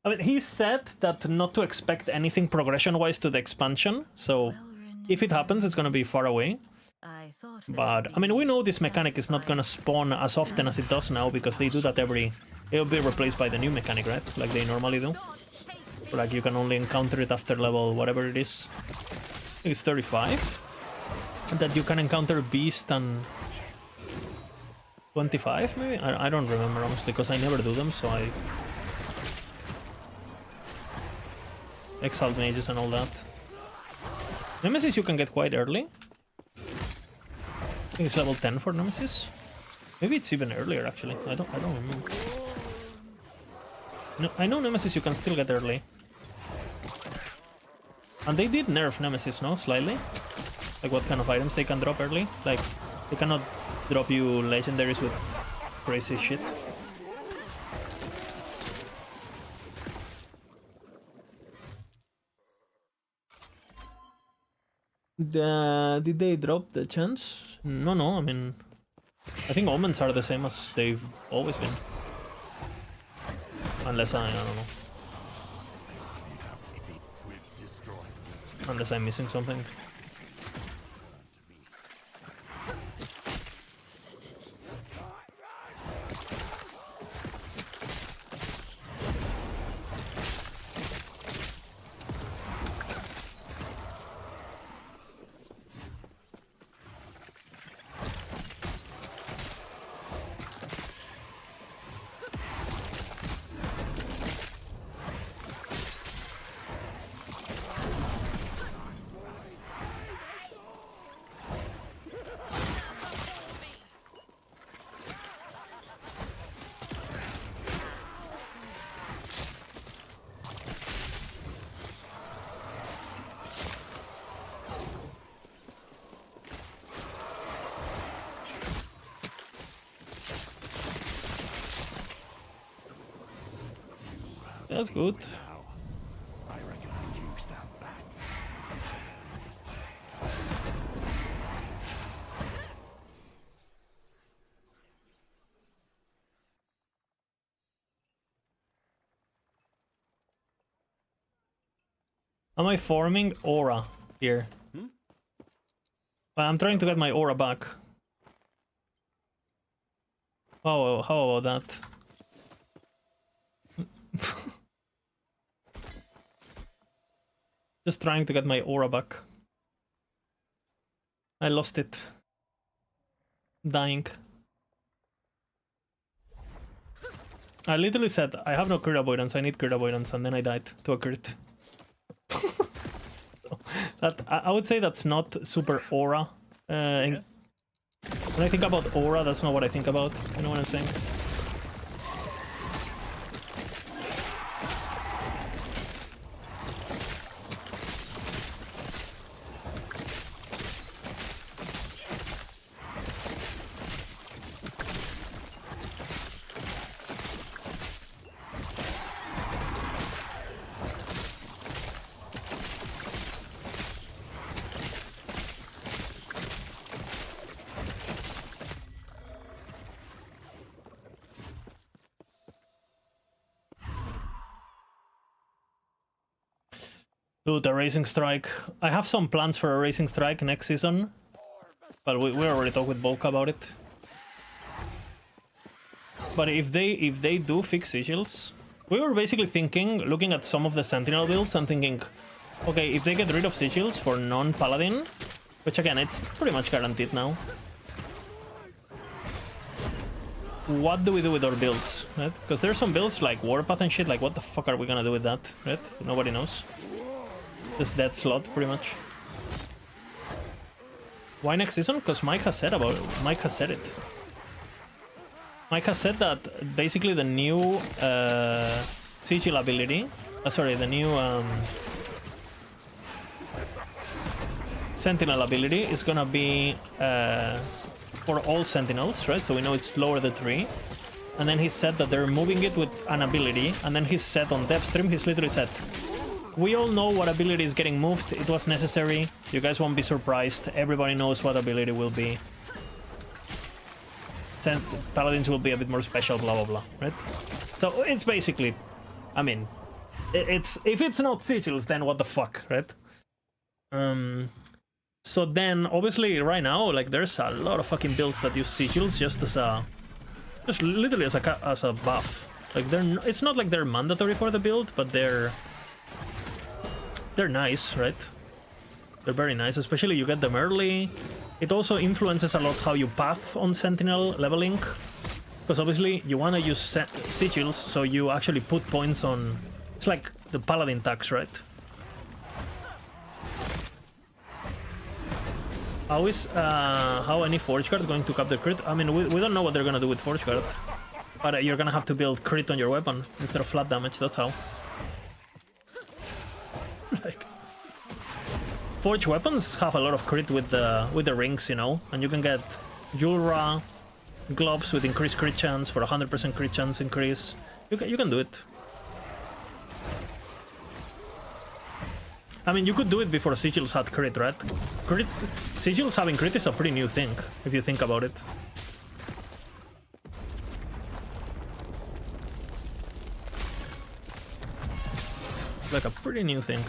I mean, he said that not to expect anything progression-wise to the expansion, so if it happens, it's gonna be far away. But, I mean, we know this mechanic is not gonna spawn as often as it does now, because they do that it'll be replaced by the new mechanic, right? Like they normally do. Like, you can only encounter it after level whatever it is. I think it's 35. And that you can encounter Beast and 25 maybe? I don't remember honestly, because I never do them, so I... Exiled Mages and all that. Nemesis you can get quite early. I think it's level 10 for Nemesis. Maybe it's even earlier actually, I don't remember. No, I know Nemesis you can still get early. And they did nerf Nemesis, no? Slightly. Like what kind of items they can drop early. Like, they cannot drop you legendaries with crazy shit. Did they drop the chance? No, I mean... I think omens are the same as they've always been. Unless I don't know. Unless I'm missing something. That's good. Am I farming aura here? I'm trying to get my aura back. Oh, how about that? Just trying to get my aura back. I lost it. Dying. I literally said, I have no crit avoidance, I need crit avoidance, and then I died to a crit. So that I would say that's not super aura. When I think about aura, that's not what I think about. You know what I'm saying? Dude, a Racing Strike. I have some plans for a Racing Strike next season, but we already talked with Volk about it. But if they do fix sigils, we were basically thinking, looking at some of the Sentinel builds and thinking, okay, if they get rid of sigils for non-Paladin, which again, it's pretty much guaranteed now, what do we do with our builds, right? Because there's some builds like Warpath and shit, like what the fuck are we gonna do with that, right? Nobody knows. Just that slot, pretty much. Why next season? Because Mike has said about it. Mike has said it. Mike has said that basically the new sigil ability, the new Sentinel ability is gonna be for all Sentinels, right? So we know it's lower the tree. And then he said that they're moving it with an ability, and then he said on dev stream, he's literally said, we all know what ability is getting moved, it was necessary, you guys won't be surprised, everybody knows what ability will be. Paladins will be a bit more special, blah blah blah, right? So it's basically, I mean, it's if it's not sigils, then what the fuck, right? So then, obviously, right now, like, there's a lot of fucking builds that use sigils just as a, just literally as a buff. Like, it's not like they're mandatory for the build, but they're nice, right? They're very nice, especially you get them early. It also influences a lot how you path on Sentinel leveling, because obviously you want to use sigils, so you actually put points on. It's like the Paladin tax, right? How any Forge Guard going to cap the crit? I mean, we don't know what they're gonna do with Forge Guard, but you're gonna have to build crit on your weapon instead of flat damage. That's how. Like, Forge weapons have a lot of crit with the rings, you know, and you can get Julra gloves with increased crit chance for 100% crit chance increase. You can do it. I mean, you could do it before sigils had crit, right? Sigils having crit is a pretty new thing, if you think about it. Like a pretty new thing.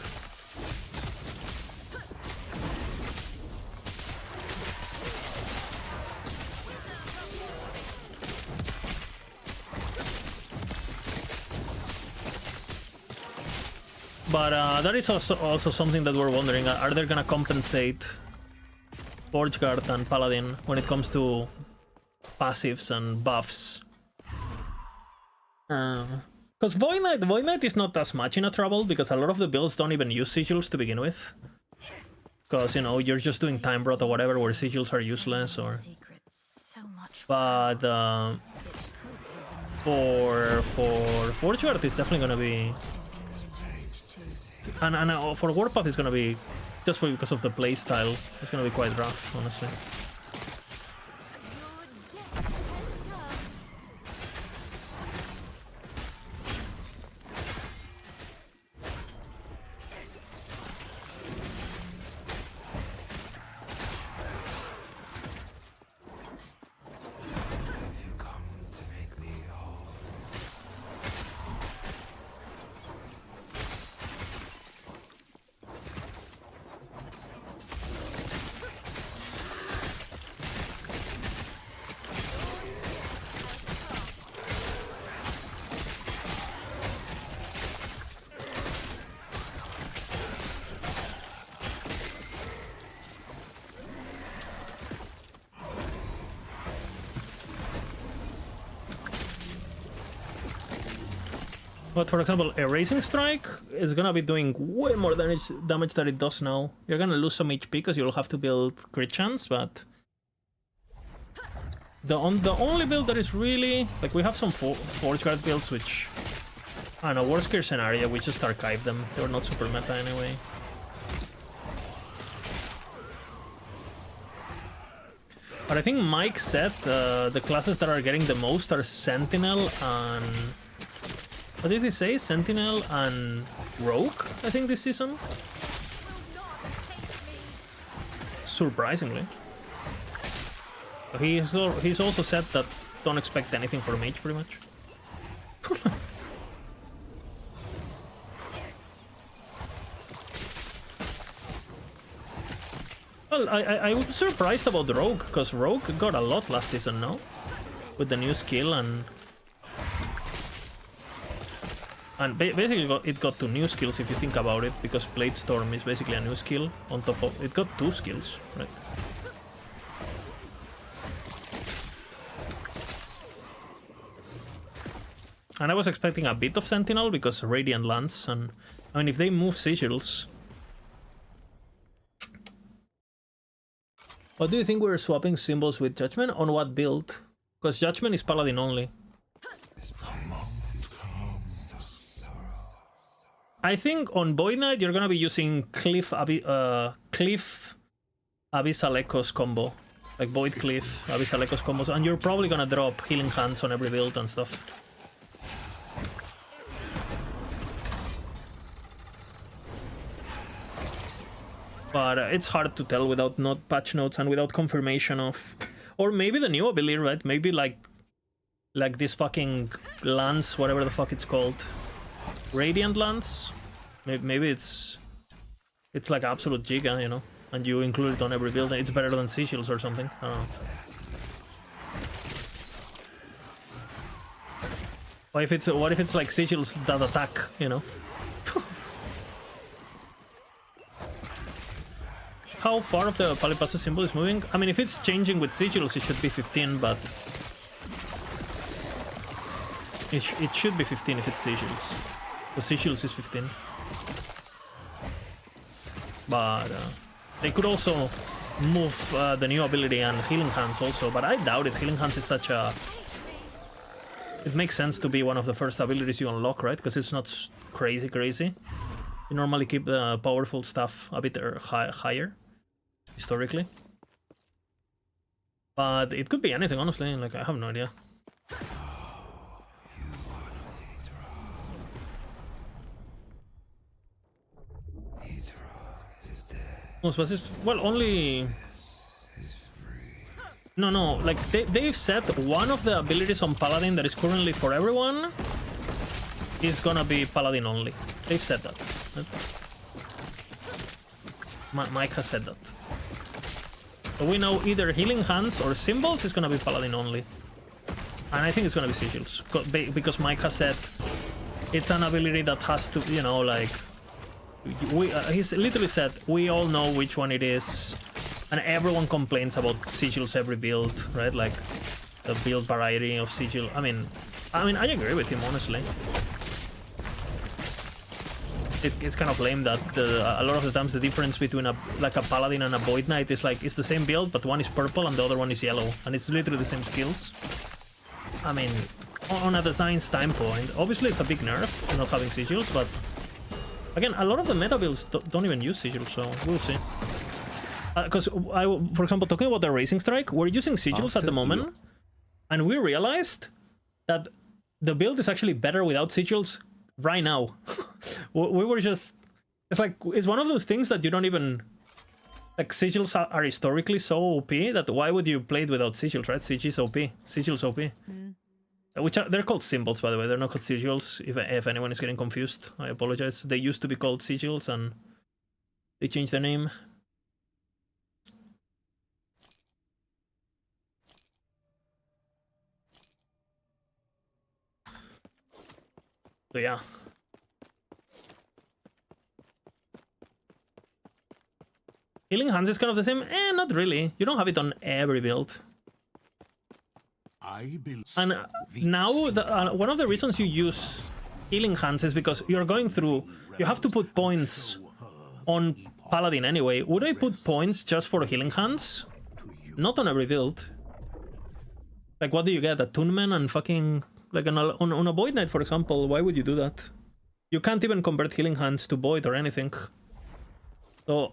But that is also something that we're wondering. Are they gonna compensate Forge Guard and Paladin when it comes to passives and buffs? Because Void Knight is not as much in a trouble, because a lot of the builds don't even use sigils to begin with. Because, you know, you're just doing Time Breath or whatever, where sigils are useless, or... But for Forge Guard, it's definitely gonna be... And for Warpath, it's gonna be, just because of the playstyle, it's gonna be quite rough, honestly. But for example, Erasing Strike is gonna be doing way more damage than it does now. You're gonna lose some HP because you'll have to build crit chance, but the only build that is really like, we have some Forge Guard builds which, I don't know, worst case scenario we just archive them. They're not super meta anyway. But I think Mike said the classes that are getting the most are Sentinel and... What did he say? Sentinel and Rogue, I think, this season? Surprisingly. He's also said that don't expect anything from Mage, pretty much. Well, I was surprised about Rogue, because Rogue got a lot last season, no? With the new skill and basically it got 2 new skills if you think about it, because Blade Storm is basically a new skill on top of... It got 2 skills, right? And I was expecting a bit of Sentinel because Radiant Lance, and I mean, if they move Sigils... What do you think we're swapping symbols with Judgment? On what build? Because Judgment is Paladin only. I think on Void Knight you're gonna be using Cliff Abyssal Echoes combo. Like Void Cliff, Abyssal Echoes combos, and you're probably gonna drop Healing Hands on every build and stuff. But it's hard to tell without patch notes and without confirmation of... Or maybe the new ability, right? Maybe like this fucking Lance, whatever the fuck it's called. Radiant Lance? Maybe it's like absolute Giga, you know? And you include it on every build, and it's better than Sigils or something. I don't know. What if it's like Sigils that attack, you know? How far of the Palipasu symbol is moving? I mean, if it's changing with Sigils, it should be 15, but... It should be 15 if it's Sigils. The Sigils is 15. But they could also move the new ability and Healing Hands also, but I doubt it. Healing Hands is such a... It makes sense to be one of the first abilities you unlock, right? Because it's not crazy. You normally keep the powerful stuff a bit higher, historically. But it could be anything, honestly. Like, I have no idea. Well, only... No, like, they've said one of the abilities on Paladin that is currently for everyone is gonna be Paladin only. They've said that. Mike has said that. So we know either Healing Hands or Symbols is gonna be Paladin only. And I think it's gonna be Sigils. Because Mike has said it's an ability that has to, you know, like... he's literally said, we all know which one it is. And everyone complains about Sigils every build, right? Like, the build variety of Sigil. I mean, I agree with him, honestly. It's kind of lame that a lot of the times the difference between a Paladin and a Void Knight is like, it's the same build, but one is purple and the other one is yellow. And it's literally the same skills. I mean, on a design standpoint, obviously it's a big nerf, not having Sigils, but... Again, a lot of the meta builds don't even use Sigils, so we'll see. Because, for example, talking about the Erasing Strike, we're using Sigils at the moment, and we realized that the build is actually better without Sigils right now. We were just... It's like, it's one of those things that you don't even... Like, Sigils are historically so OP that why would you play it without Sigils, right? Sigils OP. Sigils OP. Which they're called Symbols, by the way. They're not called Sigils, if anyone is getting confused. I apologize. They used to be called Sigils, and they changed their name. So yeah. Healing Hands is kind of the same? Not really. You don't have it on every build. And now, one of the reasons you use healing hands is because you're going through... You have to put points on Paladin anyway. Would I put points just for healing hands? Not on every build. Like, what do you get? Attunement and fucking... Like, on a Void Knight, for example, why would you do that? You can't even convert healing hands to Void or anything. So,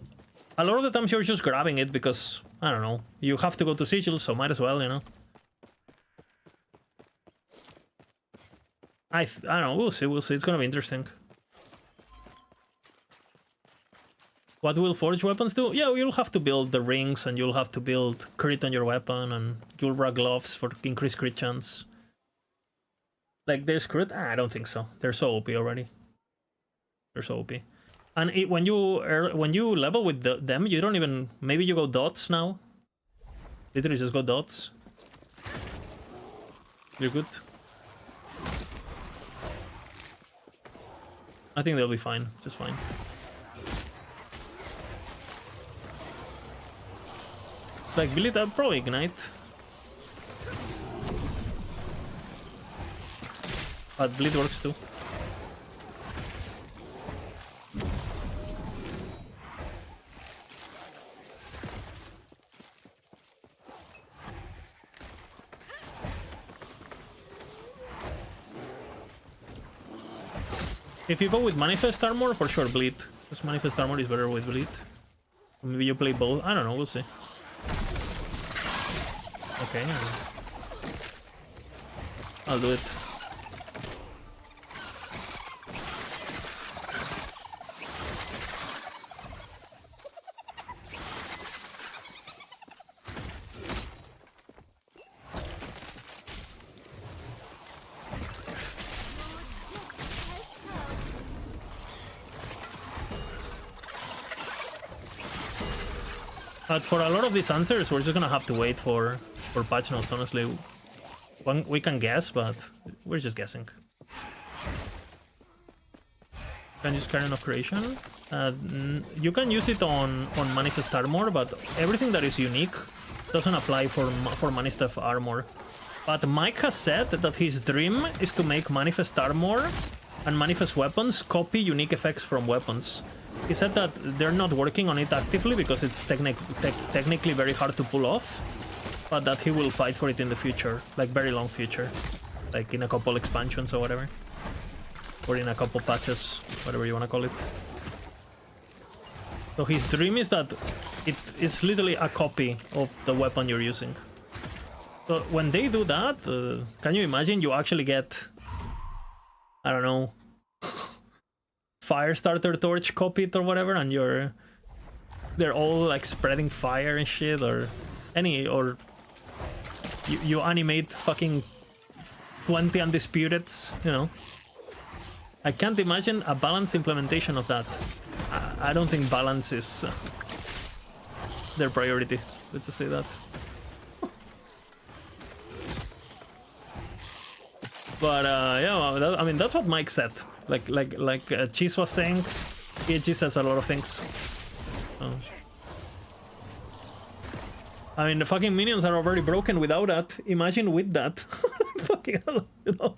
a lot of the times you're just grabbing it because, I don't know, you have to go to Sigil, so might as well, you know? I don't know, we'll see, it's gonna be interesting. What will Forge weapons do? Yeah, you'll have to build the rings, and you'll have to build crit on your weapon, and Julbra gloves for increased crit chance. Like, there's crit? I don't think so. They're so OP already. They're so OP. And when you level with them, you don't even... Maybe you go dots now. Literally just go dots. You're good. I think they'll be fine. Just fine. Like, will it Pro Ignite? But Bleed works too. If you go with Manifest Armor, for sure Bleed. Because Manifest Armor is better with Bleed. Maybe you play both. I don't know, we'll see. Okay. I'll do it. But for a lot of these answers, we're just gonna have to wait for patch notes, honestly. We can guess, but we're just guessing. Can use Carrion of Creation. You can use it on Manifest Armor, but everything that is unique doesn't apply for Manifest Armor. But Mike has said that his dream is to make Manifest Armor and Manifest Weapons copy unique effects from weapons. He said that they're not working on it actively because it's technically very hard to pull off, but that he will fight for it in the future, like very long future, like in a couple expansions or whatever, or in a couple patches, whatever you want to call it. So his dream is that it is literally a copy of the weapon you're using. So when they do that, can you imagine you actually get, I don't know, Firestarter Torch copied or whatever, and they're all like spreading fire and shit, or you animate fucking 20 Undisputeds, you know. I can't imagine a balanced implementation of that. I don't think balance is their priority. Let's just say that. But yeah, I mean that's what Mike said. Like Cheese was saying, EG says a lot of things. I mean, the fucking minions are already broken without that. Imagine with that. Fucking hell, you know?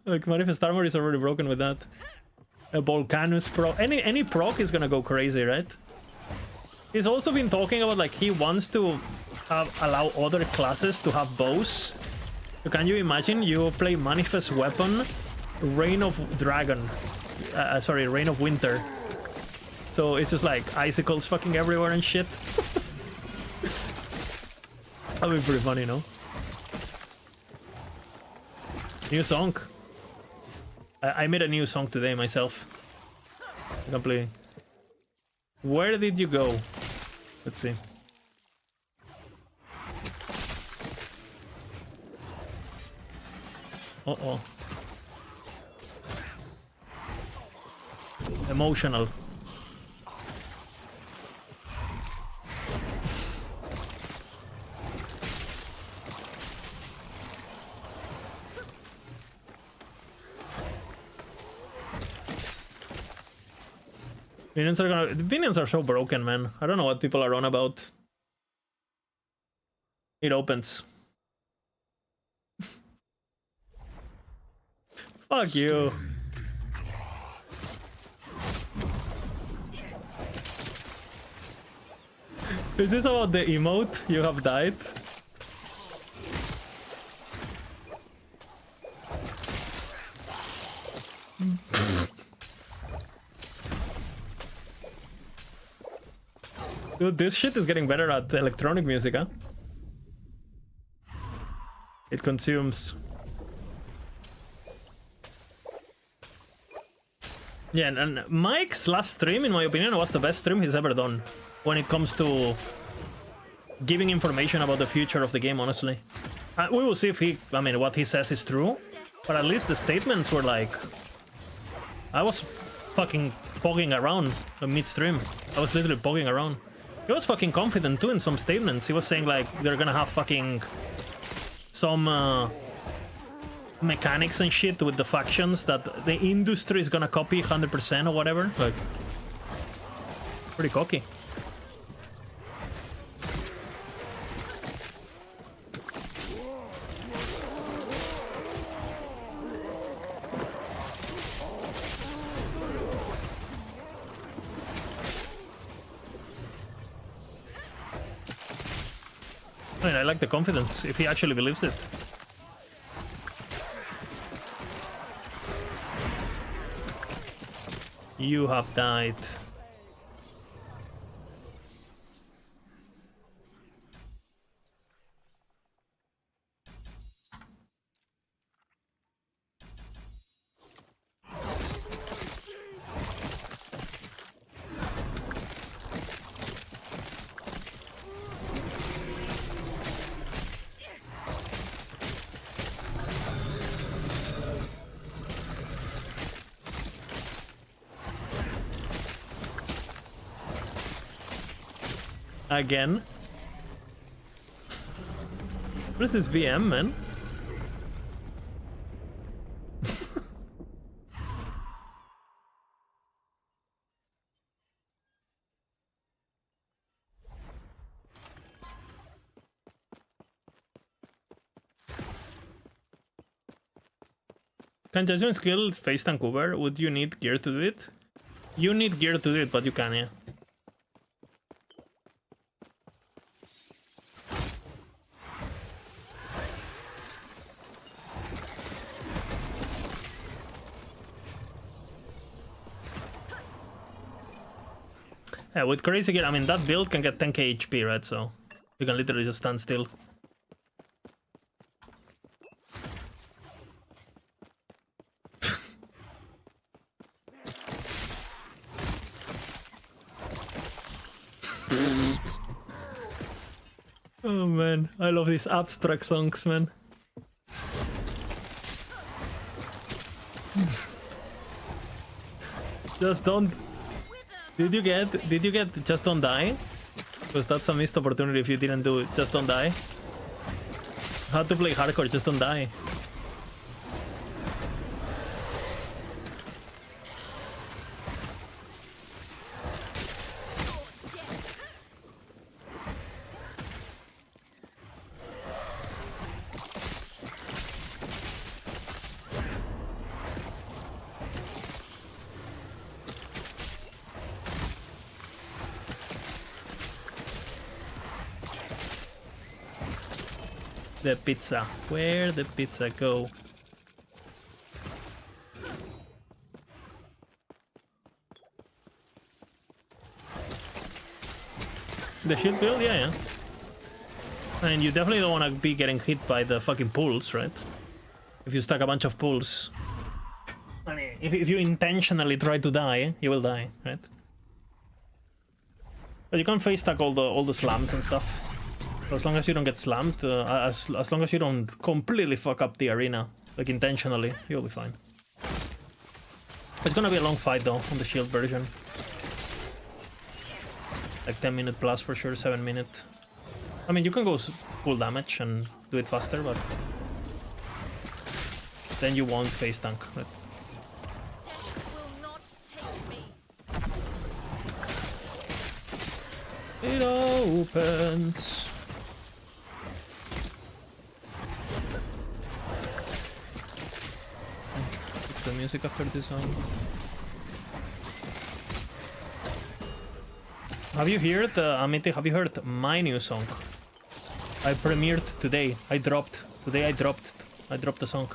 Like, Manifest Armor is already broken with that. A Volcanus proc. Any proc is gonna go crazy, right? He's also been talking about, like, he wants to allow other classes to have bows. So can you imagine you play Manifest Weapon, Reign of Dragon, sorry, Reign of Winter. So it's just like icicles fucking everywhere and shit. That'd be pretty funny, no? New song. I made a new song today myself. I can play. Where did you go? Let's see. Uh-oh. Emotional. Minions are so broken, man. I don't know what people are on about. It opens. Fuck you. Is this about the emote? You have died? Dude, this shit is getting better at electronic music, huh? It consumes. Yeah, and Mike's last stream, in my opinion, was the best stream he's ever done when it comes to giving information about the future of the game, honestly. We will see if what he says is true, but at least the statements were like... I was fucking pogging around mid-stream. I was literally pogging around. He was fucking confident too in some statements. He was saying like, they're gonna have fucking... some... mechanics and shit with the factions that the industry is gonna copy 100% or whatever. Like, pretty cocky. I mean, I like the confidence if he actually believes it. You have died. Again. What is this VM, man? Can Judgment skill face tank Uber? Would you need gear to do it? You need gear to do it, but you can, yeah. Yeah, with Crazy Gear, I mean, that build can get 10k HP, right? So you can literally just stand still. Oh man, I love these abstract songs, man. Just don't... Did you get Just Don't Die? Because that's a missed opportunity if you didn't do it. Just Don't Die. How to play hardcore, Just Don't Die. The pizza. Where'd the pizza go? The shield build? Yeah. I mean, you definitely don't want to be getting hit by the fucking pulls, right? If you stack a bunch of pulls. I mean, if you intentionally try to die, you will die, right? But you can face stack all the slams and stuff. As long as you don't get slammed, as long as you don't completely fuck up the arena, like intentionally, you'll be fine. It's gonna be a long fight though, on the shield version. Like 10 minute plus for sure, 7 minute. I mean, you can go full damage and do it faster, but then you won't face tank, right? It opens. The music after this song. Have you heard, Amity, have you heard my new song? I premiered today. I dropped the song.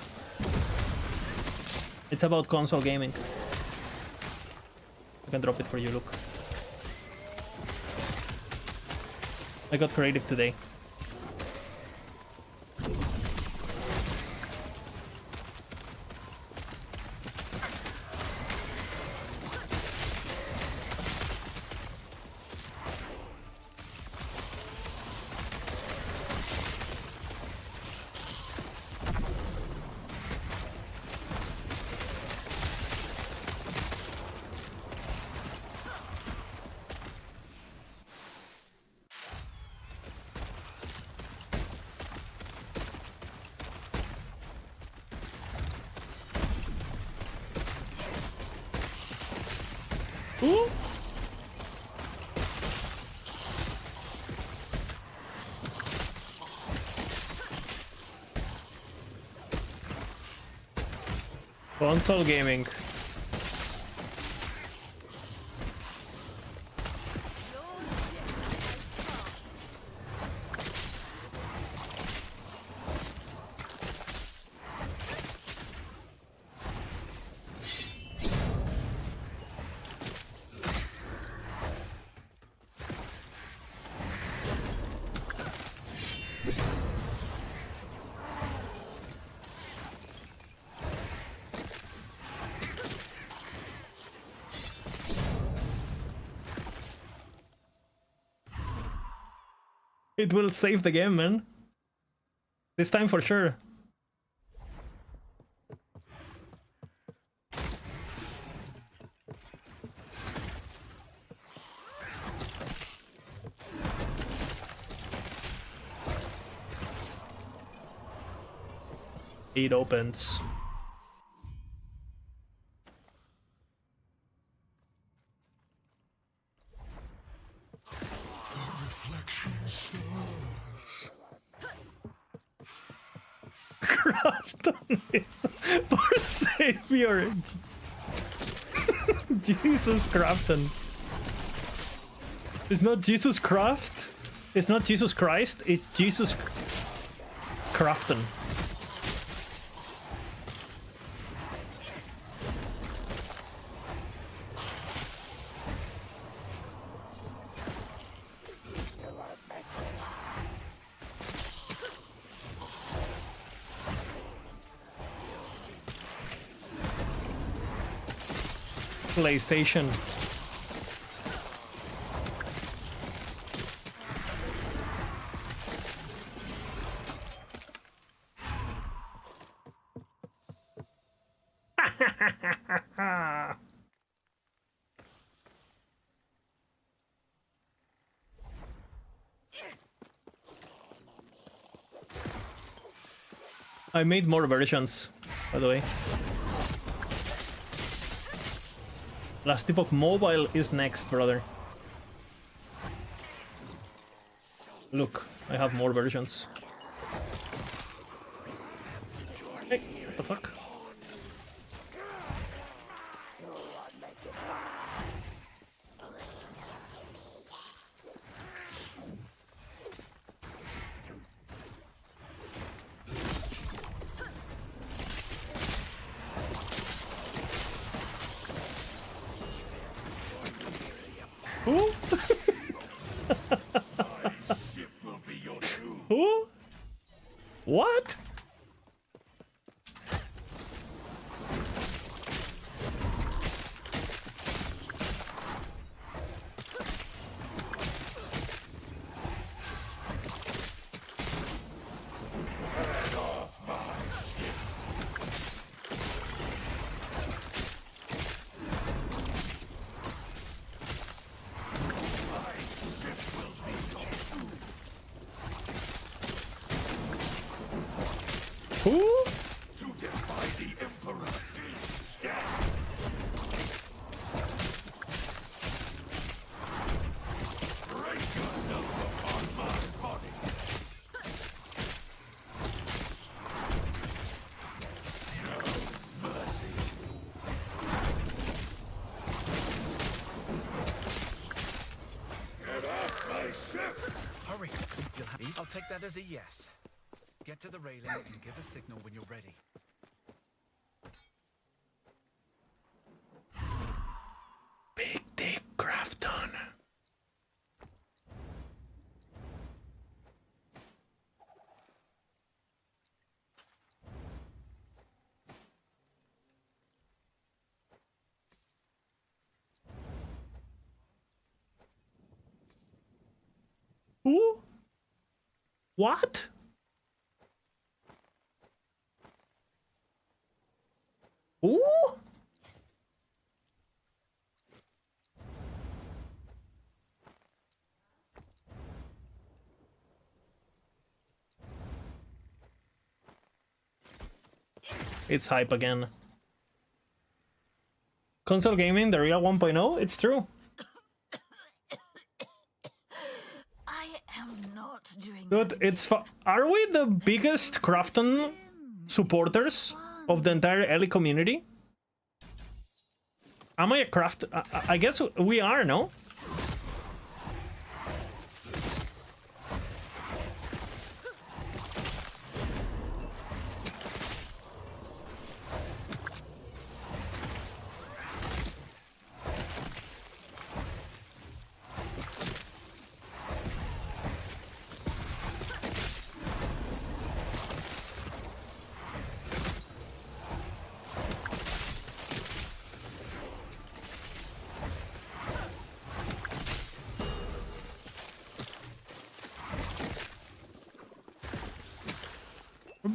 It's about console gaming. I can drop it for you, look. I got creative today. Ooh. Console gaming. It will save the game, man. This time for sure. It opens. Crafton is for savior. Jesus Crafton. It's not Jesus Craft. It's not Jesus Christ. It's Jesus Crafton. PlayStation. I made more versions, by the way. Last Epoch Mobile is next, brother. Look, I have more versions. Hey, what the fuck? Who? Who? What? Who? To defy the Emperor. Break yourself upon my body. No mercy. that as a yes. Get to the railing and give a signal when you're ready. Big Dick Crafton. Who? What? Who? It's hype again. Console gaming, the real 1.0? It's true. I am not doing Dude, it's are we the biggest Crafton supporters of the entire Ellie community? Am I a craft? I guess we are, no?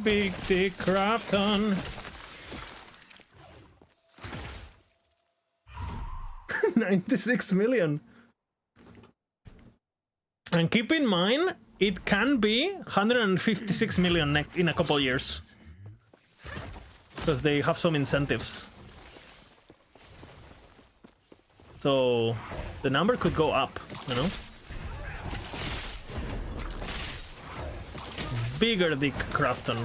Big Dick Crafton. 96 million. And keep in mind, it can be 156 million in a couple years. Because they have some incentives. So the number could go up, you know? Bigger Dick Crafton.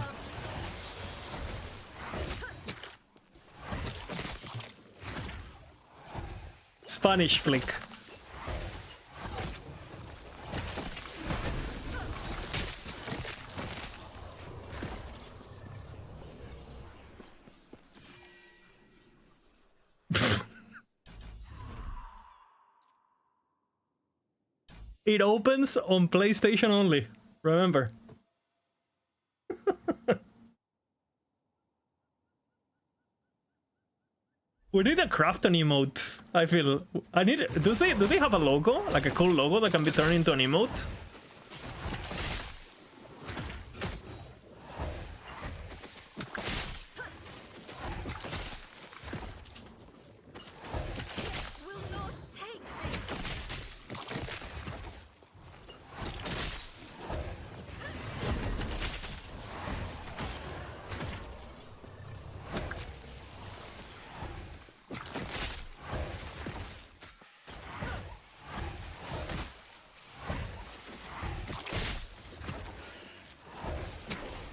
Spanish flick. It opens on PlayStation only, remember. We need a Crafton emote. I feel I need. Do they have a logo, like a cool logo that can be turned into an emote?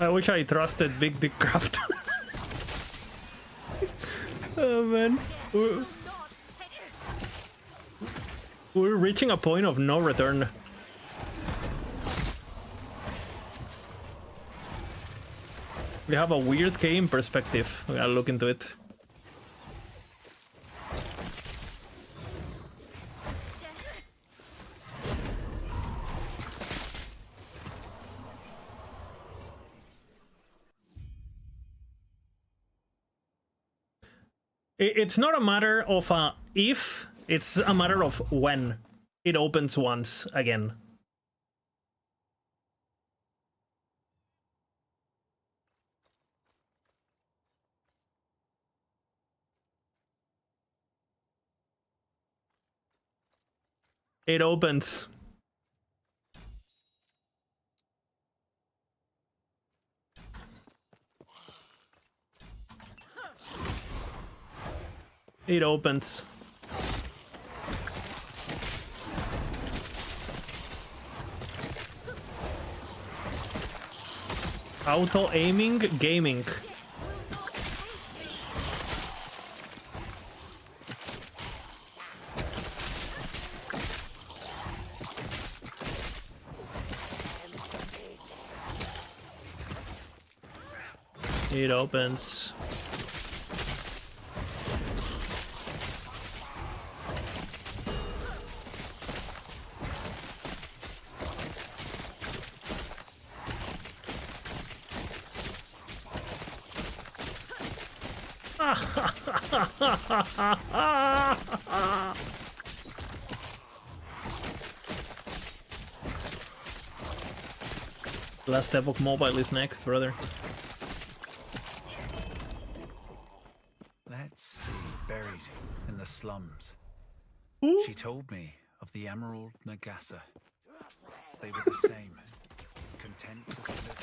I wish I trusted Big Dick Crafton. Oh man. We're reaching a point of no return. We have a weird game perspective. We gotta look into it. It's not a matter of if, it's a matter of when it opens once again. It opens. It opens. Auto-aiming gaming. It opens. Last Epoch Mobile is next, brother. Let's see, buried in the slums. Ooh. She told me of the Emerald Nagasa. They were the same, content to slip.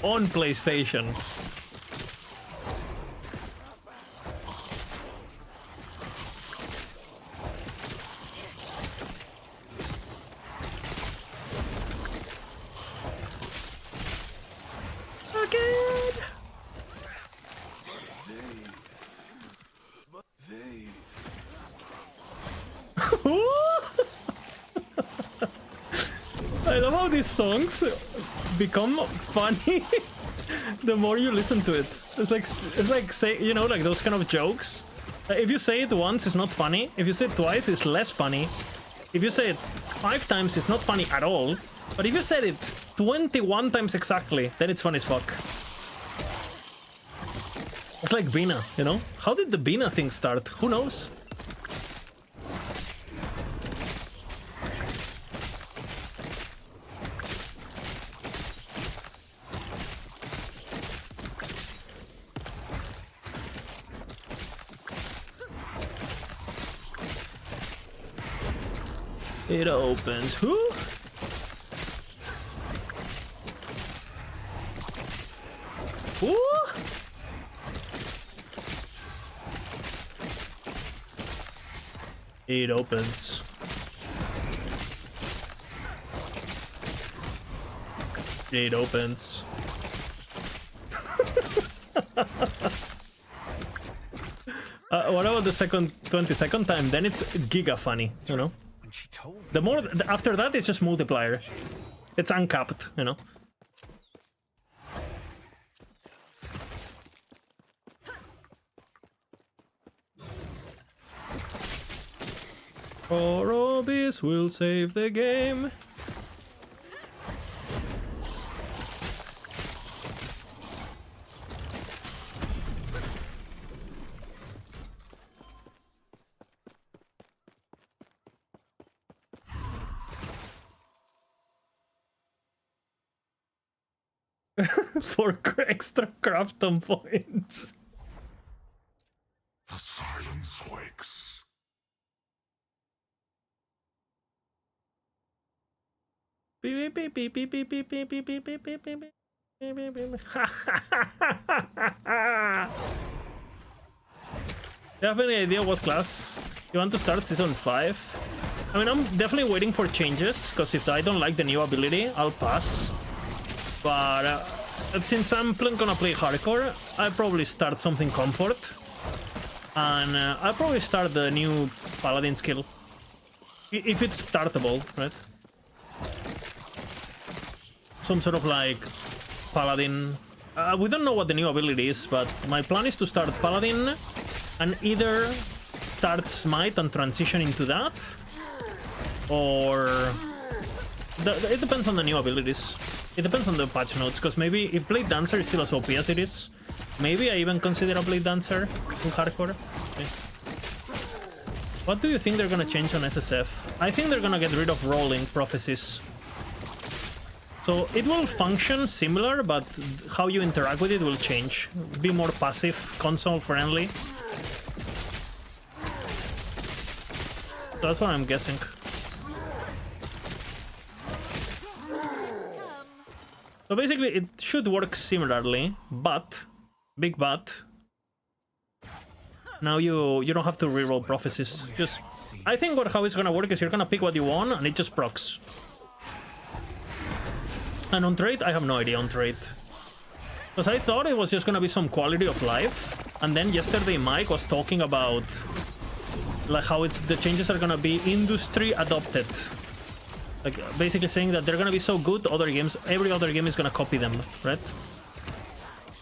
On PlayStation. I love how these songs become funny the more you listen to it. It's like say, you know, like those kind of jokes. If you say it once, it's not funny. If you say it twice, it's less funny. If you say it 5 times, it's not funny at all. But if you said it 21 times exactly, then it's funny as fuck. It's like Bina, you know? How did the Bina thing start? Who knows? It opens. Who? Who? It opens. It opens. What about the 22nd time? Then it's giga funny, you know? The more after that, it's just multiplier. It's uncapped, you know. Orobis will save the game. For extra crafton points. The silence wakes. Beep beep beep beep beep beep beep beep beep beep beep beep beep. Do you have any idea what class you want to start season 5? I mean, I'm definitely waiting for changes, because if I don't like the new ability, I'll pass. But since I'm gonna play hardcore, I'll probably start something comfort. And I'll probably start the new paladin skill. If it's startable, right? Some sort of like paladin. We don't know what the new ability is, but my plan is to start paladin and either start smite and transition into that, or it depends on the new abilities. It depends on the patch notes, because maybe if Blade Dancer is still as OP as it is, maybe I even consider a Blade Dancer in hardcore. Okay. What do you think they're gonna change on SSF? I think they're gonna get rid of rolling prophecies. So it will function similar, but how you interact with it will change. Be more passive, console friendly. That's what I'm guessing. So basically, it should work similarly, but big but. Now you don't have to reroll prophecies. Just, I think how it's gonna work is you're gonna pick what you want, and it just procs. And on trade, I have no idea on trade. Because I thought it was just gonna be some quality of life, and then yesterday Mike was talking about like how the changes are gonna be industry adopted. Like basically saying that they're gonna be so good, every other game is gonna copy them, right?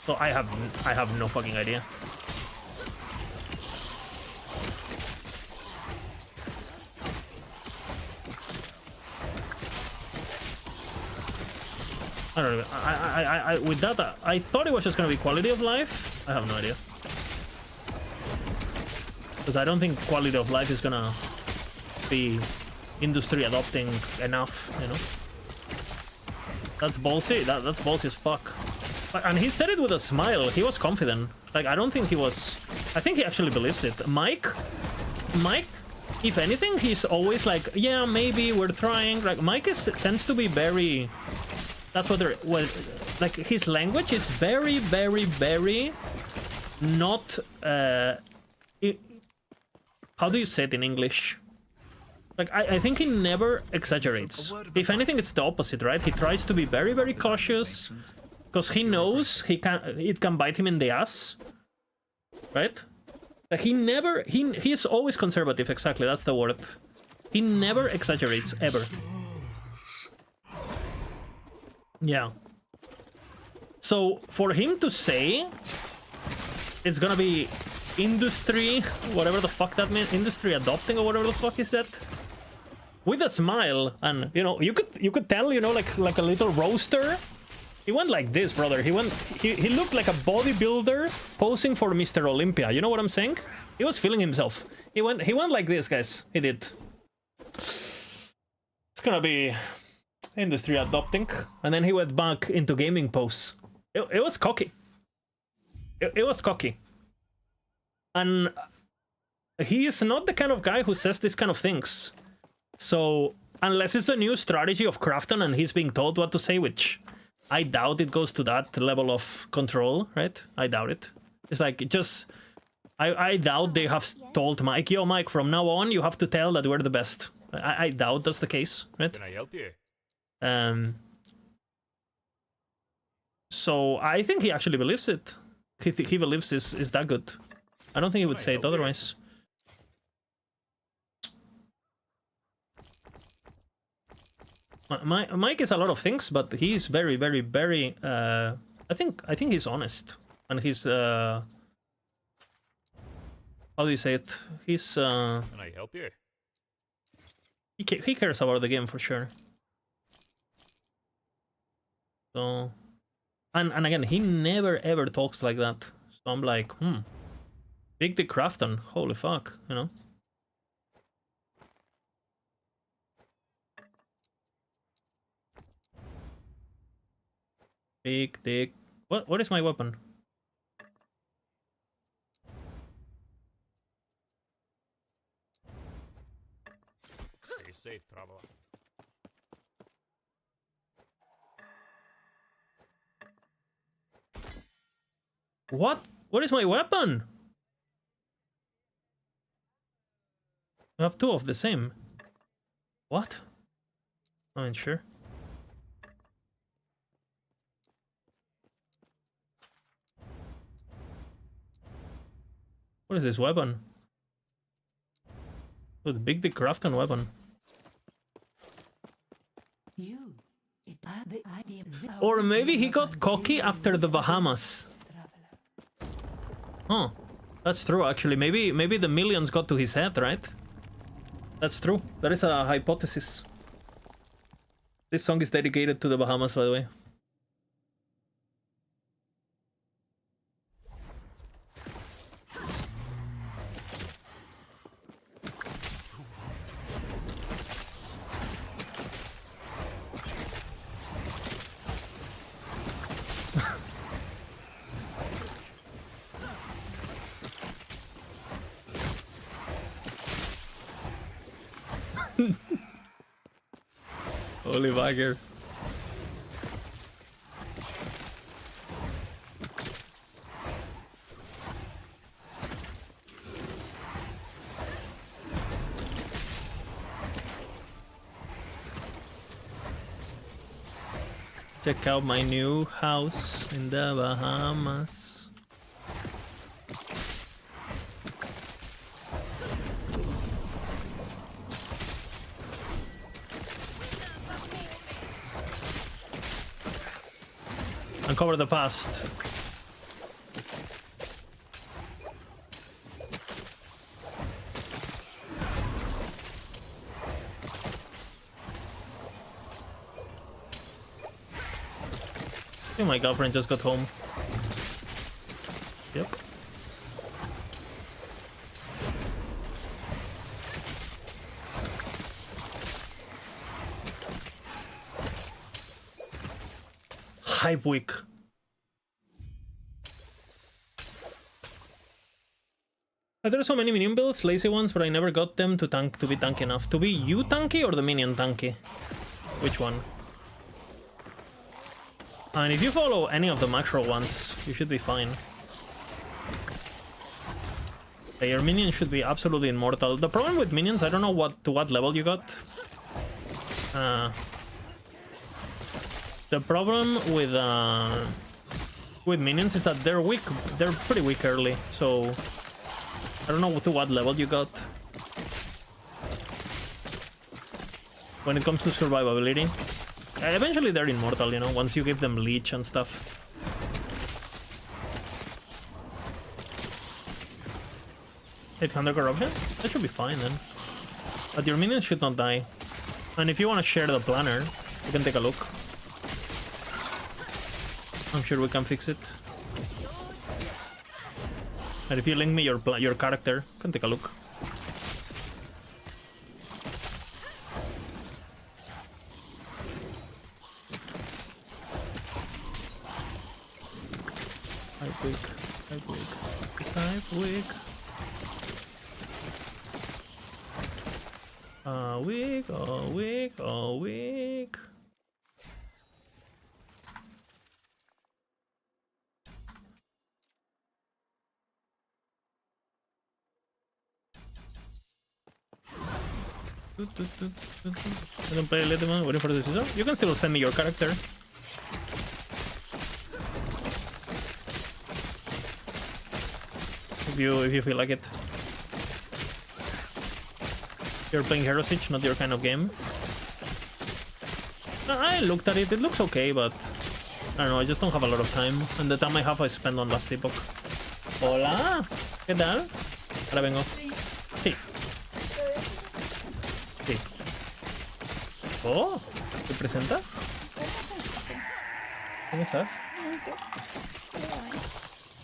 So I have no fucking idea. I don't know. With that, I thought it was just gonna be quality of life. I have no idea. Because I don't think quality of life is gonna be industry adopting enough, you know? That's ballsy. That's ballsy as fuck. And he said it with a smile. He was confident. Like, I don't think he was... I think he actually believes it. Mike, if anything, he's always like, yeah, maybe we're trying. Like, Mike tends to be very... That's what they're... Well, like, his language is very, very, very not... how do you say it in English? Like, I think he never exaggerates. If anything, it's the opposite, right? He tries to be very, very cautious because he knows it can bite him in the ass, right? Like, he's always conservative. Exactly, that's the word. He never exaggerates ever. Yeah. So for him to say it's gonna be industry, whatever the fuck that means, industry adopting or whatever the fuck is that, with a smile, and you know, you could tell, you know, like a little roaster. He went like this, brother. He looked like a bodybuilder posing for Mr. Olympia. You know what I'm saying? He was feeling himself. He went like this, guys. He did. It's gonna be industry adopting, and then he went back into gaming pose. It was cocky. It was cocky. And he is not the kind of guy who says these kind of things. So, unless it's the new strategy of Krafton and he's being told what to say, which I doubt it goes to that level of control, right? I doubt it. It's like, just... I doubt they have told Mike, yo, Mike, from now on, you have to tell that we're the best. I doubt that's the case, right? Can I help you? So, I think he actually believes it. He believes is that good. I don't think he would say it otherwise. Mike is a lot of things, but he's very, very, very... I think he's honest. And he's... how do you say it? He's... Can I help you? He cares about the game for sure. So... And again, he never ever talks like that. So I'm like, Big Dick Krafton, holy fuck, you know? Big Dick... What is my weapon? Stay safe, traveler. What? What is my weapon? I have two of the same. What? I ain't sure. What is this weapon? Oh, the Big Dick Krafton weapon. Or maybe he got cocky after the Bahamas. Huh. That's true, actually. Maybe the millions got to his head, right? That's true. That is a hypothesis. This song is dedicated to the Bahamas, by the way. Holy bagger. Check out my new house in the Bahamas. Uncover the past. I think my girlfriend just got home. Yep. Hype week. There are so many minion builds, lazy ones, but I never got them to be tanky enough. To be you tanky or the minion tanky? Which one? And if you follow any of the macro ones, you should be fine. Your minion should be absolutely immortal. The problem with minions, I don't know what level you got. The problem with minions is that they're weak. They're pretty weak early, so I don't know to what level you got. When it comes to survivability. Eventually they're immortal, you know, once you give them leech and stuff. $800 corruption? That should be fine then. But your minions should not die. And if you want to share the planner, you can take a look. I'm sure we can fix it. And if you link me your character, you can take a look. All week. I don't play Letterman, waiting for the decision. You can still send me your character. If you feel like it. You're playing Hero Siege, not your kind of game. I looked at it, it looks okay, but I don't know, I just don't have a lot of time. And the time I have I spend on Last Epoch. Hola, ¿qué tal? Ahora vengo. Sí. Sí. Oh, ¿te presentas? ¿Cómo estás?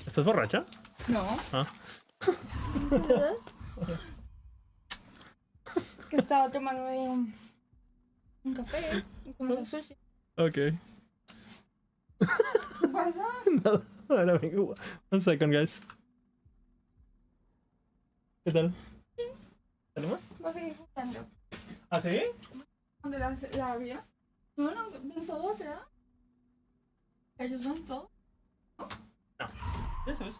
¿Estás borracha? No. Ah. Que estaba tomando un café y comemos sushi. Ok. ¿Qué pasa? Nada, ahora vengo. One second, guys. ¿Qué tal? Sí. ¿Salimos? Voy a seguir jugando. ¿Ah, sí? ¿Dónde la había? No, ven todo atrás. Ellos van todo. No. Ya sabes.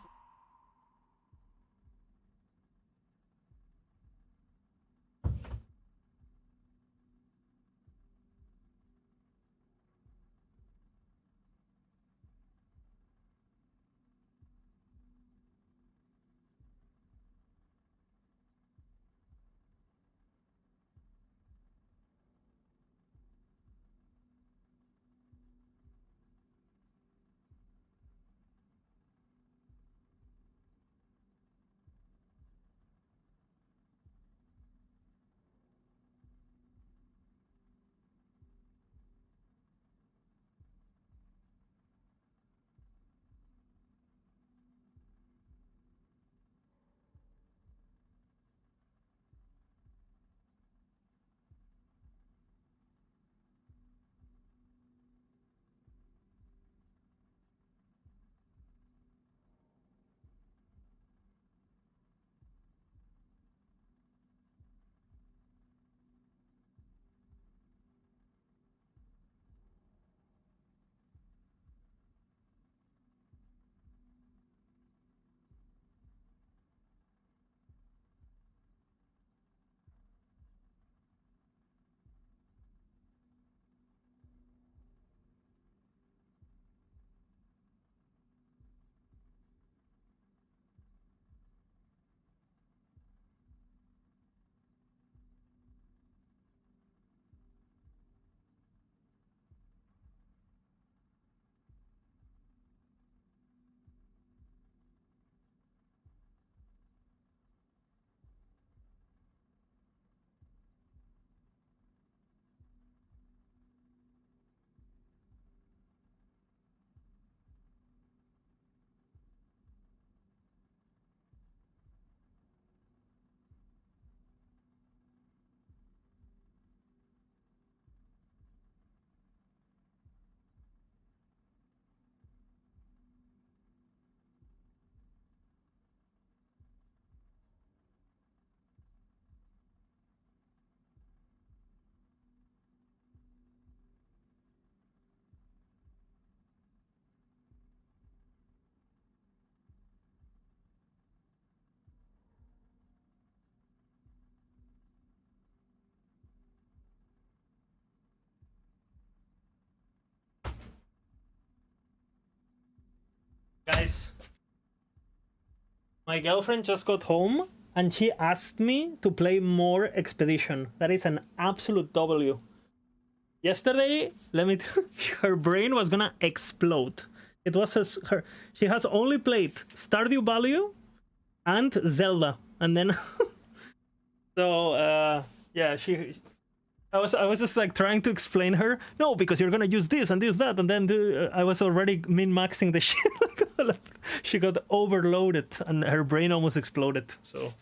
Guys, my girlfriend just got home and she asked me to play more Expedition. That is an absolute W. Yesterday, her brain was gonna explode. It was she has only played Stardew Valley and Zelda, and then so yeah, I was just like trying to explain her, no, because you're gonna use this and this that, and then I was already min-maxing the shit. She got overloaded and her brain almost exploded. So.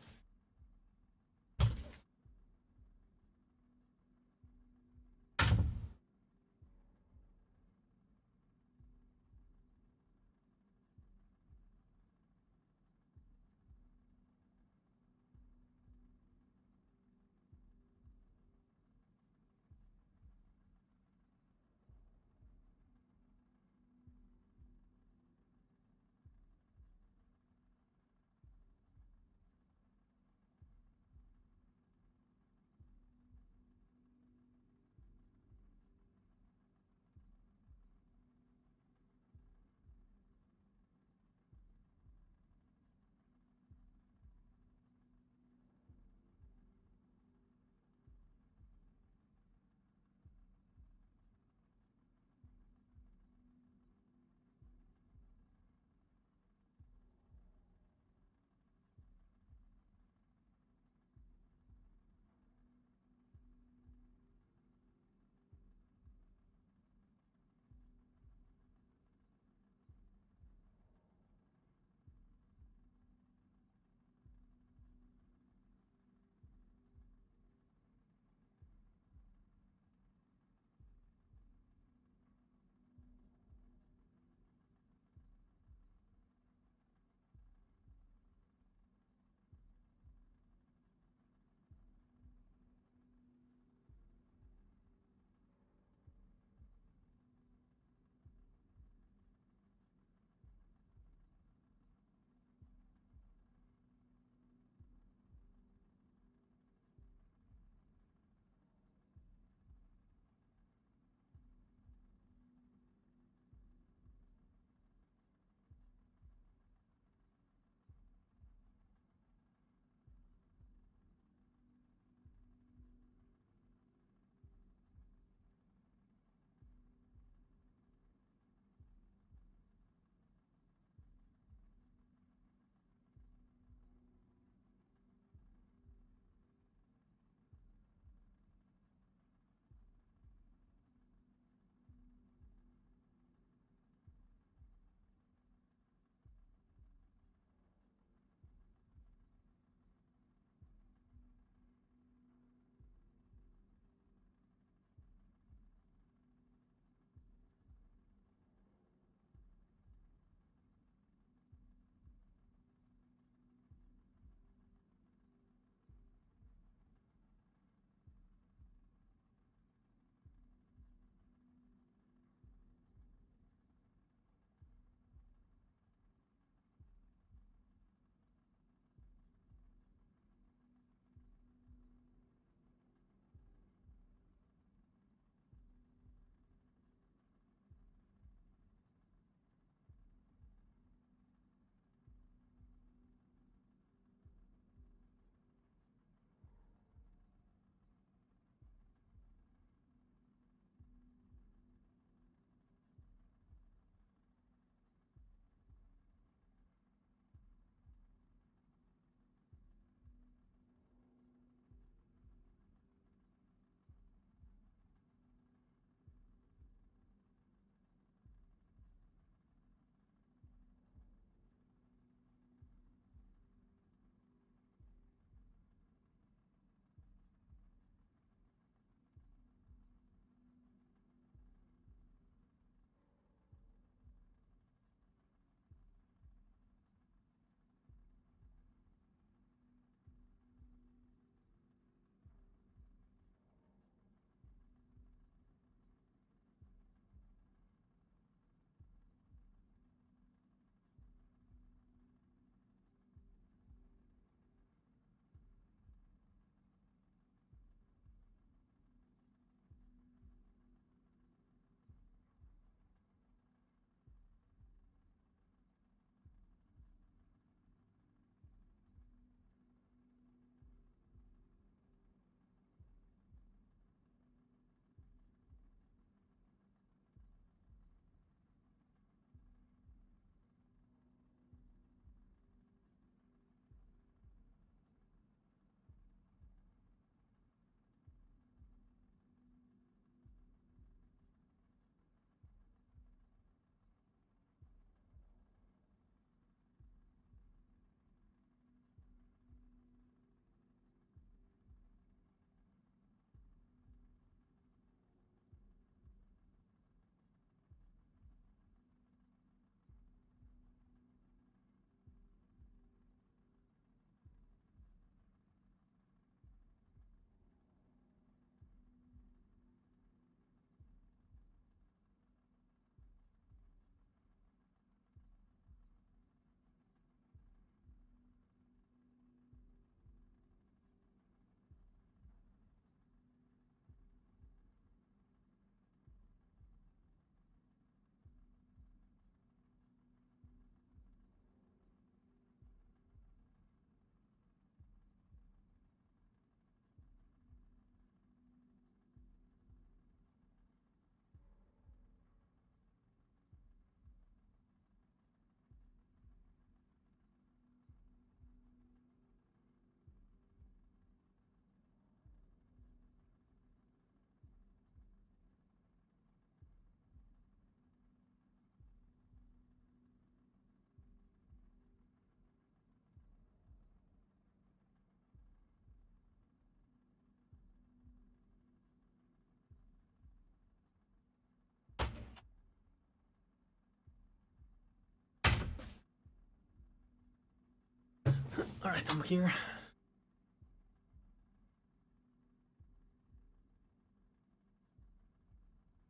Alright, I'm here.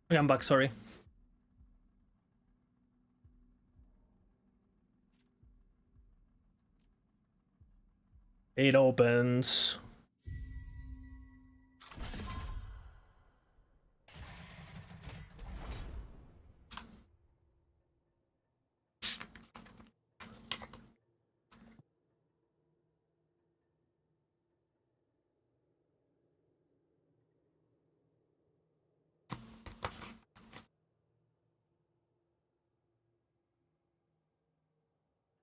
Okay, I'm back, sorry. It opens.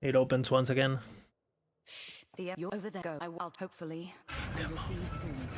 It opens once again. You're over there. Go. I will. Hopefully, I will see you soon.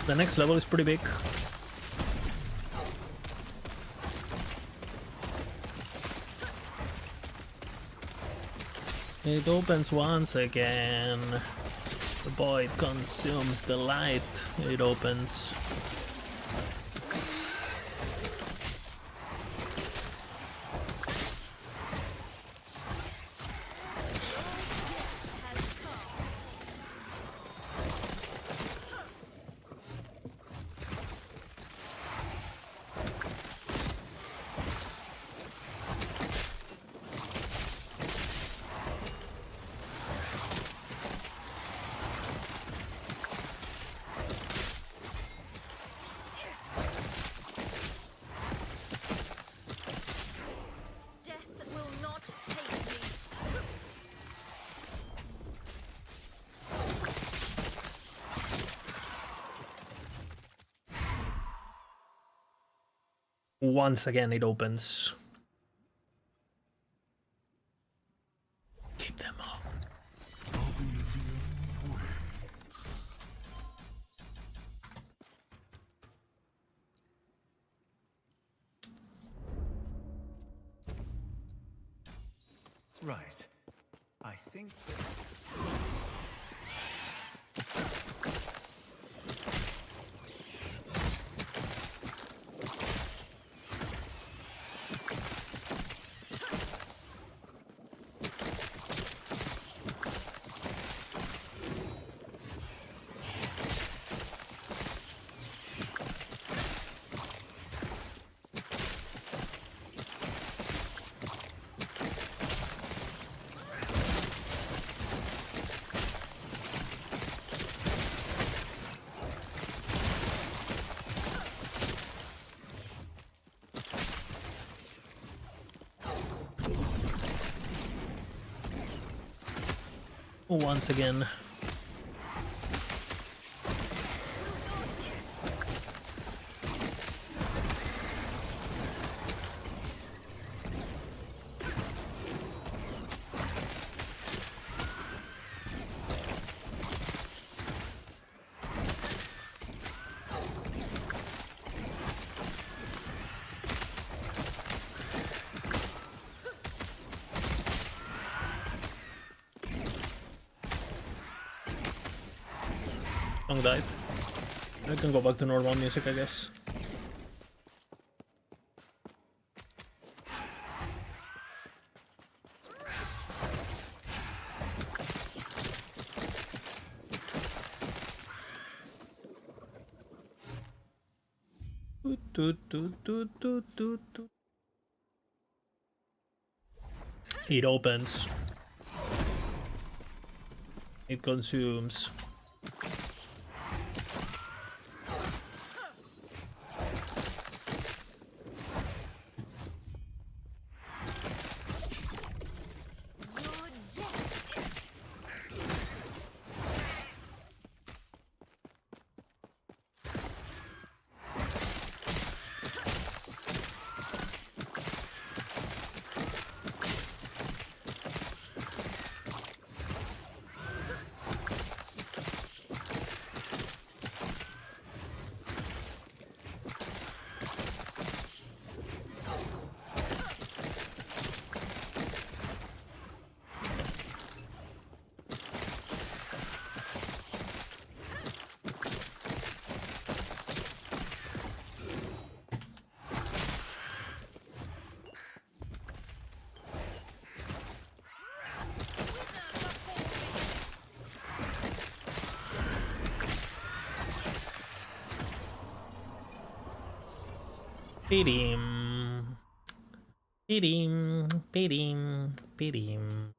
The next level is pretty big. It opens once again. The void consumes the light. It opens. Once again it opens. Keep them up. Right. I think that... Once again. Song died. I can go back to normal music, I guess. It opens. It consumes. Pidim. Pidim. Pidim. Pidim.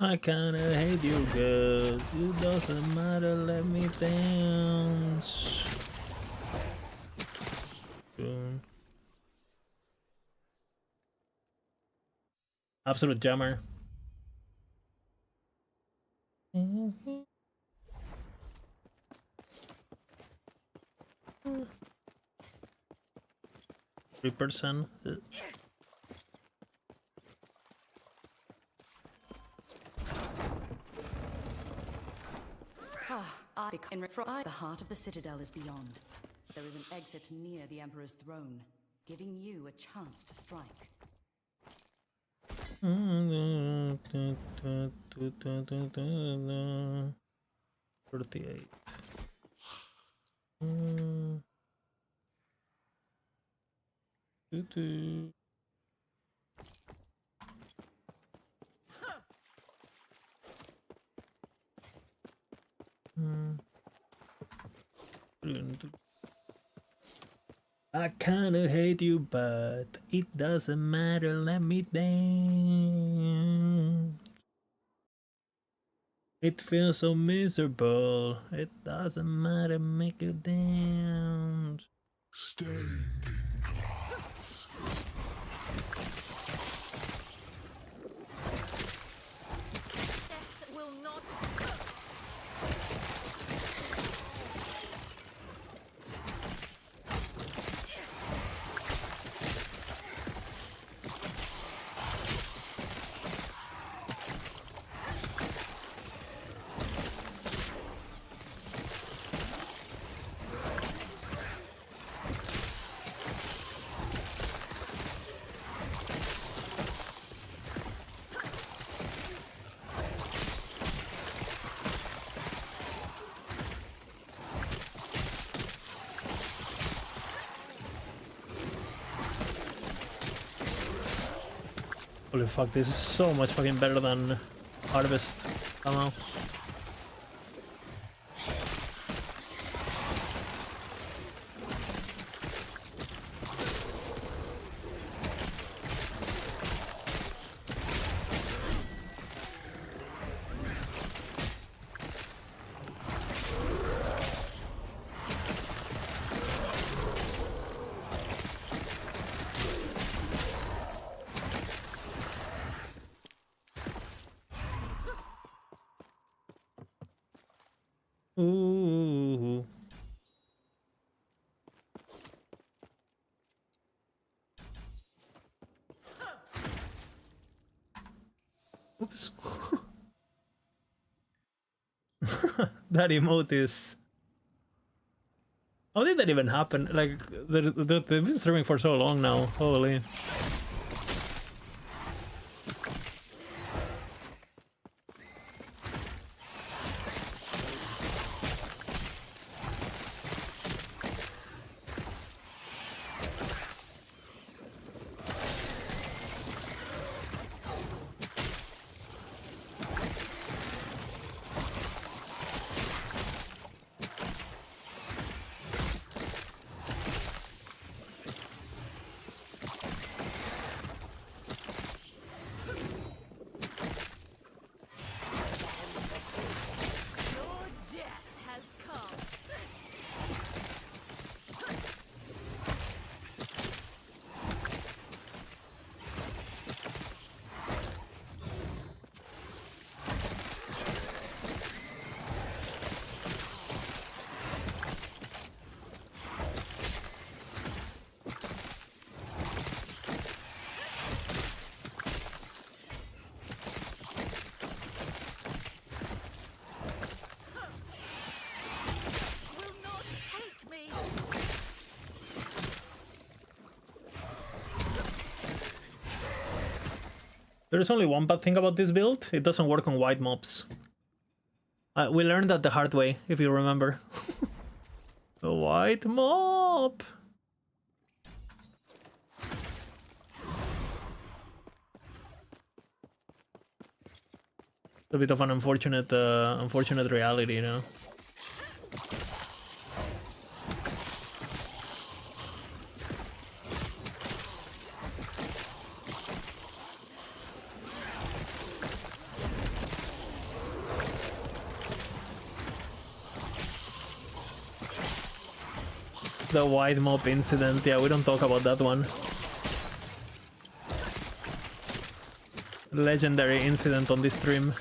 I kinda hate you, girl. It doesn't matter, let me dance. Absolute jammer. %. The heart of the citadel is beyond. There is an exit near the Emperor's throne, giving you a chance to strike. 38. I kinda hate you, but it doesn't matter, let me dance. It feels so miserable, it doesn't matter, make you dance. Stained in glass. Death will not. Holy fuck, this is so much fucking better than Harvest. Somehow. Ooh. Oops. That emote is... How did that even happen? Like, they've been streaming for so long now. Holy. There's only one bad thing about this build. It doesn't work on white mobs. We learned that the hard way, if you remember. The white mob! A bit of an unfortunate reality, you know? The white mob incident, yeah, we don't talk about that one. Legendary incident on this stream.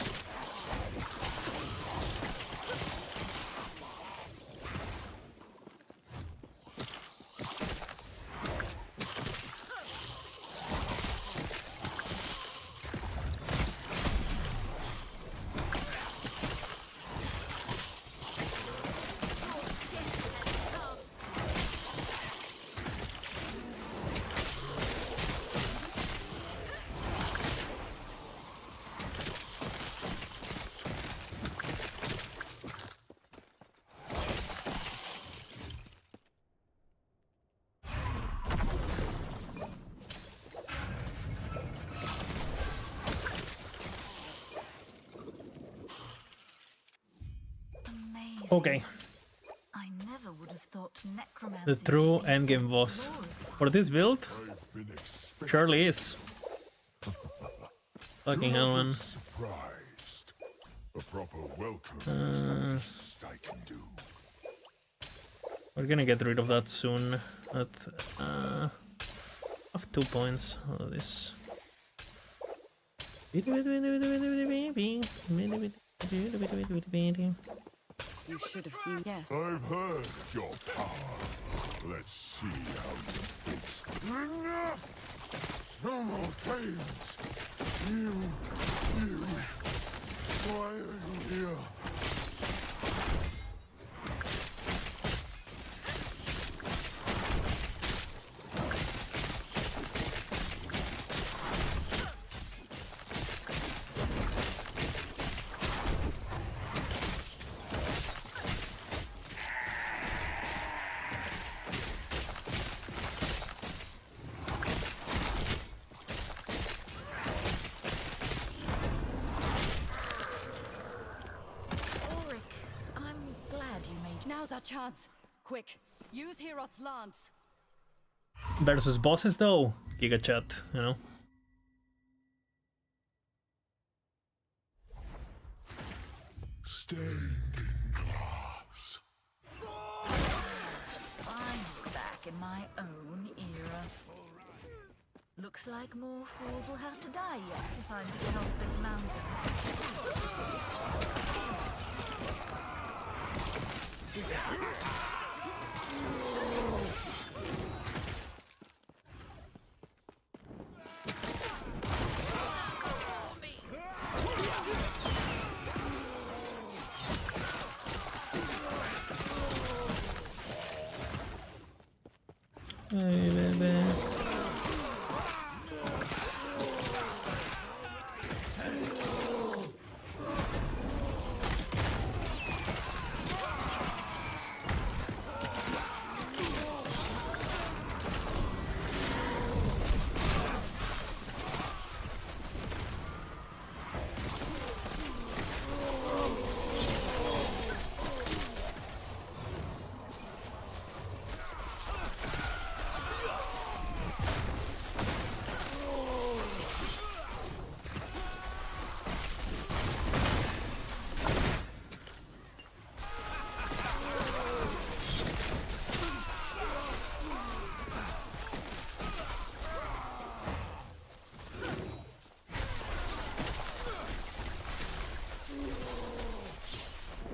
Okay. I never would have thought necromancy. The true endgame boss for this build surely is. Fucking hell, man. Surprised. A proper welcome is the least I can do. We're gonna get rid of that soon. At have 2 points. All of this. You should have seen, yes. I've heard of your power. Let's see how you face it. Enough! No more pains! You! Why are you here? Now's our chance. Quick, use Herot's lance. Versus bosses though, Giga Chat, you know. Stained in glass. I'm back in my own era. Looks like more fools will have to die yet if I'm to get off this mountain. Hey, baby.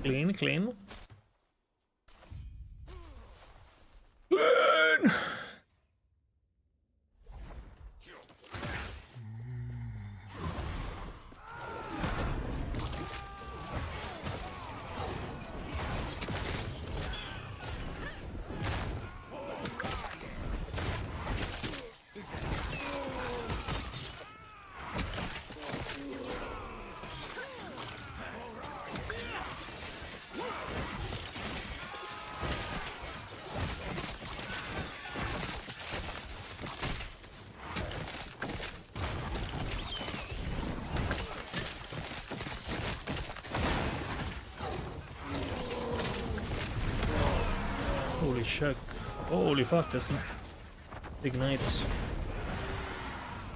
Clean. Clean. Holy fuck, this ignites.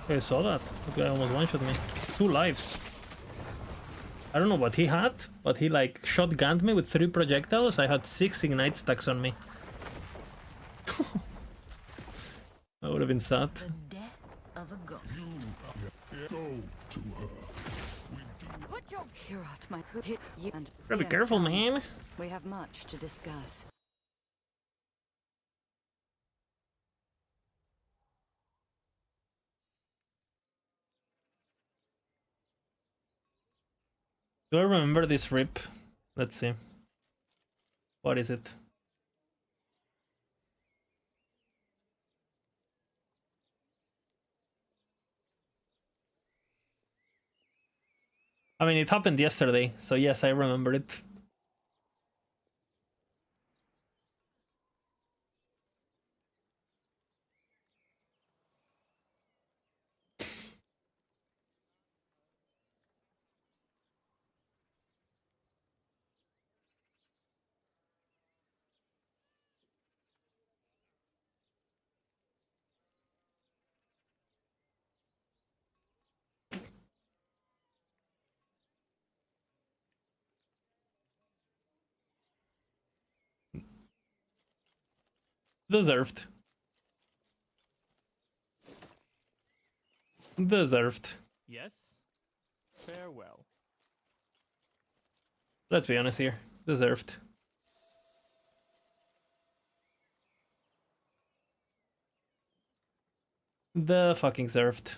Okay, I saw that. The guy almost one-shot me. 2 lives. I don't know what he had, but he like shotgunned me with 3 projectiles. I had 6 ignite stacks on me. That would have been sad. The death of a god. Go to her. Put your Kirat, my hood, you and Gotta be careful, man. We have much to discuss. Do I remember this rip? Let's see. What is it? I mean, it happened yesterday, so yes, I remember it. Deserved. Deserved. Yes. Farewell. Let's be honest here. Deserved. The fucking deserved.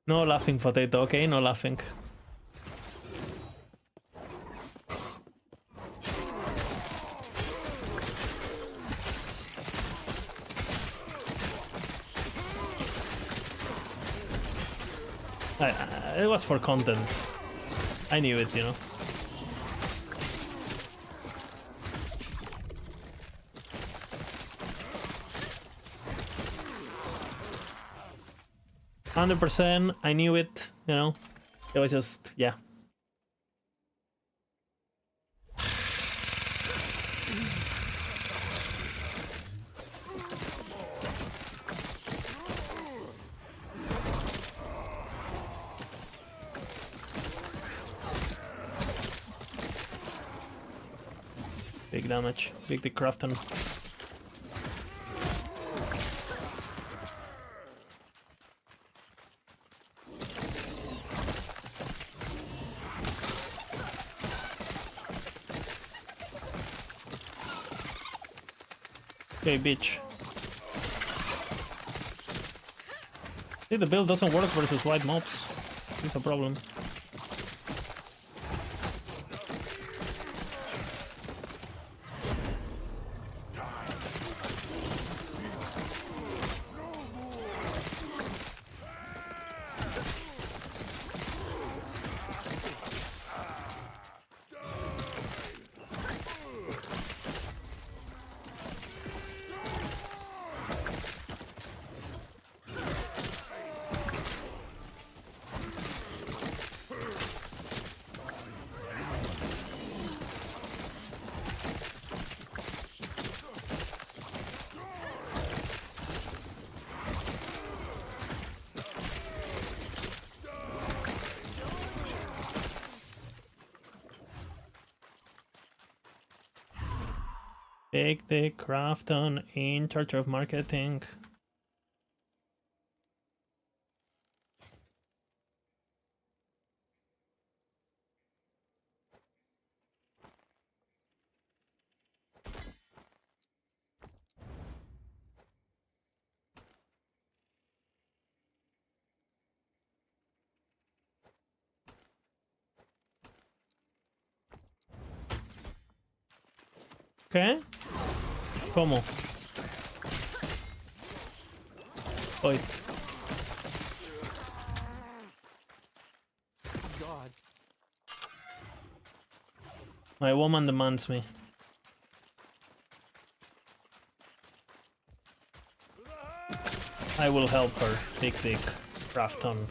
No laughing, potato, okay? No laughing. It was for content. I knew it, you know. %, I knew it, you know. It was just, yeah. Big damage, big the Crafton. Okay, bitch. See, the build doesn't work versus white mobs. It's a problem. Take the Crafton in charge of marketing. ¿Qué? ¿Cómo? Hoy. Gods. My woman demands me. I will help her. Big Rafton.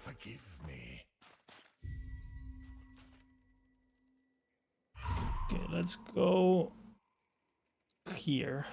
Forgive me. Okay, let's go here.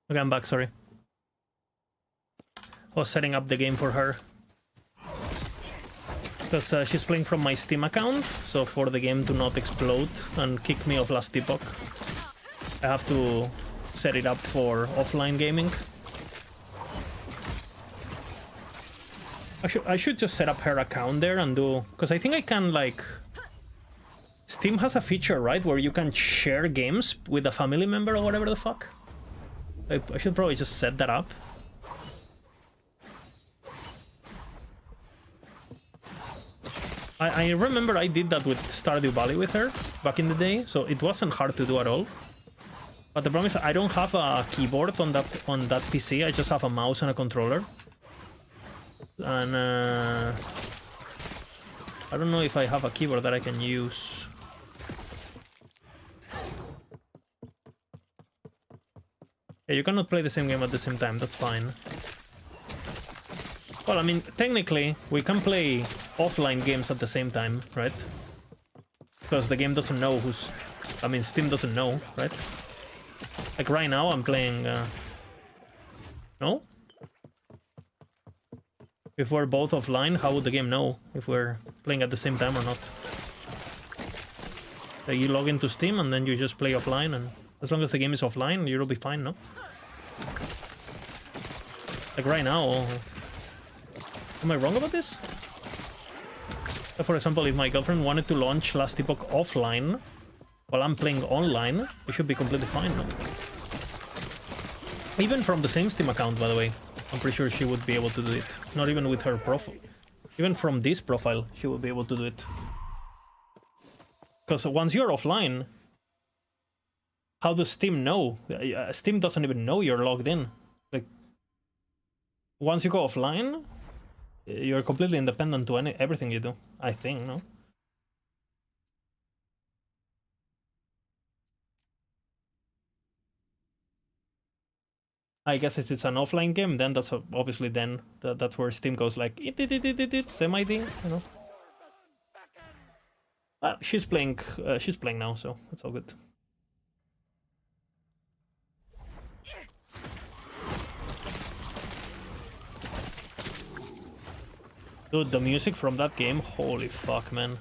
Okay, I'm back, sorry. I was setting up the game for her. Because she's playing from my Steam account, so for the game to not explode and kick me off last epoch, I have to set it up for offline gaming. I should just set up her account there and do... Because I think I can, like... Steam has a feature, right, where you can share games with a family member or whatever the fuck. I should probably just set that up. I remember I did that with Stardew Valley with her back in the day, so it wasn't hard to do at all. But the problem is I don't have a keyboard on that PC. I just have a mouse and a controller. And I don't know if I have a keyboard that I can use. Yeah, you cannot play the same game at the same time. That's fine. Well, I mean, technically, we can play offline games at the same time, right? Because the game doesn't know who's... I mean, Steam doesn't know, right? Like right now, I'm playing... No? If we're both offline, how would the game know if we're playing at the same time or not? Like you log into Steam and then you just play offline, and as long as the game is offline, you'll be fine, no? Like right now... Am I wrong about this? For example, if my girlfriend wanted to launch Last Epoch offline while I'm playing online, it should be completely fine, no? Even from the same Steam account, by the way. I'm pretty sure she would be able to do it. Not even with her profile. Even from this profile, she would be able to do it. Because once you're offline, how does Steam know? Steam doesn't even know you're logged in. Like, once you go offline, you're completely independent to everything you do, I think, no? I guess if it's an offline game, then that's obviously then that's where Steam goes like semi-D, you know. She's playing now, so it's all good. Dude, the music from that game, holy fuck, man.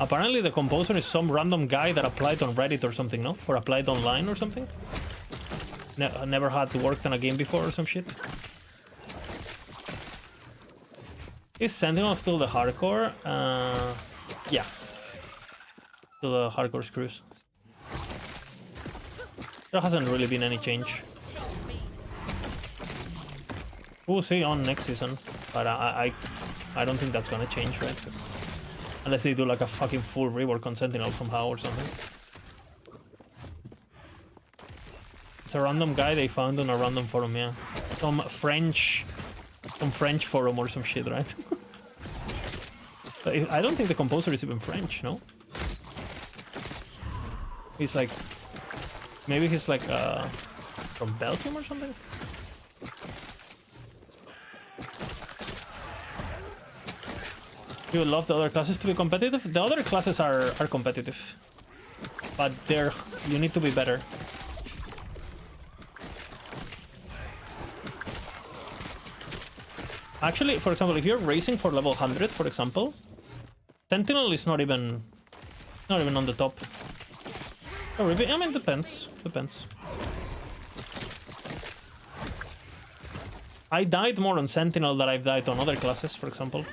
Apparently the composer is some random guy that applied on Reddit or something, no? Or applied online or something? Never had worked on a game before or some shit. Is Sentinel still the hardcore? Yeah. Still the hardcore screws. There hasn't really been any change. We'll see on next season, but I don't think that's gonna change, right? Unless they do like a fucking full rework on Sentinel somehow or something. It's a random guy they found on a random forum, yeah. Some French forum or some shit, right? I don't think the composer is even French, no? He's like... Maybe he's like from Belgium or something? You would love the other classes to be competitive? The other classes are competitive. But you need to be better. Actually, for example, if you're racing for level 100, for example, Sentinel is not even on the top. Oh, really? I mean, depends. Depends. I died more on Sentinel than I've died on other classes, for example.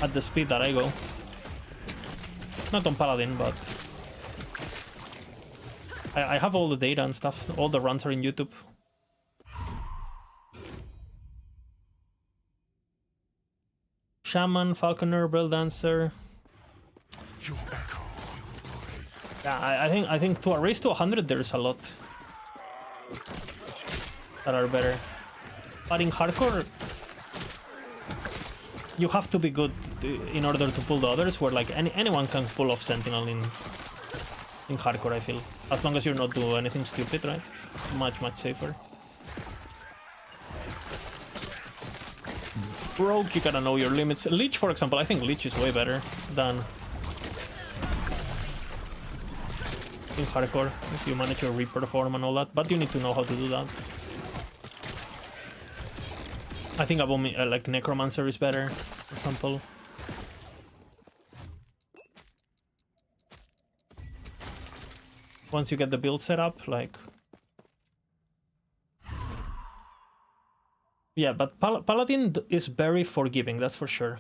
At the speed that I go. Not on Paladin, but... I have all the data and stuff. All the runs are in YouTube. Shaman, Falconer, Bell Dancer. Yeah, I think to a race to 100 there's a lot that are better. But in hardcore, you have to be good in order to pull the others, where like anyone can pull off Sentinel in hardcore, I feel. As long as you're not doing anything stupid, right? Much, much safer. Rogue, you gotta know your limits. Lich, for example, I think Lich is way better than in hardcore, if you manage your Reaper form and all that, but you need to know how to do that. I think like Necromancer is better, for example. Once you get the build set up, like... Yeah, but Paladin is very forgiving, that's for sure.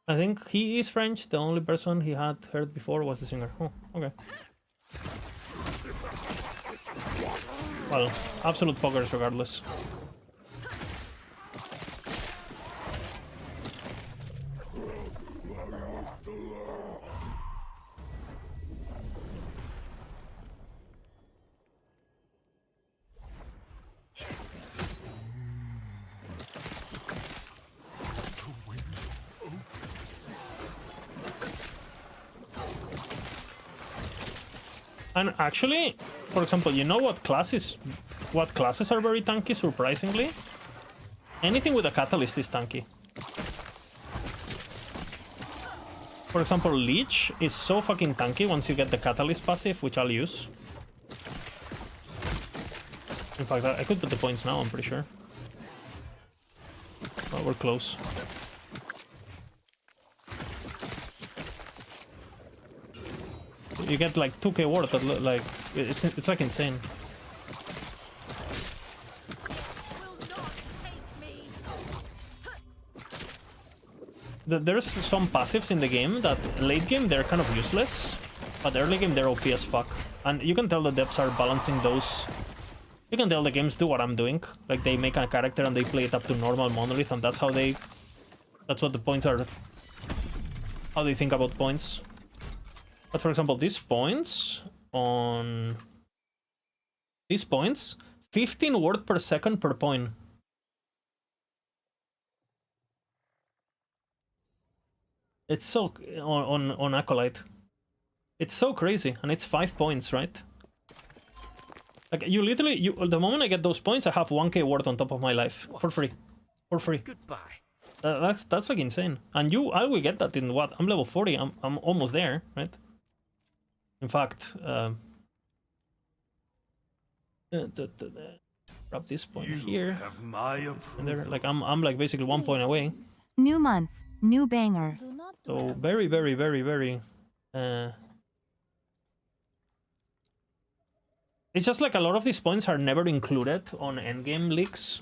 I think he is French, the only person he had heard before was the singer. Oh, okay. Well, absolute poggers regardless. And actually, for example, you know what classes are very tanky, surprisingly? Anything with a catalyst is tanky. For example, Leech is so fucking tanky once you get the catalyst passive, which I'll use. In fact, I could put the points now, I'm pretty sure. Oh, we're close. You get like 2k worth, but like it's like insane. There's some passives in the game that late game they're kind of useless, but early game they're OP as fuck. And you can tell the devs are balancing those. You can tell the games do what I'm doing. Like they make a character and they play it up to normal monolith, and that's how they. That's what the points are. How they think about points. But for example, these points, 15 word per second per point. It's so on Acolyte. It's so crazy, and it's 5 points, right? Like you literally, the moment I get those points, I have 1k word on top of my life for free, Goodbye. That's like insane. And I will get that in what? I'm level 40. I'm almost there, right? In fact, grab this point here, and there, like I'm like basically 1 point away. New month, new banger. So very, very, very, very. It's just like a lot of these points are never included on endgame leaks.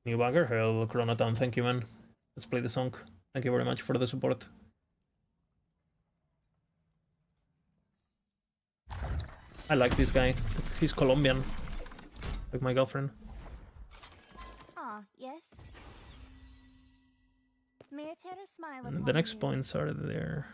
New bagger, hell, Chronotown, thank you, man. Let's play the song. Thank you very much for the support. I like this guy. He's Colombian. Like my girlfriend. Ah, yes. May I tear a smile And the next points are there.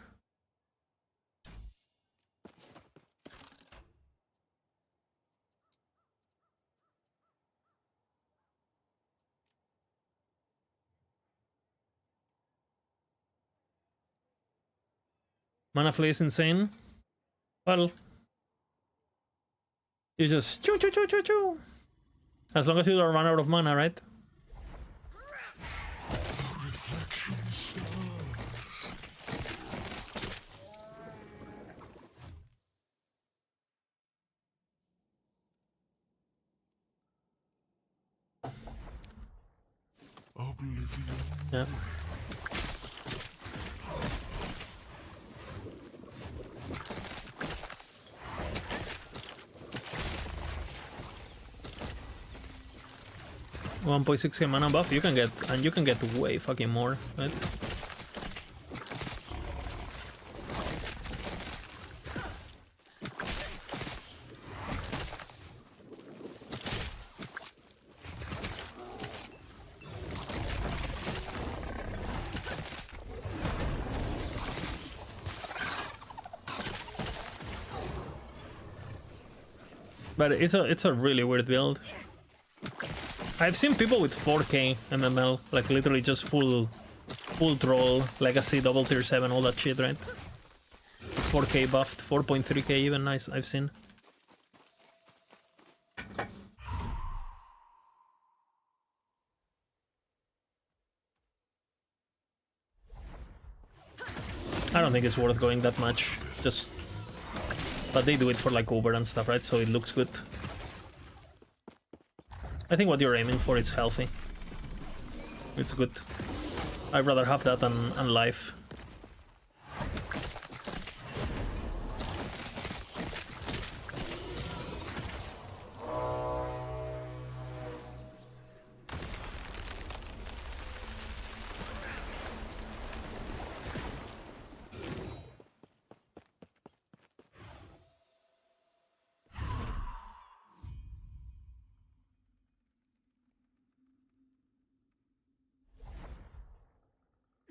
Mana Flay is insane. Well, you just choo choo choo choo choo. As long as you don't run out of mana, right? Yeah. $1.6k mana buff, you can get way fucking more, right? But it's a really weird build. I've seen people with 4k MML, like literally just full full troll, legacy, double tier 7, all that shit, right? 4k buffed, 4.3k even, nice, I've seen. I don't think it's worth going that much, just... But they do it for like Uber and stuff, right? So it looks good. I think what you're aiming for is healthy. It's good. I'd rather have that than life.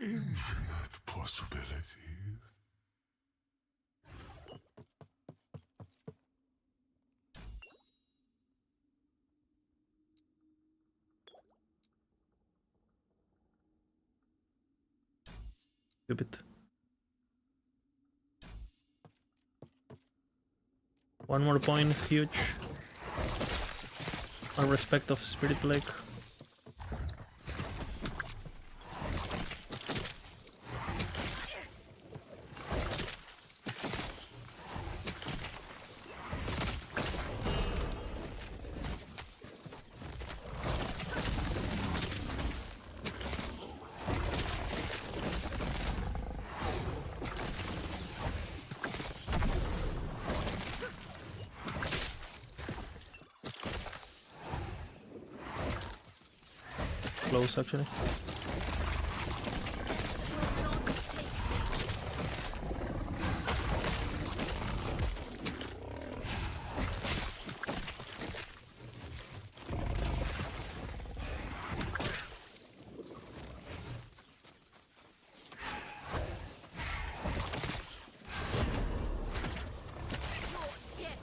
Infinite possibilities. Stupid. One more point, huge. Our respect of Spirit Lake. Close actually.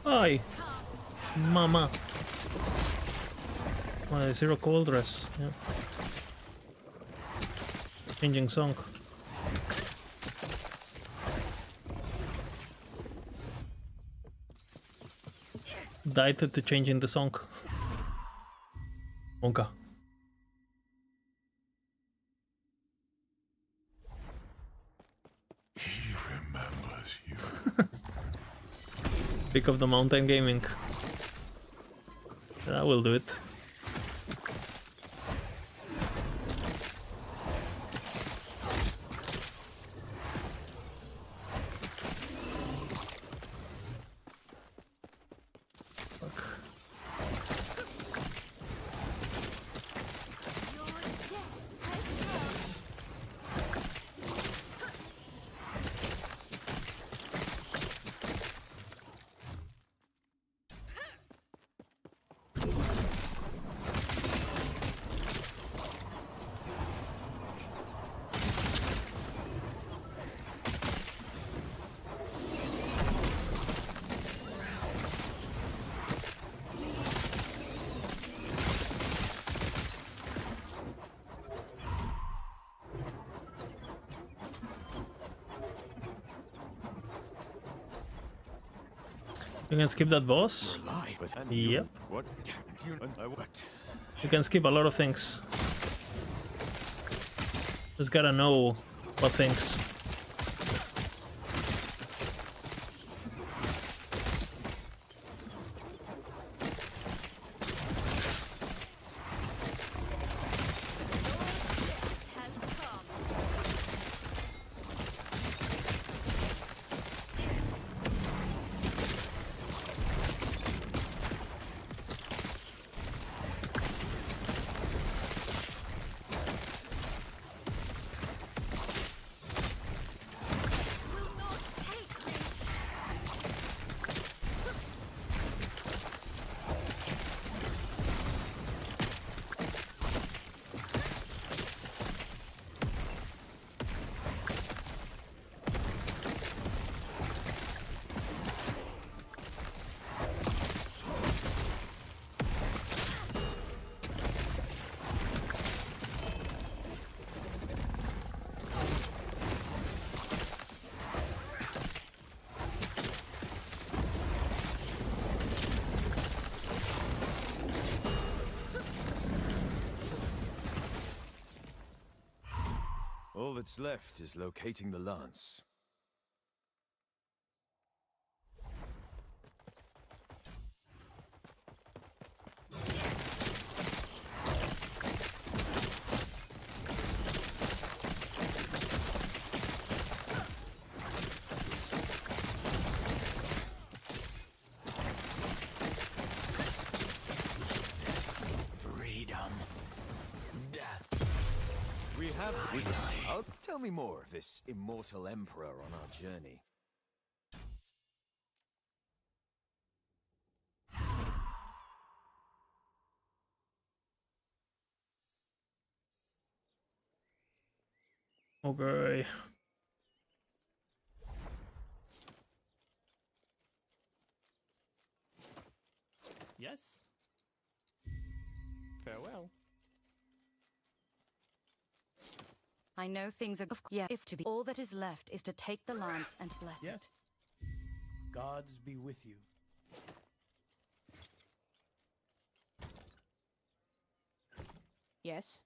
Ay, mama. Oh, 0 cold dress. Yeah. Changing song. Died to changing the song. Monka. He remembers you. Pick of the mountain gaming. That will do it. You can skip that boss? Yep. You can skip a lot of things. Just gotta know what things. that's left is locating the lance. Tell me more of this immortal emperor on our journey. Okay. Yes. Farewell. I know things are if to be. All that is left is to take the lance and bless it. Gods be with you. Yes.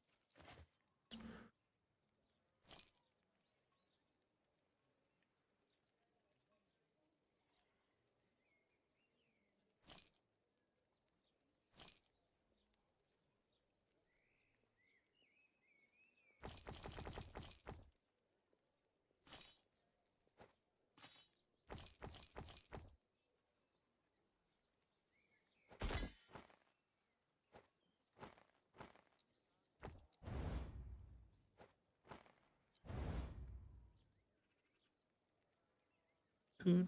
Dude.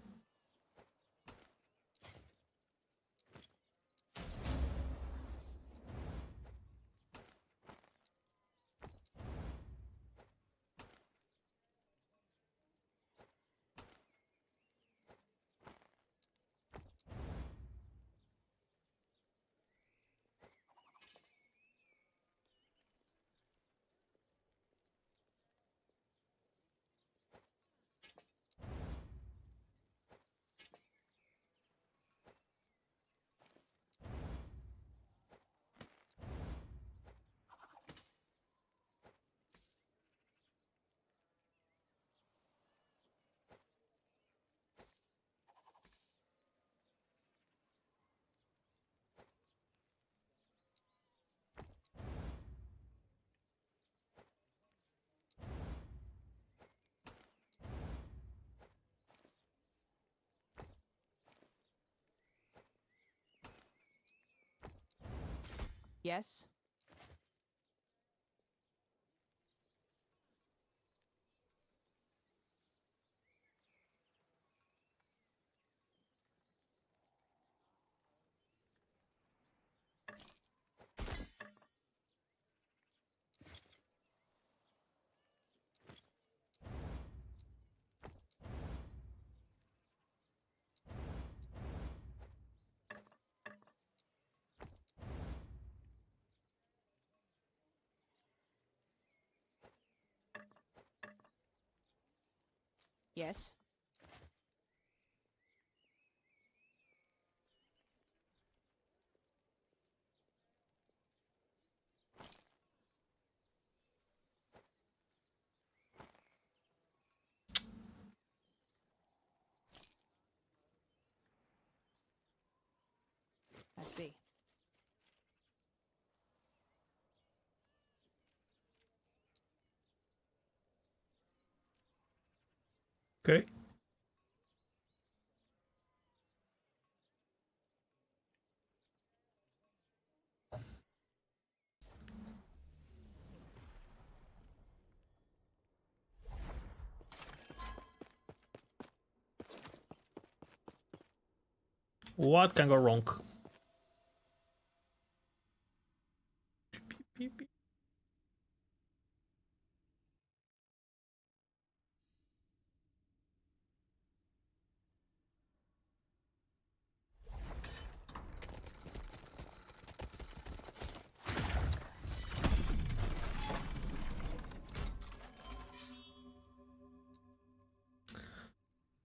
Yes. Yes. I see. Okay. What can go wrong?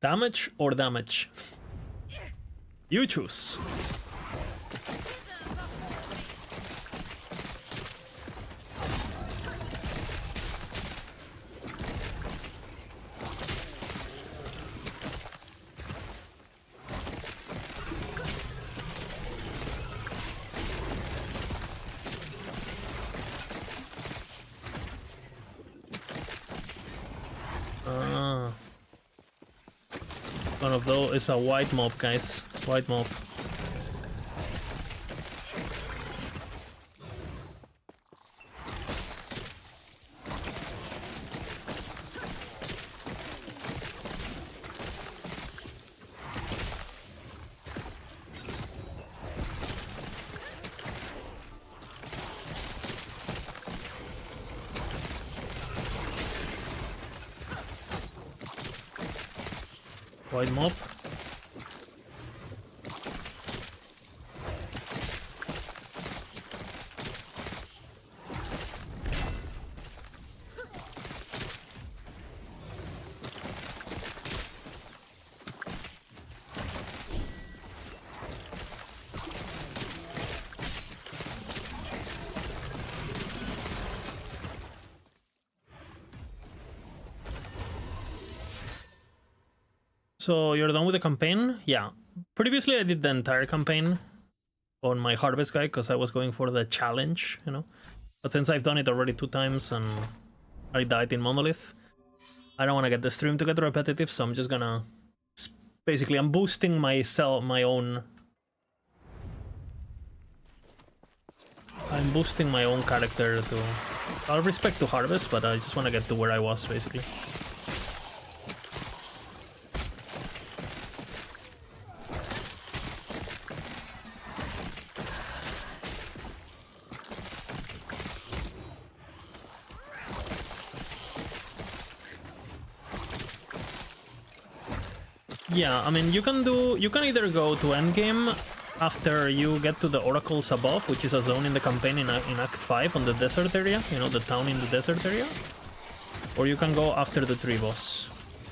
Damage or damage? You choose. One of those is a white mob, guys. White mob. White mob. So you're done with the campaign? Yeah. Previously I did the entire campaign on my Harvest guy because I was going for the challenge, you know. But since I've done it already 2 times and I died in Monolith, I don't want to get the stream to get repetitive, so I'm just gonna... Basically, I'm boosting my own... I'm boosting my own character to... I'll respect to Harvest, but I just want to get to where I was, basically. Yeah, I mean, you can either go to endgame after you get to the oracles above, which is a zone in the campaign in Act 5 on the desert area, you know, the town in the desert area. Or you can go after the tree boss.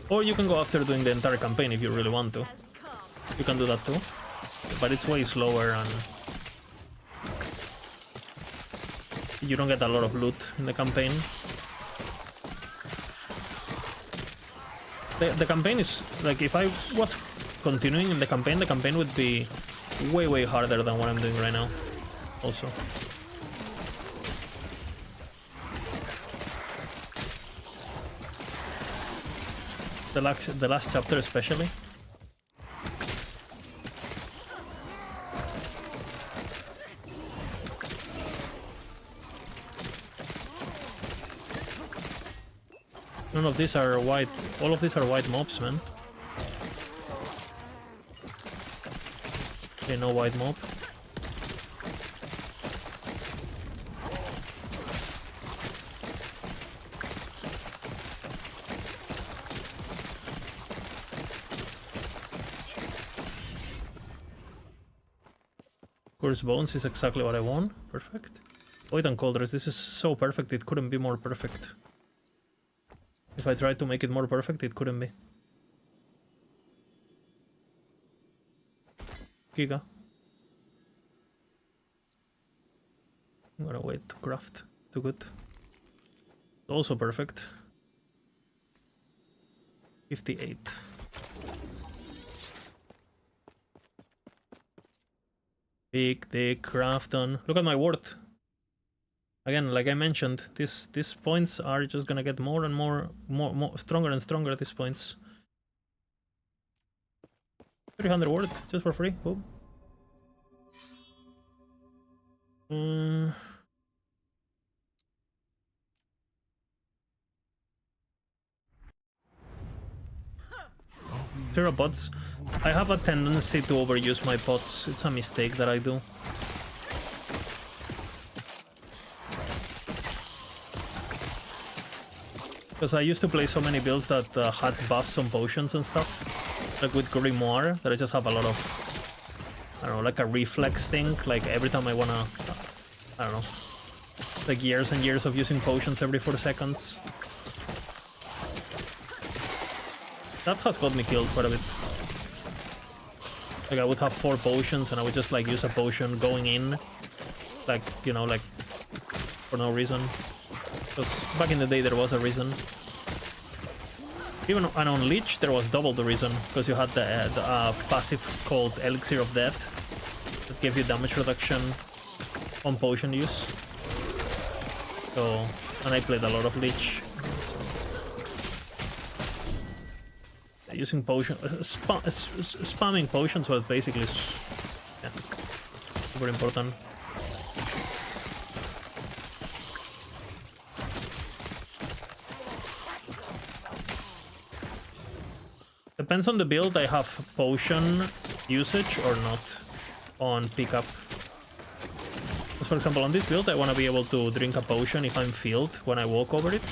Or you can go after doing the entire campaign if you really want to. You can do that too. But it's way slower and... you don't get a lot of loot in the campaign. The campaign is, like, if I was continuing in the campaign would be way harder than what I'm doing right now, also. The last chapter especially. None of these are white. All of these are white mobs, man. Okay, no white mob. Curse Bones is exactly what I want. Perfect. Void and Coldress, this is so perfect, it couldn't be more perfect. If I tried to make it more perfect, it couldn't be. Giga. I'm gonna wait to craft. Too good. Also perfect. 58. Big dick craft on. Look at my worth. Again, like I mentioned, these points are just gonna get more and more stronger and stronger at these points. 300 worth, just for free. Boom. Zero bots. I have a tendency to overuse my pots. It's a mistake that I do. Because I used to play so many builds that had buffs on potions and stuff. Like with Grimoire, that I just have a lot of... I don't know, like a reflex thing. Like every time I wanna... I don't know. Like years and years of using potions every 4 seconds. That has got me killed quite a bit. Like I would have 4 potions and I would just like use a potion going in. Like, you know, like... for no reason. Because back in the day there was a reason. Even on Leech there was double the reason, because you had the passive called Elixir of Death that gave you damage reduction on potion use. So, and I played a lot of Leech. So. using potion, spamming potions was basically super important. Depends on the build, I have potion usage or not on pickup. For example, on this build, I want to be able to drink a potion if I'm filled when I walk over it.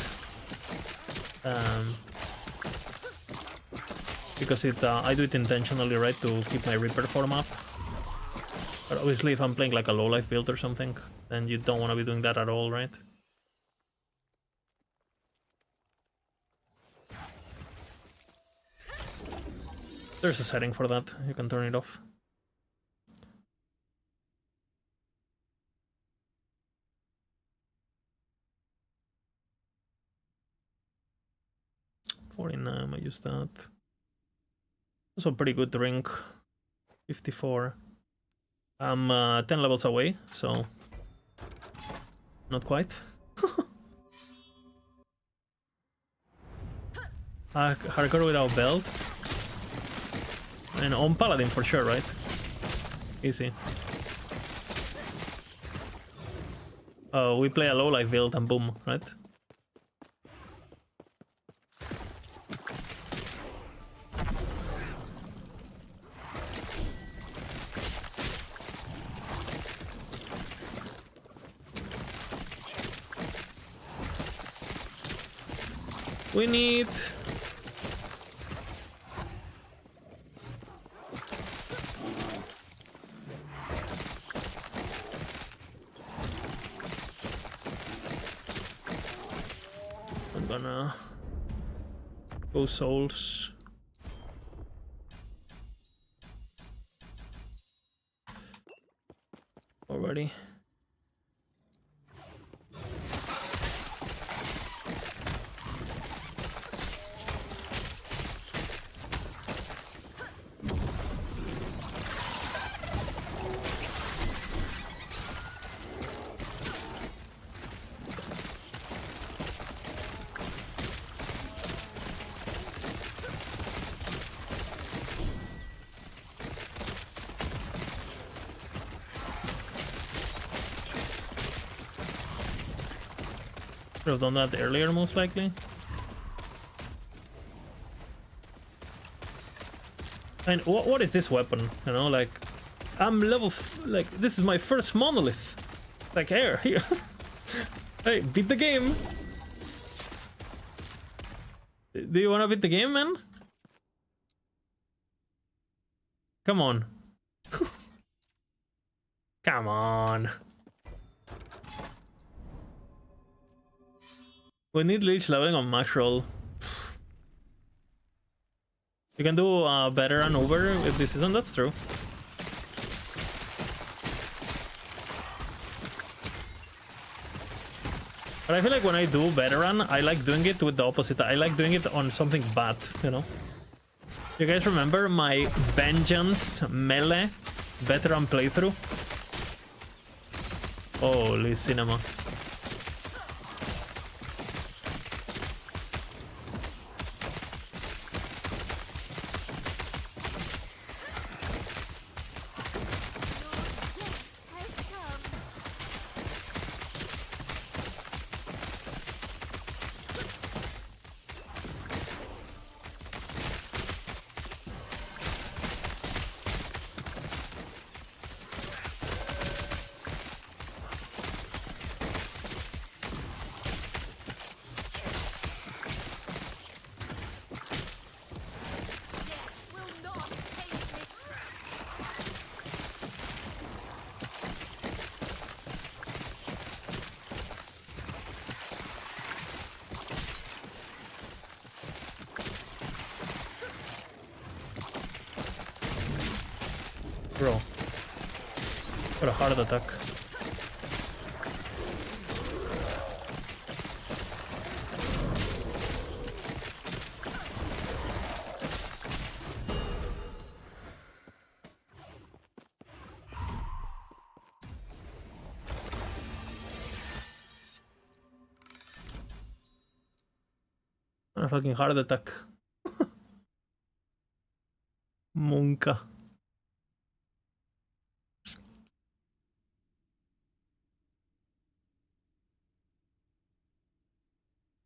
Because I do it intentionally, right, to keep my Reaper form up. But obviously, if I'm playing like a low life build or something, then you don't want to be doing that at all, right? There's a setting for that. You can turn it off. I use that. Also pretty good drink. 54. I'm 10 levels away, so not quite. Hardcore without belt. And on Paladin for sure, right? Easy. Oh, we play a low life build and boom, right? We need... I'm gonna go souls. Already. Should have done that earlier, most likely. And what is this weapon? You know, like, I'm level like, this is my first monolith. Like, here. Hey, beat the game. Do you wanna beat the game, man? Come on. Come on. We need leech leveling on max roll. You can do better and over if this isn't, that's true. But I feel like when I do veteran, I like doing it with the opposite. I like doing it on something bad, you know? You guys remember my Vengeance melee veteran playthrough? Holy cinema. Bro, what a hard attack. What a fucking hard attack. Monka.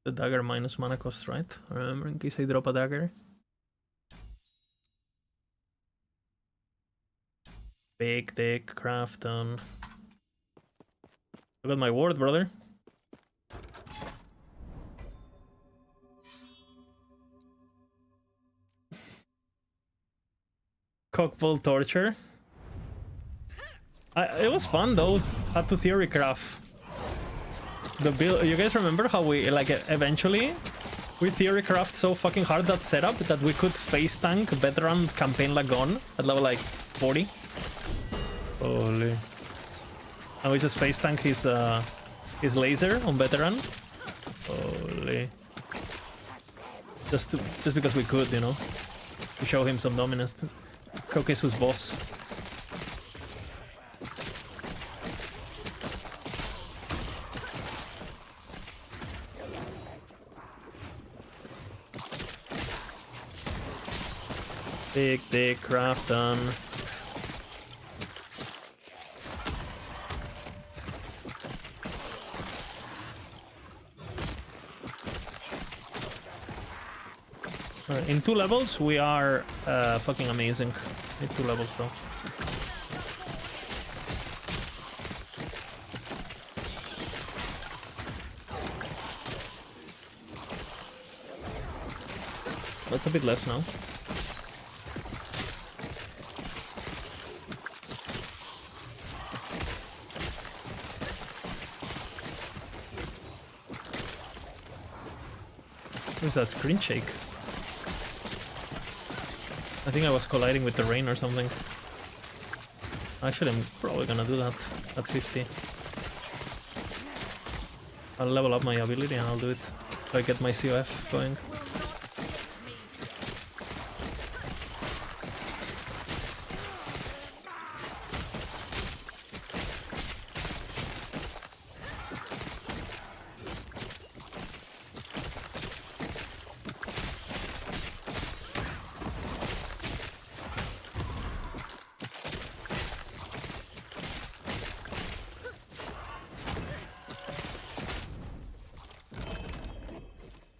The dagger minus mana cost, right? Remember, in case I drop a dagger. Big dick, Crafton. I got my ward, brother. Cockball torture. It was fun though. Had to theory craft the build. You guys remember how we like eventually we theory craft so fucking hard that setup that we could face tank veteran campaign Lagon at level like 40. Holy. And we just face tank his laser on veteran. Holy. Just because we could, you know, to show him some dominance. Showcase who's boss. Big dick Crafton. In 2 levels, we are fucking amazing. In 2 levels, though. That's a bit less now. What is that screen shake? I think I was colliding with the rain or something. Actually, I'm probably gonna do that at 50. I'll level up my ability and I'll do it so I get my COF going.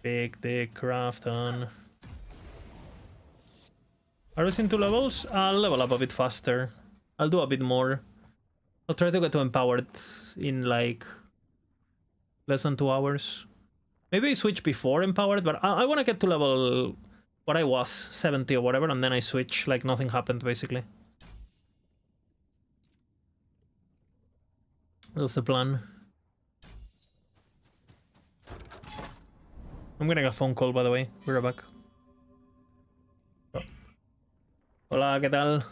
Big dick Crafton. Are we in 2 levels? I'll level up a bit faster. I'll do a bit more. I'll try to get to empowered in like less than 2 hours. Maybe I switch before empowered, but I want to get to level what I was, 70 or whatever, and then I switch like nothing happened basically. That's the plan. I'm getting a phone call, by the way. We're back. Oh. Hola, ¿qué tal?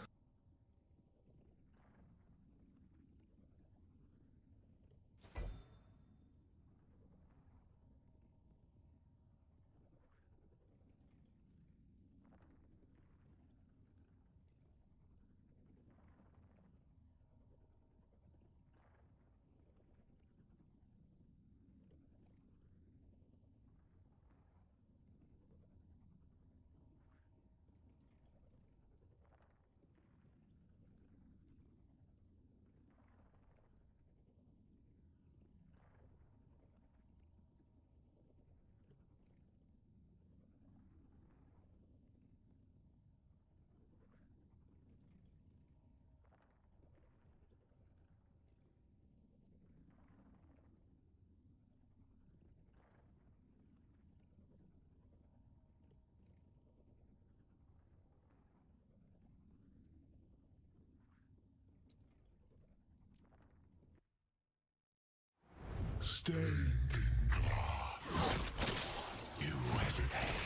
Stained in glass. You hesitate.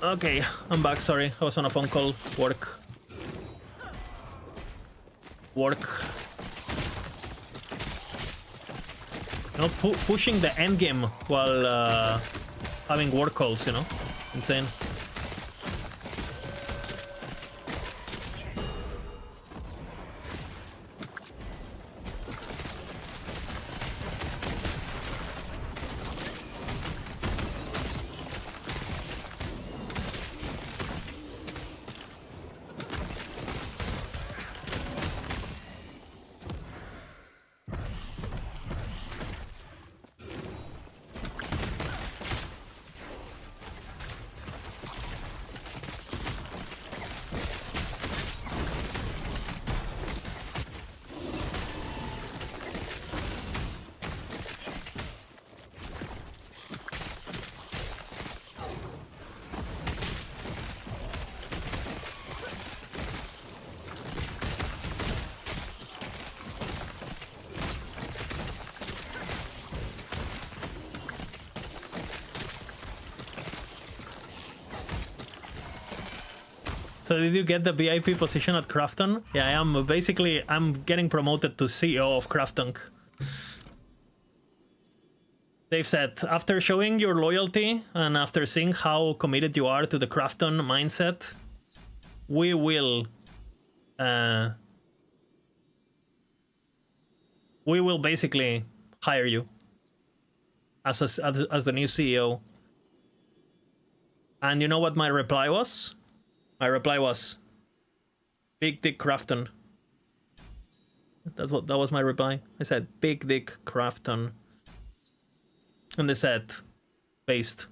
Okay, I'm back, sorry. I was on a phone call. Work. You know, pushing the endgame while having work calls, you know? Insane. So did you get the VIP position at Krafton? Yeah, I am. Basically, I'm getting promoted to CEO of Krafton. They've said, after showing your loyalty and after seeing how committed you are to the Krafton mindset, we will basically hire you as the new CEO. And you know what my reply was? My reply was, Big Dick Krafton. That was my reply. I said, Big Dick Krafton. And they said, paste.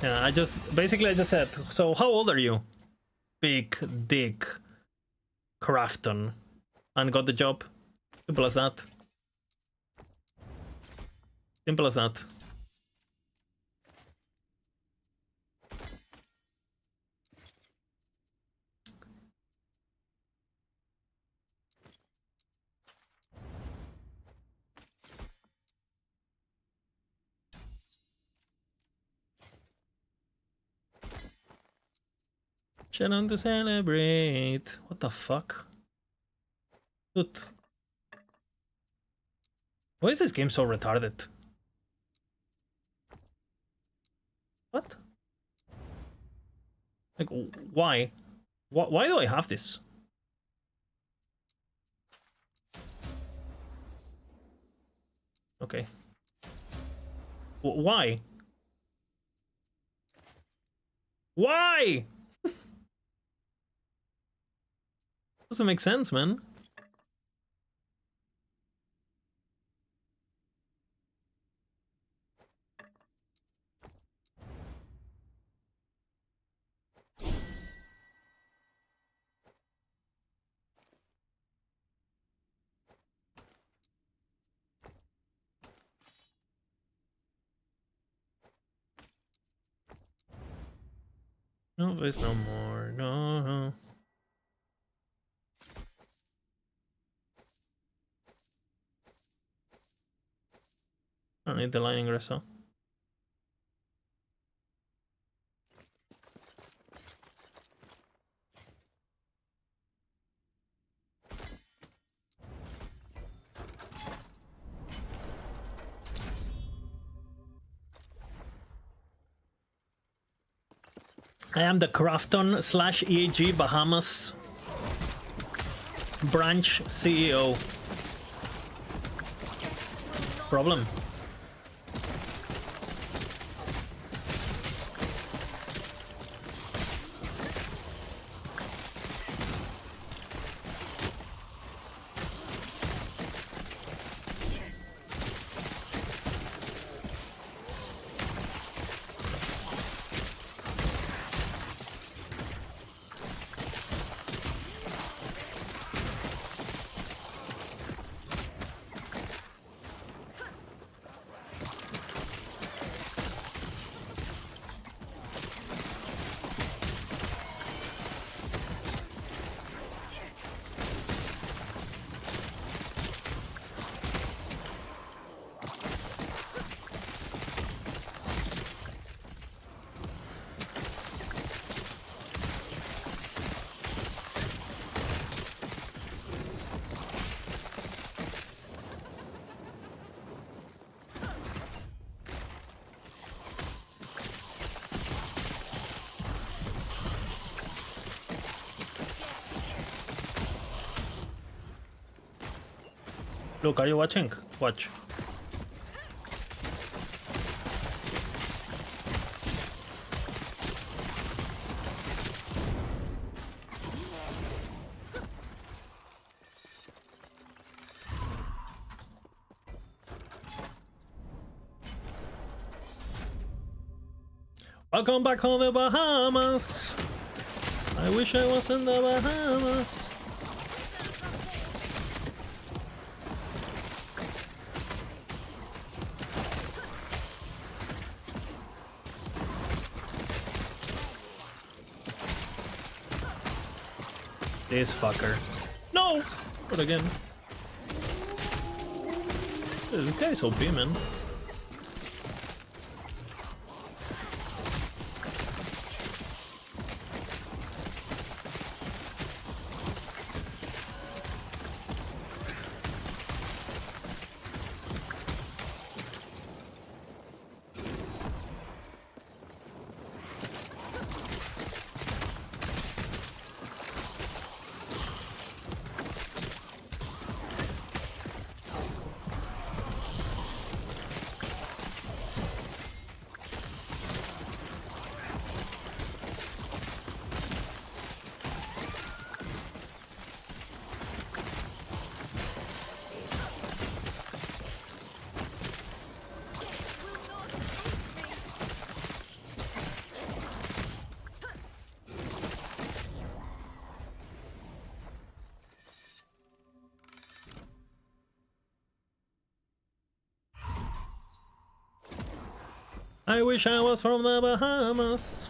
Yeah, I just said, so how old are you? Big Dick Krafton. And got the job. Simple as that. Simple as that. Shannon to celebrate. What the fuck? Dude. Why is this game so retarded? What? Like, why? Why do I have this? Okay. Why? Why? Doesn't make sense, man. No, there's no more. No. I don't need the lightning wrestle. I am the Krafton / EAG Bahamas branch CEO. Problem. Look, are you watching? Watch. Welcome back home, the Bahamas. I wish I was in the Bahamas. This fucker. No! But again. This guy's OP, man. I wish I was from the Bahamas.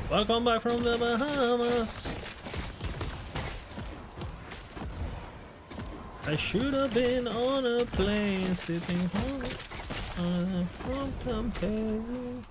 Welcome back from the Bahamas. I should have been on a plane sitting home from campaign.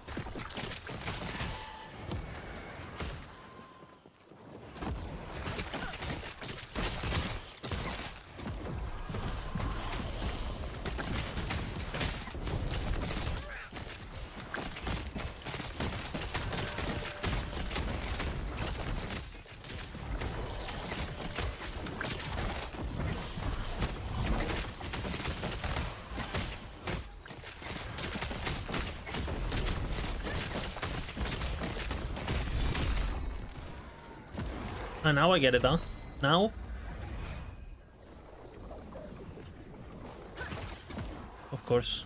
And now I get it, huh? Now? Of course.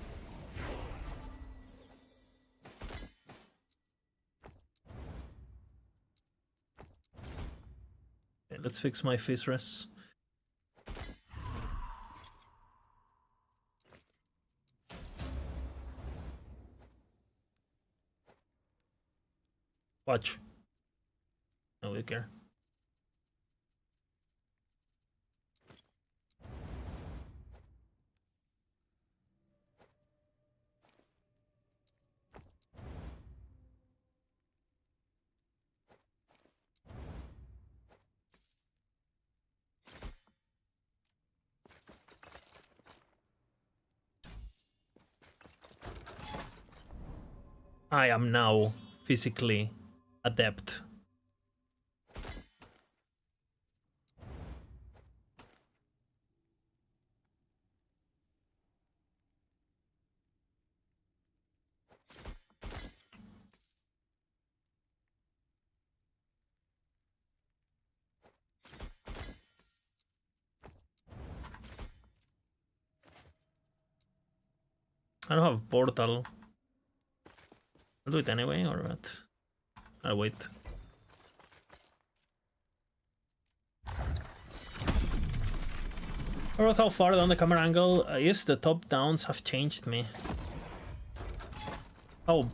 Okay, let's fix my face res. Watch. No, we care. I am now physically adept. I don't have portal. I'll do it anyway, or what? I'll wait. I wrote how far down the camera angle is. The top downs have changed me. Oh,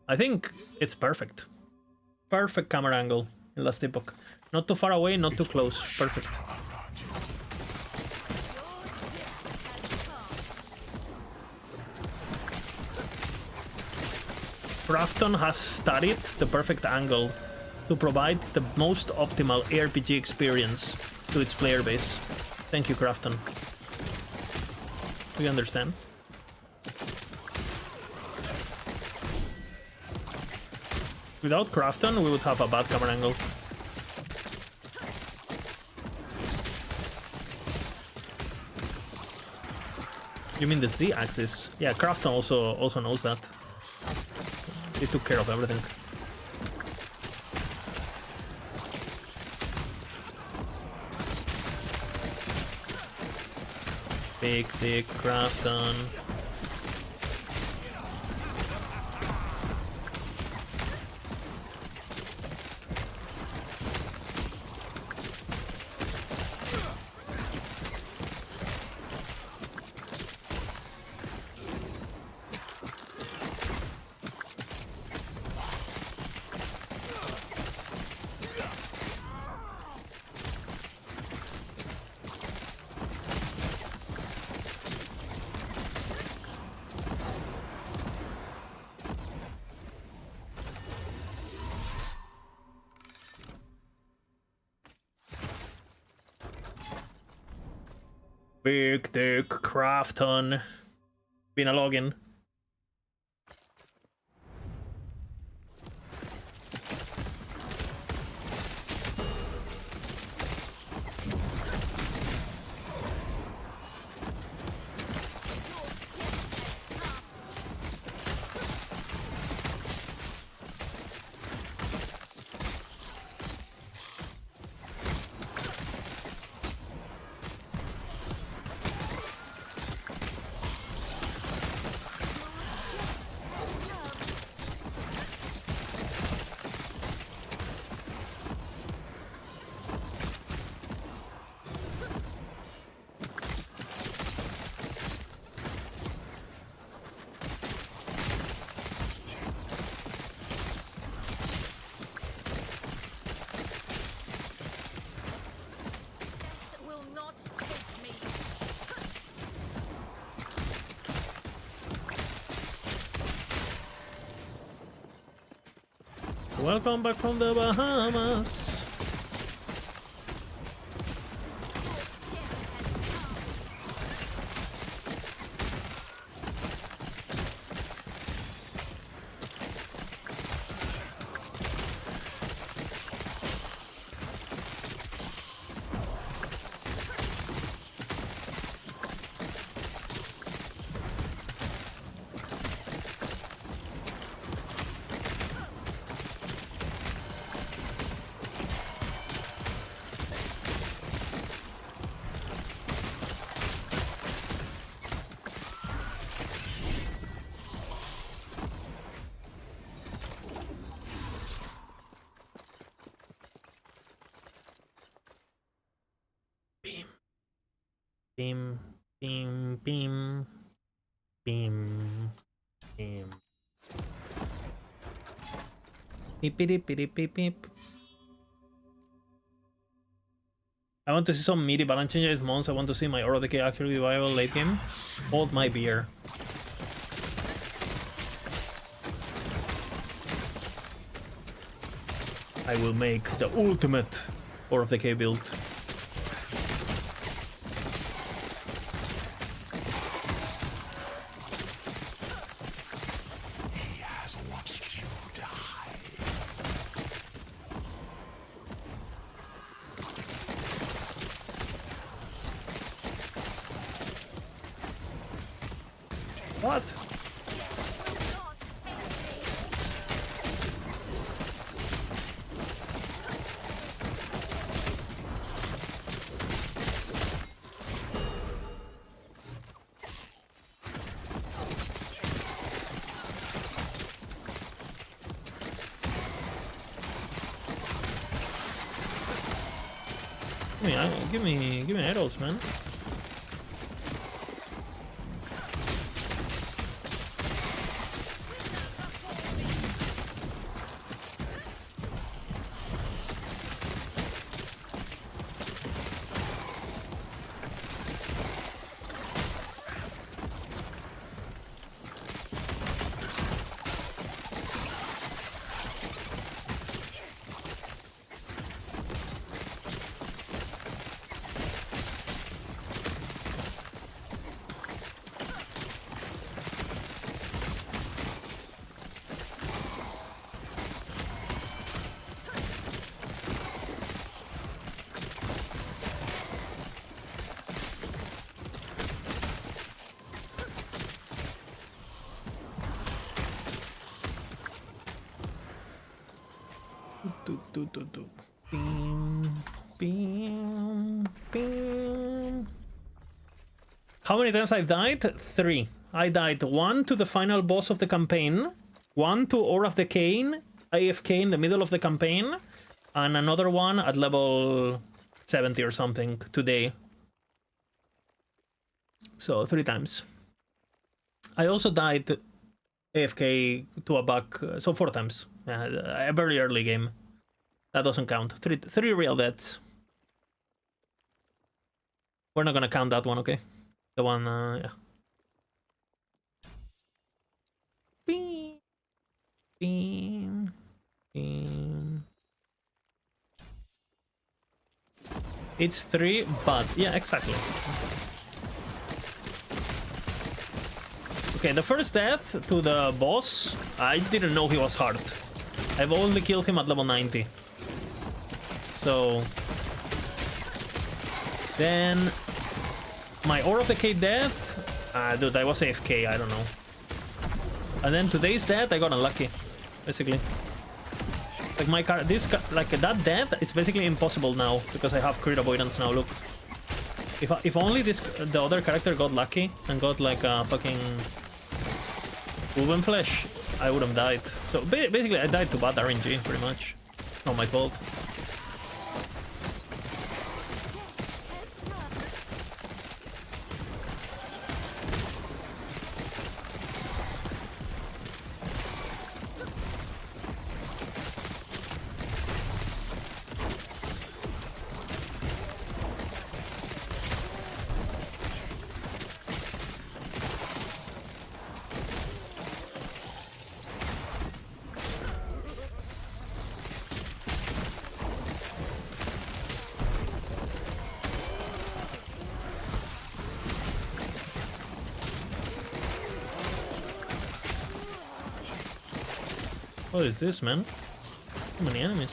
I think it's perfect. Perfect camera angle in Last Epoch. Not too far away, not too close. Perfect. Krafton has studied the perfect angle to provide the most optimal ARPG experience to its player base. Thank you, Krafton. We understand. Without Krafton, we would have a bad camera angle. You mean the Z-axis? Yeah, Crafton also knows that. He took care of everything. Big dick Crafton. Big dick Crafton. Been a login. Welcome back from the Bahamas. Beam, beam, beam, beam, beam. Beep, beep, beep, beep, beep. I want to see some meaty balance changes mons. I want to see my Aura Decay actually viable late game. Hold my beer. I will make the ultimate Aura Decay build. What? Give me arrows, man. How many times I've died? 3. I died 1 to the final boss of the campaign, 1 to Aura of the Cane, AFK in the middle of the campaign, and another one at level 70 or something today. So 3 times. I also died AFK to a bug, so 4 times. A very early game. That doesn't count. 3 real deaths. We're not gonna count that one, okay? The one, yeah. Beam. Beam. Beam. It's 3, but yeah, exactly. Okay, the first death to the boss, I didn't know he was hard. I've only killed him at level 90. So then my Aura of the Decay death, dude, I was AFK, I don't know. And then today's death, I got unlucky, basically. Like my car, like that death, it's basically impossible now because I have crit avoidance now. Look, if only the other character got lucky and got like a fucking Uben flesh, I would have died. So basically, I died to bad RNG, pretty much. Not my fault. What is this, man? How many enemies?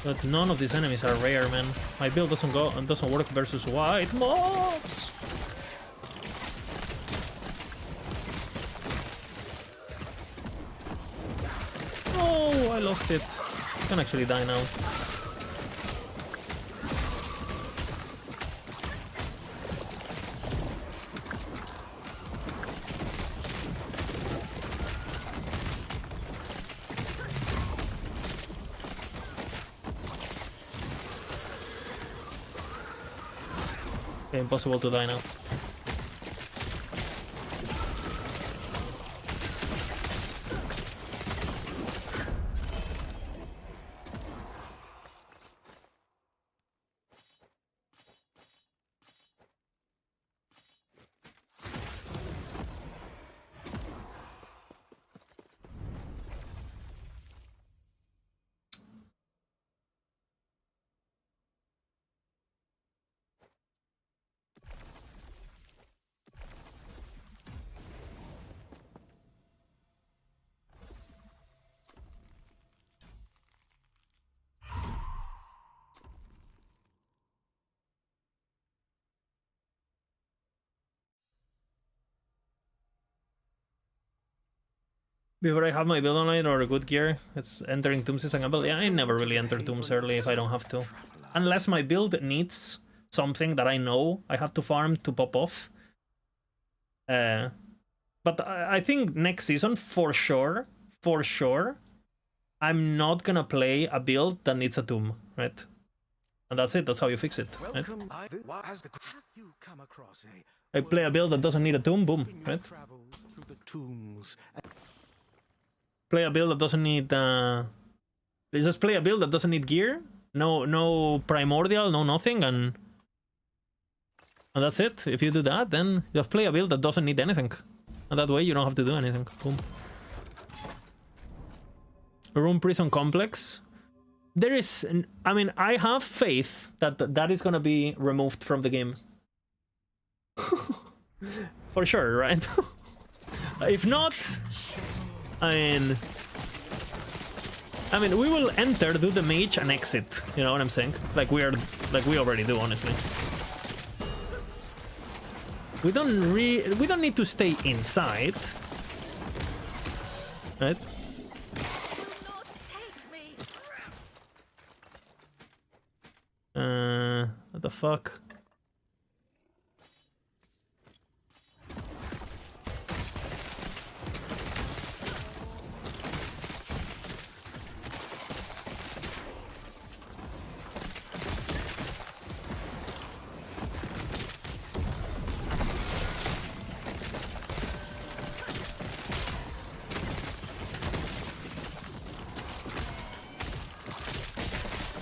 But none of these enemies are rare, man. My build doesn't work versus white mobs. Oh, I lost it. I can actually die now. Okay, impossible to die now. Before I have my build online or good gear, it's entering tombs is a gamble. Yeah, I never really enter tombs early if I don't have to. Unless my build needs something that I know I have to farm to pop off. But I think next season, for sure, I'm not gonna play a build that needs a tomb, right? And that's it, that's how you fix it, right? I play a build that doesn't need a tomb, boom, right? Play a build that doesn't need just play a build that doesn't need gear, no primordial, no nothing, and that's it. If you do that, then just play a build that doesn't need anything, and that way you don't have to do anything. Boom. Rune Prison Complex. There is, I mean, I have faith that that is gonna be removed from the game. For sure, right? If not, I mean, we will enter, do the mage, and exit. You know what I'm saying? Like we already do, honestly. We don't need to stay inside. Right? What the fuck?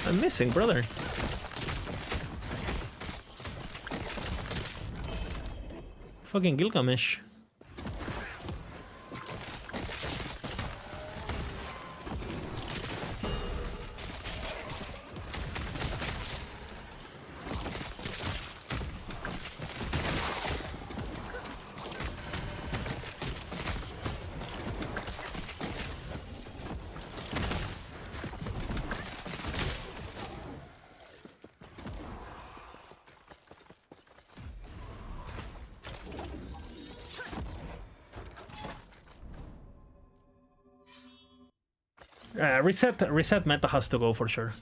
I'm missing, brother. Fucking Gilgamesh. Reset meta has to go for sure.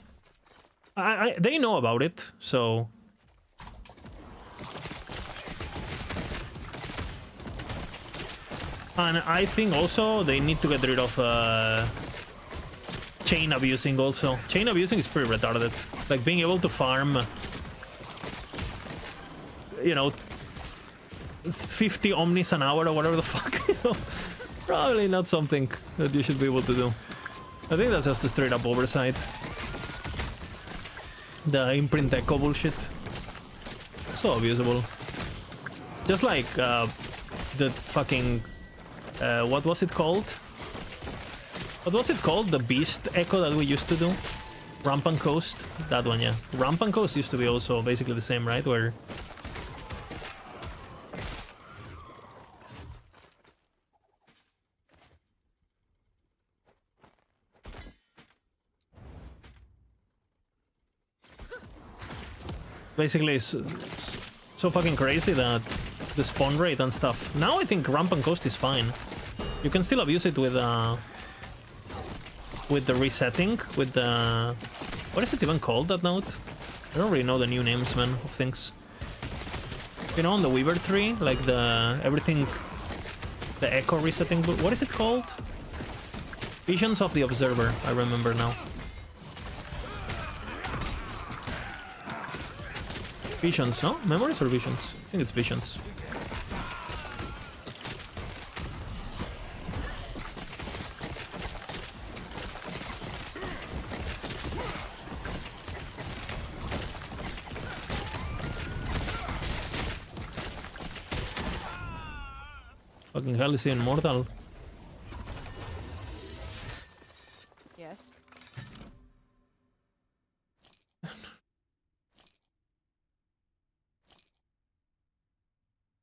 They know about it, so and I think also they need to get rid of chain abusing. Also, chain abusing is pretty retarded. Like being able to farm, you know, 50 omnis an hour or whatever the fuck. You know, probably not something that you should be able to do. I think that's just a straight up oversight. The imprint echo bullshit. So abusable. Just like the fucking what was it called? What was it called? The beast echo that we used to do? Rampant Coast? That one, yeah. Rampant Coast used to be also basically the same, right? Where basically it's so fucking crazy that the spawn rate and stuff. Now I think Rampant Coast is fine. You can still abuse it with the resetting, with the... What is it even called, that node? I don't really know the new names, man, of things. You know, on the Weaver tree, like the... everything... The echo resetting... What is it called? Visions of the Observer, I remember now. Visions, no? Memories or visions? I think it's visions. Fucking hell, is he immortal? Yes.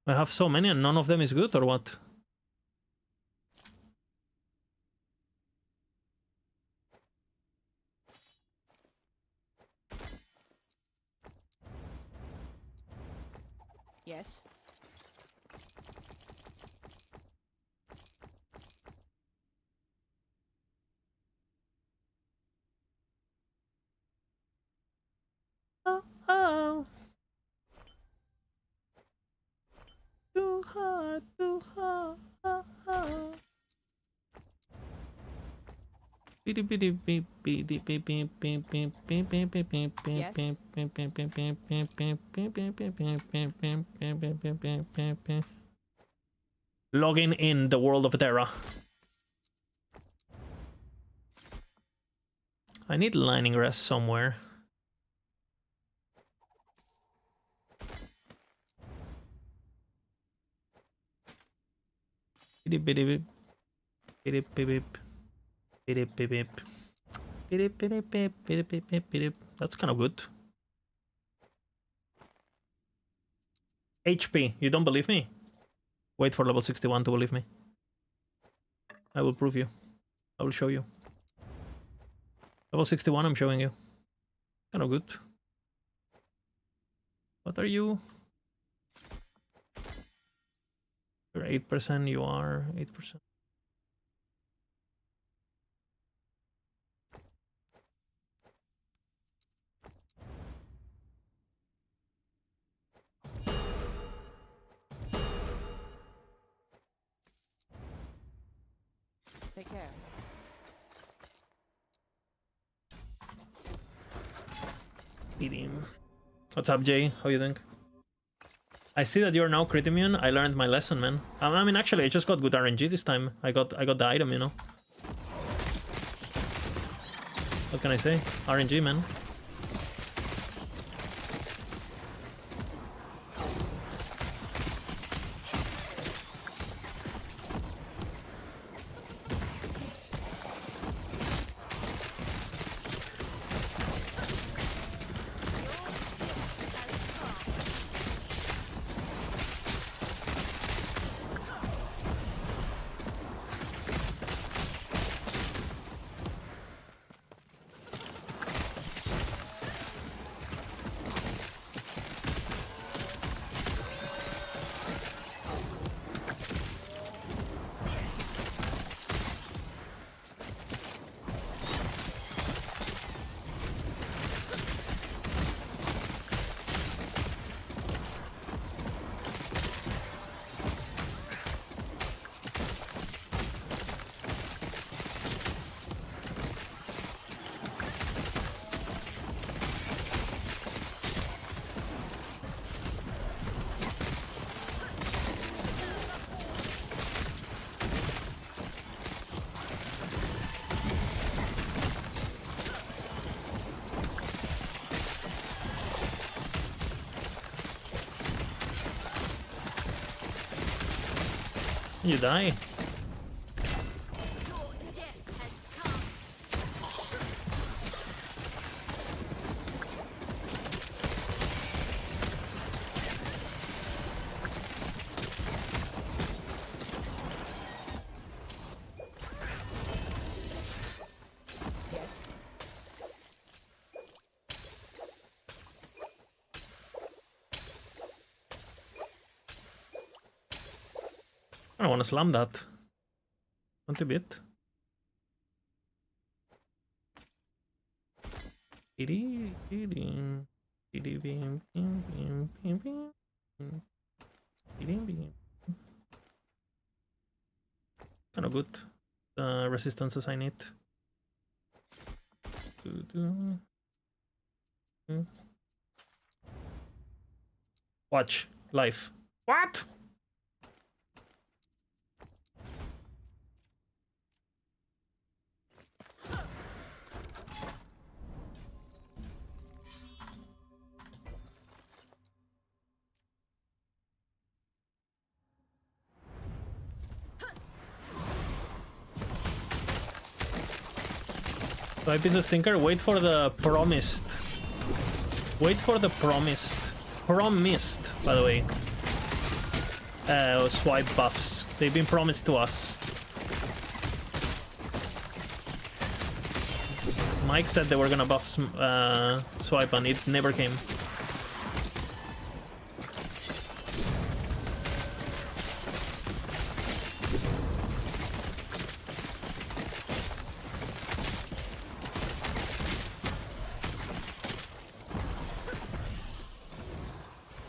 I have so many and none of them is good, or what? Yes. Oh. Too hard, too hard. Logging in the world of Terra. I need lining rest somewhere. That's kind of good. HP, you don't believe me? Wait for level 61 to believe me. I will prove you. I will show you. Level 61, I'm showing you. Kind of good. What are you? You're 8%, you are 8%. Take care. What's up, Jay? How you doing? I see that you're now crit immune. I learned my lesson, man. I mean, actually, I just got good RNG this time. I got the item, you know. What can I say? RNG, man. You die. Yes. I don't want to slam that. Want a bit. Kind of good. The resistances I need. Watch. Life. What? Five pieces Tinker, wait for the promised. Wait for the promised. Promised, by the way. Swipe buffs. They've been promised to us. Mike said they were gonna buff swipe and it never came.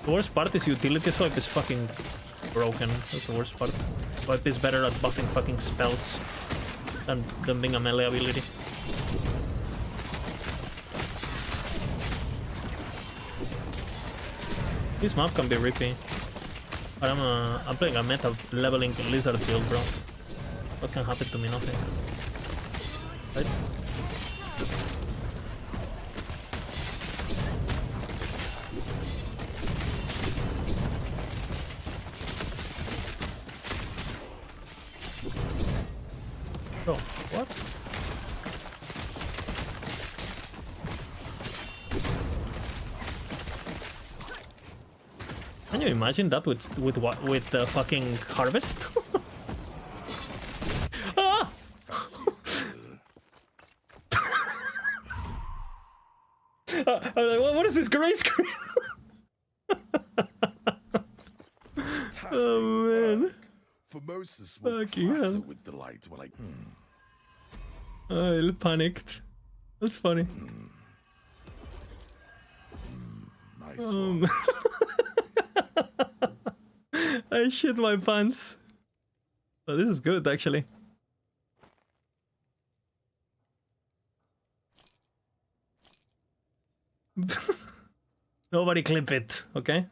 The worst part is utility swipe is fucking broken. That's the worst part. Swipe is better at buffing fucking spells than being a melee ability. This map can be rippy. But I'm playing a meta leveling lizard field, bro. What can happen to me? Nothing. Right? Oh, what? Can you imagine that with the fucking harvest? Ah! What is this gray screen? Oh man. Formosus will Fucking clatter hell. with delight when I... Oh, a little panicked. That's funny. Nice one. I shit my pants. Oh, this is good, actually. Nobody clip it, okay?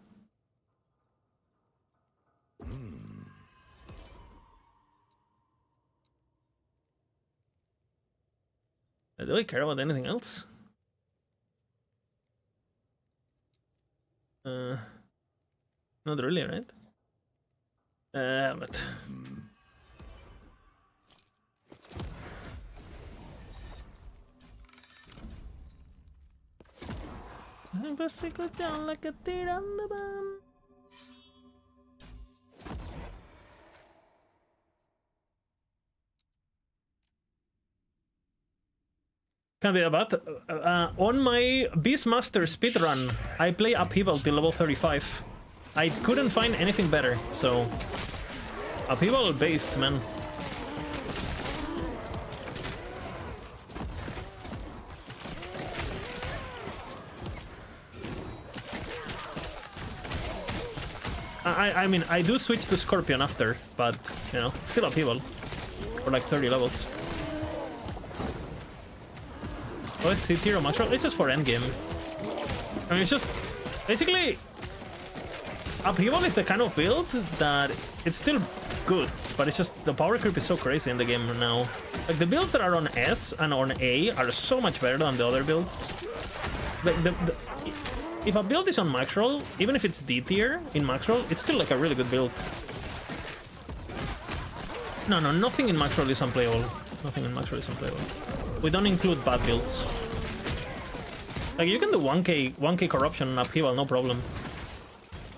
Do I care about anything else? Not really, right? But... Pues go down like a tear on the bum. Can't be about. On my Beastmaster speedrun, I play Upheaval till level 35. I couldn't find anything better, so... Upheaval based, man. I mean, I do switch to Scorpion after, but, you know, it's still Upheaval. For like 30 levels. OSC tier or Maxwell? It's just for endgame. I mean, it's just... Basically... Upheaval is the kind of build that it's still good, but it's just the power creep is so crazy in the game now. Like, the builds that are on S and on A are so much better than the other builds. Like, if a build is on max roll, even if it's D tier in max roll, it's still like a really good build. No, nothing in max roll is unplayable. Nothing in max roll is unplayable. We don't include bad builds. Like, you can do 1k corruption on Upheaval, no problem.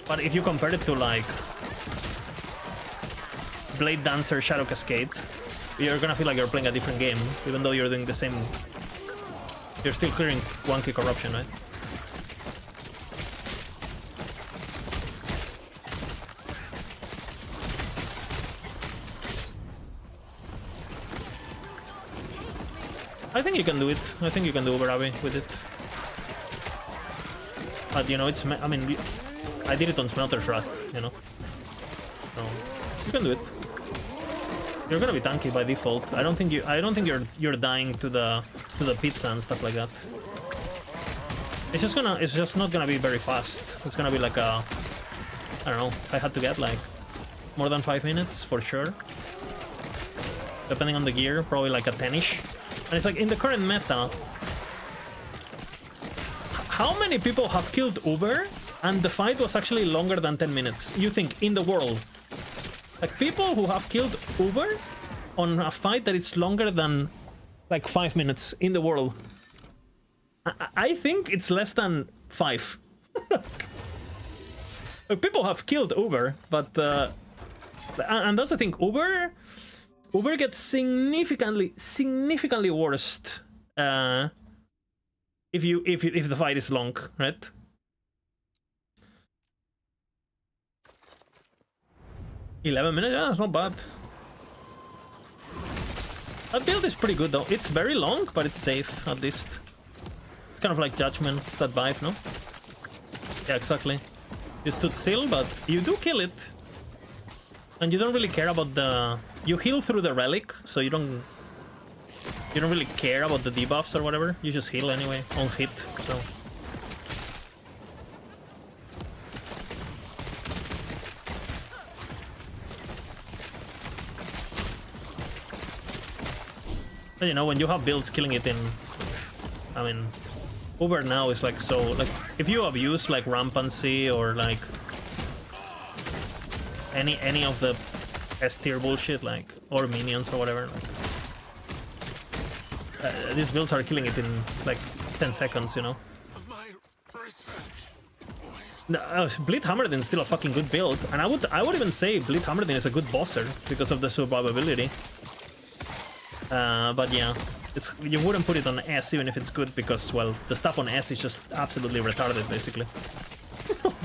But if you compare it to, like, Blade Dancer, Shadow Cascade, you're gonna feel like you're playing a different game, even though you're doing the same... You're still clearing 1k corruption, right? I think you can do it. I think you can do Uberabi with it. But, you know, it's... I mean, I did it on Smelter's Wrath, you know? So, you can do it. You're gonna be tanky by default. I don't think you're dying to the pizza and stuff like that. It's just not gonna be very fast. It's gonna be like a... I don't know, I had to get like more than 5 minutes for sure. Depending on the gear, probably like a 10-ish. And it's like, in the current meta, how many people have killed Uber and the fight was actually longer than 10 minutes? You think, in the world? Like, people who have killed Uber on a fight that is longer than, like, 5 minutes in the world. I think it's less than 5. Like, people have killed Uber, but... and that's the thing, Uber gets significantly worse if the fight is long, right? $11 minutes? Yeah, it's not bad. That build is pretty good though. It's very long, but it's safe at least. It's kind of like Judgment, it's that vibe, no? Yeah, exactly. You stood still, but you do kill it. And you don't really care about the... You heal through the relic, so you don't really care about the debuffs or whatever. You just heal anyway, on hit, so... But, you know, when you have builds killing it in... I mean... Uber now is like so... Like, if you abuse like Rampancy or like... Any of the S tier bullshit, like, or minions or whatever, like, these builds are killing it in like 10 seconds, you know. No, Bleed Hammerdin is still a fucking good build, and I would even say Bleed Hammerdin is a good bosser because of the survivability. But yeah, you wouldn't put it on S even if it's good because, well, the stuff on S is just absolutely retarded basically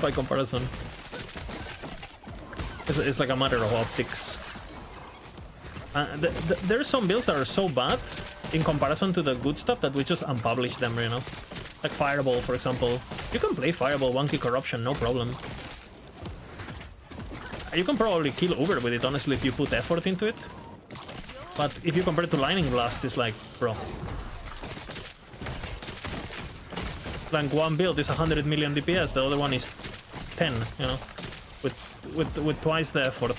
by comparison. It's like a matter of optics. There's some builds that are so bad in comparison to the good stuff that we just unpublish them, you know? Like Fireball, for example. You can play Fireball, 1-key Corruption, no problem. You can probably kill Uber with it, honestly, if you put effort into it. But if you compare it to Lightning Blast, it's like, bro. Like one build is 100 million DPS, the other one is 10, you know? With twice the effort.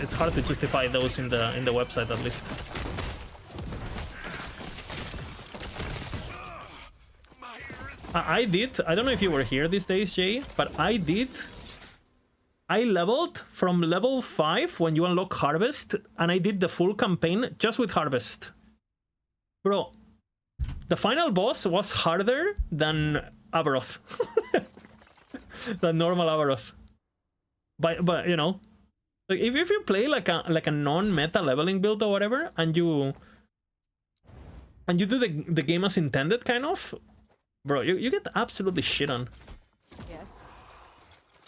It's hard to justify those in the website, at least. I don't know if you were here these days, Jay, but I leveled from level 5 when you unlock Harvest, and I did the full campaign just with Harvest. Bro, the final boss was harder than Avaroth. Than normal Avaroth. But you know, like if you play like a non-meta leveling build or whatever, and you do the game as intended, kind of, bro, you get absolutely shit on. Yes.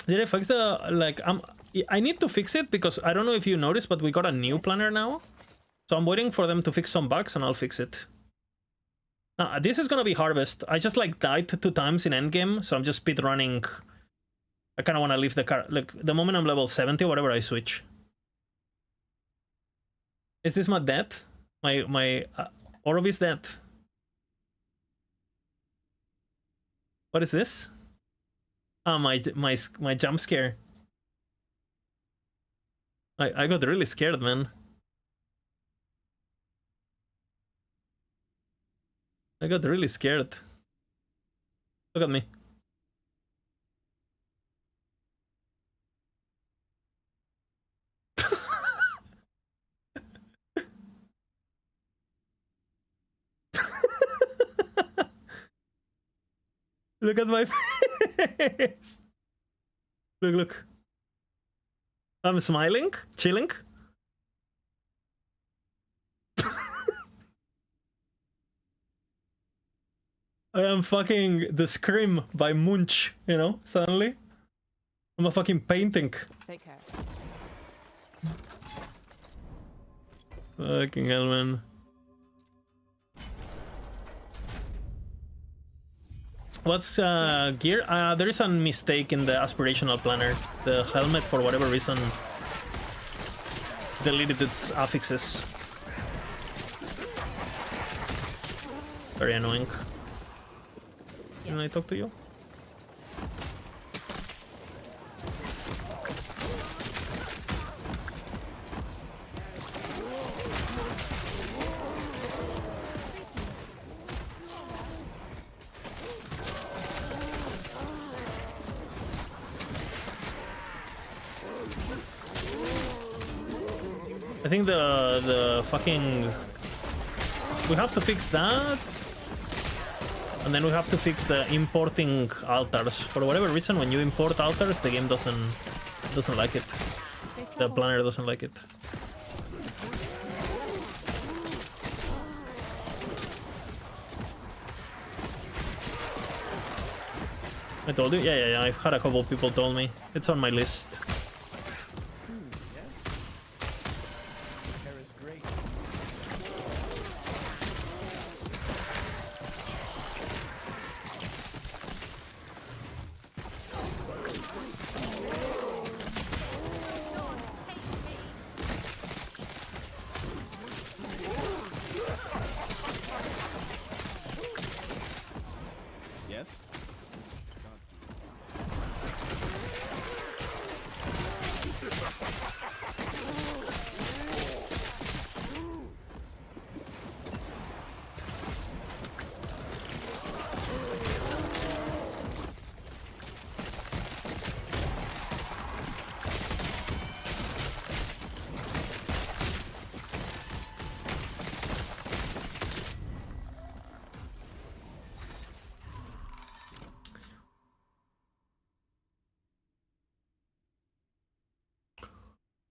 Did I fix the, like, I need to fix it because I don't know if you noticed, but we got a new planner now. So I'm waiting for them to fix some bugs and I'll fix it. This is gonna be Harvest. I just like died 2 times in endgame, so I'm just speed running. I kind of want to leave the car. Like, the moment I'm level 70 or whatever, I switch. Is this my death? My Orb is dead. What is this? Ah, my jump scare. I got really scared, man. I got really scared. Look at me. Look at my face. Look. I'm smiling, chilling. I am fucking The Scream by Munch, you know, suddenly. I'm a fucking painting. Take care. Fucking hell, man. What's gear? There is a mistake in the aspirational planner. The helmet, for whatever reason, deleted its affixes. Very annoying. Can I talk to you? I think the fucking... We have to fix that. And then we have to fix the importing altars. For whatever reason, when you import altars, the game doesn't like it. The planner doesn't like it. I told you? Yeah. I've had a couple of people told me. It's on my list.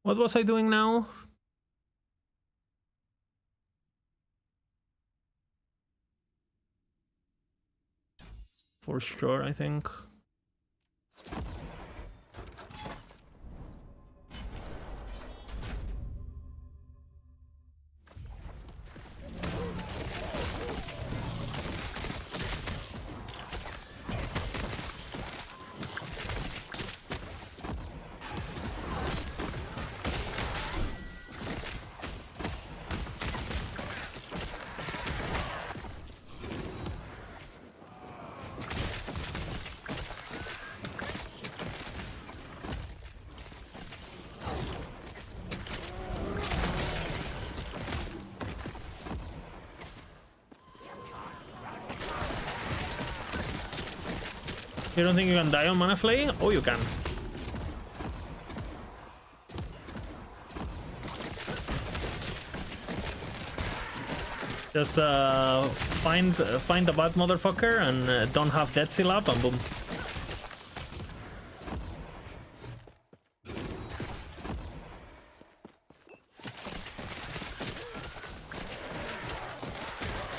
What was I doing now? For sure, I think. You don't think you can die on Mana Flay? Oh, you can. Just find the bad motherfucker and don't have Dead Seal up and boom.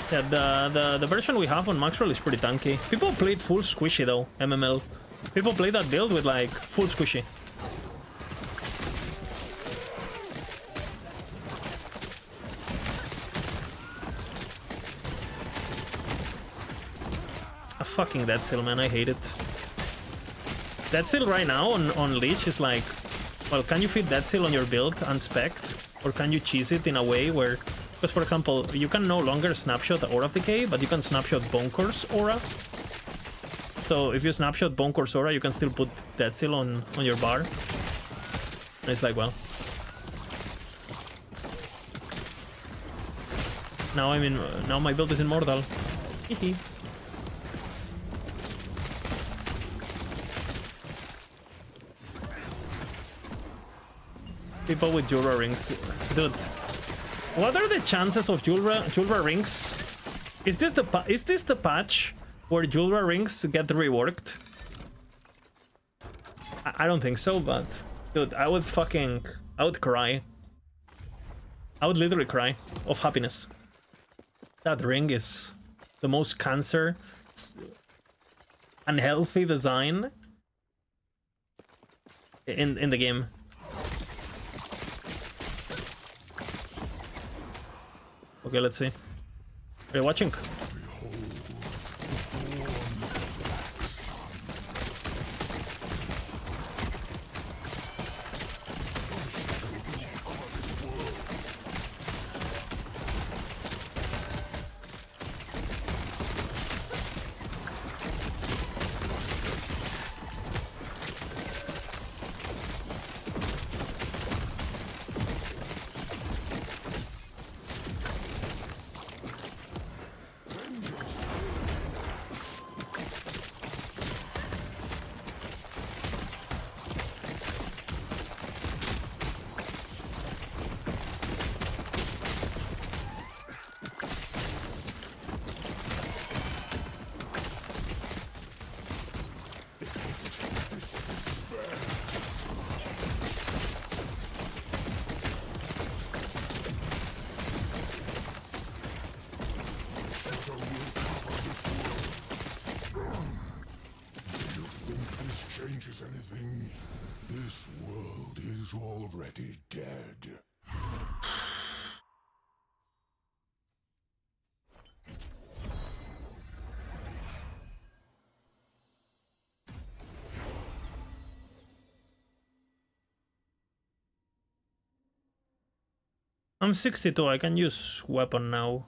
Yeah, the version we have on Maxwell is pretty tanky. People played full squishy though, MML. People play that build with like full squishy. A fucking Dead Seal, man, I hate it. Dead Seal right now on Leech is like, well, can you fit Dead Seal on your build unspec'd? Or can you cheese it in a way where... Because, for example, you can no longer snapshot Aura of Decay, but you can snapshot Bonecore's Aura. So if you snapshot Bonecore's Aura, you can still put Dead Seal on your bar. And it's like, well... Now my build is immortal. Hehe. People with Julra rings. Dude. What are the chances of Julra rings? Is this the patch where Julra rings get reworked? I don't think so, but dude, I would cry. I would literally cry of happiness. That ring is the most cancer, unhealthy design in the game. Okay, let's see. Are you watching? Anything, this world is already dead. I'm 62, I can use weapon now.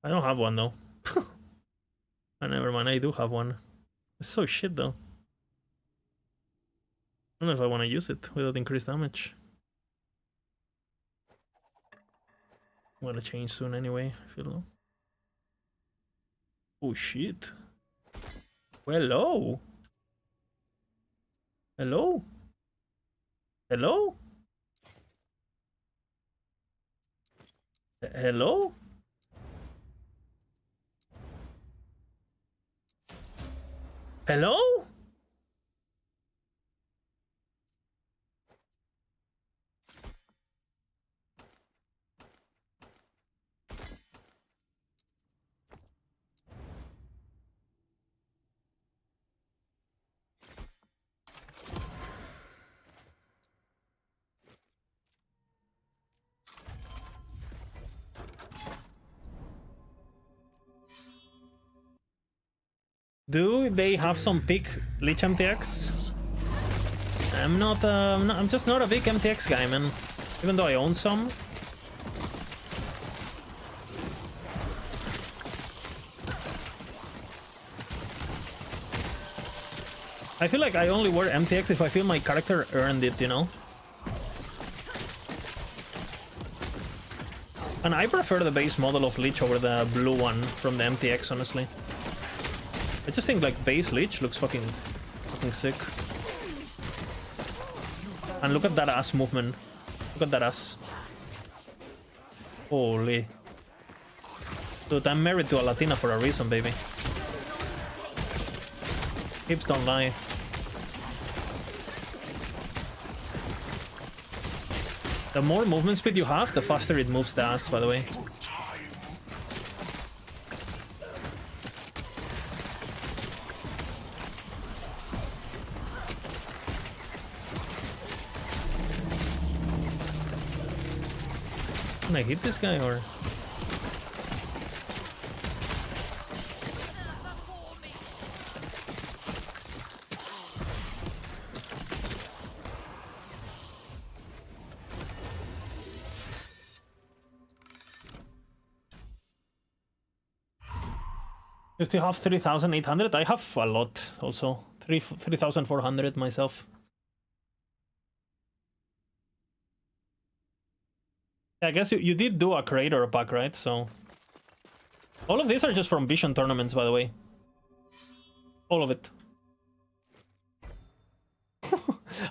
I don't have one though. Never mind, I do have one. It's so shit though. I don't know if I want to use it without increased damage. I'm gonna change soon anyway, I feel low. Oh shit. Hello? Hello? Hello? Hello? Hello? Do they have some big Lich MTX? I'm just not a big MTX guy, man. Even though I own some. I feel like I only wear MTX if I feel my character earned it, you know? And I prefer the base model of Lich over the blue one from the MTX, honestly. I just think like base Lich looks fucking sick. And look at that ass movement. Look at that ass. Holy. Dude, I'm married to a Latina for a reason, baby. Hips don't lie. The more movement speed you have, the faster it moves the ass, by the way. Can I hit this guy or? You still have 3,800? I have a lot also. 3,400 myself. I guess you did do a creator pack, right? So all of these are just from Vision tournaments, by the way. All of it.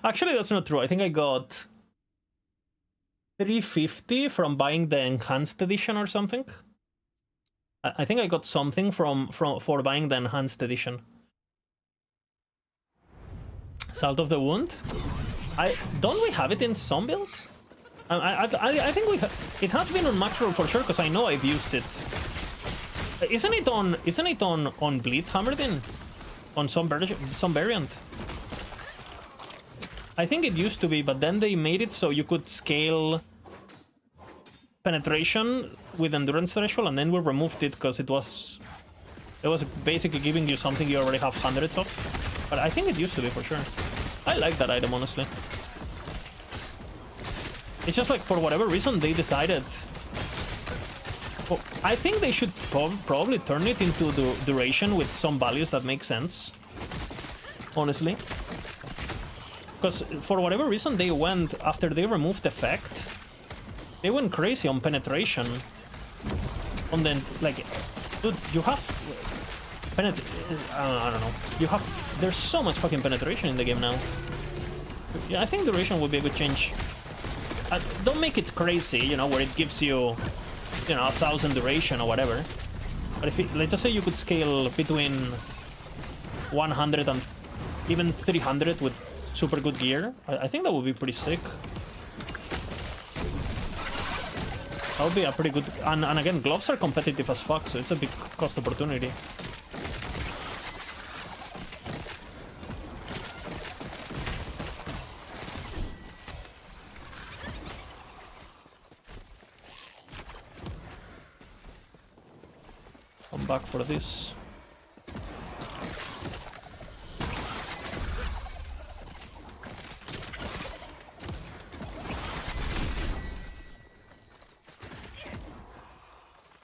Actually, that's not true. I think I got 350 from buying the enhanced edition or something. I think I got something for buying the enhanced edition. Salt of the Wound. Don't we have it in some build? I think it has been on max roll for sure because I know I've used it. Isn't it on Bleed Hammerdin? On some variant? I think it used to be, but then they made it so you could scale penetration with endurance threshold, and then we removed it because it was basically giving you something you already have hundreds of. But I think it used to be for sure. I like that item, honestly. It's just like for whatever reason they decided. Well, I think they should probably turn it into the duration with some values that make sense. Honestly. Because for whatever reason they went, after they removed effect, they went crazy on penetration. On the, like, dude, you have I don't know. You have, there's so much fucking penetration in the game now. Yeah, I think duration would be a good change. Don't make it crazy, you know, where it gives you, 1,000 duration or whatever. But if let's just say you could scale between 100 and even 300 with super good gear, I think that would be pretty sick. That would be a pretty good... And again, gloves are competitive as fuck, so it's a big cost opportunity. Come back for this.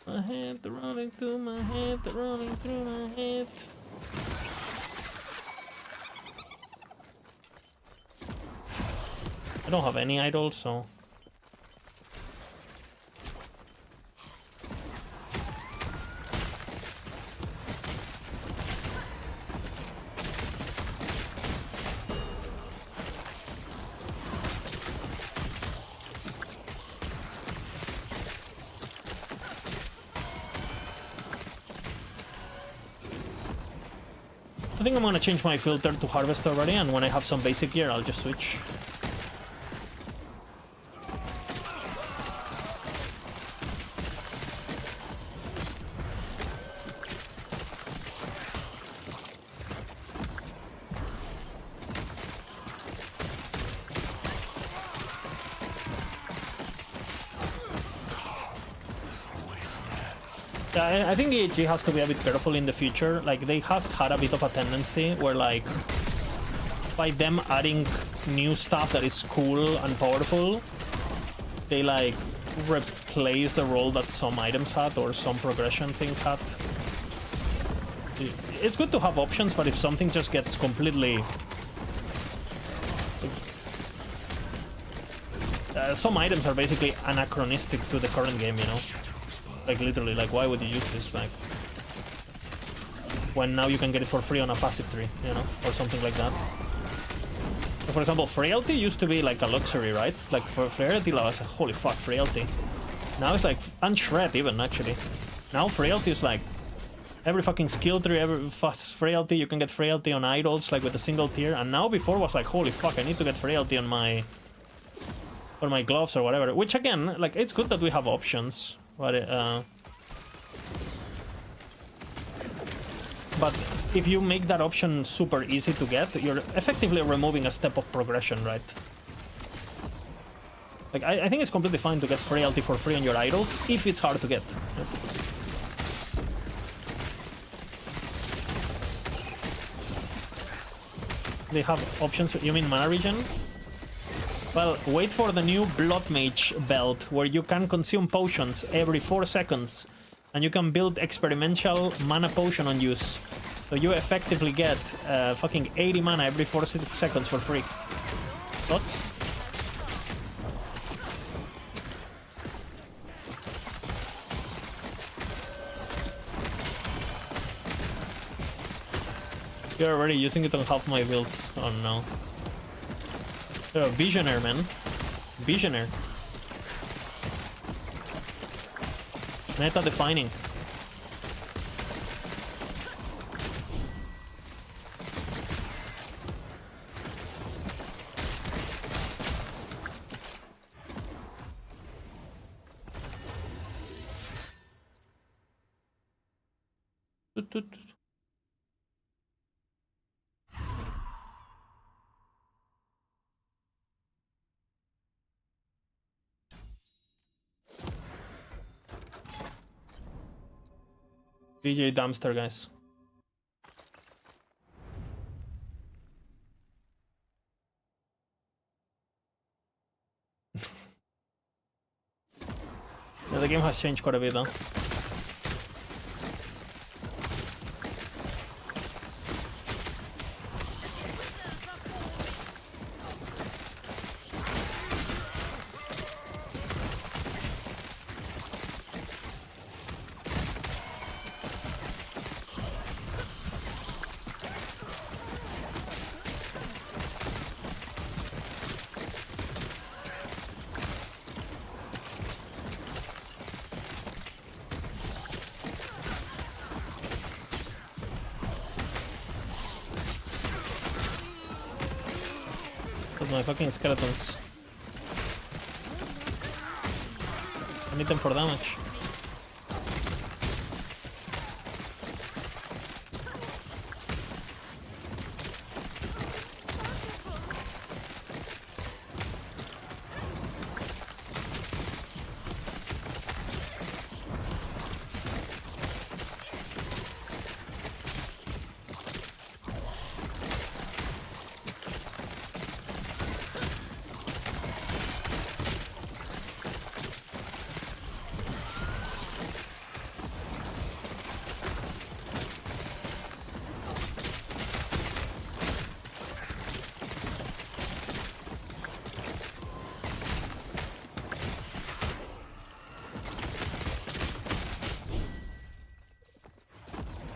My head running through my head, running through my head. I don't have any idols, so... I think I'm gonna change my filter to Harvest already, and when I have some basic gear, I'll just switch. Yeah, I think EHG has to be a bit careful in the future. Like, they have had a bit of a tendency where, like, by them adding new stuff that is cool and powerful, they, like, replace the role that some items had or some progression things had. It's good to have options, but if something just gets completely... some items are basically anachronistic to the current game, you know? Like, literally, like, why would you use this? Like, when now you can get it for free on a passive tree, you know? Or something like that. So for example, Frailty used to be like a luxury, right? Like, for Frailty, I was like, holy fuck, Frailty. Now it's like, and Shred even, actually. Now Frailty is like, every fucking skill tree, every fast Frailty, you can get Frailty on idols, like with a single tier. And now before was like, holy fuck, I need to get Frailty on my... or my gloves or whatever. Which again, like, it's good that we have options. But if you make that option super easy to get, you're effectively removing a step of progression, right? Like, I think it's completely fine to get Frailty for free on your idols, if it's hard to get. They have options. You mean mana regen? Well, wait for the new Blood Mage belt, where you can consume potions every 4 seconds, and you can build experimental mana potion on use. So you effectively get fucking 80 mana every 4 seconds for free. Thoughts? You're already using it on half my builds. Oh no. You're a visionaire, man. Visionaire. Meta defining. DJ Dumpster, guys. Yeah, the game has changed quite a bit, though. My fucking skeletons. I need them for damage.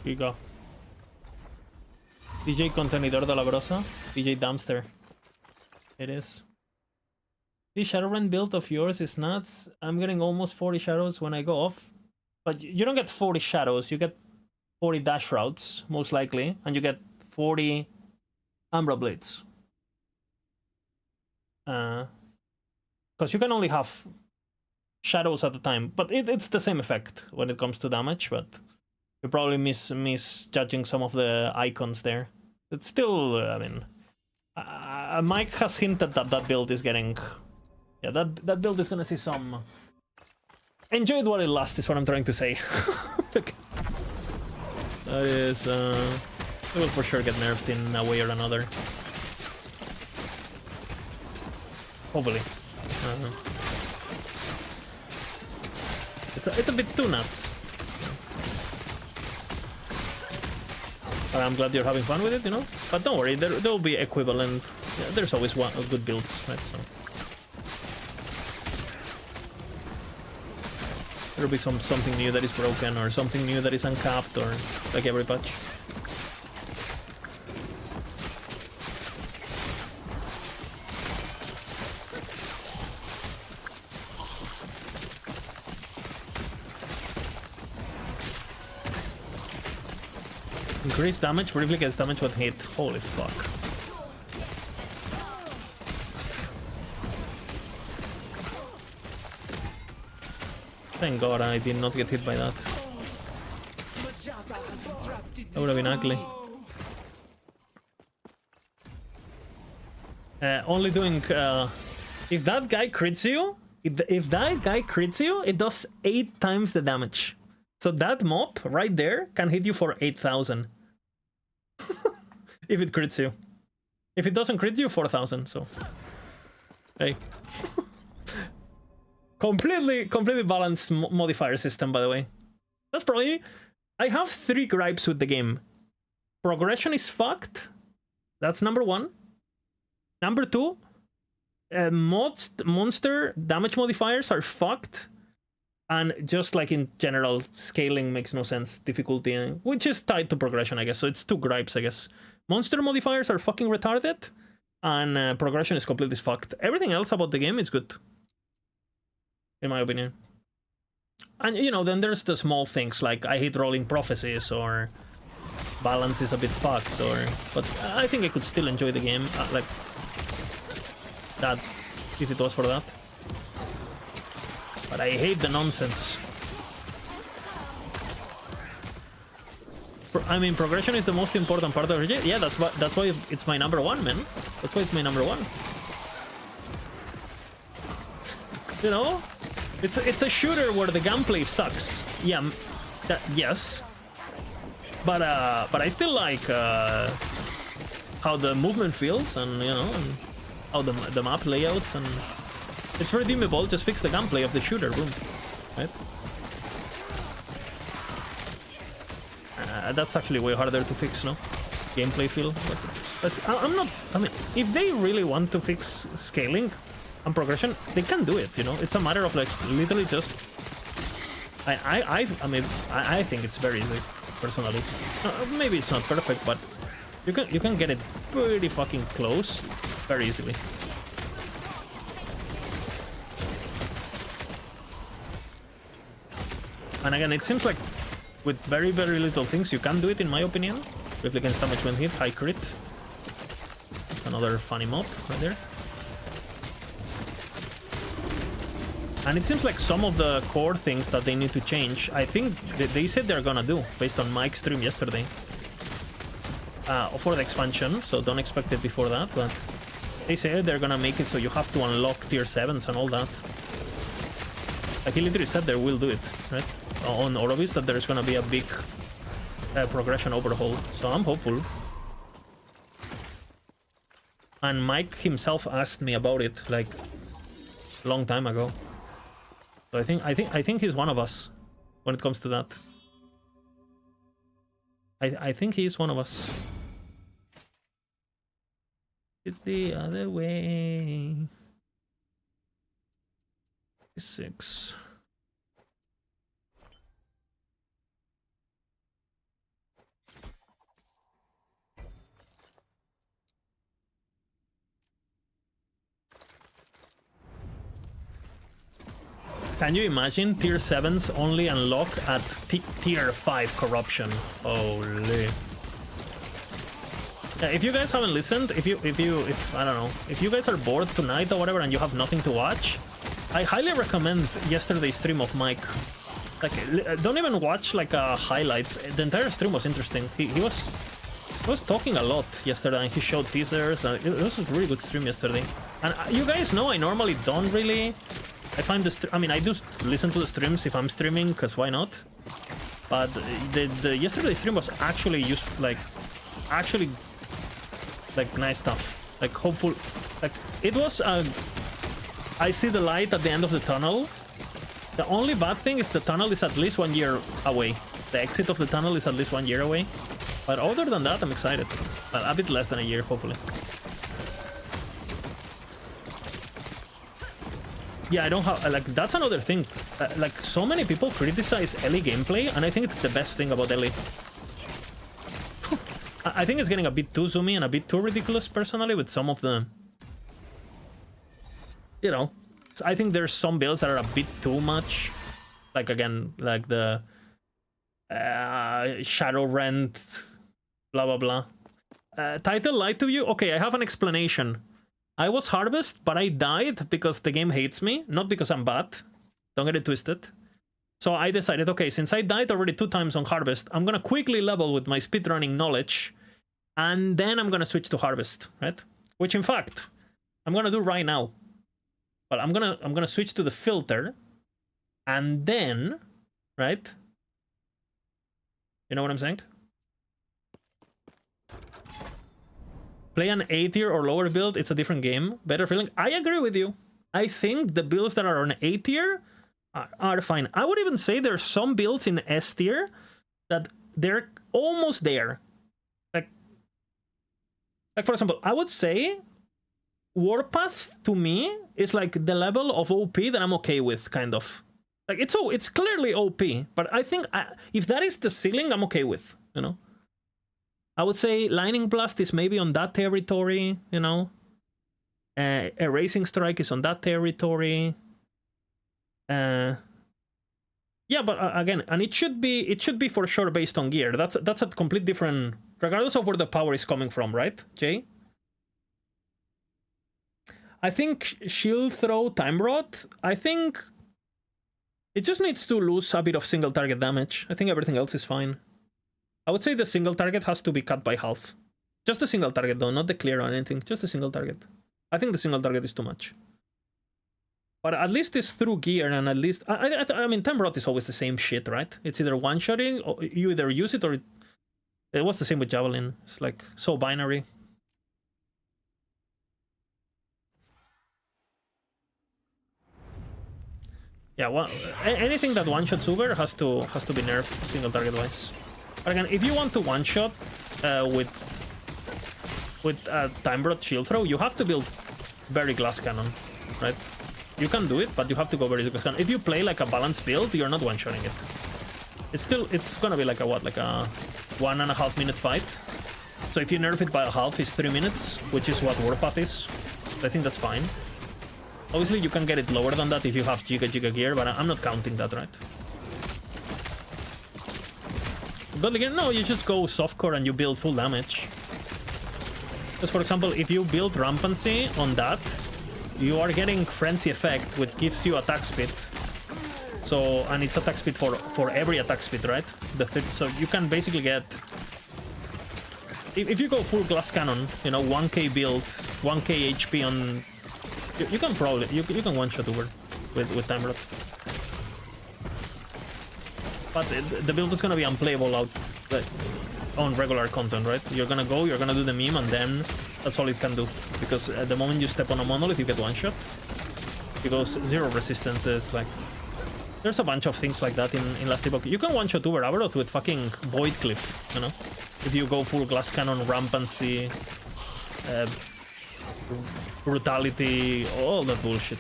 Here you go. DJ Contenidor de la Brosa. DJ Dumpster. It is. This Shadowrun build of yours is nuts. I'm getting almost 40 shadows when I go off. But you don't get 40 shadows. You get 40 dash routes, most likely. And you get 40 Umbra Blades. Because you can only have shadows at a time. But it's the same effect when it comes to damage, but... You're probably misjudging some of the icons there. It's still, I mean... Mike has hinted that that build is getting... Yeah, that build is gonna see some... Enjoy it while it lasts, is what I'm trying to say. That is... It will for sure get nerfed in a way or another. Hopefully. It's a bit too nuts. I'm glad you're having fun with it, you know. But don't worry, there will be equivalent. Yeah, there's always one good builds, right? So there'll be something new that is broken or something new that is uncapped or like every patch. Increase damage, briefly gets damage when hit. Holy fuck. Thank god I did not get hit by that. That would have been ugly. Only doing... if that guy crits you, if that guy crits you, it does 8 times the damage. So that mob right there can hit you for 8,000. If it crits you. If it doesn't crit you, 4,000, so... Hey. completely balanced modifier system, by the way. That's probably... I have 3 gripes with the game. Progression is fucked. That's number 1. Number 2, monster damage modifiers are fucked. And just like in general, scaling makes no sense. Difficulty, which is tied to progression, I guess. So it's 2 gripes, I guess. Monster modifiers are fucking retarded. And progression is completely fucked. Everything else about the game is good. In my opinion. And, you know, then there's the small things, like I hate rolling prophecies, or balance is a bit fucked, or... But I think I could still enjoy the game, like... that, if it was for that. But I hate the nonsense. I mean, progression is the most important part of it. Yeah, that's why it's my number 1, man. That's why it's my number 1. You know? It's a shooter where the gameplay sucks. Yeah, yes. But I still like how the movement feels, and you know, and how the map layouts, and it's redeemable. Just fix the gameplay of the shooter, boom, right? That's actually way harder to fix, no? Gameplay feel. But I'm not. I mean, if they really want to fix scaling and progression, they can do it, you know. It's a matter of like literally just. I mean, I think it's very easy, personally. Maybe it's not perfect, but you can get it pretty fucking close, very easily. And again, it seems like with very little things you can do it, in my opinion. Briefly against damage when hit, high crit. That's another funny mob right there. And it seems like some of the core things that they need to change, I think they said they're gonna do, based on Mike's stream yesterday. For the expansion, so don't expect it before that, but they said they're gonna make it so you have to unlock tier 7s and all that. Like, he literally said they will do it, right? On Orovis, that there's gonna be a big progression overhaul, so I'm hopeful. And Mike himself asked me about it, like, a long time ago. So I think he's one of us when it comes to that. I think he's one of us. It's the other way. 6. Can you imagine tier 7s only unlock at tier 5 corruption? Holy. Yeah, if you guys haven't listened, if I don't know, if you guys are bored tonight or whatever and you have nothing to watch, I highly recommend yesterday's stream of Mike. Like, don't even watch like highlights. The entire stream was interesting. He was talking a lot yesterday, and he showed teasers. It was a really good stream yesterday. And you guys know I normally don't really. I find I mean, I do listen to the streams if I'm streaming, because why not? But the yesterday's stream was actually useful, like nice stuff. Like, hopeful, like it was. I see the light at the end of the tunnel. The only bad thing is the tunnel is at least 1 year away. The exit of the tunnel is at least 1 year away. But other than that, I'm excited. A bit less than a year, hopefully. Yeah, I don't have... like, that's another thing. Like, so many people criticize Ellie gameplay, and I think it's the best thing about Ellie. I think it's getting a bit too zoomy and a bit too ridiculous, personally, with some of the... You know, I think there's some builds that are a bit too much. Like, again, like the... Shadow Rent... Blah, blah, blah. Title lied to you? Okay, I have an explanation. I was Harvest, but I died because the game hates me, not because I'm bad. Don't get it twisted. So I decided, okay, since I died already 2 times on Harvest, I'm gonna quickly level with my speedrunning knowledge, and then I'm gonna switch to Harvest, right? Which, in fact, I'm gonna do right now. But I'm gonna switch to the filter, and then, right? You know what I'm saying? Play an A tier or lower build, it's a different game. Better feeling. I agree with you. I think the builds that are on A tier are fine. I would even say there's some builds in S tier that they're almost there. Like for example, I would say Warpath to me is like the level of OP that I'm okay with, kind of. Like it's clearly OP, but I think if that is the ceiling, I'm okay with, you know. I would say Lightning Blast is maybe on that territory, you know. Erasing Strike is on that territory. Yeah, but again, and it should be for sure based on gear. That's a complete different, regardless of where the power is coming from, right, Jay? I think Shield Throw Time Rod, I think it just needs to lose a bit of single target damage. I think everything else is fine. I would say the single target has to be cut by half. Just the single target though, not the clear or anything. Just the single target. I think the single target is too much. But at least it's through gear, and at least... I mean, Time Rod is always the same shit, right? It's either one-shotting, or you either use it, or it was the same with Javelin. It's like so binary. Yeah, well, anything that one-shots Uber has to be nerfed single target-wise. But again, if you want to one-shot with Time Rod Shield Throw, you have to build very Glass Cannon, right? You can do it, but you have to go very Glass Cannon. If you play like a balanced build, you're not one-shotting it. It's gonna be like a, what, like a 1.5 minute fight. So if you nerf it by a half, it's 3 minutes, which is what Warpath is. I think that's fine. Obviously, you can get it lower than that if you have Giga gear, but I'm not counting that, right? But again, no, you just go softcore and you build full damage. Because, for example, if you build Rampancy on that, you are getting Frenzy Effect, which gives you attack speed. So, and it's attack speed for every attack speed, right? So you can basically get... If you go full Glass Cannon, you know, 1k build, 1k HP on... You can probably... You can one-shot Uber with Time Rod. But the build is gonna be unplayable out on regular content, right? You're gonna do the meme, and then that's all it can do. Because at the moment you step on a monolith, you get one shot. Because 0 resistances, like... There's a bunch of things like that in Last Epoch. You can one-shot Uber Avaroth with fucking Void Cliff, you know? If you go full Glass Cannon, Rampancy, Brutality, all that bullshit.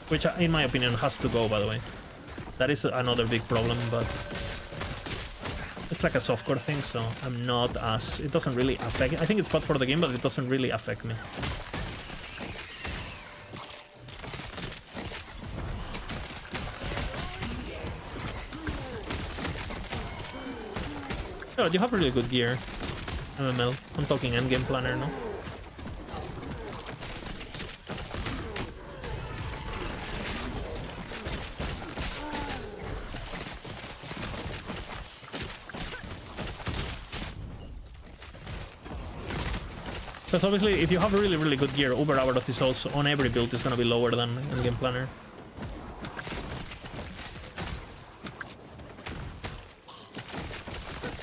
Which, in my opinion, has to go, by the way. That is another big problem, but... It's like a softcore thing, so I'm not as... It doesn't really affect... I think it's bad for the game, but it doesn't really affect me. Oh, you have really good gear, MML. I'm talking endgame planner now. Because obviously, if you have really good gear, Uber Avaroth is also, on every build, is going to be lower than endgame planner.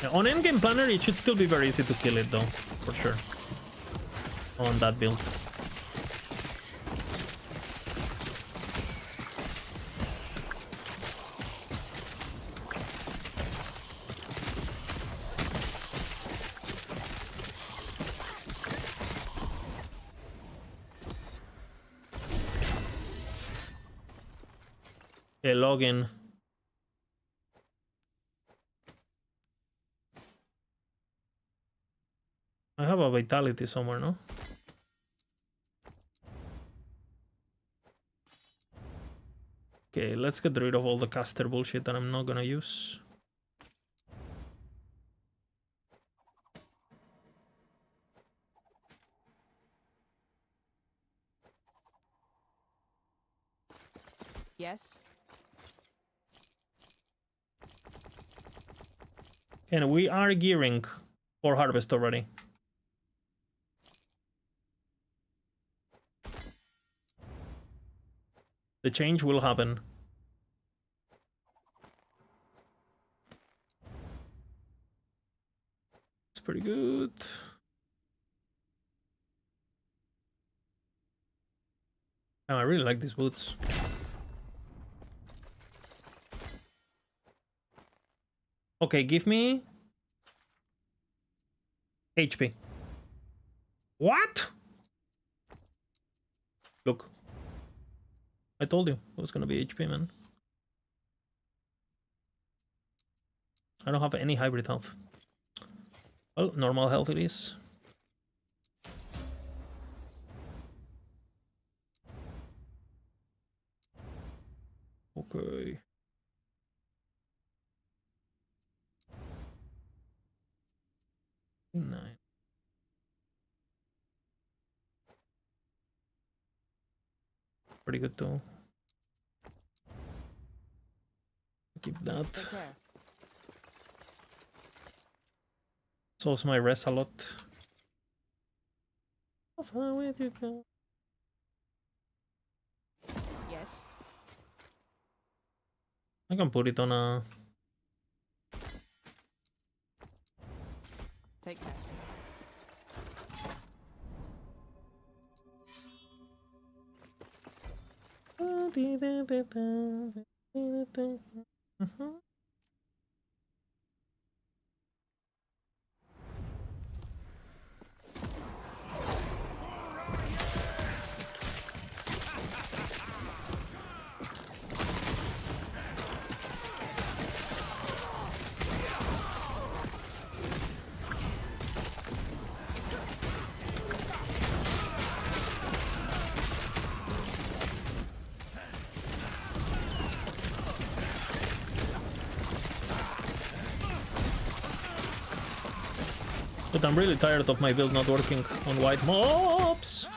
Yeah, on endgame planner, it should still be very easy to kill it, though, for sure. On that build. Okay, login. I have a vitality somewhere, no? Okay, let's get rid of all the caster bullshit that I'm not gonna use. Yes. And we are gearing for harvest already. The change will happen. It's pretty good. Oh, I really like these boots. Okay, give me HP. What? Look. I told you it was gonna be HP, man. I don't have any hybrid health. Well, normal health it is. Okay. Nine. Pretty good too. Keep that. Solves my res a lot. How far away do you go? Yes. I can put it on a... Take care. But I'm really tired of my build not working on white mobs.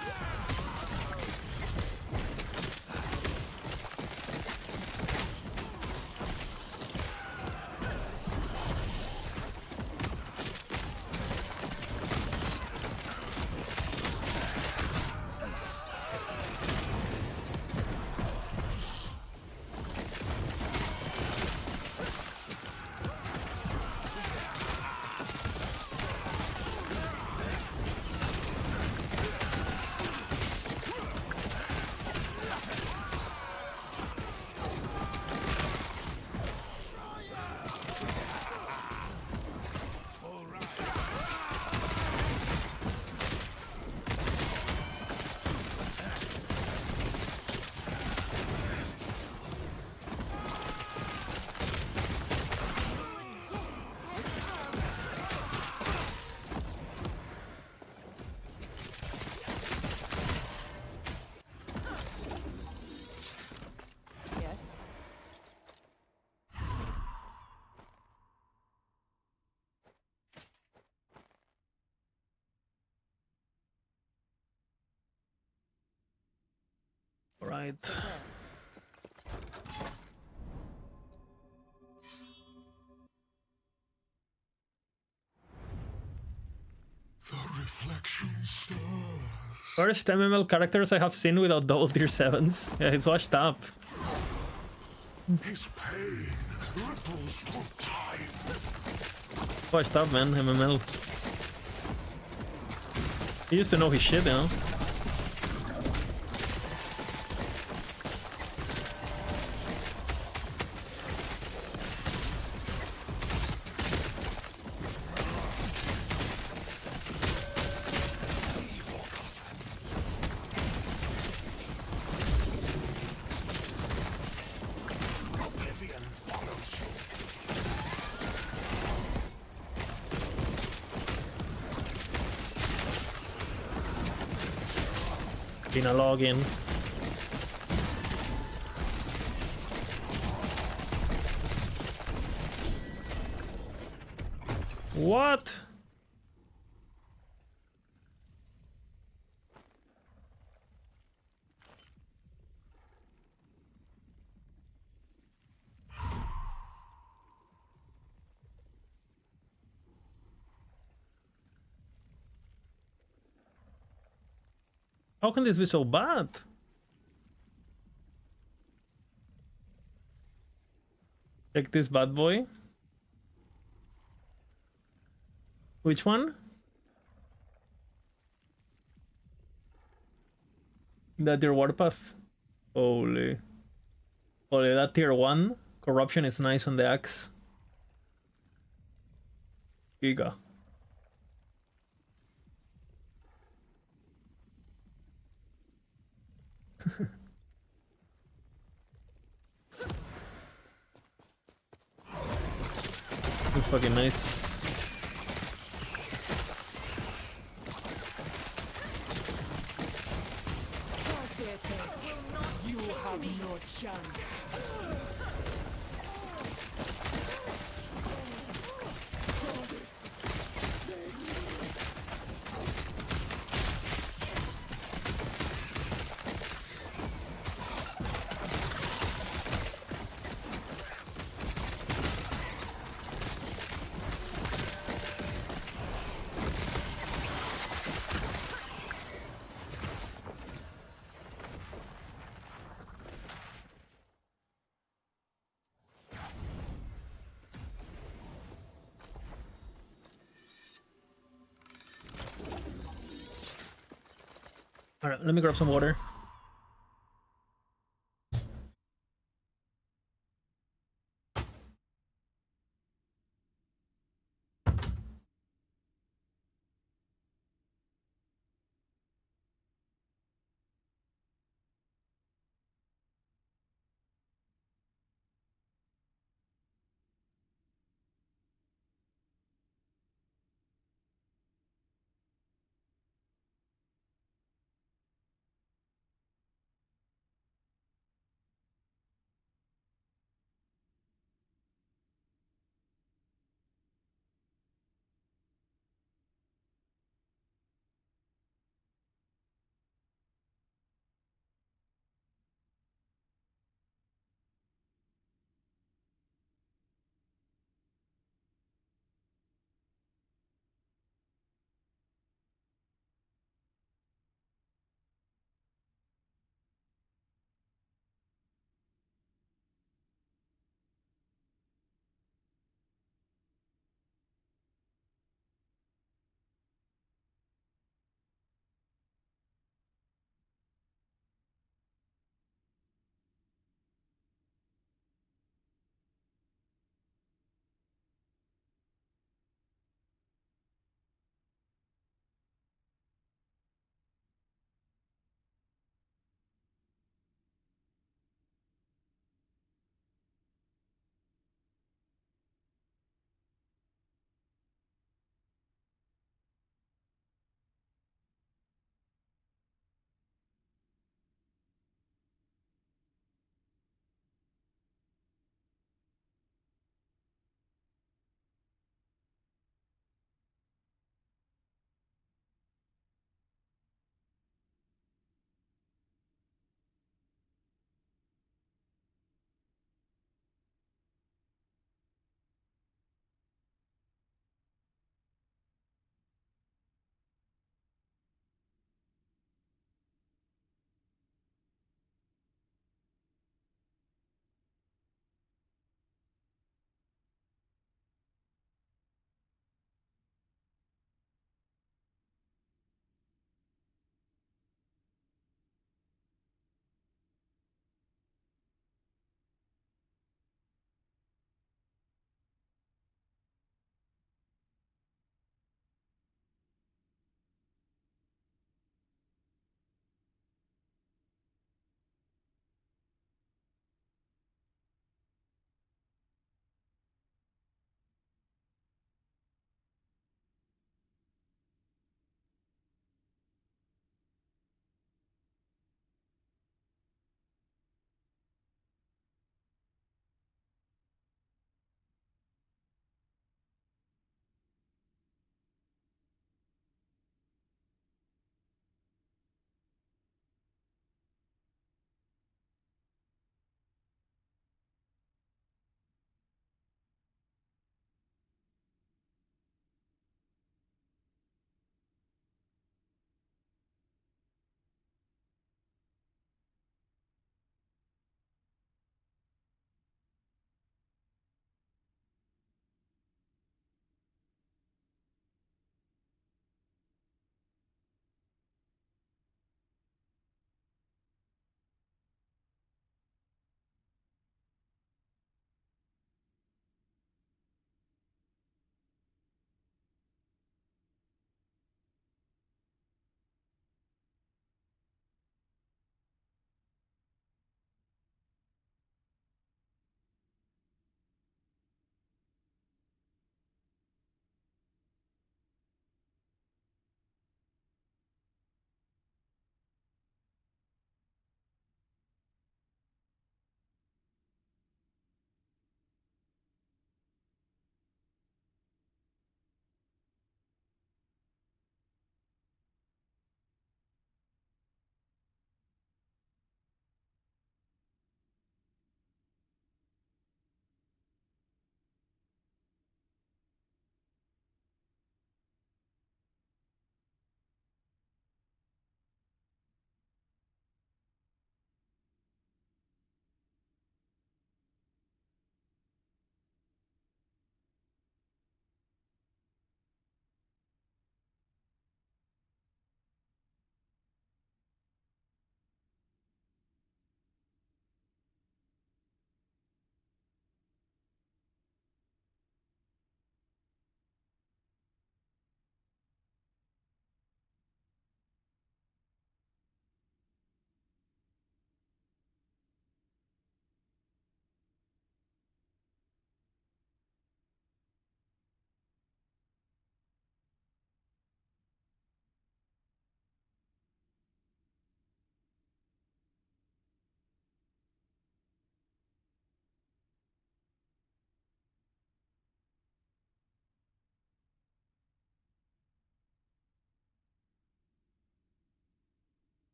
Yes. All right. The reflection stars. First MML characters I have seen without double tier 7s. Yeah, he's washed up. His pain ripples through time. Washed up, man, MML. He used to know his shit, you know? Been a login. What? How can this be so bad? Check this bad boy. Which one? That tier warpath. Holy. Holy, that tier 1 corruption is nice on the axe. Giga. That's fucking nice. You have no chance. Alright, let me grab some water.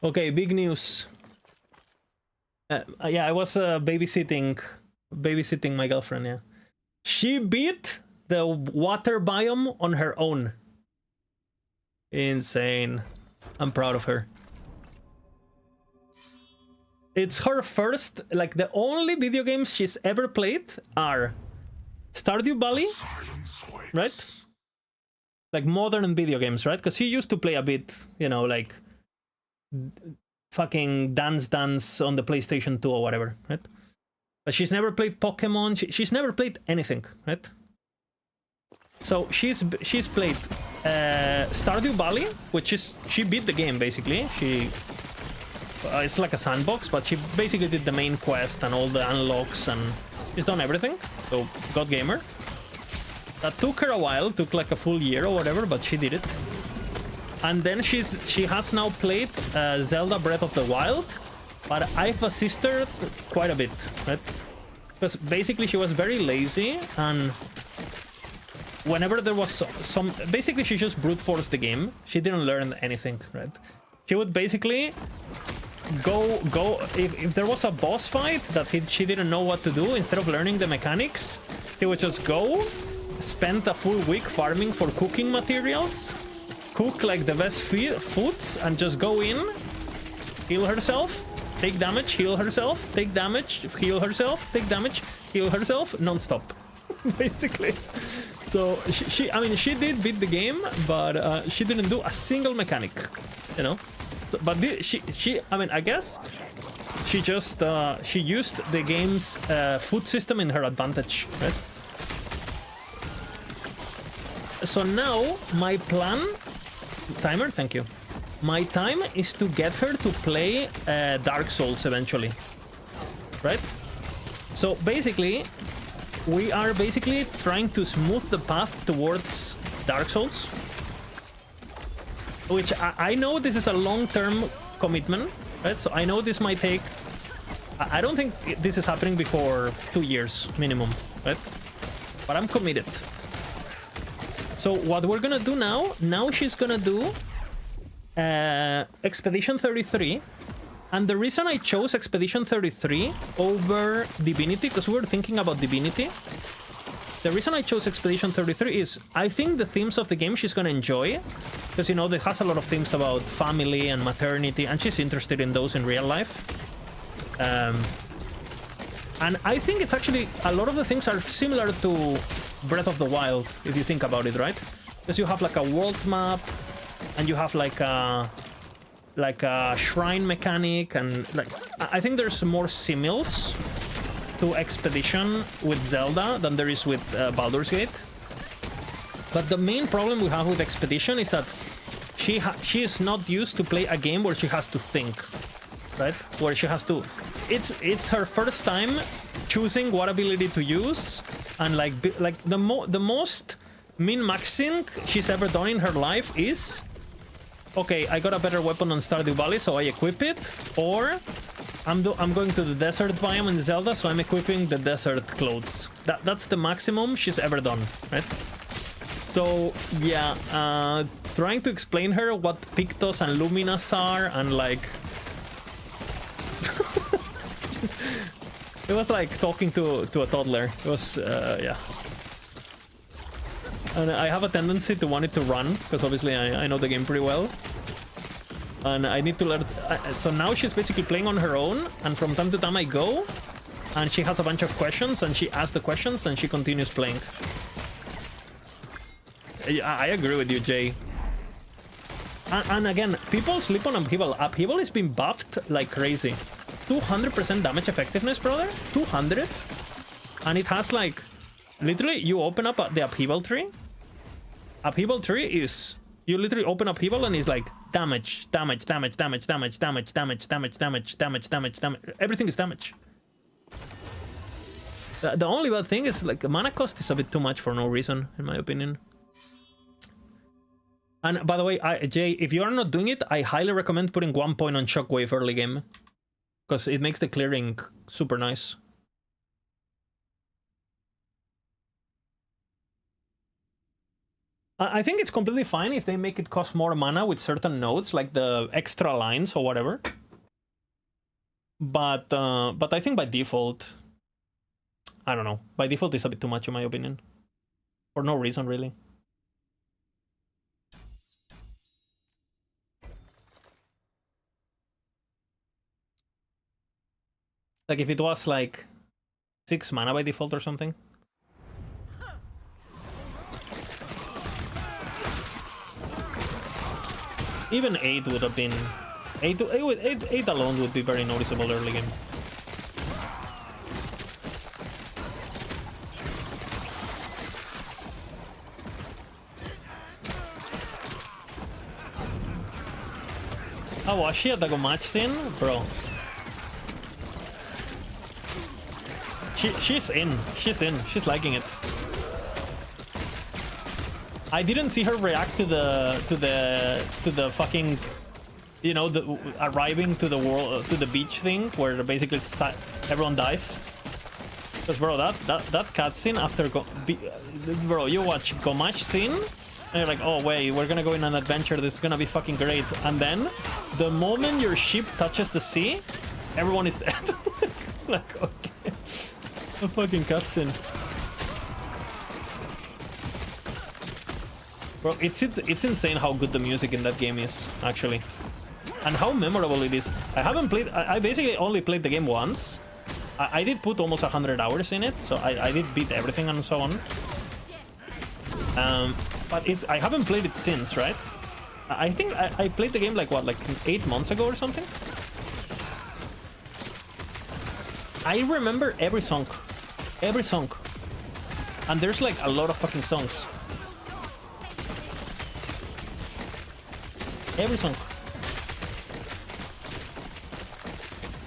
Okay, big news. Yeah, I was babysitting my girlfriend. Yeah, she beat the water biome on her own. Insane. I'm proud of her. It's her first, like the only video games she's ever played are Stardew Valley, right? Like modern video games, right? Because she used to play a bit, you know, like fucking Dance Dance on the PlayStation 2 or whatever, right? But she's never played Pokemon. She's never played anything, right? So she's played Stardew Valley, which is she beat the game basically. It's like a sandbox, but she basically did the main quest and all the unlocks, and she's done everything. So God Gamer. That took her a while, took like a full year or whatever, but she did it. And then she has now played Zelda Breath of the Wild, but I've assisted her quite a bit, right? Because basically she was very lazy, and whenever there was some... Basically she just brute forced the game. She didn't learn anything, right? She would basically go if there was a boss fight that she didn't know what to do, instead of learning the mechanics, he would just go, spend a full week farming for cooking materials, cook like the best foods, and just go in, heal herself, take damage, heal herself, take damage, heal herself, take damage, heal herself, non-stop. Basically. So I mean, she did beat the game, but she didn't do a single mechanic, you know. So, but I mean, I guess she just she used the game's food system in her advantage, right? So now my plan, timer, thank you. My time is to get her to play Dark Souls eventually, right? So basically, we are basically trying to smooth the path towards Dark Souls, which I know this is a long-term commitment, right? So I know this might take... I don't think this is happening before 2 years minimum, right? But I'm committed. So what we're gonna do now she's gonna do Expedition 33. And the reason I chose Expedition 33 over Divinity, because we were thinking about Divinity, the reason I chose Expedition 33 is I think the themes of the game she's gonna enjoy, because, you know, it has a lot of themes about family and maternity, and she's interested in those in real life. And I think it's actually, a lot of the things are similar to Breath of the Wild, if you think about it, right? Because you have like a world map, and you have like a shrine mechanic, and like I think there's more simils to Expedition with Zelda than there is with Baldur's Gate. But the main problem we have with Expedition is that she is not used to play a game where she has to think, right? Where she has to... It's her first time choosing what ability to use, and like the most min-maxing she's ever done in her life is... Okay, I got a better weapon on Stardew Valley, so I equip it, or I'm going to the desert biome in Zelda, so I'm equipping the desert clothes. That's the maximum she's ever done, right? So yeah, trying to explain her what Pictos and Luminas are, and like it was like talking to a toddler. It was yeah. And I have a tendency to want it to run, because obviously I know the game pretty well. And I need to learn... So now she's basically playing on her own, and from time to time I go, and she has a bunch of questions, and she asks the questions, and she continues playing. I agree with you, Jay. And again, people sleep on Upheaval. Upheaval is being buffed like crazy. 200% damage effectiveness, brother? 200? And it has like... Literally, you open up the Upheaval tree. Upheaval tree is... You literally open Upheaval and it's like damage, damage, damage, damage, damage, damage, damage, damage, damage, damage, damage, damage. Everything is damage. The only bad thing is like mana cost is a bit too much for no reason, in my opinion. And by the way, Jay, if you are not doing it, I highly recommend putting 1 point on Shockwave early game, because it makes the clearing super nice. I think it's completely fine if they make it cost more mana with certain nodes, like the extra lines or whatever. But I think by default, I don't know. By default, it's a bit too much in my opinion, for no reason really. Like if it was like 6 mana by default or something. Even 8 would have been... 8 alone would be very noticeable early game. Oh, was she at the match scene? Bro. She's in. She's in. She's liking it. I didn't see her react to the fucking, you know, the arriving to the world, to the beach thing where basically everyone dies. Because bro, that cutscene after bro, you watch Gomach scene and you're like, oh wait, we're gonna go in an adventure. This is gonna be fucking great. And then the moment your ship touches the sea, everyone is dead. Like, okay, a fucking cutscene. Bro, it's insane how good the music in that game is, actually. And how memorable it is. I haven't played... I basically only played the game once. I did put almost 100 hours in it, so I did beat everything and so on. But I haven't played it since, right? I think I played the game like, what, like 8 months ago or something? I remember every song. Every song. And there's like a lot of fucking songs. Every song.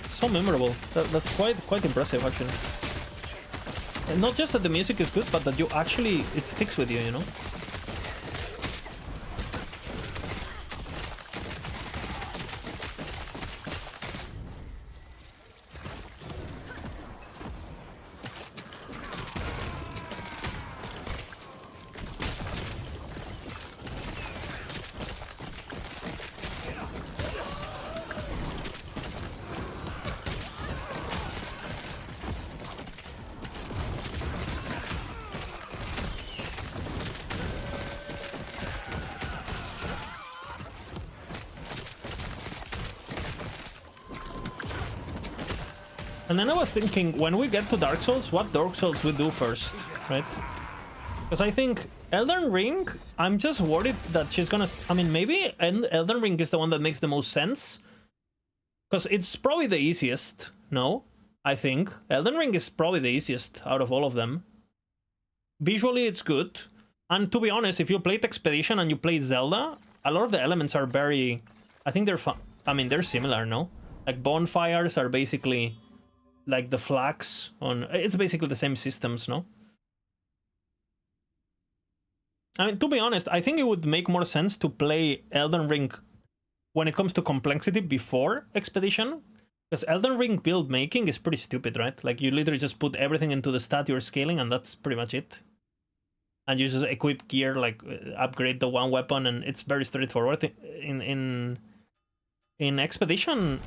So memorable. That's quite impressive, actually. And not just that the music is good, but that you actually... it sticks with you, you know? And then I was thinking, when we get to Dark Souls, what Dark Souls we do first, right? Because I think Elden Ring, I'm just worried that she's gonna... I mean, maybe Elden Ring is the one that makes the most sense. Because it's probably the easiest, no? I think. Elden Ring is probably the easiest out of all of them. Visually, it's good. And to be honest, if you played Expedition and you played Zelda, a lot of the elements are very... I think they're fun. I mean, they're similar, no? Like, bonfires are basically... like the flags on... it's basically the same systems, no? I mean, to be honest, I think it would make more sense to play Elden Ring when it comes to complexity before Expedition. Because Elden Ring build making is pretty stupid, right? Like, you literally just put everything into the stat you're scaling and that's pretty much it. And you just equip gear, like, upgrade the one weapon, and it's very straightforward. In Expedition...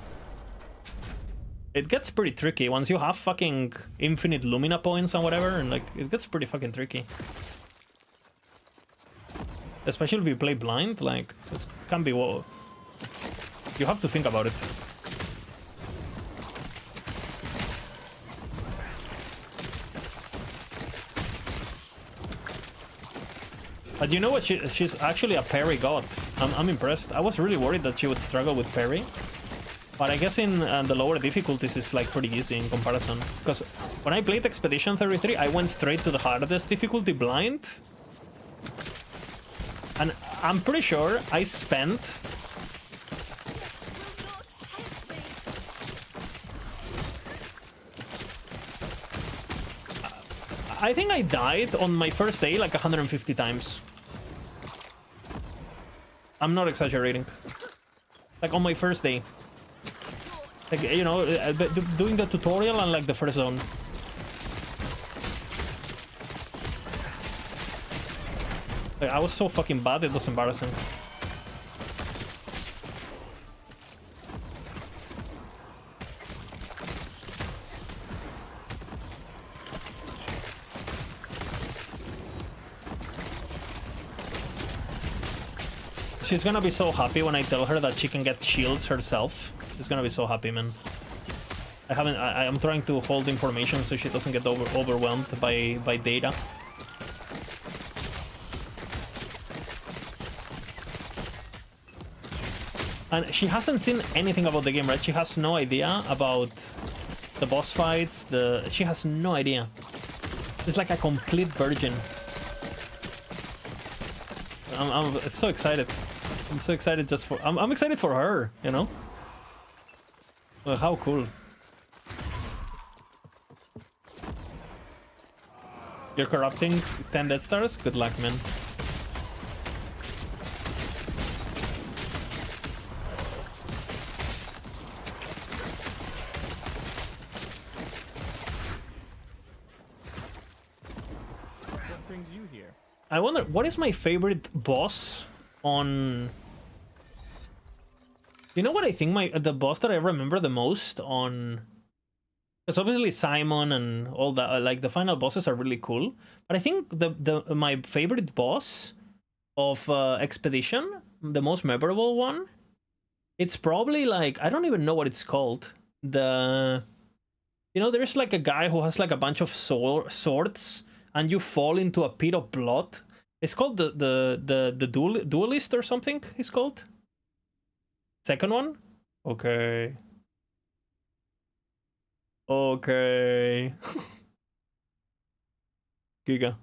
it gets pretty tricky once you have fucking infinite Lumina points and whatever, and like it gets pretty fucking tricky. Especially if you play blind, like this can be what you have to think about it. But you know what? She's actually a parry god. I'm impressed. I was really worried that she would struggle with parry. But I guess in the lower difficulties it's like pretty easy in comparison. Because when I played Expedition 33, I went straight to the hardest difficulty, blind. And I'm pretty sure I spent... I think I died on my first day like 150 times. I'm not exaggerating. Like on my first day. Like, you know, doing the tutorial and like the first zone. Like, I was so fucking bad, it was embarrassing. She's gonna be so happy when I tell her that she can get shields herself. She's gonna be so happy, man. I'm trying to hold information so she doesn't get overwhelmed by data. And she hasn't seen anything about the game, right? She has no idea about the boss fights. She has no idea. She's like a complete virgin. I'm so excited. I'm so excited just for... I'm excited for her, you know? Well, how cool. You're corrupting 10 Death Stars? Good luck, man. What brings you here? I wonder, what is my favorite boss on... You know what I think the boss that I remember the most on... Because obviously Simon and all that, like the final bosses are really cool. But I think my favorite boss of Expedition, the most memorable one, it's probably like, I don't even know what it's called. You know, there's like a guy who has like a bunch of swords and you fall into a pit of blood. It's called the Duelist or something, it's called. Second one? Okay. Okay. Giga.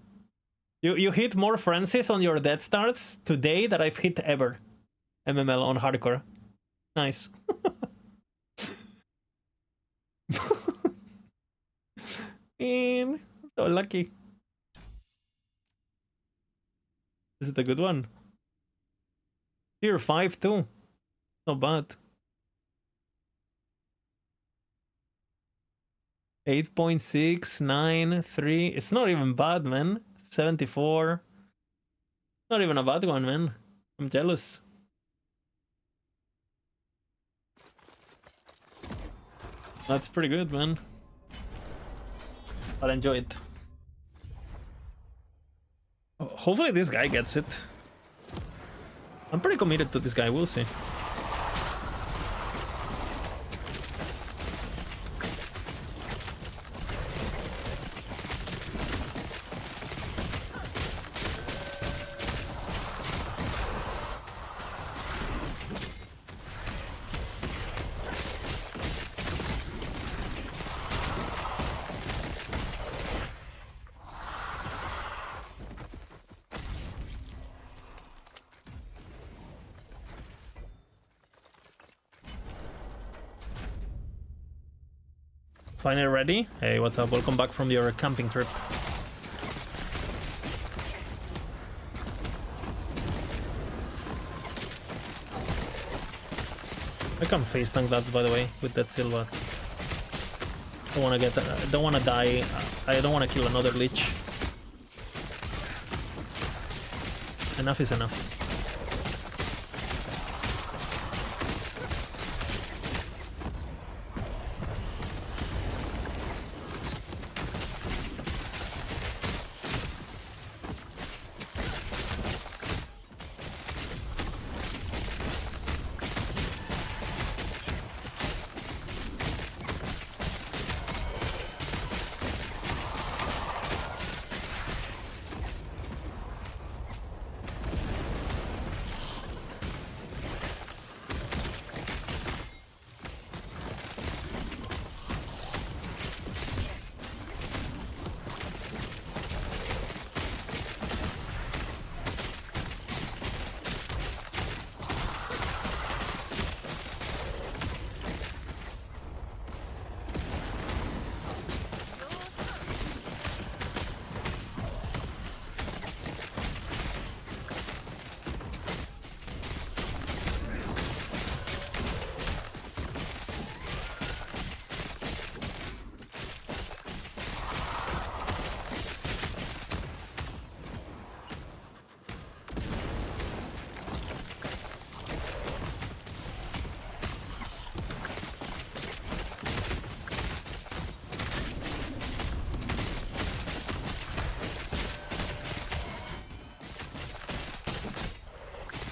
You hit more frenzies on your Death Stars today than I've hit ever. MML on hardcore. Nice. Man, so lucky. Is it a good one? Tier 5 too. Not bad. 8.6, 9, 3. It's not even bad, man. 74. Not even a bad one, man. I'm jealous. That's pretty good, man. I'll enjoy it. Hopefully this guy gets it. I'm pretty committed to this guy, we'll see. Finally ready? Hey, what's up? Welcome back from your camping trip. I can face tank that, by the way, with that Silva. Don't wanna die. I don't wanna kill another Lich. Enough is enough.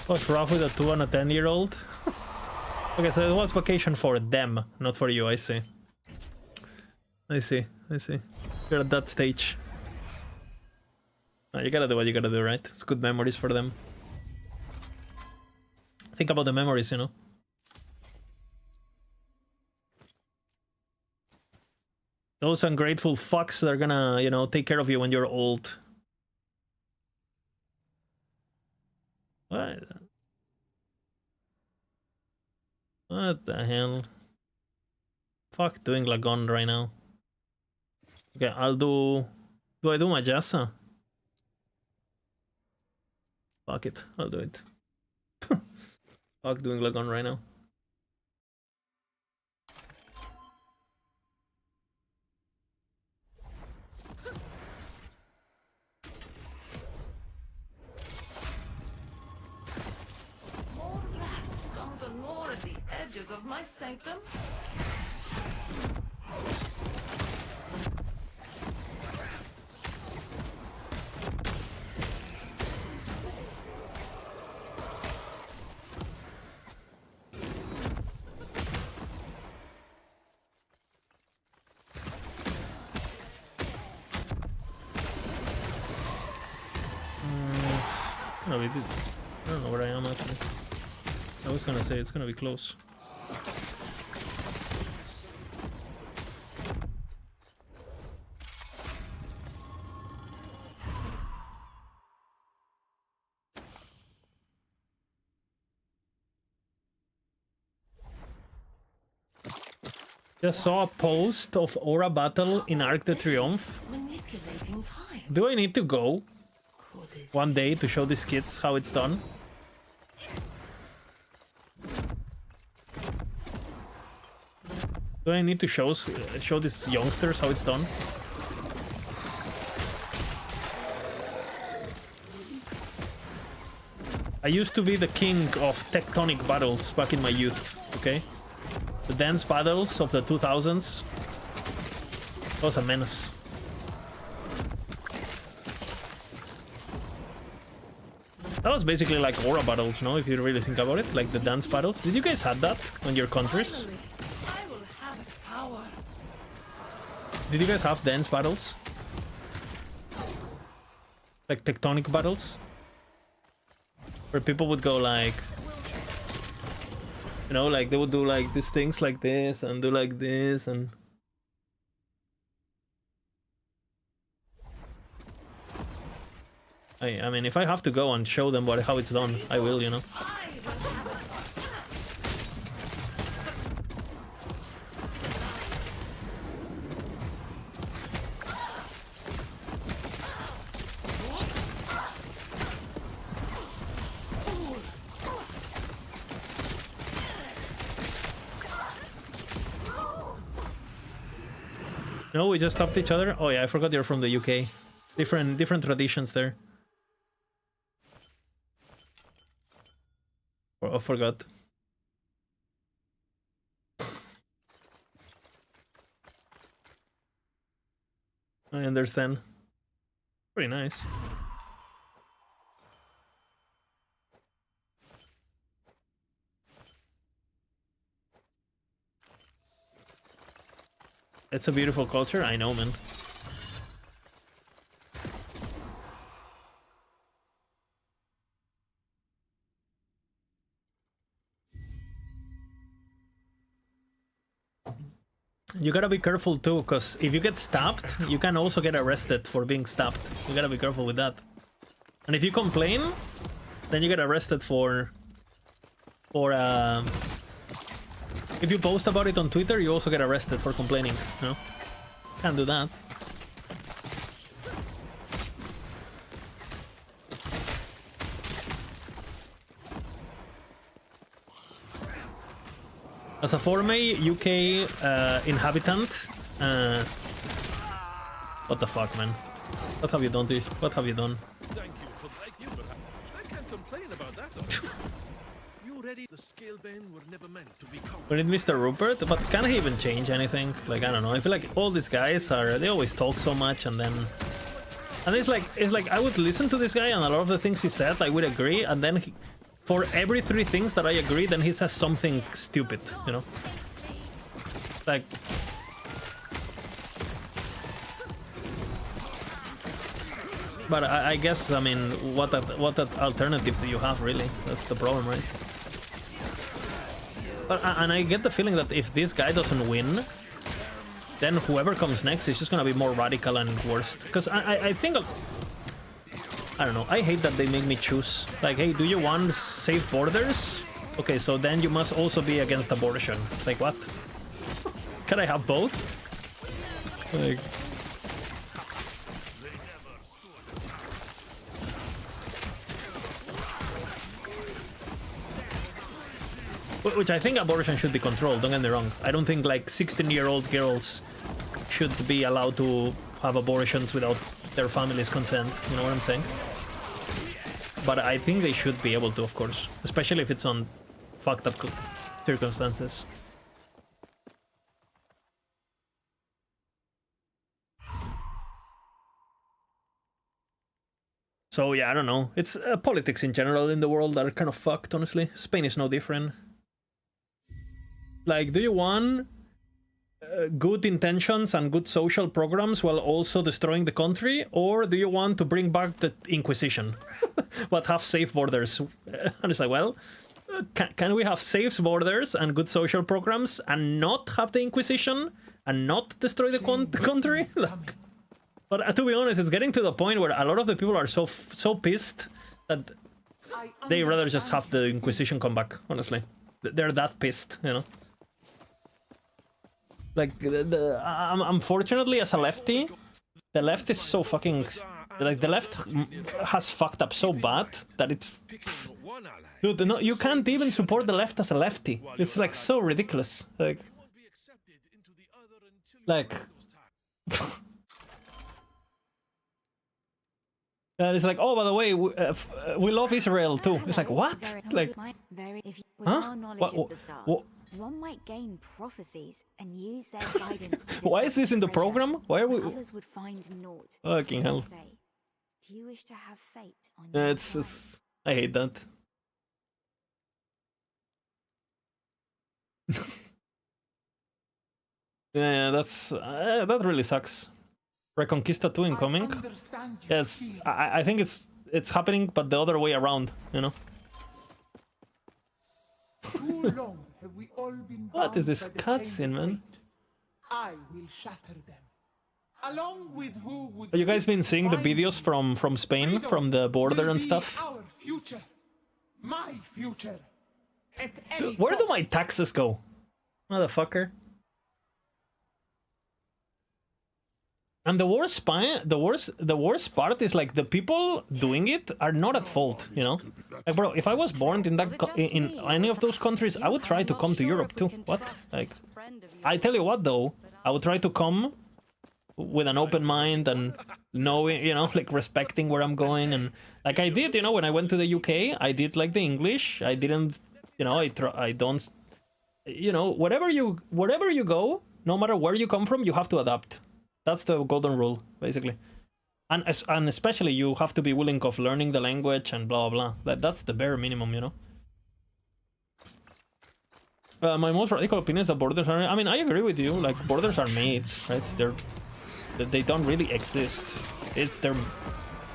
Was rough with a 2 and a 10-year-old. Okay, so it was vacation for them, not for you. I see. I see. You're at that stage. You gotta do what you gotta do, right? It's good memories for them. Think about the memories, you know. Those ungrateful fucks that are gonna, you know, take care of you when you're old. What? What the hell? Fuck doing Lagon right now. Okay, I'll do... Do I do Majasa? Fuck it, I'll do it. Fuck doing Lagon right now. More rats come to gnaw at the edges of my sanctum. No, we did. I don't know where I am actually. I was gonna say it's gonna be close. Just saw a post of Aura Battle in Arc de Triomphe. Manipulating time. Do I need to go one day to show these kids how it's done? Do I need to show these youngsters how it's done? I used to be the king of tectonic battles back in my youth, okay? The dance battles of the 2000s was a menace. That was basically like Aura battles, no? If you really think about it, like the dance battles. Did you guys have that on your countries? I will have power. Did you guys have dance battles? Like tectonic battles? Where people would go like... You know, like they would do like these things like this and do like this and... I mean, if I have to go and show them how it's done, I will, you know. No, we just stopped each other. Oh yeah, I forgot you're from the UK. Different traditions there. I forgot. I understand. Pretty nice. It's a beautiful culture, I know, man. You gotta be careful too, because if you get stabbed, you can also get arrested for being stabbed. You gotta be careful with that. And if you complain, then you get arrested for if you post about it on Twitter, you also get arrested for complaining, you know? Can't do that. As a former UK inhabitant, what the fuck, man? What have you done to? What have you done? Thank you for that, but I can't complain about that. You ready? The scale bend were never meant to be covered. We need Mr. Rupert, but can he even change anything? Like, I don't know. I feel like all these guys they always talk so much, and it's like I would listen to this guy and a lot of the things he said, like, we'd agree, and then for every 3 things that I agree, then he says something stupid, you know? Like... But I guess, I mean, what alternative do you have, really? That's the problem, right? And I get the feeling that if this guy doesn't win, then whoever comes next is just gonna be more radical and worse. Because I think... I don't know, I hate that they make me choose. Like, hey, do you want safe borders? Okay, so then you must also be against abortion. It's like, what? Can I have both? Like... Which I think abortion should be controlled, don't get me wrong. I don't think like 16-year-old girls should be allowed to have abortions without their family's consent, you know what I'm saying? But I think they should be able to, of course. Especially if it's on fucked up circumstances. So yeah, I don't know. It's politics in general in the world that are kind of fucked, honestly. Spain is no different. Like, do you want good intentions and good social programs while also destroying the country? Or do you want to bring back the Inquisition, but have safe borders? And it's like, well, can we have safe borders and good social programs and not have the Inquisition and not destroy the country? Like, but to be honest, it's getting to the point where a lot of the people are so pissed that they rather just have the Inquisition come back, honestly. They're that pissed, you know? Like, unfortunately, as a lefty, the left is so fucking... Like, the left has fucked up so bad that it's... Dude, no, you can't even support the left as a lefty. It's, like, so ridiculous. Like... And it's like, oh, by the way, we love Israel too. It's like, what? Like, huh? What? One might gain prophecies and use their guidance. Why is this in the program? Why are we? Others would find naught. Fucking hell. Do you wish to have fate on your it's I hate that. Yeah, that's that really sucks. Reconquista 2 incoming. Yes, I think it's happening, but the other way around, you know. Too long have we all been What is this bound by the chains cutscene, of man? fate. I will shatter them. Along with who would Have you guys been seeing the videos from Spain, from the border and stuff? our future. My future. At Dude, where do my taxes go? Motherfucker. And the worst part is like the people doing it are not at fault, you know. Like, bro, if I was born in in any of those countries, I would try to come to Europe too. What? Like, I tell you what though, I would try to come with an open mind and knowing, you know, like respecting where I'm going, and like I did, you know, when I went to the UK, I did like the English. I didn't, you know, I don't, you know, wherever you go, no matter where you come from, you have to adapt. That's the golden rule, basically. And especially you have to be willing of learning the language and blah, blah, blah. That's the bare minimum, you know? My most radical opinion is that borders are... I mean, I agree with you. Like, borders are made, right? They don't really exist.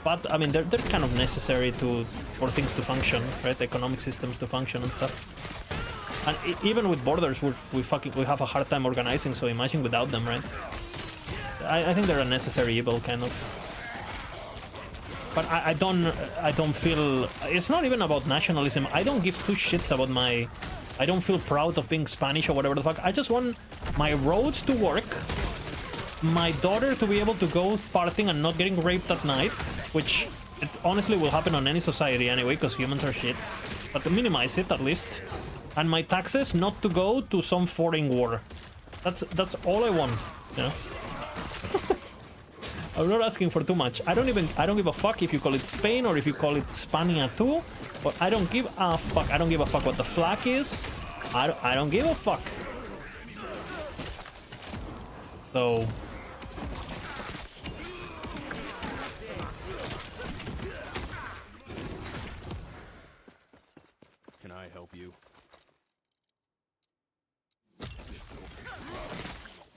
But, I mean, they're kind of necessary for things to function, right? Economic systems to function and stuff. And even with borders, we have a hard time organizing, so imagine without them, right? I think they're a necessary evil, kind of. But I don't feel... It's not even about nationalism. I don't give two shits about my... I don't feel proud of being Spanish or whatever the fuck. I just want my roads to work, my daughter to be able to go partying and not getting raped at night, which it honestly will happen on any society anyway, because humans are shit. But to minimize it, at least. And my taxes not to go to some foreign war. That's all I want, you know? I'm not asking for too much. I don't give a fuck if you call it Spain or if you call it Spania too. But I don't give a fuck. I don't give a fuck what the flag is. I don't give a fuck. So...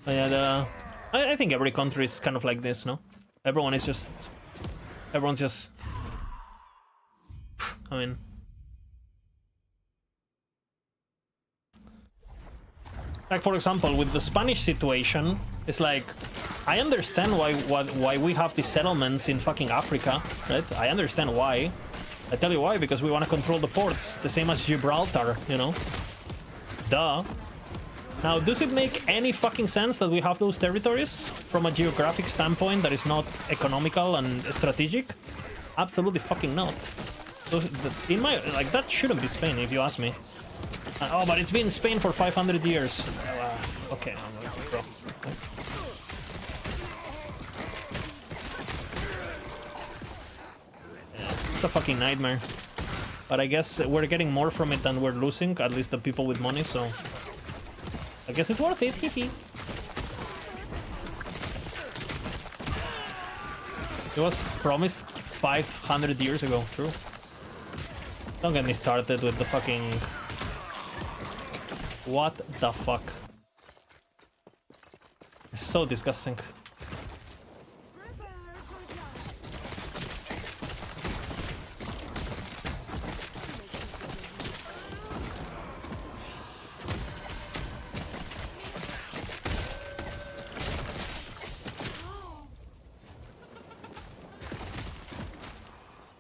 But yeah, I think every country is kind of like this, no? Everyone's just... I mean... Like, for example, with the Spanish situation, it's like... I understand why we have these settlements in fucking Africa, right? I understand why. I tell you why, because we want to control the ports, the same as Gibraltar, you know? Duh. Now, does it make any fucking sense that we have those territories from a geographic standpoint that is not economical and strategic? Absolutely fucking not. In my... Like, that shouldn't be Spain, if you ask me. Oh, but it's been Spain for 500 years. Okay, bro. It's a fucking nightmare. But I guess we're getting more from it than we're losing, at least the people with money, so... I guess it's worth it, hee. It was promised 500 years ago, true. Don't get me started with the fucking... What the fuck? It's so disgusting.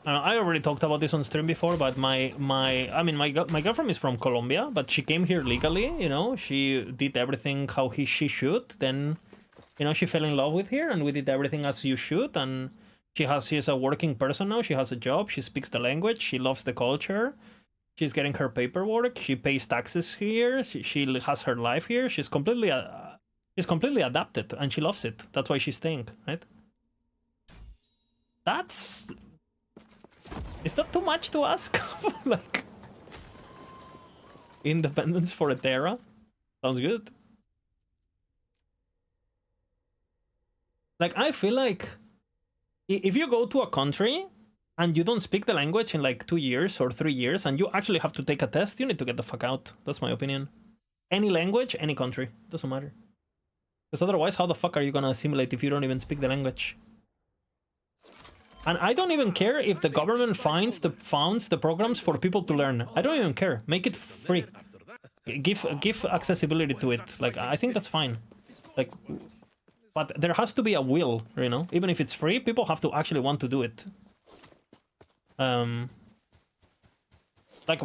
I already talked about this on stream before, but my girlfriend is from Colombia, but she came here legally, you know, she did everything how she should, then, you know, she fell in love with here, and we did everything as you should, and she is a working person now, she has a job, she speaks the language, she loves the culture, she's getting her paperwork, she pays taxes here, she has her life here, she's completely adapted, and she loves it, that's why she's staying, right? That's... Is that too much to ask? Like, independence for a Terra? Sounds good. Like, I feel like if you go to a country and you don't speak the language in like 2 years or 3 years and you actually have to take a test, you need to get the fuck out. That's my opinion. Any language, any country. Doesn't matter. Because otherwise, how the fuck are you gonna assimilate if you don't even speak the language? And I don't even care if the government funds the programs for people to learn. I don't even care. Make it free. Give accessibility to it. Like, I think that's fine. Like, but there has to be a will, you know? Even if it's free, people have to actually want to do it. Like,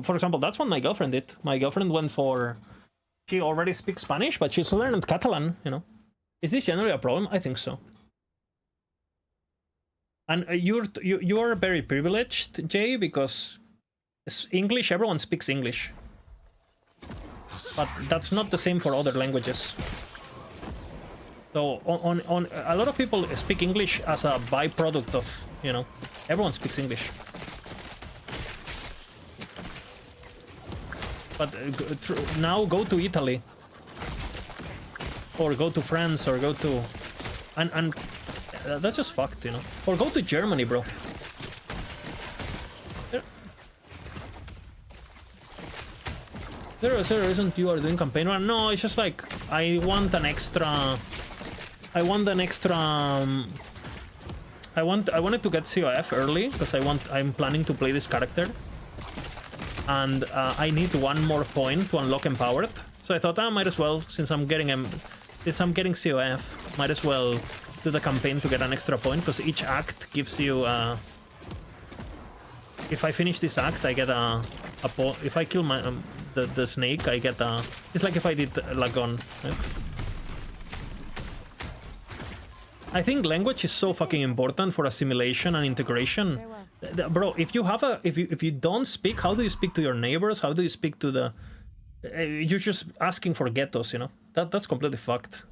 for example, that's what my girlfriend did. My girlfriend went for... She already speaks Spanish, but she's learning Catalan, you know? Is this generally a problem? I think so. And you are very privileged, Jay, because English, everyone speaks English. But that's not the same for other languages. So on a lot of people speak English as a byproduct of, you know, everyone speaks English. But now go to Italy. Or go to France, or go to... And that's just fucked, you know. Or go to Germany, bro. There isn't you are doing campaign run. No, it's just like I want an extra. I wanted to get COF early because I'm planning to play this character, and I need one more point to unlock Empowered. So I thought, I might as well, since I'm getting COF, might as well do the campaign to get an extra point, because each act gives you if I finish this act, I get a if I kill my the snake, I get a... It's like if I did Lagon, right? I think language is so fucking important for assimilation and integration. Bro, if you have if you don't speak, how do you speak to your neighbors? How do you speak to the... You're just asking for ghettos, you know? That's completely fucked.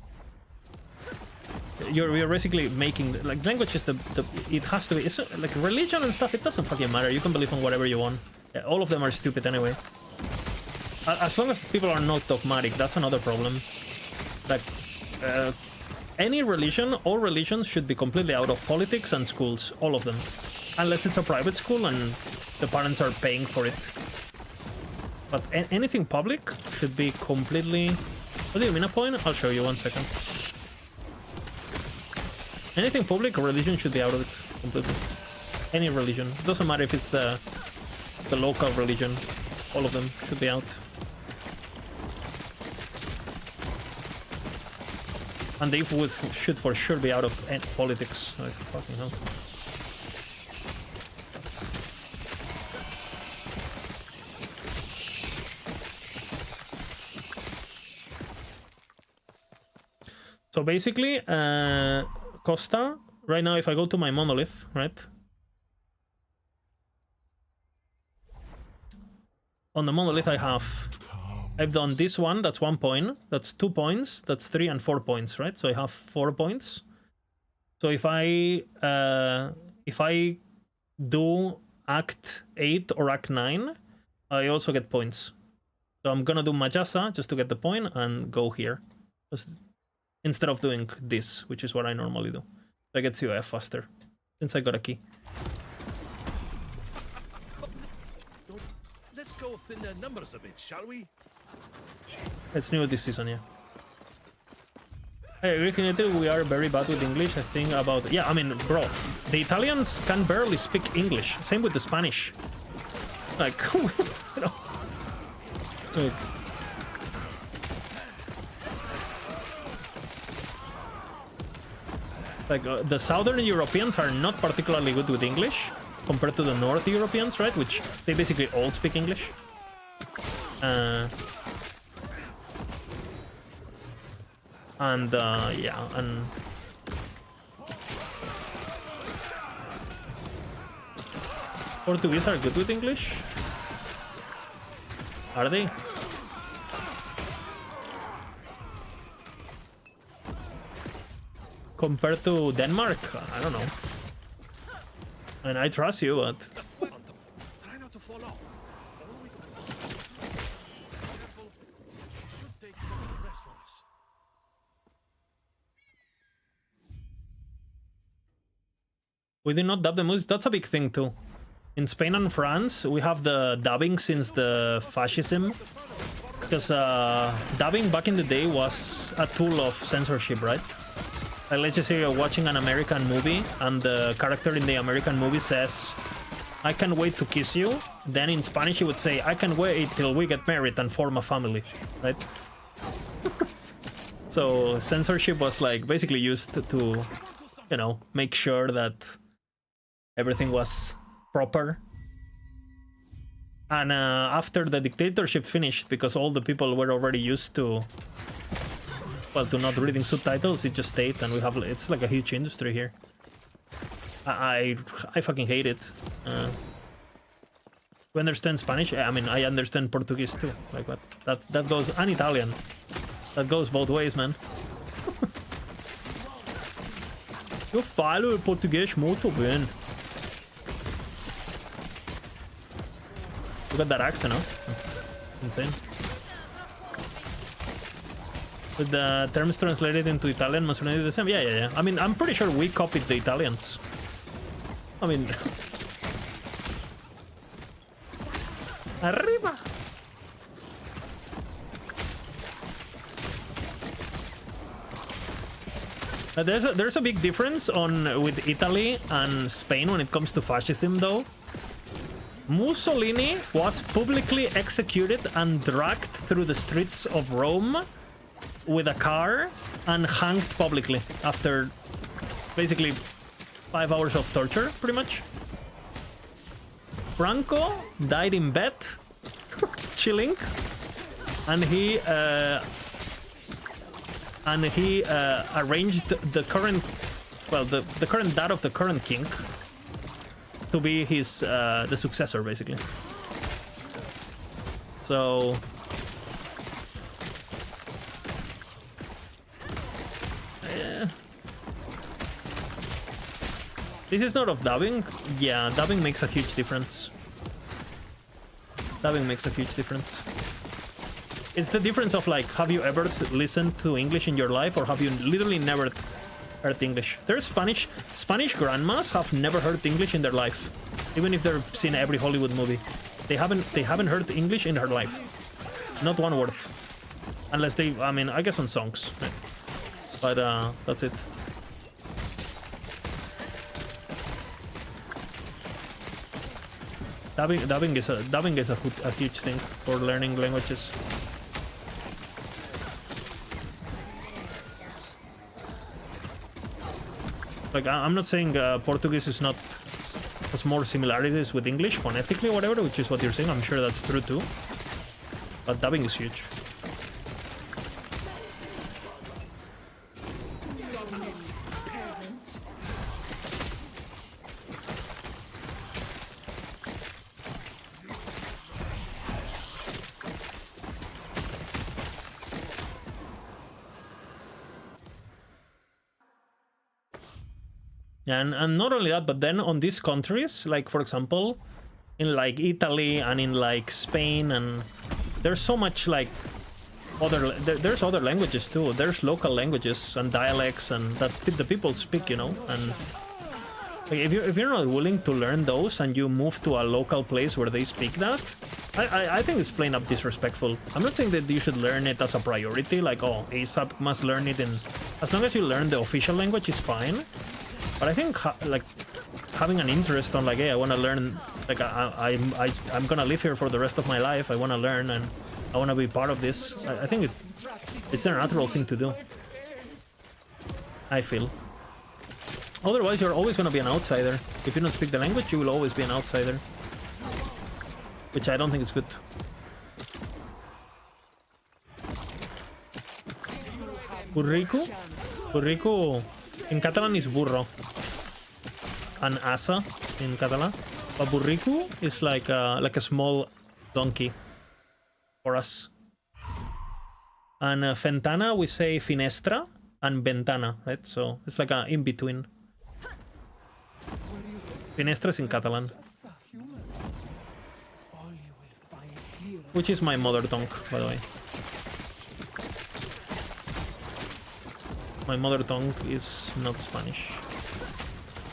You're basically making... Like, language is it has to be... It's like religion and stuff, it doesn't fucking matter. You can believe in whatever you want. All of them are stupid anyway. As long as people are not dogmatic, that's another problem. Like, any religion, all religions should be completely out of politics and schools. All of them. Unless it's a private school and the parents are paying for it. But anything public should be completely... What do you mean a point? I'll show you 1 second. Anything public, religion should be out of it completely. Any religion. Doesn't matter if it's the local religion. All of them should be out. And they should for sure be out of politics. Like, fucking hell. So basically, Costa, right now, if I go to my monolith, right? On the monolith, I've done this one, that's 1 point, that's 2 points, that's 3 and 4 points, right? So I have 4 points. So if I do Act 8 or Act 9, I also get points. So I'm gonna do Majasa just to get the point and go here. Just instead of doing this, which is what I normally do. So I get COF faster, since I got a key. Let's go thin their numbers a bit, shall we? It's new this season, yeah. I agree, we are very bad with English. I think about... Yeah, I mean, bro, the Italians can barely speak English. Same with the Spanish. Like, you know... Like, the Southern Europeans are not particularly good with English compared to the North Europeans, right? Which they basically all speak English. Yeah, and... Portuguese are good with English? Are they? Compared to Denmark? I don't know. And I trust you, but... Try not to fall off. Should take care of the rest for us. We did not dub the movies. That's a big thing too. In Spain and France, we have the dubbing since the fascism. Because dubbing back in the day was a tool of censorship, right? Like, let's just say you're watching an American movie and the character in the American movie says, "I can't wait to kiss you." Then in Spanish he would say, "I can't wait till we get married and form a family," right? So censorship was like basically used to, you know, make sure that everything was proper. And after the dictatorship finished, because all the people were already used to, well, to not reading subtitles, it just stayed, and we have, it's like a huge industry here. I fucking hate it. We understand Spanish. I mean, I understand Portuguese too. Like what? That goes, and Italian. That goes both ways, man. Eu falo português muito bem. Look at that accent, huh? Insane. With the terms translated into Italian, must be the same. Yeah. I mean, I'm pretty sure we copied the Italians. I mean... Arriba! There's a big difference with Italy and Spain when it comes to fascism, though. Mussolini was publicly executed and dragged through the streets of Rome with a car and hanged publicly after basically 5 hours of torture, pretty much. Franco died in bed, chilling, and he arranged the current, well, the current dad of the current king to be his the successor, basically. So this is not of dubbing. Yeah, dubbing makes a huge difference. Dubbing makes a huge difference. It's the difference of, like, have you ever listened to English in your life, or have you literally never heard English? There's Spanish grandmas have never heard English in their life, even if they've seen every Hollywood movie. They haven't heard English in her life, not one word, unless they, I mean, I guess on songs, right? But that's it. Dubbing is a huge thing for learning languages. Like, I'm not saying Portuguese is not has more similarities with English phonetically or whatever, which is what you're saying. I'm sure that's true too. But dubbing is huge. And not only that, but then on these countries, like for example, in like Italy and in like Spain, and there's so much like there's other languages too. There's local languages and dialects and that the people speak, you know. And like, if you're not willing to learn those and you move to a local place where they speak that, I think it's plain up disrespectful. I'm not saying that you should learn it as a priority, like, oh, ASAP must learn it, and as long as you learn the official language is fine. But I think like having an interest on like, hey, I want to learn, like I'm gonna live here for the rest of my life. I want to learn and I want to be part of this. I think it's a natural thing to do, I feel. Otherwise, you're always gonna be an outsider. If you don't speak the language, you will always be an outsider, which I don't think is good. Burrico? Burrico in Catalan is burro, and asa in Catalan. But burrico is like a small donkey for us. And ventana we say finestra, and ventana, right? So it's like a in between. Finestra is in Catalan, which is my mother tongue, by the way. My mother tongue is not Spanish.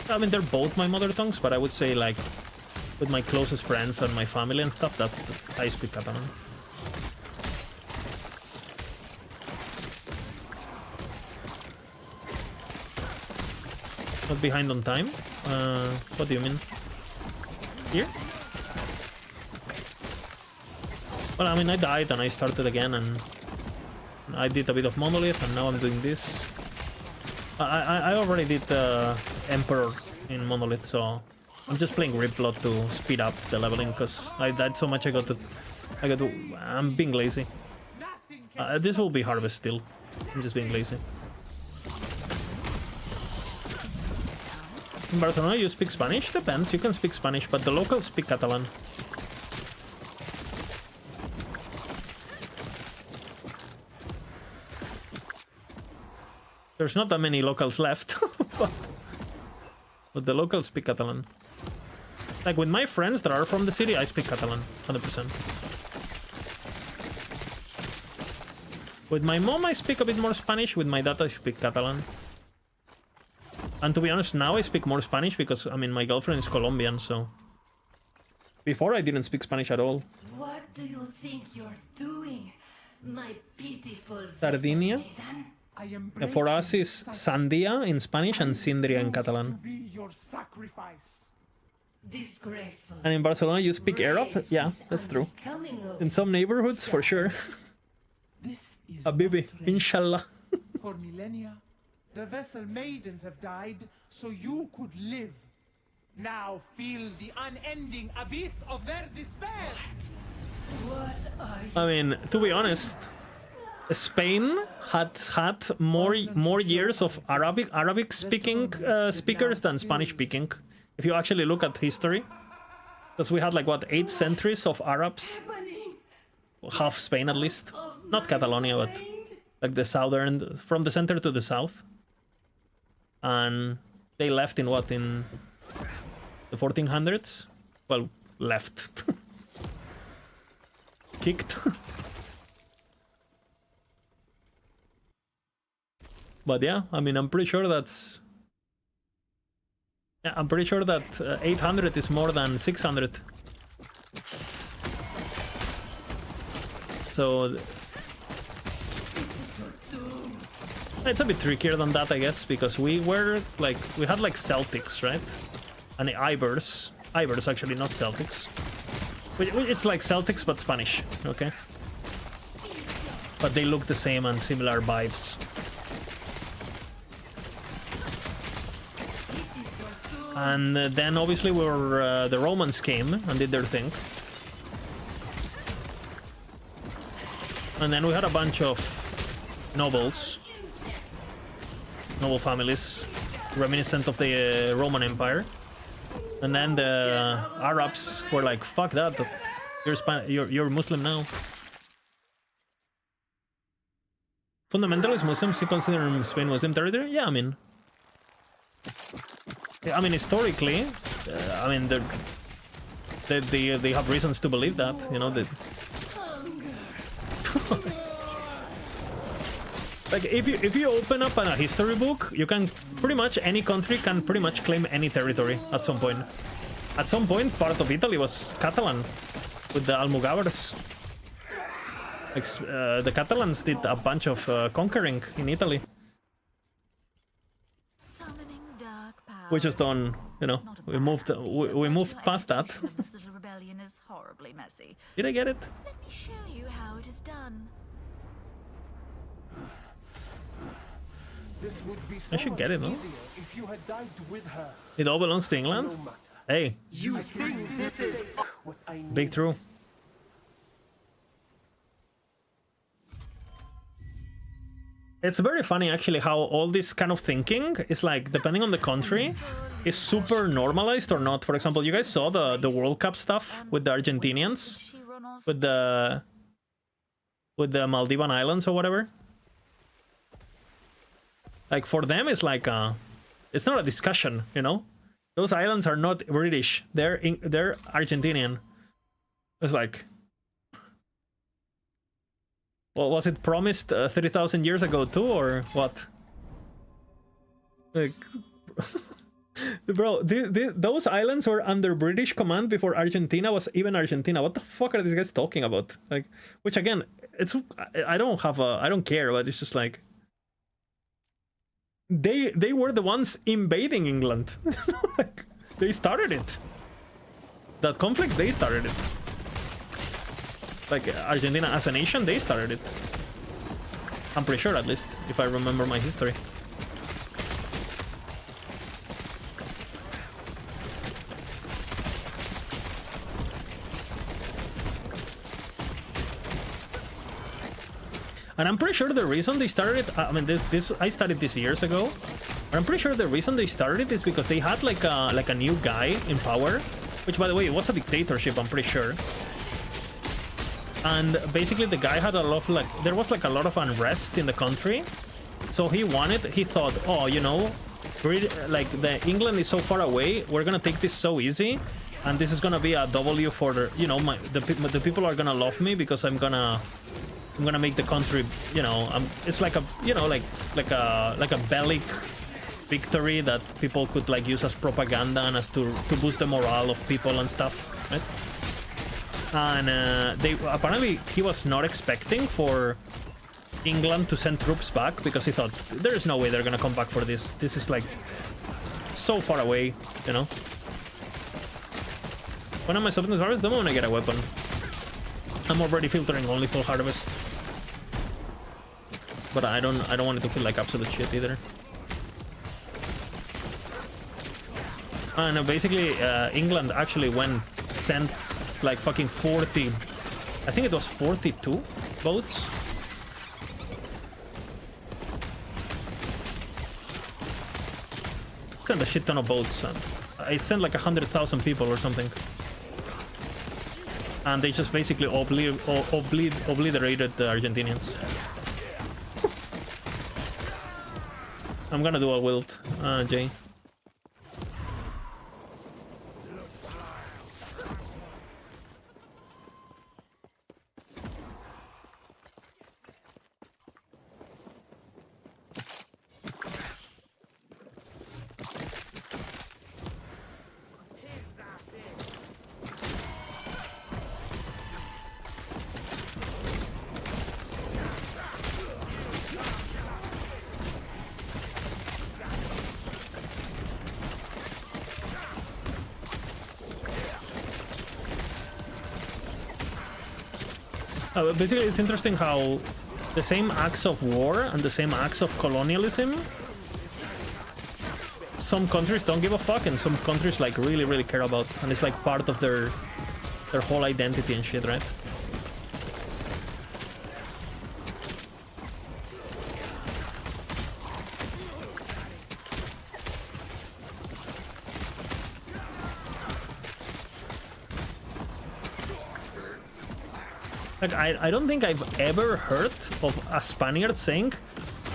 I mean, they're both my mother tongues, but I would say, like, with my closest friends and my family and stuff, I speak Catalan. Not behind on time? What do you mean? Here? Well, I mean, I died and I started again, and I did a bit of Monolith, and now I'm doing this. I already did Emperor in Monolith, so I'm just playing Ripblood to speed up the leveling, because I died so much I'm being lazy. This will be Harvest still. I'm just being lazy. In Barcelona, you speak Spanish? Depends, you can speak Spanish, but the locals speak Catalan. There's not that many locals left, but the locals speak Catalan. Like with my friends that are from the city, I speak Catalan, 100%. With my mom, I speak a bit more Spanish. With my dad, I speak Catalan. And to be honest, now I speak more Spanish because, I mean, my girlfriend is Colombian, so... Before, I didn't speak Spanish at all. What do you think you're doing, my pitiful Sardinia? For us is Sandia in Spanish and Sindria in Catalan. And in Barcelona you speak Arab? Yeah, that's true. In some neighborhoods, for sure. Habibi, inshallah. For millennia, the vessel maidens have died so you could live. Now feel the unending abyss of their despair. I mean, to be honest, Spain had more years of Arabic speaking speakers than Spanish speaking. If you actually look at history, because we had like what, 8 centuries of Arabs, half Spain at least, not Catalonia, but like the southern, from the center to the south, and they left in what, in the 1400s? Well, left, kicked. But yeah, I mean, I'm pretty sure that's... Yeah, I'm pretty sure that 800 is more than 600. So... It's a bit trickier than that, I guess, because we were, like... We had, like, Celtics, right? And Ibers. Ibers, actually, not Celtics. It's like Celtics, but Spanish, okay? But they look the same and similar vibes. And then obviously the Romans came and did their thing. And then we had a bunch of noble families, reminiscent of the Roman Empire. And then the Arabs were like, fuck that, you're Muslim now. Fundamentalist Muslims still consider Spain Muslim territory? Yeah, I mean, historically, I mean, they have reasons to believe that, you know, that. Like, if you open up a history book, you can pretty much, any country can pretty much claim any territory at some point. At some point, part of Italy was Catalan with the Almogavars. Like, the Catalans did a bunch of conquering in Italy. We just don't, you know, we moved past that. The rebellion is horribly messy. Did I get it? Let me show you how it is done. This would be I should get it, no? if you had died with her. It all belongs to England? Hey. You think this is what I need? Big true. It's very funny actually how all this kind of thinking is like, depending on the country, is super normalized or not. For example, you guys saw the World Cup stuff with the Argentinians? With the Maldivian Islands or whatever? Like, for them, it's like, it's not a discussion, you know? Those islands are not British. They're Argentinian. It's like... Well, was it promised 30,000 years ago too, or what? Like... Bro, those islands were under British command before Argentina was even Argentina. What the fuck are these guys talking about? Like, which again, it's... I don't care, but it's just like... They were the ones invading England. Like, they started it. That conflict, they started it. Like, Argentina as a nation, they started it. I'm pretty sure, at least, if I remember my history. And I'm pretty sure the reason they started it, I mean, I studied this years ago, but I'm pretty sure the reason they started it is because they had like a new guy in power, which, by the way, it was a dictatorship, I'm pretty sure. And basically the guy had a lot of, like, there was like a lot of unrest in the country, so he thought, oh, you know, like, England is so far away, we're gonna take this so easy, and this is gonna be a W for, you know, the people are gonna love me because I'm gonna make the country, you know, it's like a, you know, like a bellic victory that people could like use as propaganda and as to boost the morale of people and stuff, right? And apparently he was not expecting for England to send troops back because he thought there's no way they're gonna come back for this. This is like so far away, you know. When am I stopping the harvest? The moment I get a weapon. I'm already filtering only full harvest. But I don't want it to feel like absolute shit either. And basically England actually sent like fucking 40, I think it was 42 boats. Sent a shit ton of boats. I sent like 100,000 people or something. And they just basically obliterated the Argentinians. I'm gonna do a wilt, Jay. basically, it's interesting how the same acts of war and the same acts of colonialism, some countries don't give a fuck, and some countries like really care about, and it's like part of their whole identity and shit, right? Like, I don't think I've ever heard of a Spaniard saying,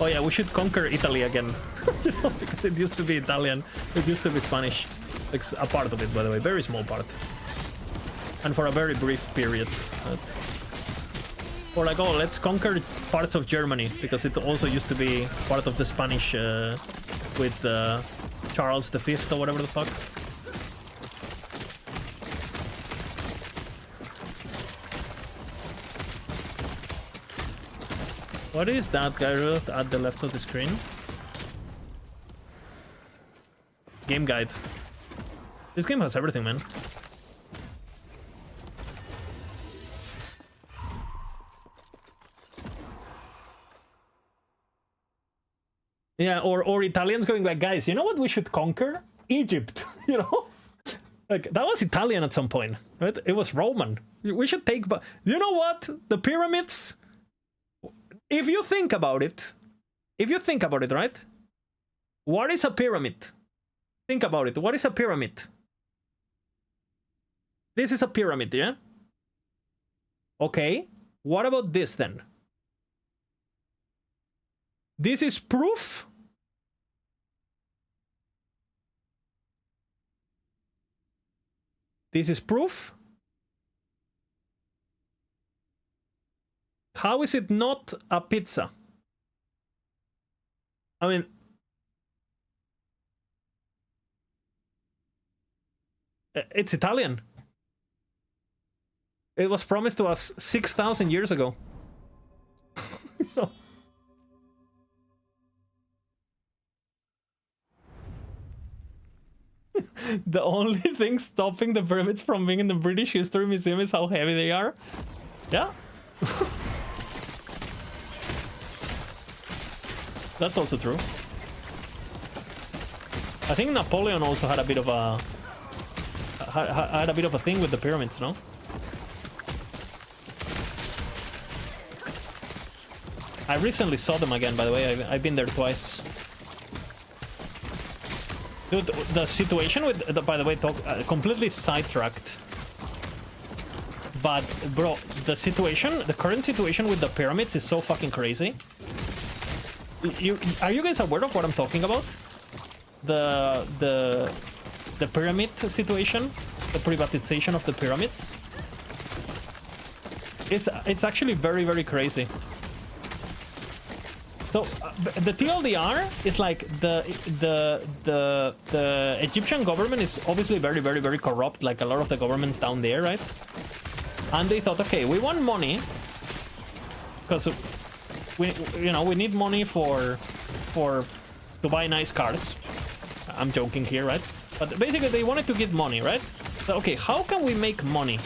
oh yeah, we should conquer Italy again. You know, because it used to be Italian, it used to be Spanish. Like, a part of it, by the way, very small part. And for a very brief period. Or like, oh, let's conquer parts of Germany, because it also used to be part of the Spanish with Charles V or whatever the fuck. What is that, Gyro, at the left of the screen? Game guide. This game has everything, man. Yeah, or Italians going like, guys, you know what we should conquer? Egypt, you know? Like, that was Italian at some point, right? It was Roman. We should take... You know what? The pyramids... If you think about it, right? What is a pyramid? Think about it. What is a pyramid? This is a pyramid, yeah? Okay. What about this then? This is proof. This is proof. How is it not a pizza? I mean, it's Italian. It was promised to us 6,000 years ago. The only thing stopping the pyramids from being in the British History Museum is how heavy they are. Yeah. That's also true. I think Napoleon also had a bit of a thing with the pyramids, no? I recently saw them again, by the way. I've been there twice. Dude, the situation with by the way, completely sidetracked. But bro, the current situation with the pyramids is so fucking crazy. Are you guys aware of what I'm talking about? The pyramid situation, the privatization of the pyramids. It's actually very crazy. So the TLDR is like the Egyptian government is obviously very corrupt, like a lot of the governments down there, right? And they thought, okay, we want money because we need money to buy nice cars. I'm joking here, right? But basically they wanted to get money, right? So okay, how can we make money?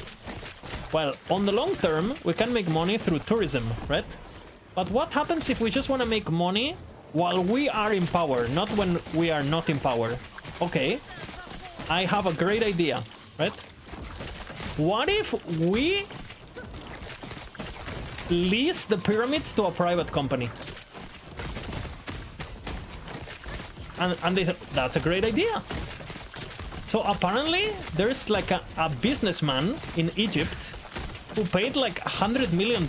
Well, on the long term, we can make money through tourism, right? But what happens if we just want to make money while we are in power, not when we are not in power? Okay, I have a great idea, right? What if we lease the pyramids to a private company? And they said, that's a great idea. So apparently there's like a businessman in Egypt who paid like $100 million,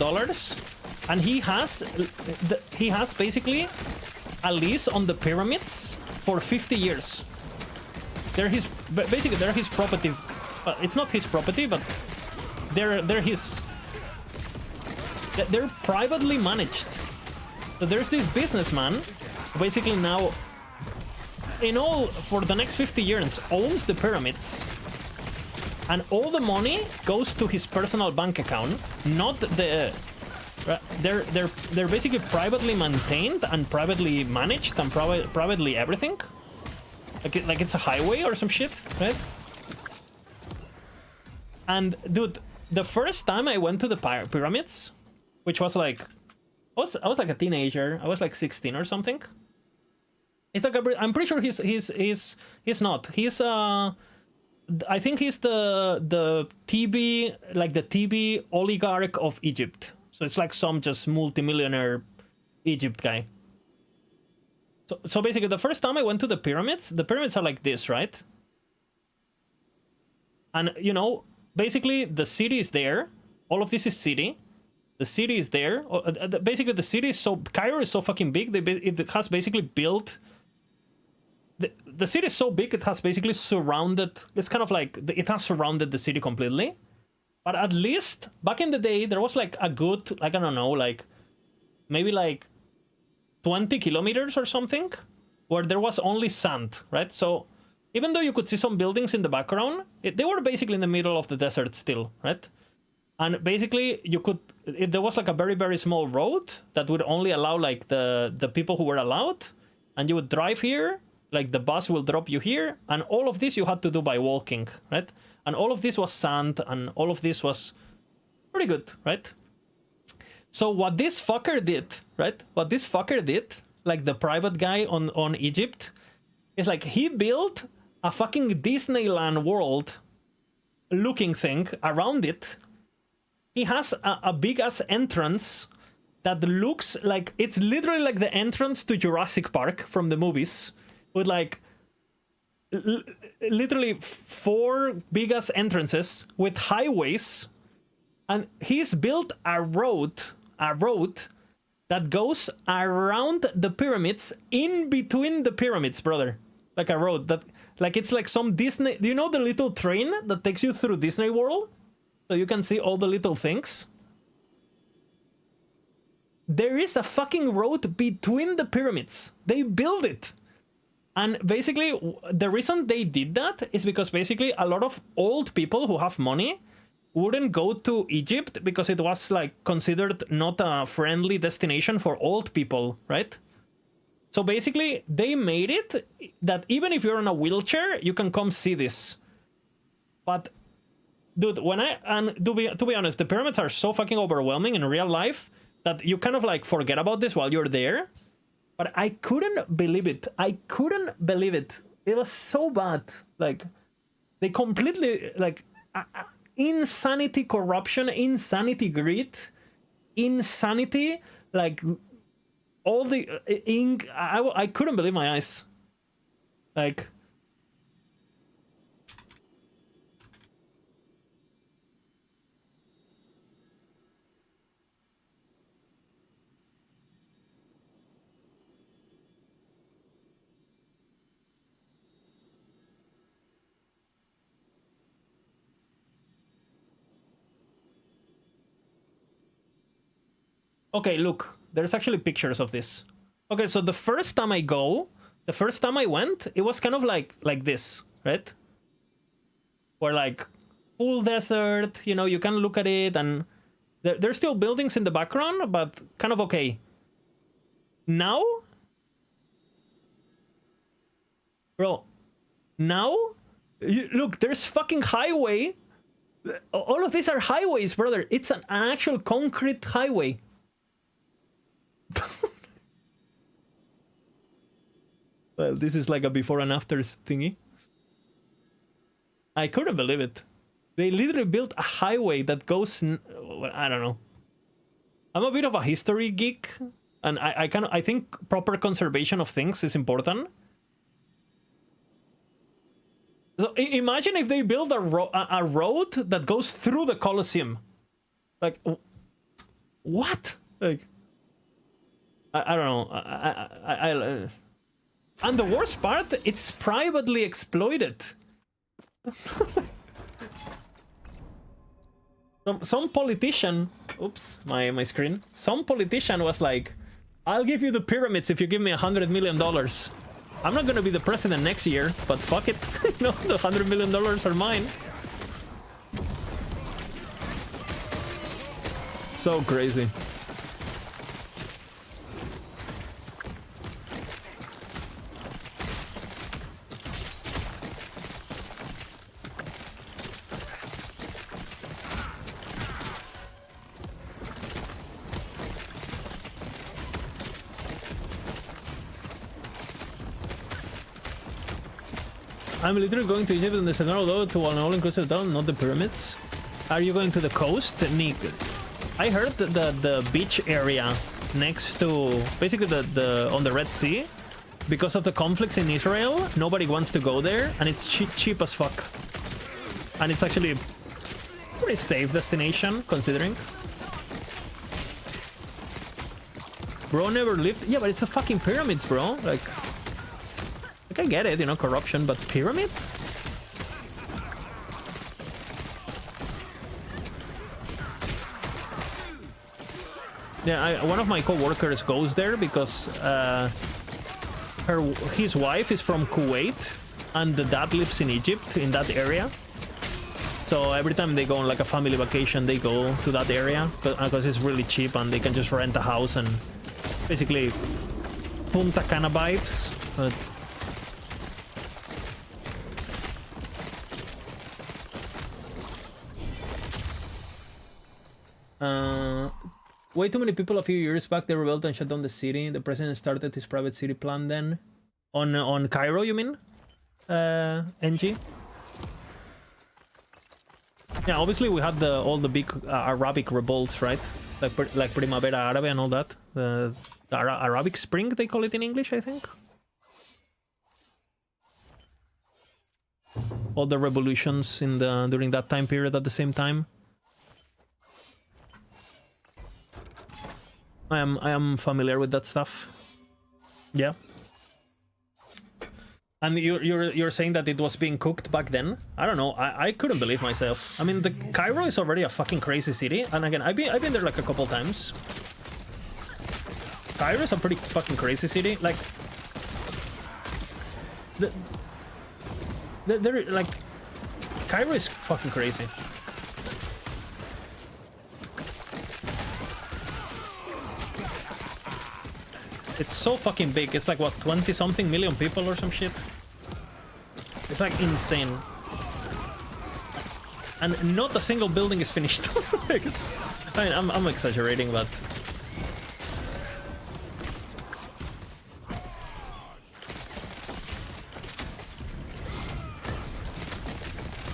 and he has basically a lease on the pyramids for 50 years. They're his property. It's not his property, but they're privately managed. So there's this businessman who basically now, in all, for the next 50 years, owns the pyramids, and all the money goes to his personal bank account, not the... They're basically privately maintained and privately managed and privately everything. Like it's a highway or some shit, right? And dude, the first time I went to the pyramids, which was like, I was like a teenager. I was like 16 or something. It's like I'm pretty sure he's not. He's I think he's the TB, like the TB oligarch of Egypt. So it's like some just multimillionaire Egypt guy. So basically, the first time I went to the pyramids are like this, right? And you know, basically the city is there. All of this is city. The city is there. Basically, the city is Cairo is so fucking big. It has basically built. The city is so big, it has basically surrounded. It's kind of like it has surrounded the city completely. But at least back in the day, there was like a good, like I don't know, like maybe like 20 kilometers or something, where there was only sand, right? So even though you could see some buildings in the background, they were basically in the middle of the desert still, right? And basically, there was like a very, very small road that would only allow like the people who were allowed, and you would drive here, like the bus will drop you here, and all of this you had to do by walking, right? And all of this was sand, and all of this was pretty good, right? So what this fucker did, right? What this fucker did, like the private guy on Egypt, is like he built a fucking Disneyland World looking thing around it. He has a big ass entrance that looks like it's literally like the entrance to Jurassic Park from the movies, with like literally 4 big ass entrances with highways, and he's built a road that goes around the pyramids, in between the pyramids, brother. Like a road that, like it's like some Disney. Do you know the little train that takes you through Disney World? So you can see all the little things. There is a fucking road between the pyramids. They built it. And basically, the reason they did that is because basically a lot of old people who have money wouldn't go to Egypt because it was like considered not a friendly destination for old people, right? So basically, they made it that even if you're in a wheelchair, you can come see this. But dude, to be honest, the pyramids are so fucking overwhelming in real life that you kind of like forget about this while you're there. But I couldn't believe it. I couldn't believe it. It was so bad. Like, they completely, like, insanity, corruption, insanity, greed, insanity, like, all the ink. I couldn't believe my eyes. Like, okay, look, there's actually pictures of this. Okay, so the first time I went, it was kind of like this, right? Where like full desert, you know, you can look at it, and there's still buildings in the background, but kind of okay. Now, bro, look, there's fucking highway. All of these are highways, brother. It's an actual concrete highway. Well, this is like a before and after thingy. I couldn't believe it. They literally built a highway that goes. I don't know. I'm a bit of a history geek, and I think proper conservation of things is important. So imagine if they build a road that goes through the Colosseum. Like, what? Like, I don't know. And the worst part, it's privately exploited. Some politician, oops, my screen. Some politician was like, "I'll give you the pyramids if you give me $100 million. I'm not gonna be the president next year, but fuck it. No, the $100 million are mine." So crazy. I'm literally going to Egypt in the center, although to an all-inclusive hotel, not the pyramids. Are you going to the coast, Nick? I heard that the beach area next to basically the on the Red Sea, because of the conflicts in Israel, nobody wants to go there, and it's cheap as fuck. And it's actually a pretty safe destination, considering. Bro never lived. Yeah, but it's the fucking pyramids, bro. Like I get it, you know, corruption, but pyramids? Yeah, one of my co-workers goes there because his wife is from Kuwait and the dad lives in Egypt, in that area. So every time they go on like a family vacation, they go to that area because it's really cheap and they can just rent a house and basically Punta Cana vibes. Way too many people a few years back, they rebelled and shut down the city. The president started his private city plan then. On Cairo, you mean? NG? Yeah, obviously we had all the big Arabic revolts, right? Like Primavera Árabe and all that. The Arabic Spring, they call it in English, I think. All the revolutions during that time period at the same time. I am familiar with that stuff. Yeah. And you're saying that it was being cooked back then? I don't know. I couldn't believe myself. I mean, the Cairo is already a fucking crazy city, and again, I've been there like a couple times. Cairo is a pretty fucking crazy city. Like, like, Cairo is fucking crazy. It's so fucking big. It's like, what, 20-something million people or some shit? It's like insane. And not a single building is finished. I mean, I'm exaggerating, but...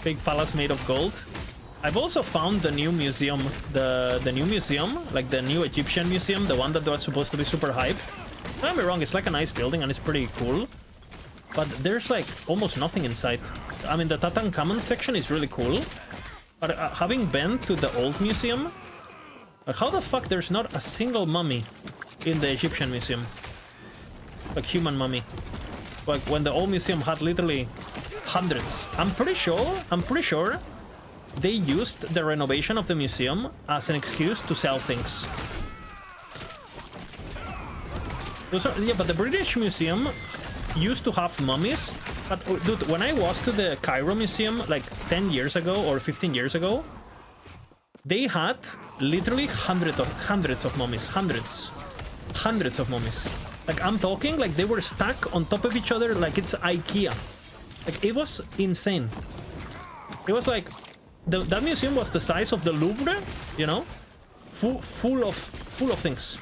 Big palace made of gold. I've also found the new museum, the new museum, like the new Egyptian museum, the one that was supposed to be super hyped. Don't get me wrong, it's like a nice building and it's pretty cool, but there's like almost nothing inside. I mean, the Tutankhamun section is really cool, but having been to the old museum, like how the fuck there's not a single mummy in the Egyptian museum? Like human mummy. Like when the old museum had literally hundreds. I'm pretty sure they used the renovation of the museum as an excuse to sell things. Yeah, but the British Museum used to have mummies. But dude, when I was to the Cairo Museum like 10 years ago or 15 years ago, they had literally hundreds of mummies. Hundreds of mummies. Like, I'm talking like they were stacked on top of each other like it's IKEA. Like, it was insane. It was like that museum was the size of the Louvre, you know, full of things.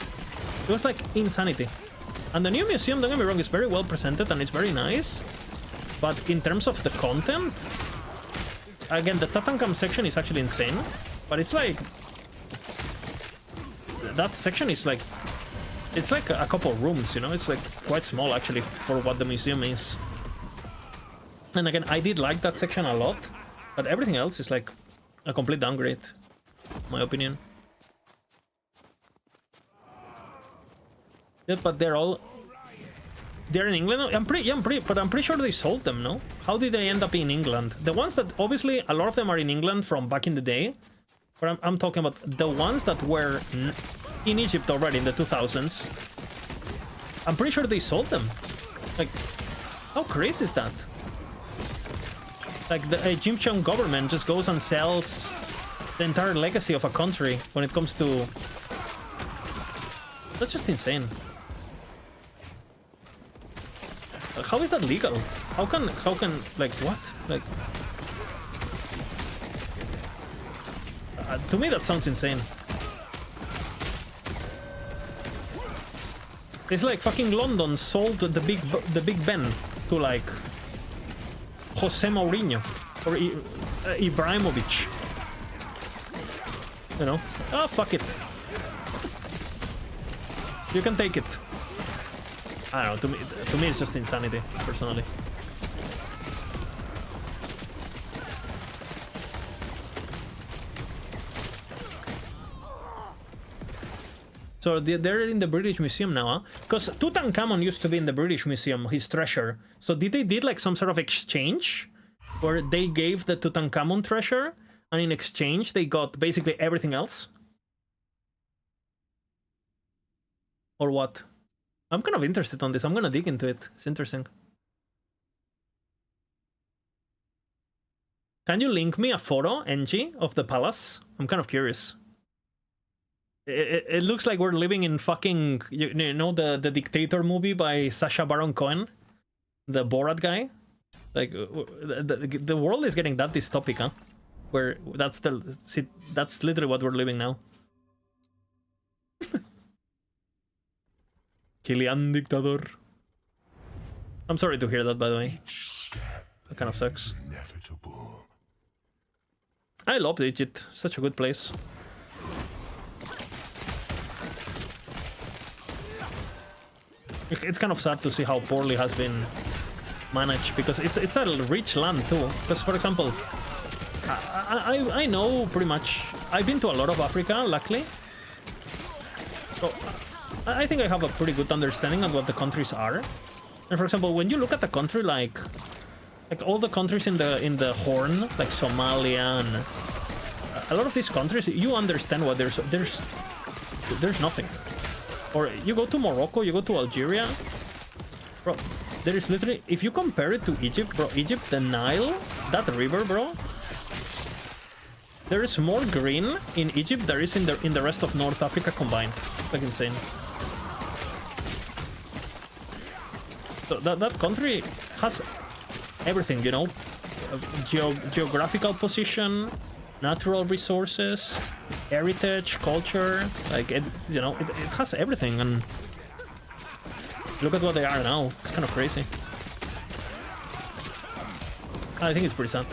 It was like insanity. And the new museum, don't get me wrong, is very well presented and it's very nice. But in terms of the content, again, the Tutankhamun section is actually insane. But it's like that section is like, it's like a couple of rooms, you know. It's like quite small actually for what the museum is. And again, I did like that section a lot, but everything else is like a complete downgrade, in my opinion. Yeah, but they're in England. I'm pretty sure they sold them. No, how did they end up in England? The ones that obviously a lot of them are in England from back in the day, but I'm talking about the ones that were in Egypt already in the 2000s. I'm pretty sure they sold them. Like, how crazy is that? Like, the Egyptian government just goes and sells the entire legacy of a country when it comes to... That's just insane. How is that legal? How can, like, what? Like... to me that sounds insane. It's like fucking London sold the Big Ben to like Jose Mourinho or Ibrahimovic. You know? Oh, fuck it. You can take it. I don't know, to me it's just insanity, personally. So they're in the British Museum now, huh? Because Tutankhamun used to be in the British Museum, his treasure. So they did like some sort of exchange where they gave the Tutankhamun treasure and in exchange they got basically everything else? Or what? I'm kind of interested on this. I'm gonna dig into it. It's interesting. Can you link me a photo, NG, of the palace? I'm kind of curious. It looks like we're living in fucking, you know, the Dictator movie by Sacha Baron Cohen, the Borat guy. Like the world is getting that dystopic, huh? Where that's literally what we're living now. Kilian Dictador. I'm sorry to hear that, by the way. That kind of sucks. I loved Egypt. Such a good place. It's kind of sad to see how poorly it has been managed, because it's a rich land too. Because, for example, I know pretty much. I've been to a lot of Africa, luckily. So I think I have a pretty good understanding of what the countries are. And for example, when you look at a country like all the countries in the Horn, like Somalia and a lot of these countries, you understand what there's nothing. Or you go to Morocco, you go to Algeria, bro, there is literally, if you compare it to Egypt, bro, Egypt, the Nile, that river, bro, there is more green in Egypt there is in the rest of North Africa combined. It's like insane. So that country has everything, you know, geographical position, natural resources, heritage, culture, like it, you know, it has everything. And look at what they are now. It's kind of crazy. I think it's pretty sad.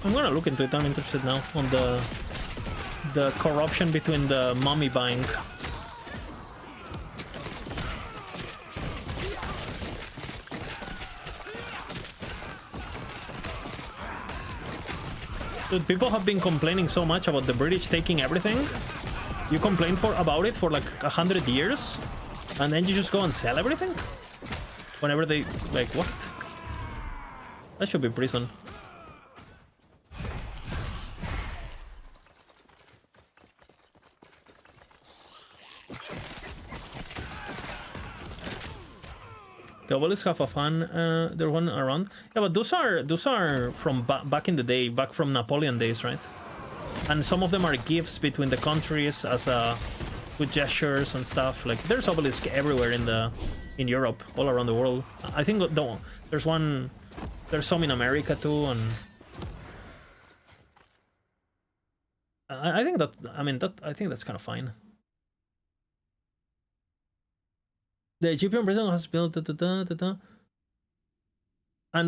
I'm gonna look into it. I'm interested now on the corruption between the mummy buying. Dude, people have been complaining so much about the British taking everything. You complain about it for like 100 years, and then you just go and sell everything? Whenever they... like, what? That should be prison. The obelisks have a fan. There one around. Yeah, but those are from back in the day, back from Napoleon days, right? And some of them are gifts between the countries as good gestures and stuff. Like there's obelisks everywhere in Europe, all around the world. I think there's some in America too, and I think that's kind of fine. The Egyptian president has built and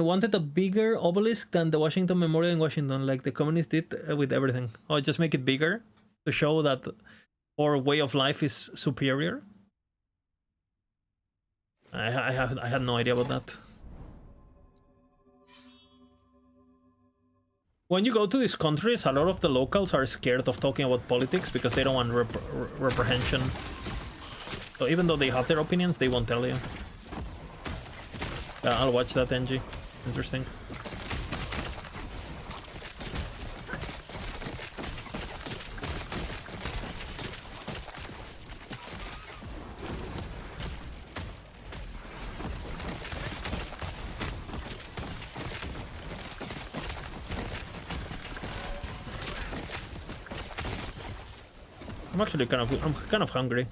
wanted a bigger obelisk than the Washington Memorial in Washington, like the communists did with everything. Oh, just make it bigger to show that our way of life is superior. I had no idea about that. When you go to these countries, a lot of the locals are scared of talking about politics because they don't want reprehension. So even though they have their opinions, they won't tell you. Yeah, I'll watch that, NG. Interesting. I'm actually I'm kind of hungry.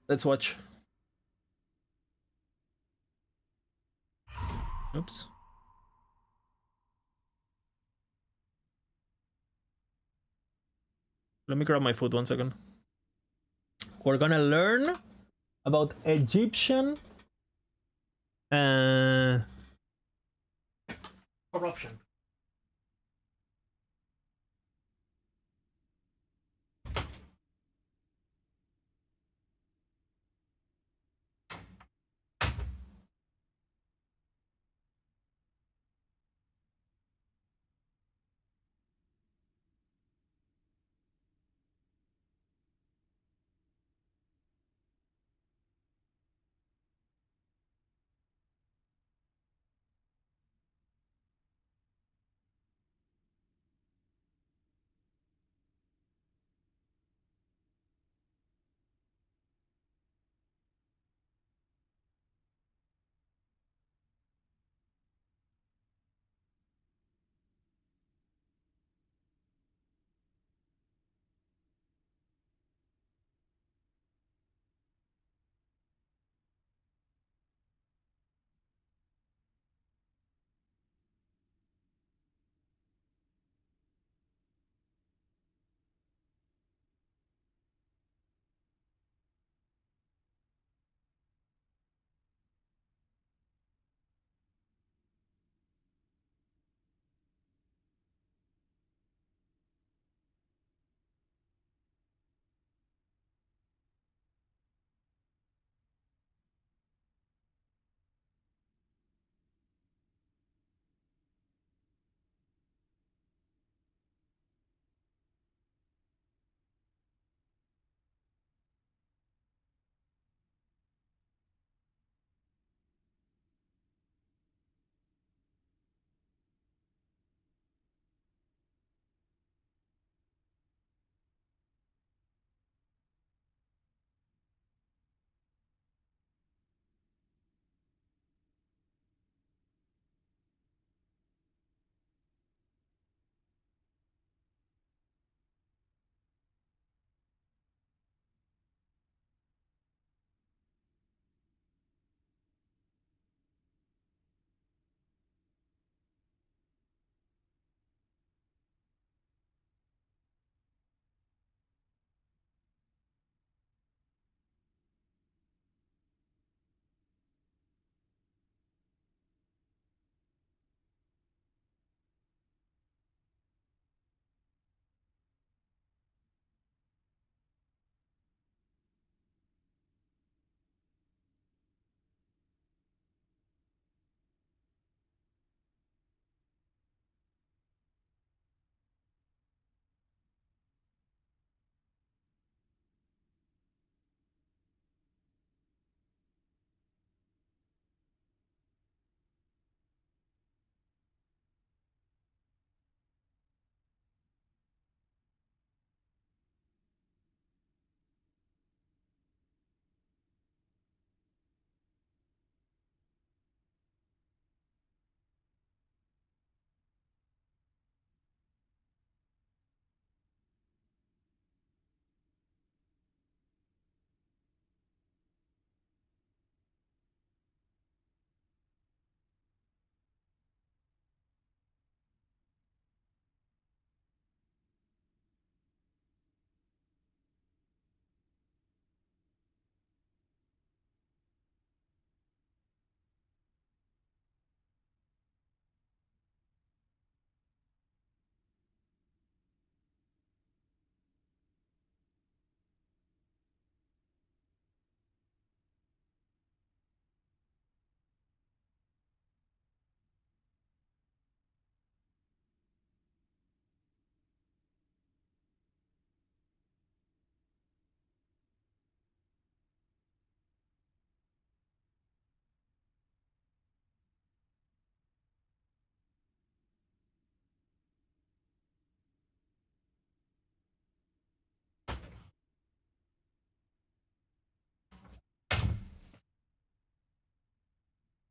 Let's watch. Oops. Let me grab my food 1 second. We're gonna learn about Egyptian corruption.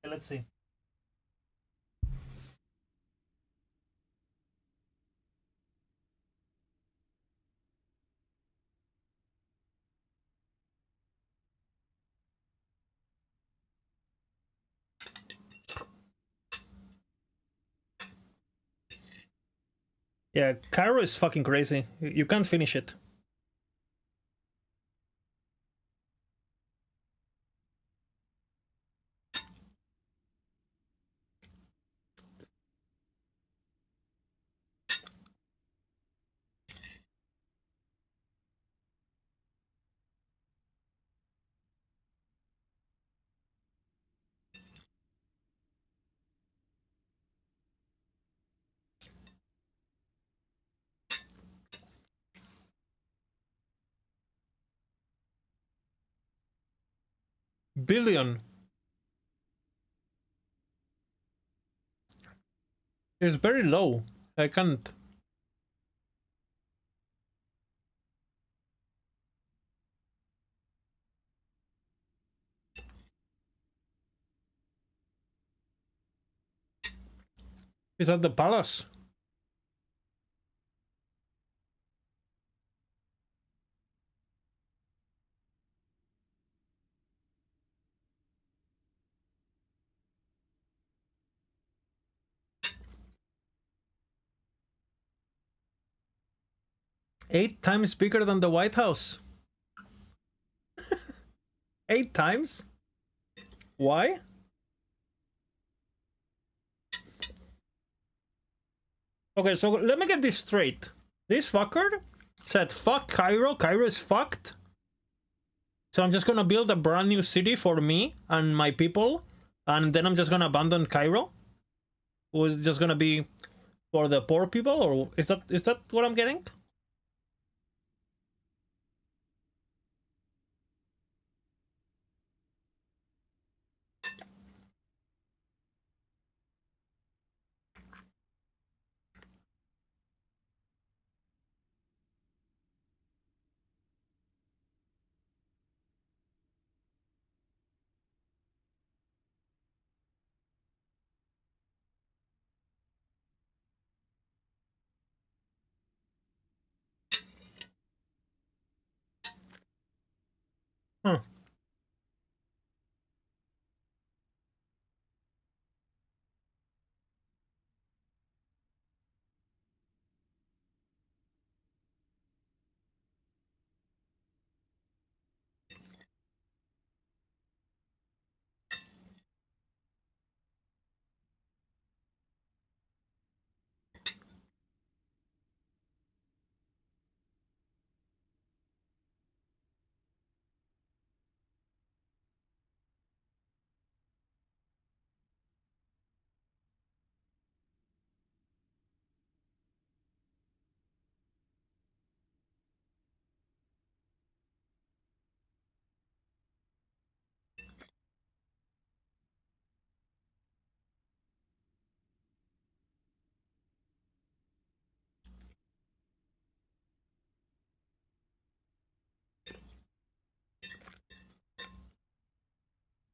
Let's see. Yeah, Cairo is fucking crazy. You can't finish it. Billion. It's very low. I can't. Is that the palace? Eight times bigger than the White House. 8 times? Why? Okay, so let me get this straight. This fucker said, fuck Cairo, Cairo is fucked. So I'm just gonna build a brand new city for me and my people, and then I'm just gonna abandon Cairo? Or is it just gonna be for the poor people, or is that what I'm getting? Huh.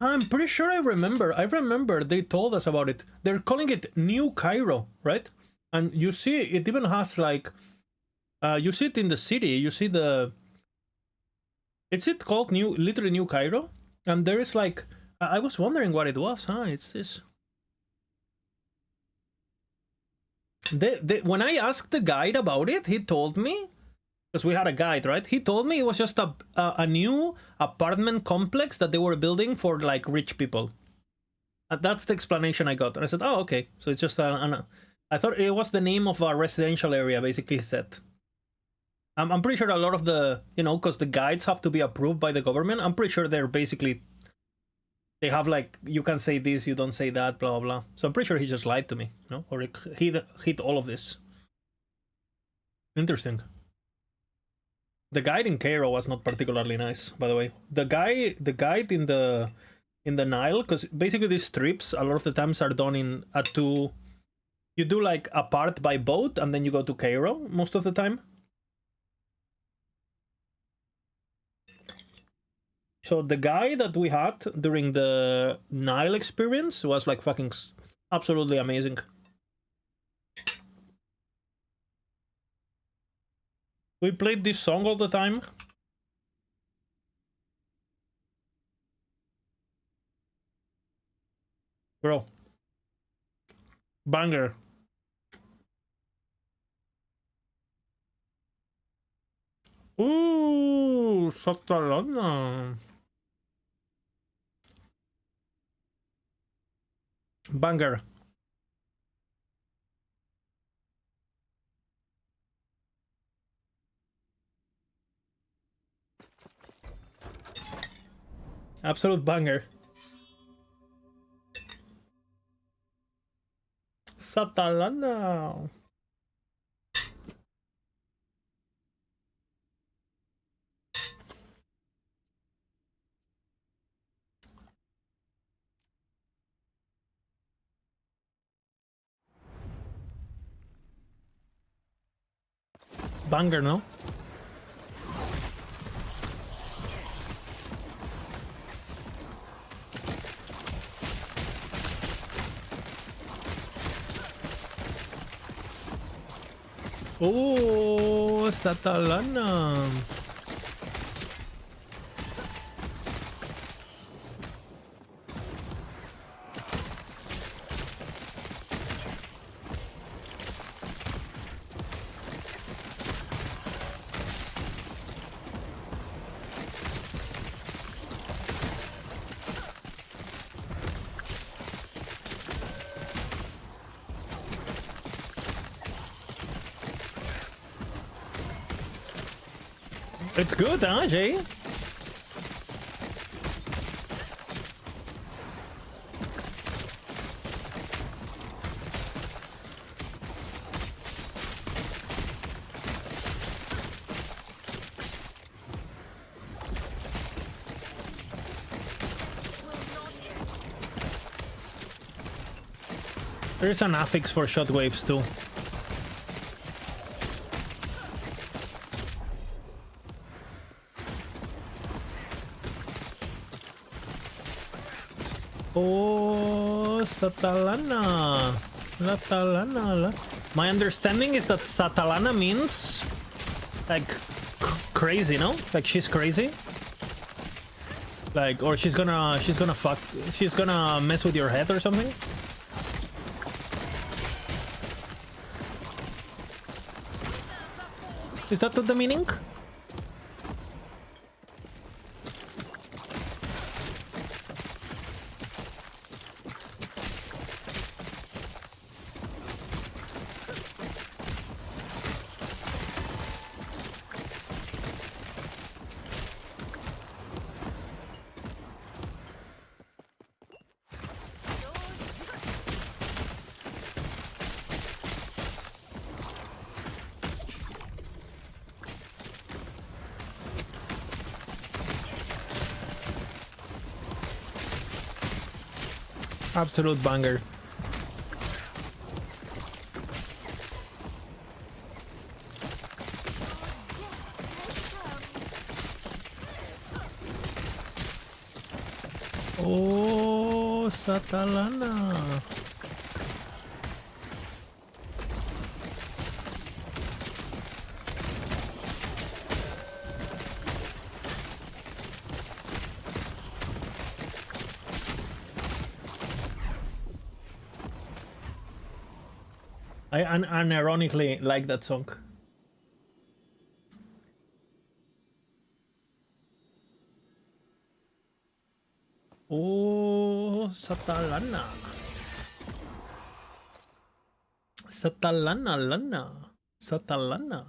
I'm pretty sure I remember they told us about it. They're calling it New Cairo, right? And you see it even has like you see it in the city, you see the is it called literally New Cairo? And there is like I was wondering what it was, huh? It's this. When I asked the guide about it, he told me, because we had a guide, right? He told me it was just a new apartment complex that they were building for like rich people. And that's the explanation I got. And I said, oh, okay. So it's just I thought it was the name of a residential area, basically said. I'm pretty sure a lot of the, because the guides have to be approved by the government. I'm pretty sure they're basically, they have like, you can say this, you don't say that, blah, blah, blah. So I'm pretty sure he just lied to me, or he hid all of this. Interesting. The guide in Cairo was not particularly nice, by the way. The guide in the Nile, because basically these trips a lot of the times are done you do like a part by boat and then you go to Cairo most of the time. So the guy that we had during the Nile experience was like fucking absolutely amazing. We played this song all the time. Bro. Banger. Ooh, Satalana. Banger. Absolute banger. Satalana. Banger, no? Oh, Satalana. It's good, huh, Jay? There's an affix for shotwaves too. Oh, Satalana. Satalana. My understanding is that Satalana means like crazy, no? Like she's crazy. Like, or she's gonna mess with your head or something. Is that the meaning? Absolute banger. Oh, Satalana. I unironically like that song. Oh, Satalana. Satalana, lana. Satalana.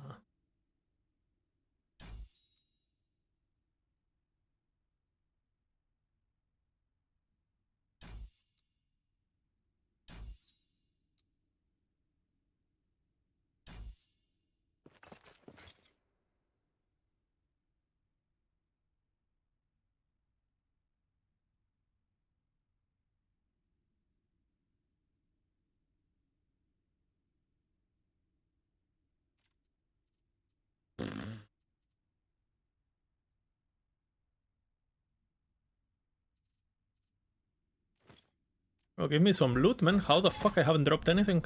Oh, give me some loot, man. How the fuck I haven't dropped anything?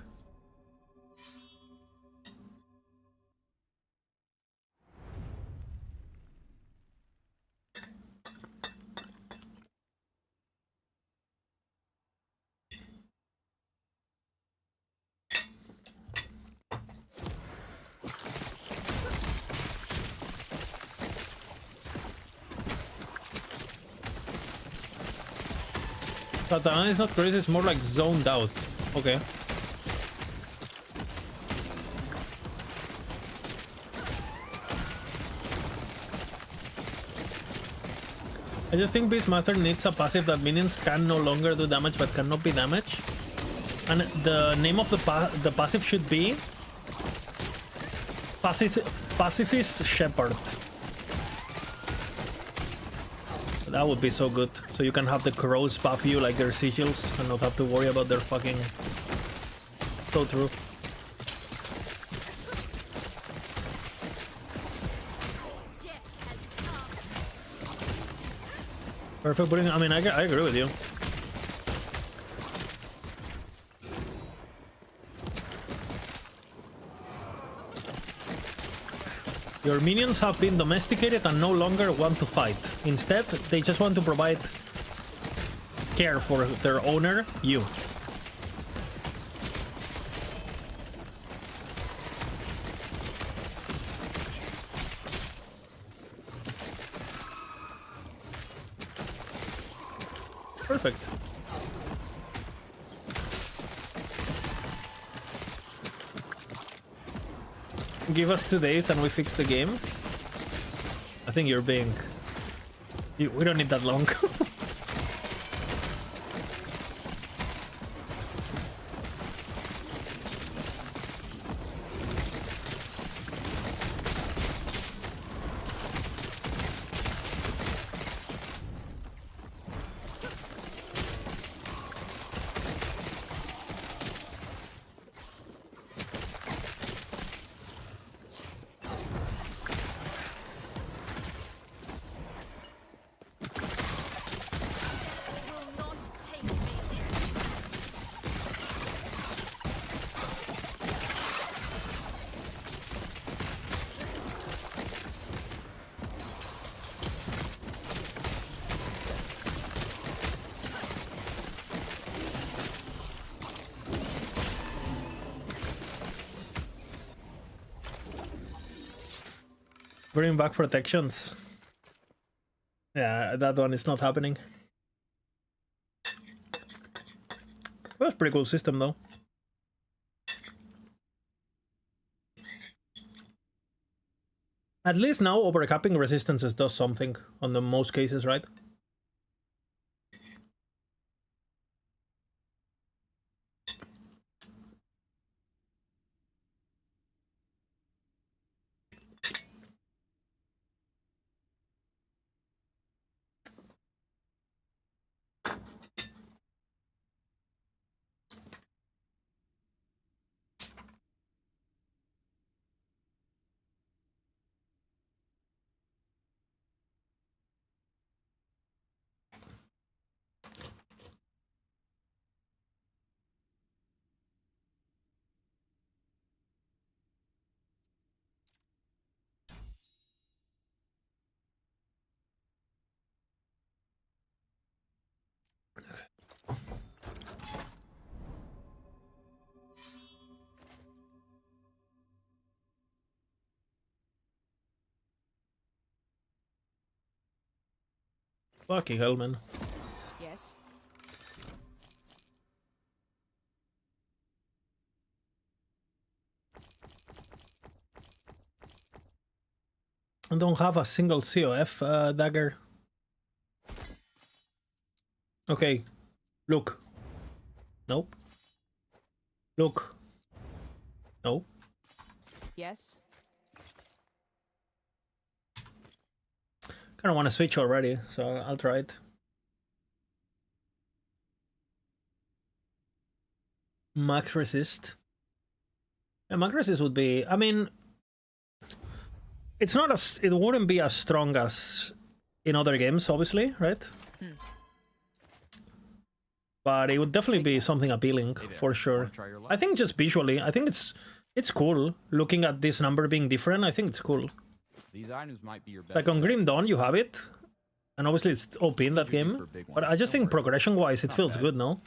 Katana is not crazy, it's more like zoned out. Okay. I just think Beastmaster needs a passive that minions can no longer do damage but cannot be damaged. And the name of the passive should be Pacifist Shepherd. That would be so good. So you can have the crows buff you like their sigils and not have to worry about their fucking... So true. Perfect pudding. I mean, I agree with you. Your minions have been domesticated and no longer want to fight. Instead, they just want to provide care for their owner, you. Perfect. Give us 2 days and we fix the game. I think you're being... We don't need that long. Bring back protections. Yeah, that one is not happening. That's a pretty cool system though. At least now overcapping resistances does something on the most cases, right? Fucking hell, man. Yes. I don't have a single COF dagger. Okay. Look. Nope. Look. No. Yes. Kind of want to switch already, so I'll try it. Max resist. Yeah, max resist would be... I mean... It's not as... It wouldn't be as strong as in other games, obviously, right? But it would definitely be something appealing, for sure. I think just visually, I think it's cool. Looking at this number being different, I think it's cool. These items might be your best. Like on Grim Dawn, you have it. And obviously it's OP in that game. But I just think progression-wise, it feels good, no?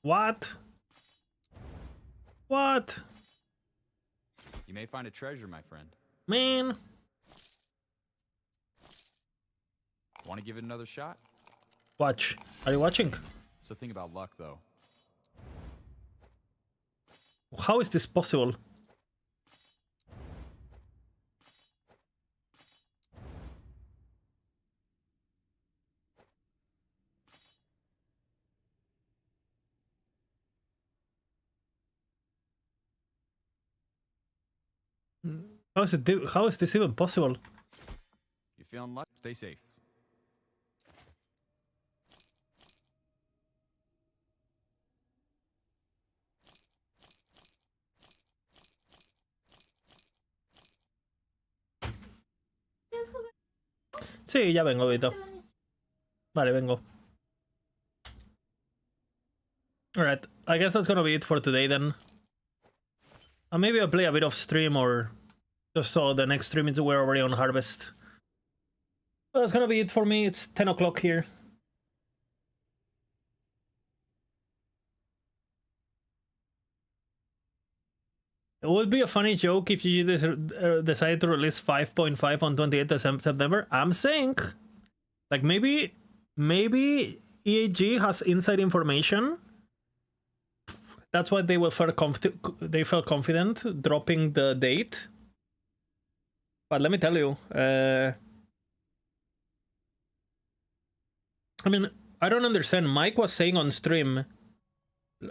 What? What? You may find a treasure, my friend. Man. Want to give it another shot? Watch. Are you watching? So think about luck, though. How is this possible? How is this even possible? You feeling lucky? Stay safe. Sí, ya vengo, Vito. Vale, vengo. Alright, I guess that's gonna be it for today then. And maybe I'll play a bit of stream or just so the next stream is we're already on Harvest. Well, that's gonna be it for me. It's 10 o'clock here. It would be a funny joke if you decided to release 5.5 on 28th of September. I'm saying, like, maybe EAG has inside information. That's why they felt confident dropping the date. But let me tell you, I mean, I don't understand. Mike was saying on stream.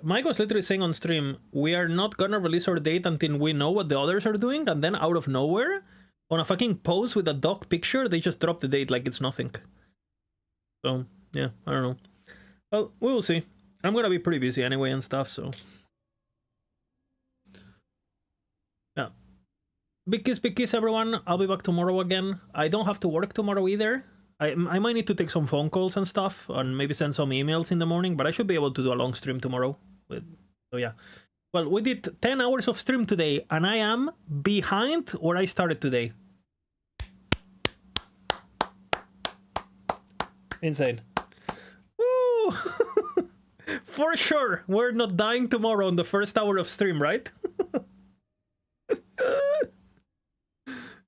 Mike was literally saying on stream, we are not gonna release our date until we know what the others are doing, and then out of nowhere, on a fucking post with a dog picture, they just drop the date like it's nothing. So, yeah, I don't know. Well, we will see. I'm gonna be pretty busy anyway and stuff, so... Yeah. Big kiss, everyone. I'll be back tomorrow again. I don't have to work tomorrow either. I might need to take some phone calls and stuff, and maybe send some emails in the morning, but I should be able to do a long stream tomorrow. So yeah. Well, we did 10 hours of stream today, and I am behind where I started today. Insane. Woo! For sure, we're not dying tomorrow on the first hour of stream, right?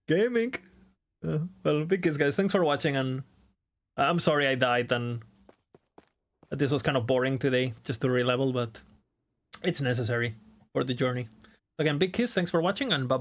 Gaming. Well, big kiss, guys. Thanks for watching, and I'm sorry I died, and this was kind of boring today, just to re-level, but it's necessary for the journey. Again, big kiss, thanks for watching, and bye-bye.